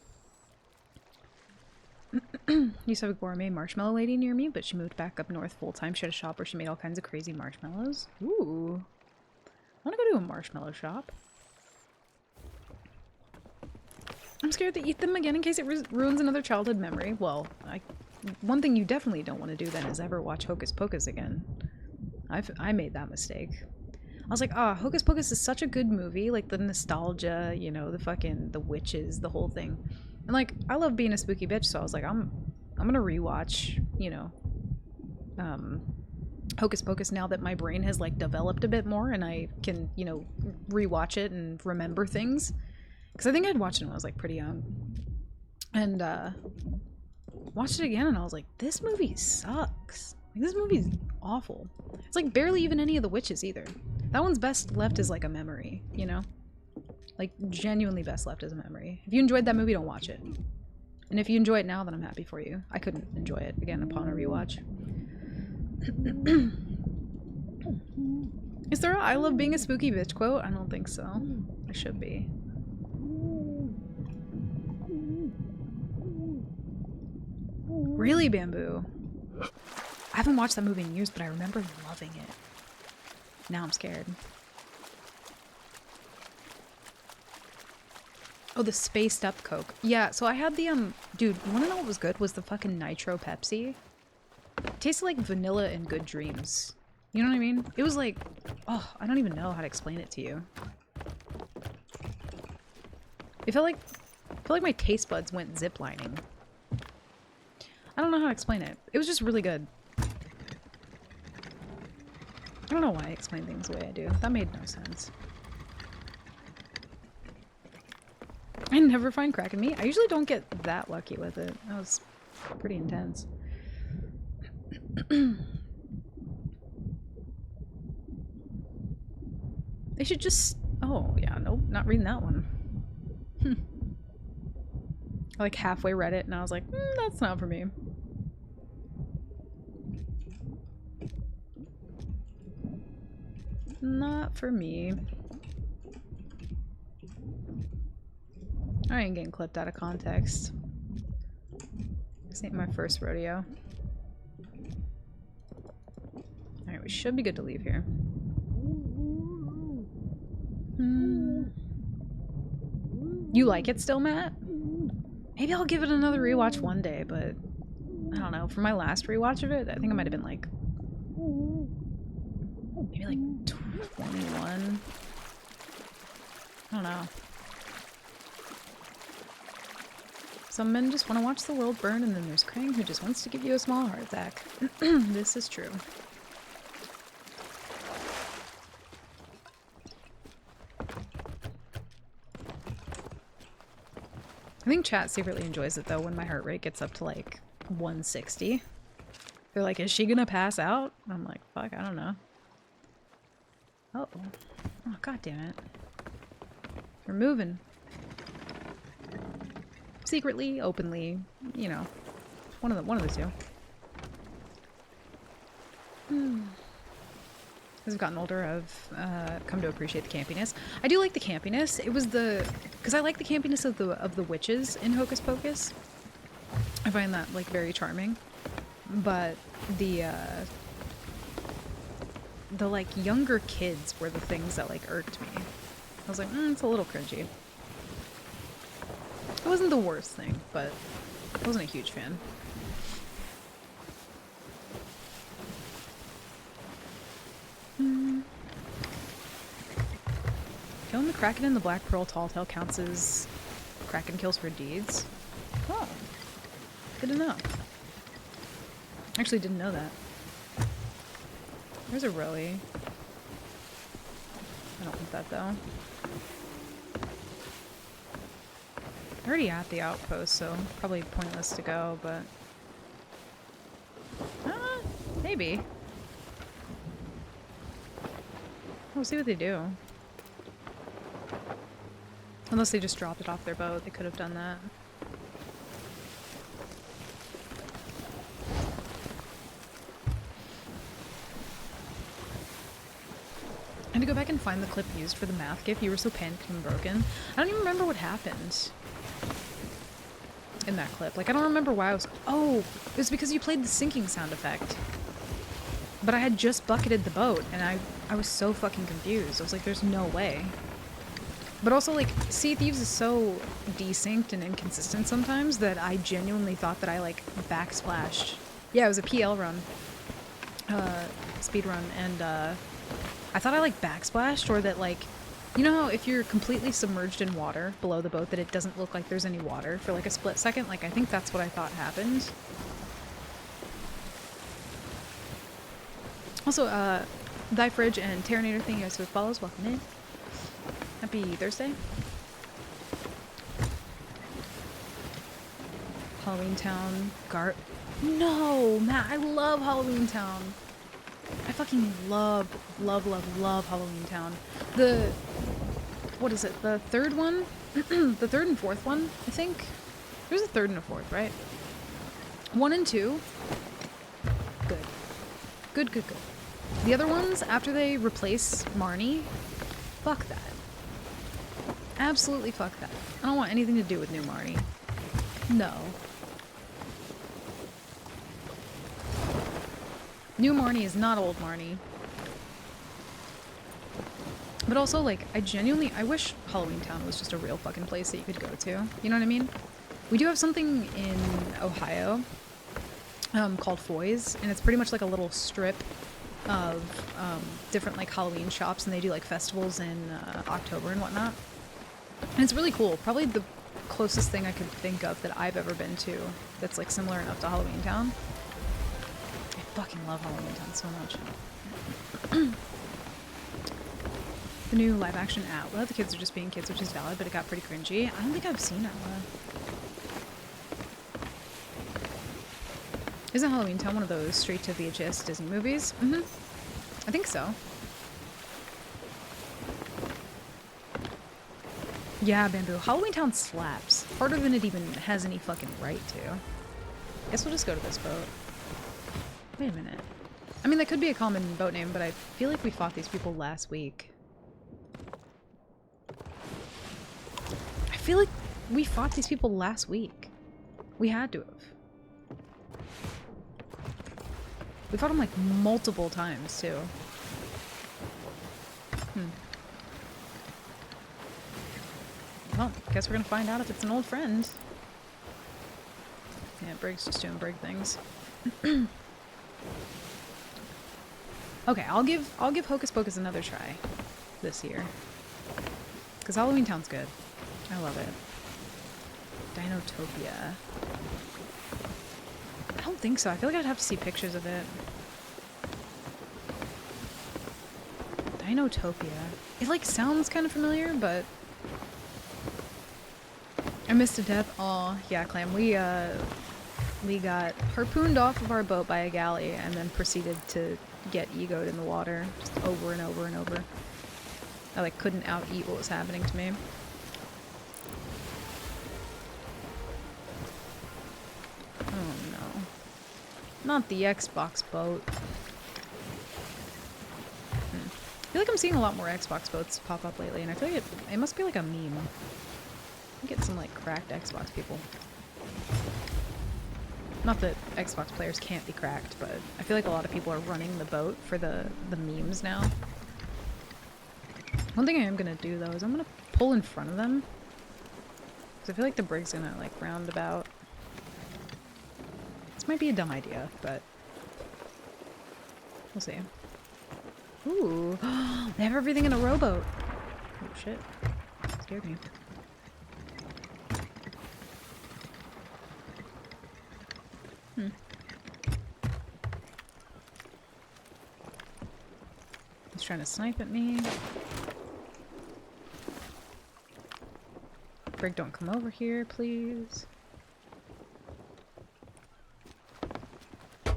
Used to have a gourmet marshmallow lady near me, but she moved back up north full-time. She had a shop where she made all kinds of crazy marshmallows. Ooh. I want to go to a marshmallow shop. I'm scared to eat them again in case it ruins another childhood memory. Well, one thing you definitely don't want to do then is ever watch Hocus Pocus again. I made that mistake. I was like, Hocus Pocus is such a good movie. Like, the nostalgia, you know, the witches, the whole thing. And, like, I love being a spooky bitch, so I was like, I'm gonna rewatch, you know, Hocus Pocus now that my brain has, like, developed a bit more and I can, you know, rewatch it and remember things. Because I think I'd watched it when I was, like, pretty young. And, watched it again and I was like, this movie sucks. Like, this movie's awful. It's, like, barely even any of the witches either. That one's best left as, like, a memory, you know? Like, genuinely best left as a memory. If you enjoyed that movie, don't watch it. And if you enjoy it now, then I'm happy for you. I couldn't enjoy it again upon a rewatch. Is there a I love being a spooky bitch quote? I don't think so. I should be. Really, Bamboo? I haven't watched that movie in years, but I remember loving it. Now I'm scared. Oh, the spaced up Coke. Yeah, so I had the, dude, you wanna know what was good? Was the fucking Nitro Pepsi. It tasted like vanilla and Good Dreams. You know what I mean? It was like, oh, I don't even know how to explain it to you. It felt like my taste buds went ziplining. I don't know how to explain it. It was just really good. I don't know why I explain things the way I do. That made no sense. I never find crack in meat. I usually don't get that lucky with it. That was pretty intense. They should just... Oh, yeah, nope, not reading that one. I like halfway read it and I was like, that's not for me. Not for me. I ain't getting clipped out of context. This ain't my first rodeo. Alright, we should be good to leave here. You like it still, Matt? Maybe I'll give it another rewatch one day, but I don't know. For my last rewatch of it, I think I might have been like maybe like 21. I don't know. Some men just want to watch the world burn, and then there's Krang who just wants to give you a small heart attack. This is true. I think chat secretly enjoys it though when my heart rate gets up to like 160. They're like, is she gonna pass out? I'm like, fuck, I don't know. Uh oh. Oh, god damn it. We're moving. Secretly, openly, you know. One of the two. As I've gotten older, I've come to appreciate the campiness. I do like the campiness. It was because I like the campiness of the witches in Hocus Pocus. I find that like very charming. But the like younger kids were the things that like irked me. I was like, it's a little cringy. It wasn't the worst thing, but I wasn't a huge fan. Killing the Kraken and the Black Pearl Talltale counts as Kraken kills for deeds. Oh, good to know. Actually didn't know that. There's a Rowie. I don't want that though. I'm already at the outpost, so probably pointless to go, but... maybe. We'll see what they do. Unless they just dropped it off their boat, they could have done that. I had to go back and find the clip used for the math gif. You were so panicked and broken. I don't even remember what happened in that clip. Like, I don't remember why I was... Oh! It was because you played the sinking sound effect. But I had just bucketed the boat, and I was so fucking confused. I was like, there's no way. But also, like, Sea Thieves is so desynced and inconsistent sometimes that I genuinely thought that I, like, backsplashed. Yeah, it was a PL run. Speed run, and, I thought I, like, backsplashed, or that, like, you know how if you're completely submerged in water below the boat that it doesn't look like there's any water for, like, a split second? Like, I think that's what I thought happened. Also, Thy Fridge and Terranator, thank you guys for the follows. Welcome in. Happy Thursday. Halloween Town. No, Matt, I love Halloween Town. I fucking love Halloween Town. What is it? The third one? The third and fourth one, I think? There's a third and a fourth, right? 1 and 2. Good. Good. The other ones, after they replace Marnie, fuck that. Absolutely fuck that. I don't want anything to do with new Marnie. No. New Marnie is not old Marnie. But also, like, I wish Halloween Town was just a real fucking place that you could go to. You know what I mean? We do have something in Ohio called Foy's, and it's pretty much like a little strip of different, like, Halloween shops, and they do, like, festivals in October and whatnot. And it's really cool. Probably the closest thing I could think of that I've ever been to that's, like, similar enough to Halloween Town. I fucking love Halloween Town so much. The new live-action Atla. The kids are just being kids, which is valid, but it got pretty cringy. I don't think I've seen Atla. Isn't Halloween Town one of those straight-to-VHS Disney movies? Mm-hmm. I think so. Yeah, Bamboo. Halloween Town slaps. Harder than it even has any fucking right to. Guess we'll just go to this boat. Wait a minute. I mean, that could be a common boat name, but I feel like we fought these people last week. I feel like we fought these people last week. We had to have. We fought them like multiple times too. Well, guess we're gonna find out if it's an old friend. Yeah, Brig's just doing Brig things. Okay, I'll give Hocus Pocus another try this year. Cause Halloween Town's good. I love it. Dinotopia. I don't think so. I feel like I'd have to see pictures of it. Dinotopia. It like sounds kind of familiar, but I missed a death. Aw, yeah, Clam. We got harpooned off of our boat by a galley and then proceeded to get egoed in the water just over and over and over. I like couldn't out-eat what was happening to me. Oh no. Not the Xbox boat. I feel like I'm seeing a lot more Xbox boats pop up lately, and I feel like it must be like a meme. Get some like cracked Xbox people. Not that Xbox players can't be cracked, but I feel like a lot of people are running the boat for the memes now. One thing I am gonna do though is I'm gonna pull in front of them. Cause I feel like the brig's gonna like round about. This might be a dumb idea, but we'll see. Ooh, they have everything in a rowboat. Oh shit, scared me. He's trying to snipe at me. Brig, don't come over here, please. Oh,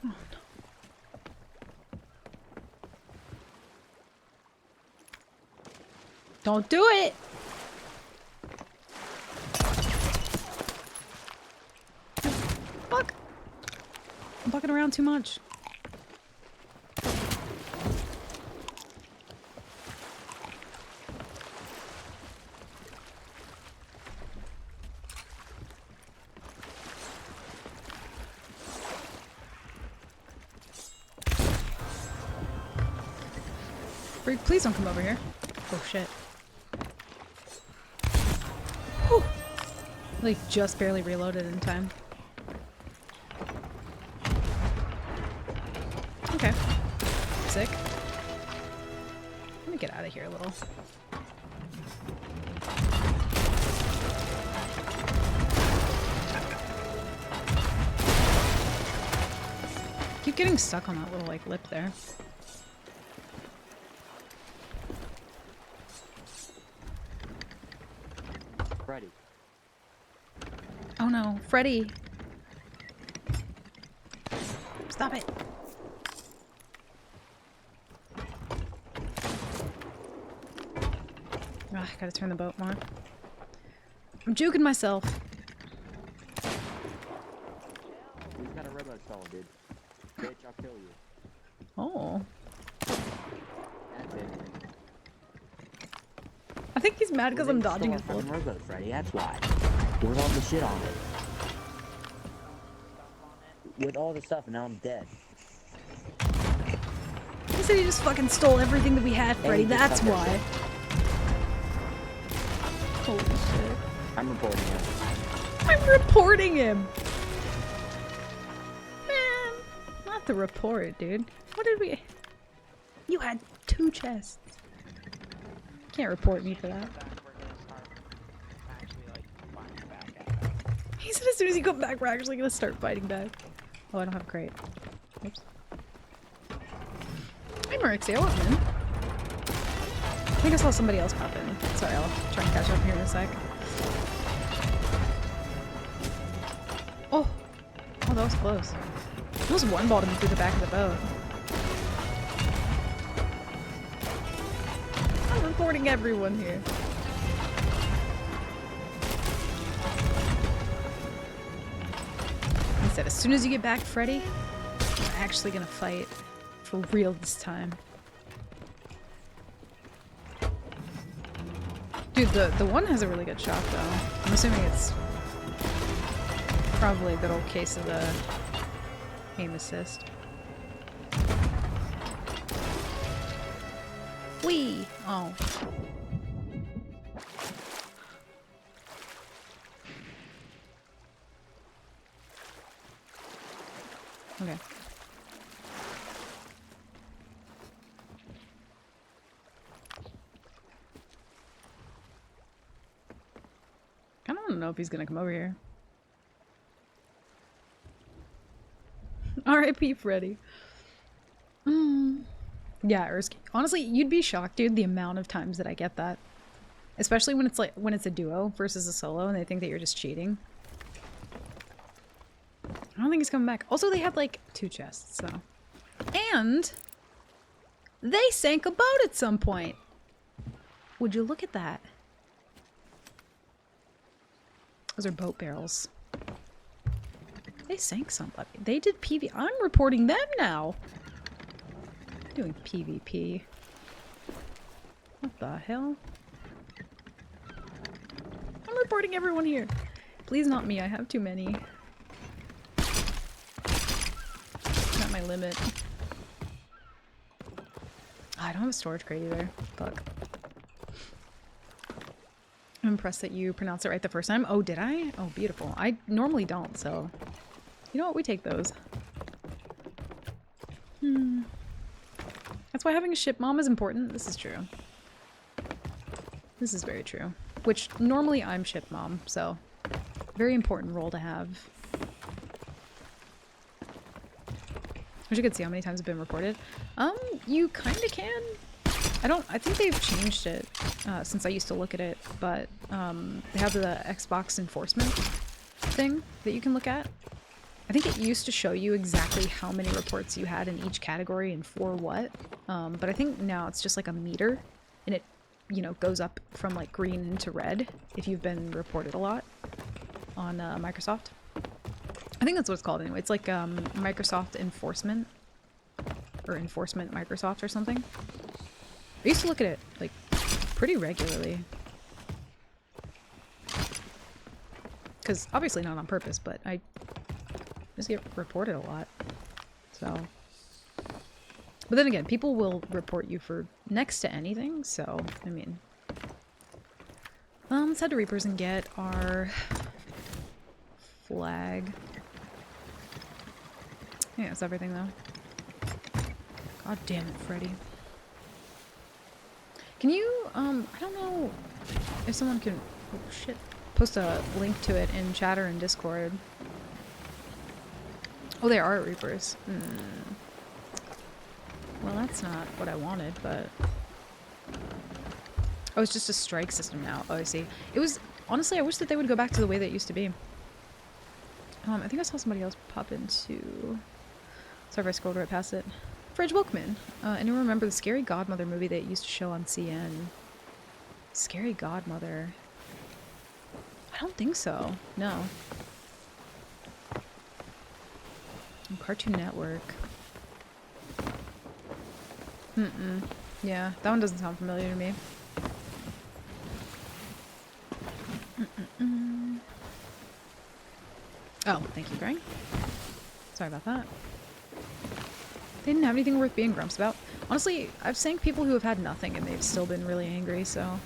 no. Don't do it! Fuck! I'm fucking around too much. Brig, please don't come over here. Oh shit. Whew. Like just barely reloaded in time. Okay. Sick. Let me get out of here a little. Keep getting stuck on that little like lip there. Freddy. Oh no, Freddy. Stop it. Ugh, gotta turn the boat more. I'm juking myself. He's got a robo soul, dude. Bitch, I'll kill you. Oh. That's it. I think he's mad because I'm dodging his one bullet. robo, Freddy, that's why. With all the shit on it. With all the stuff, and now I'm dead. He said he just fucking stole everything that we had, Freddy. he just That's fucked why. us. Holy shit. I'm reporting him. I'm reporting him! Man, not the report, dude. What did we... You had 2 chests. Can't report me for that. He said as soon as you come back, we're actually gonna start fighting back. Oh, I don't have a crate. Oops. Hey, Marixie, I wasn't in. I think I saw somebody else pop in. Sorry, I'll try and catch up here in a sec. Oh! Oh, that was close. Almost one-balled him through the back of the boat. I'm reporting everyone here. He said, as soon as you get back, Freddy, we're actually gonna fight. For real this time. Dude, the one has a really good shot, though. I'm assuming it's probably a good old case of the aim assist. Whee! Oh. Okay. I don't know if he's gonna come over here. R.I.P. Freddy. Yeah, Erskine. Honestly, you'd be shocked, dude, the amount of times that I get that. Especially when it's a duo versus a solo and they think that you're just cheating. I don't think he's coming back. Also, they had like 2 chests, so. And they sank a boat at some point. Would you look at that? Those are boat barrels. They sank somebody. They did PvP. I'm reporting them now. Doing PvP. What the hell? I'm reporting everyone here. Please not me. I have too many. Not my limit. I don't have a storage crate either. Fuck. I'm impressed that you pronounced it right the first time. Oh, did I? Oh, beautiful. I normally don't, so... You know what? We take those. That's why having a ship mom is important. This is true. This is very true. Which, normally I'm ship mom, so... Very important role to have. Wish you could see how many times it's been reported. You kinda can. I think they've changed it since I used to look at it, but they have the Xbox enforcement thing that you can look at. I think it used to show you exactly how many reports you had in each category and for what, but I think now it's just like a meter, and it, you know, goes up from like green into red if you've been reported a lot on Microsoft. I think that's what it's called anyway. It's like Microsoft Enforcement, or Enforcement Microsoft or something. I used to look at it, like, pretty regularly. Because, obviously not on purpose, but I just get reported a lot. So. But then again, people will report you for next to anything, so, I mean. Let's head to Reapers and get our flag. Yeah, that's everything, though. God damn it, Freddy. Can you, I don't know if someone can, oh shit, post a link to it in chat or in Discord. Oh, they are Reapers. Well, that's not what I wanted, but... Oh, it's just a strike system now. Oh, I see. It was, honestly, I wish that they would go back to the way that it used to be. I think I saw somebody else pop into... Sorry if I scrolled right past it. Fridge Wilkman. Anyone remember the Scary Godmother movie that used to show on CN? Scary Godmother. I don't think so. No. Cartoon Network. Yeah, that one doesn't sound familiar to me. Oh, thank you, Greg. Sorry about that. They didn't have anything worth being grumps about. Honestly, I've seen people who have had nothing and they've still been really angry, so...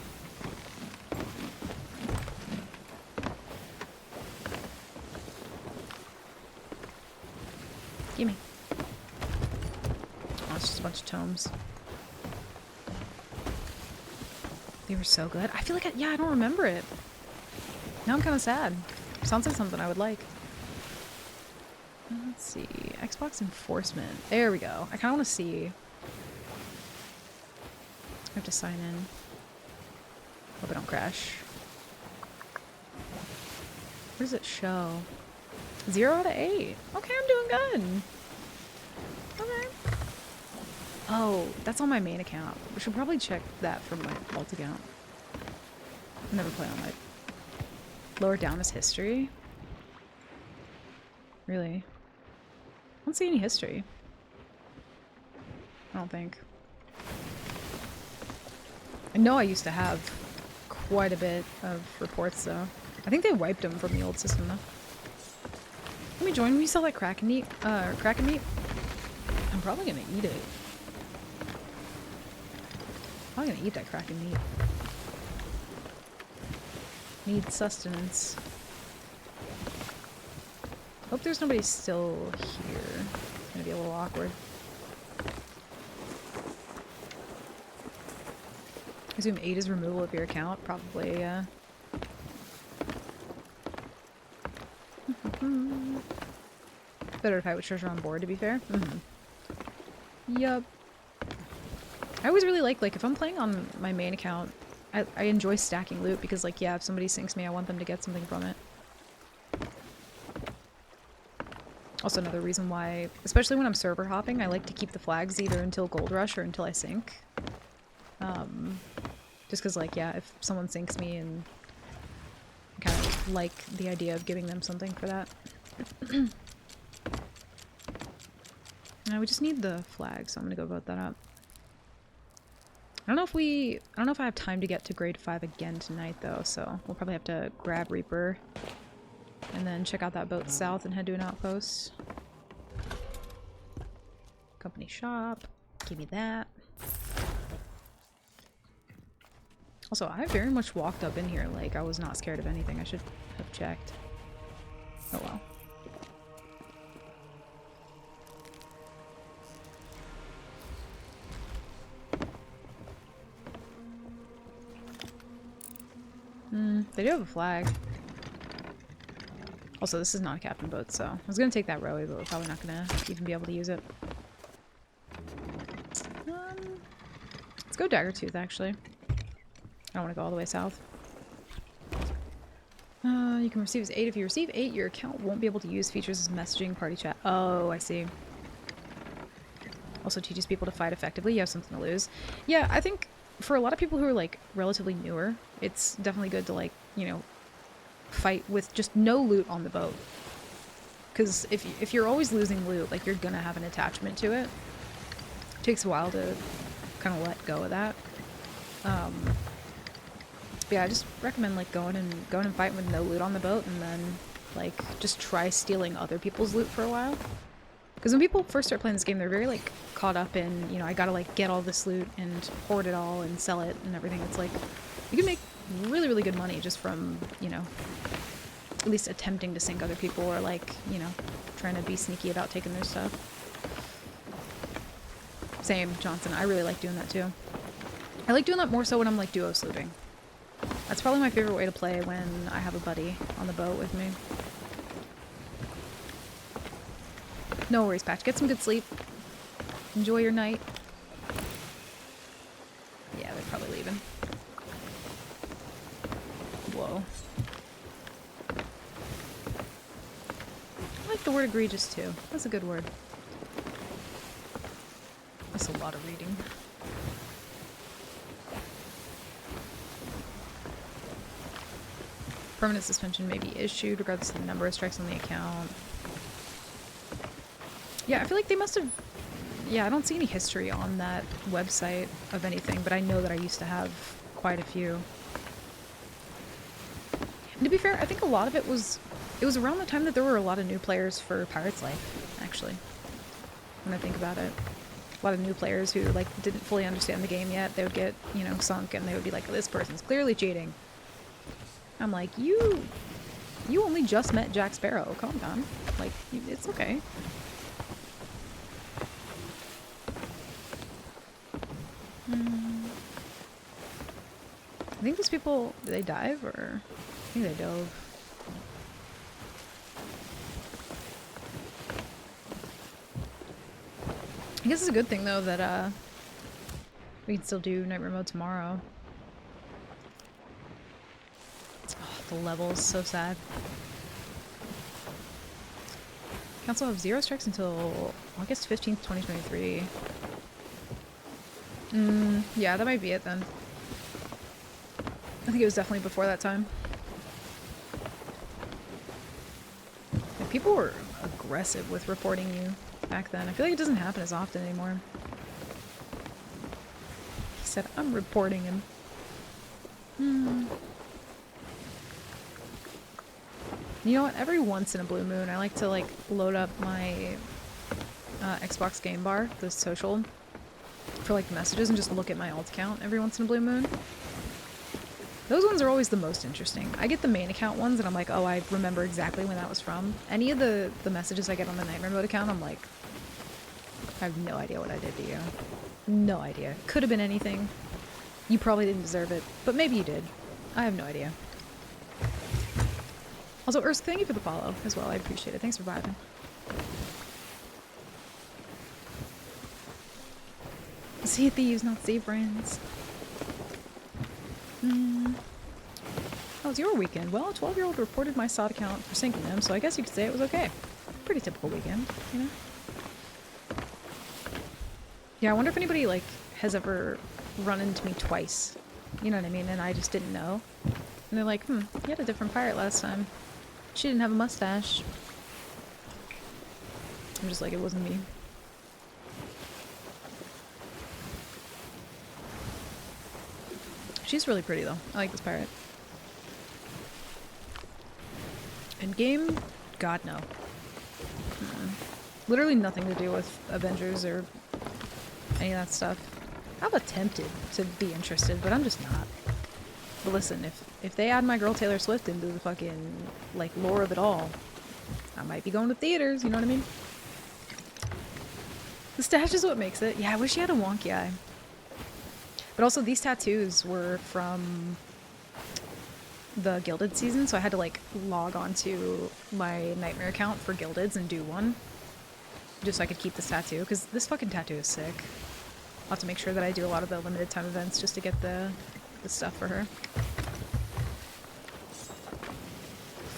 Gimme. Oh, it's just a bunch of tomes. They were so good. I feel like, yeah, I don't remember it. Now I'm kind of sad. Sounds like something I would like. Let's see. Xbox Enforcement. There we go. I kind of want to see. I have to sign in. Hope I don't crash. What does it show? 0 out of 8. Okay, I'm doing good. Okay. Oh, that's on my main account. We should probably check that from my alt account. I never play on my... Lower down is history? Really? I don't see any history. I don't think. I know I used to have quite a bit of reports though. I think they wiped them from the old system though. Let me join when you sell that Kraken meat. Kraken meat? I'm probably gonna eat it. I'm gonna eat that Kraken meat. Need sustenance. Hope there's nobody still here. It's gonna be a little awkward. I assume 8 is removal of your account. Probably, yeah. Better to fight with treasure on board, to be fair. Yup. I always really like if I'm playing on my main account, I enjoy stacking loot because, like, yeah, if somebody sinks me, I want them to get something from it. Also another reason why, especially when I'm server hopping, I like to keep the flags either until Gold Rush or until I sink. Just because, like, yeah, if someone sinks me and I kind of like the idea of giving them something for that. Now we just need the flag, so I'm gonna go vote that up. I don't know if I have time to get to grade 5 again tonight though, so we'll probably have to grab Reaper and then check out that boat south and head to an outpost. Company shop. Give me that. Also, I very much walked up in here like I was not scared of anything. I should have checked. Oh well. They do have a flag. Also, this is not a captain boat, so I was gonna take that rowway, but we're probably not gonna even be able to use it. Let's go Daggertooth, actually. I don't want to go all the way south. You can receive as 8. If you receive 8, your account won't be able to use features as messaging, party chat. Oh, I see. Also teaches people to fight effectively. You have something to lose. Yeah, I think for a lot of people who are, like, relatively newer, it's definitely good to, like, you know, fight with just no loot on the boat. Because if you're always losing loot, like, you're gonna have an attachment to it. It takes a while to kind of let go of that. Yeah, I just recommend, like, going and fighting with no loot on the boat, and then, like, just try stealing other people's loot for a while. Because when people first start playing this game, they're very, like, caught up in, you know, I gotta, like, get all this loot and hoard it all and sell it and everything. It's like, you can make really, really good money just from, you know, at least attempting to sink other people or, like, you know, trying to be sneaky about taking their stuff. Same, Johnson. I really like doing that, too. I like doing that more so when I'm, like, duo sleuting. That's probably my favorite way to play when I have a buddy on the boat with me. No worries, Patch. Get some good sleep. Enjoy your night. Yeah, they're probably leaving. Whoa. I like the word egregious, too. That's a good word. That's a lot of reading. Permanent suspension may be issued regardless of the number of strikes on the account. Yeah, I feel like they must have... Yeah, I don't see any history on that website of anything, but I know that I used to have quite a few. And to be fair, I think a lot of it was... It was around the time that there were a lot of new players for Pirate's Life, actually. When I think about it. A lot of new players who, like, didn't fully understand the game yet. They would get, you know, sunk, and they would be like, this person's clearly cheating. I'm like, you only just met Jack Sparrow. Calm down. Like, it's okay. I think those people, did they dive, or... I think they dove. I guess it's a good thing, though, that, we can still do Nightmare Mode tomorrow. Oh, the level's so sad. Council have 0 strikes until August 15th, 2023. Yeah, that might be it then. I think it was definitely before that time. Yeah, people were aggressive with reporting you back then. I feel like it doesn't happen as often anymore. He said, I'm reporting him. You know what? Every once in a blue moon, I like to, like, load up my Xbox Game Bar, the social, for, like, messages and just look at my alt account every once in a blue moon. Those ones are always the most interesting. I get the main account ones and I'm like, oh, I remember exactly when that was from. Any of the messages I get on the Nightmare Mode account, I'm like, I have no idea what I did to you. No idea. Could have been anything. You probably didn't deserve it, but maybe you did. I have no idea. Also, Ursk, thank you for the follow as well. I appreciate it. Thanks for vibing. Sea thieves, not sea friends. How was your weekend? Well, a 12-year-old reported my SOD account for sinking them, so I guess you could say it was okay. Pretty typical weekend, you know? Yeah, I wonder if anybody, like, has ever run into me twice. You know what I mean? And I just didn't know. And they're like, you had a different pirate last time. She didn't have a mustache. I'm just like, it wasn't me. She's really pretty, though. I like this pirate. End game? God, no. Literally nothing to do with Avengers or any of that stuff. I've attempted to be interested, but I'm just not. But listen, if they add my girl Taylor Swift into the fucking, like, lore of it all, I might be going to theaters, you know what I mean? The stash is what makes it. Yeah, I wish she had a wonky eye. But also, these tattoos were from the Gilded season, so I had to, like, log onto my Nightmare account for Gildeds and do one. Just so I could keep this tattoo, because this fucking tattoo is sick. I'll have to make sure that I do a lot of the limited time events just to get the stuff for her.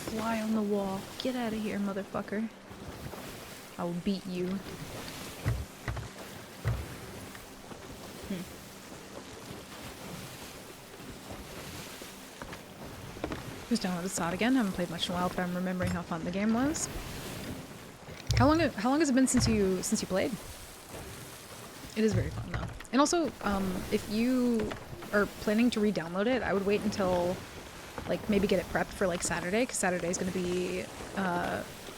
Fly on the wall. Get out of here, motherfucker. I will beat you. Just downloaded SOD again. Haven't played much in a while, but I'm remembering how fun the game was. How long has it been since you played? It is very fun though. And also, if you are planning to re-download it, I would wait until, like, maybe get it prepped for, like, Saturday, because Saturday is going to be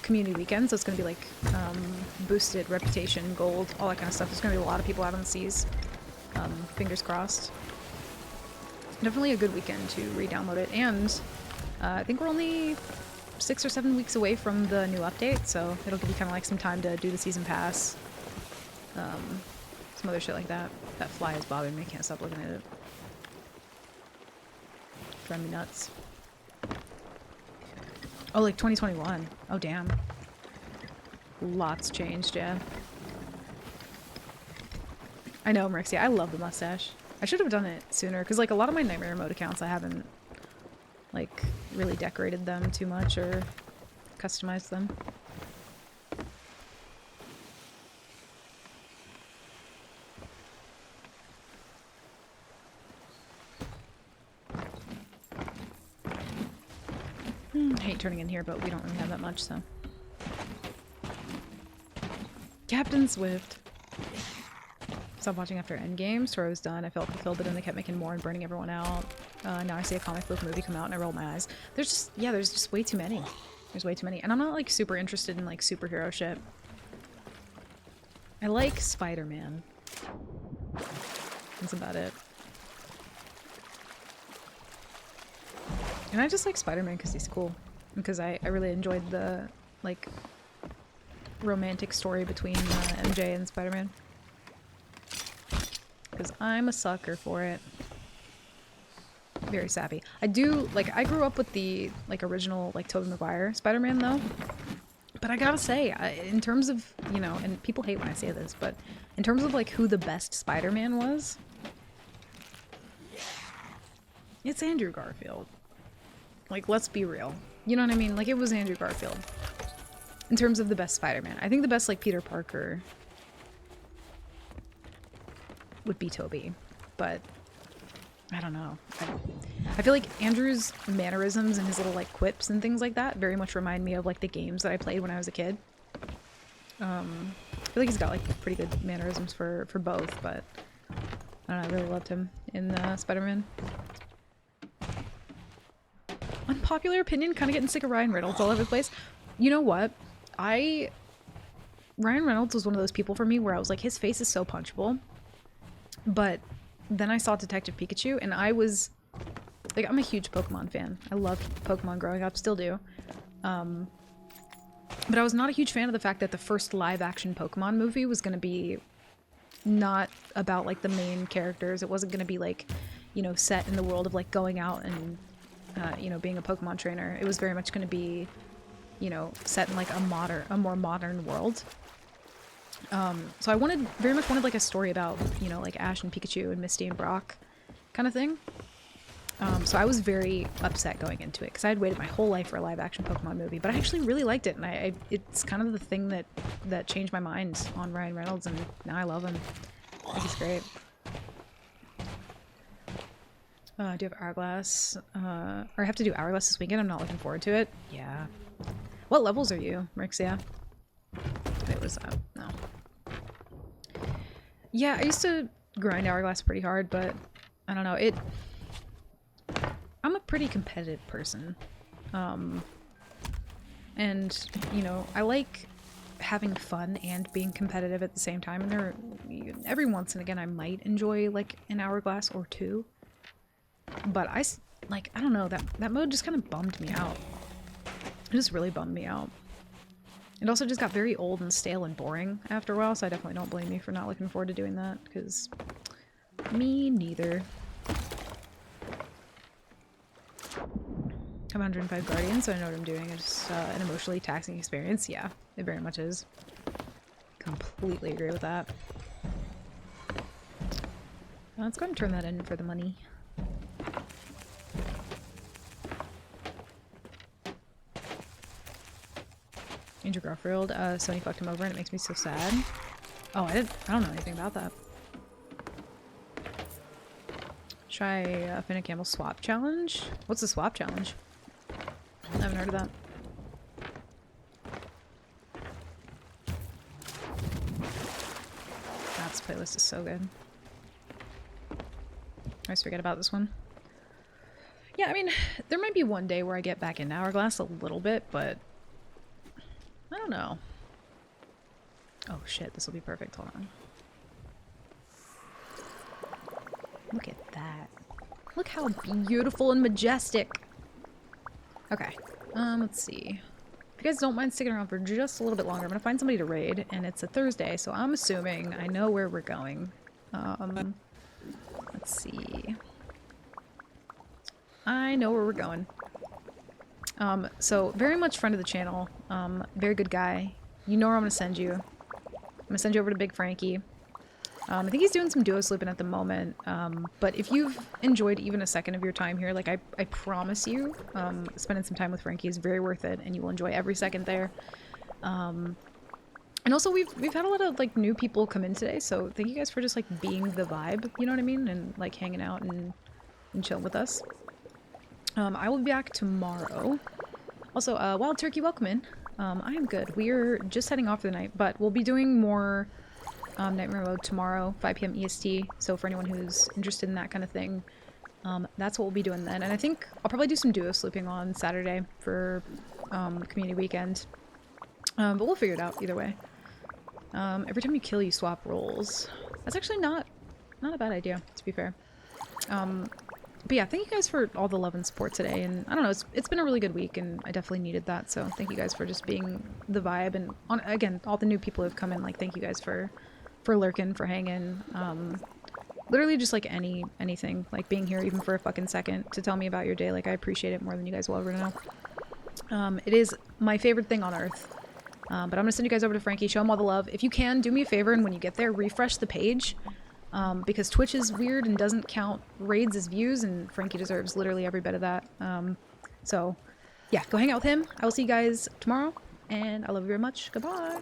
community weekend, so it's going to be, like, boosted reputation, gold, all that kind of stuff. There's going to be a lot of people out on the seas. Fingers crossed. Definitely a good weekend to re-download it, and I think we're only 6 or 7 weeks away from the new update, so it'll give you kind of like some time to do the season pass. Some other shit like that. That fly is bothering me. I can't stop looking at it. Driving me nuts. Oh, like 2021. Oh, damn. Lots changed, yeah. I know, Merixia. I love the mustache. I should have done it sooner, because, like, a lot of my Nightmare Mode accounts, I haven't, like, really decorated them too much or customized them. I hate turning in here, but we don't really have that much, so. Captain Swift. Stopped watching after Endgame. Story was done. I felt fulfilled, but then they kept making more and burning everyone out. Now I see a comic book movie come out and I roll my eyes. There's just way too many. There's way too many. And I'm not like super interested in like superhero shit. I like Spider-Man. That's about it. And I just like Spider-Man because he's cool. Because I really enjoyed the like romantic story between MJ and Spider-Man. Because I'm a sucker for it. Very sappy. I do, like, I grew up with the, like, original, like, Tobey Maguire Spider-Man, though. But I gotta say, in terms of, you know, and people hate when I say this, but in terms of, like, who the best Spider-Man was, it's Andrew Garfield. Like, let's be real. You know what I mean? Like, it was Andrew Garfield. In terms of the best Spider-Man. I think the best, like, Peter Parker would be Toby, but I don't know. I feel like Andrew's mannerisms and his little like quips and things like that very much remind me of like the games that I played when I was a kid. I feel like he's got like pretty good mannerisms for both, but I don't know, I really loved him in Spider-Man. Unpopular opinion, kind of getting sick of Ryan Reynolds all over the place. You know what? Ryan Reynolds was one of those people for me where I was like, his face is so punchable. But then I saw Detective Pikachu, and I was, like, I'm a huge Pokemon fan. I loved Pokemon growing up, still do. But I was not a huge fan of the fact that the first live-action Pokemon movie was going to be not about, like, the main characters. It wasn't going to be, like, you know, set in the world of, like, going out and, you know, being a Pokemon trainer. It was very much going to be, you know, set in, like, a more modern world. So I very much wanted like a story about, you know, like Ash and Pikachu and Misty and Brock kind of thing. So I was very upset going into it because I had waited my whole life for a live action Pokemon movie, but I actually really liked it, and it's kind of the thing that changed my mind on Ryan Reynolds, and now I love him. I think he's great. Do you have Hourglass? Or I have to do Hourglass this weekend. I'm not looking forward to it. Yeah. What levels are you, Rixia? It was, no. Yeah, I used to grind Hourglass pretty hard, but I don't know, I'm a pretty competitive person. And, you know, I like having fun and being competitive at the same time, and every once and again I might enjoy, like, an Hourglass or two. But I don't know, that mode just kind of bummed me out. It just really bummed me out. It also just got very old and stale and boring after a while, so I definitely don't blame you for not looking forward to doing that, because me neither. I'm 105 Guardians, so I know what I'm doing. It's an emotionally taxing experience. Yeah, it very much is. Completely agree with that. Let's go ahead and turn that in for the money. Andrew Garfield, Sony fucked him over and it makes me so sad. Oh, I don't know anything about that. Try Finn and Campbell swap challenge? What's the swap challenge? I haven't heard of that. This playlist is so good. I always forget about this one. Yeah, I mean, there might be one day where I get back into Hourglass a little bit, but I don't know. Oh shit, this will be perfect. Hold on. Look at that. Look how beautiful and majestic. Okay. Let's see. If you guys don't mind sticking around for just a little bit longer, I'm gonna find somebody to raid, and it's a Thursday, so I'm assuming I know where we're going. Let's see. I know where we're going. So very much friend of the channel, very good guy. You know where I'm gonna send you. I'm gonna send you over to Big Frankie. I think he's doing some duo slooping at the moment, but if you've enjoyed even a second of your time here, like I promise you, spending some time with Frankie is very worth it, and you will enjoy every second there. And also we've had a lot of like new people come in today, so thank you guys for just like being the vibe, you know what I mean, and like hanging out and chilling with us. I will be back tomorrow. Also, Wild Turkey, welcome in. I am good. We're just heading off for the night, but we'll be doing more Nightmare Mode tomorrow, 5 p.m. EST. So for anyone who's interested in that kind of thing, that's what we'll be doing then. And I think I'll probably do some duo sleeping on Saturday for community weekend. But we'll figure it out either way. Every time you kill, you swap roles. That's actually not a bad idea, to be fair. But yeah, thank you guys for all the love and support today. And I don't know, it's been a really good week, and I definitely needed that. So thank you guys for just being the vibe. And again, all the new people who have come in, like, thank you guys for lurking, for hanging. Literally just like anything, like being here even for a fucking second to tell me about your day. Like, I appreciate it more than you guys will ever know. It is my favorite thing on earth. But I'm gonna send you guys over to Frankie, show him all the love. If you can, do me a favor, and when you get there, refresh the page. Because Twitch is weird and doesn't count raids as views, and Frankie deserves literally every bit of that. So, yeah, go hang out with him. I will see you guys tomorrow, and I love you very much. Goodbye!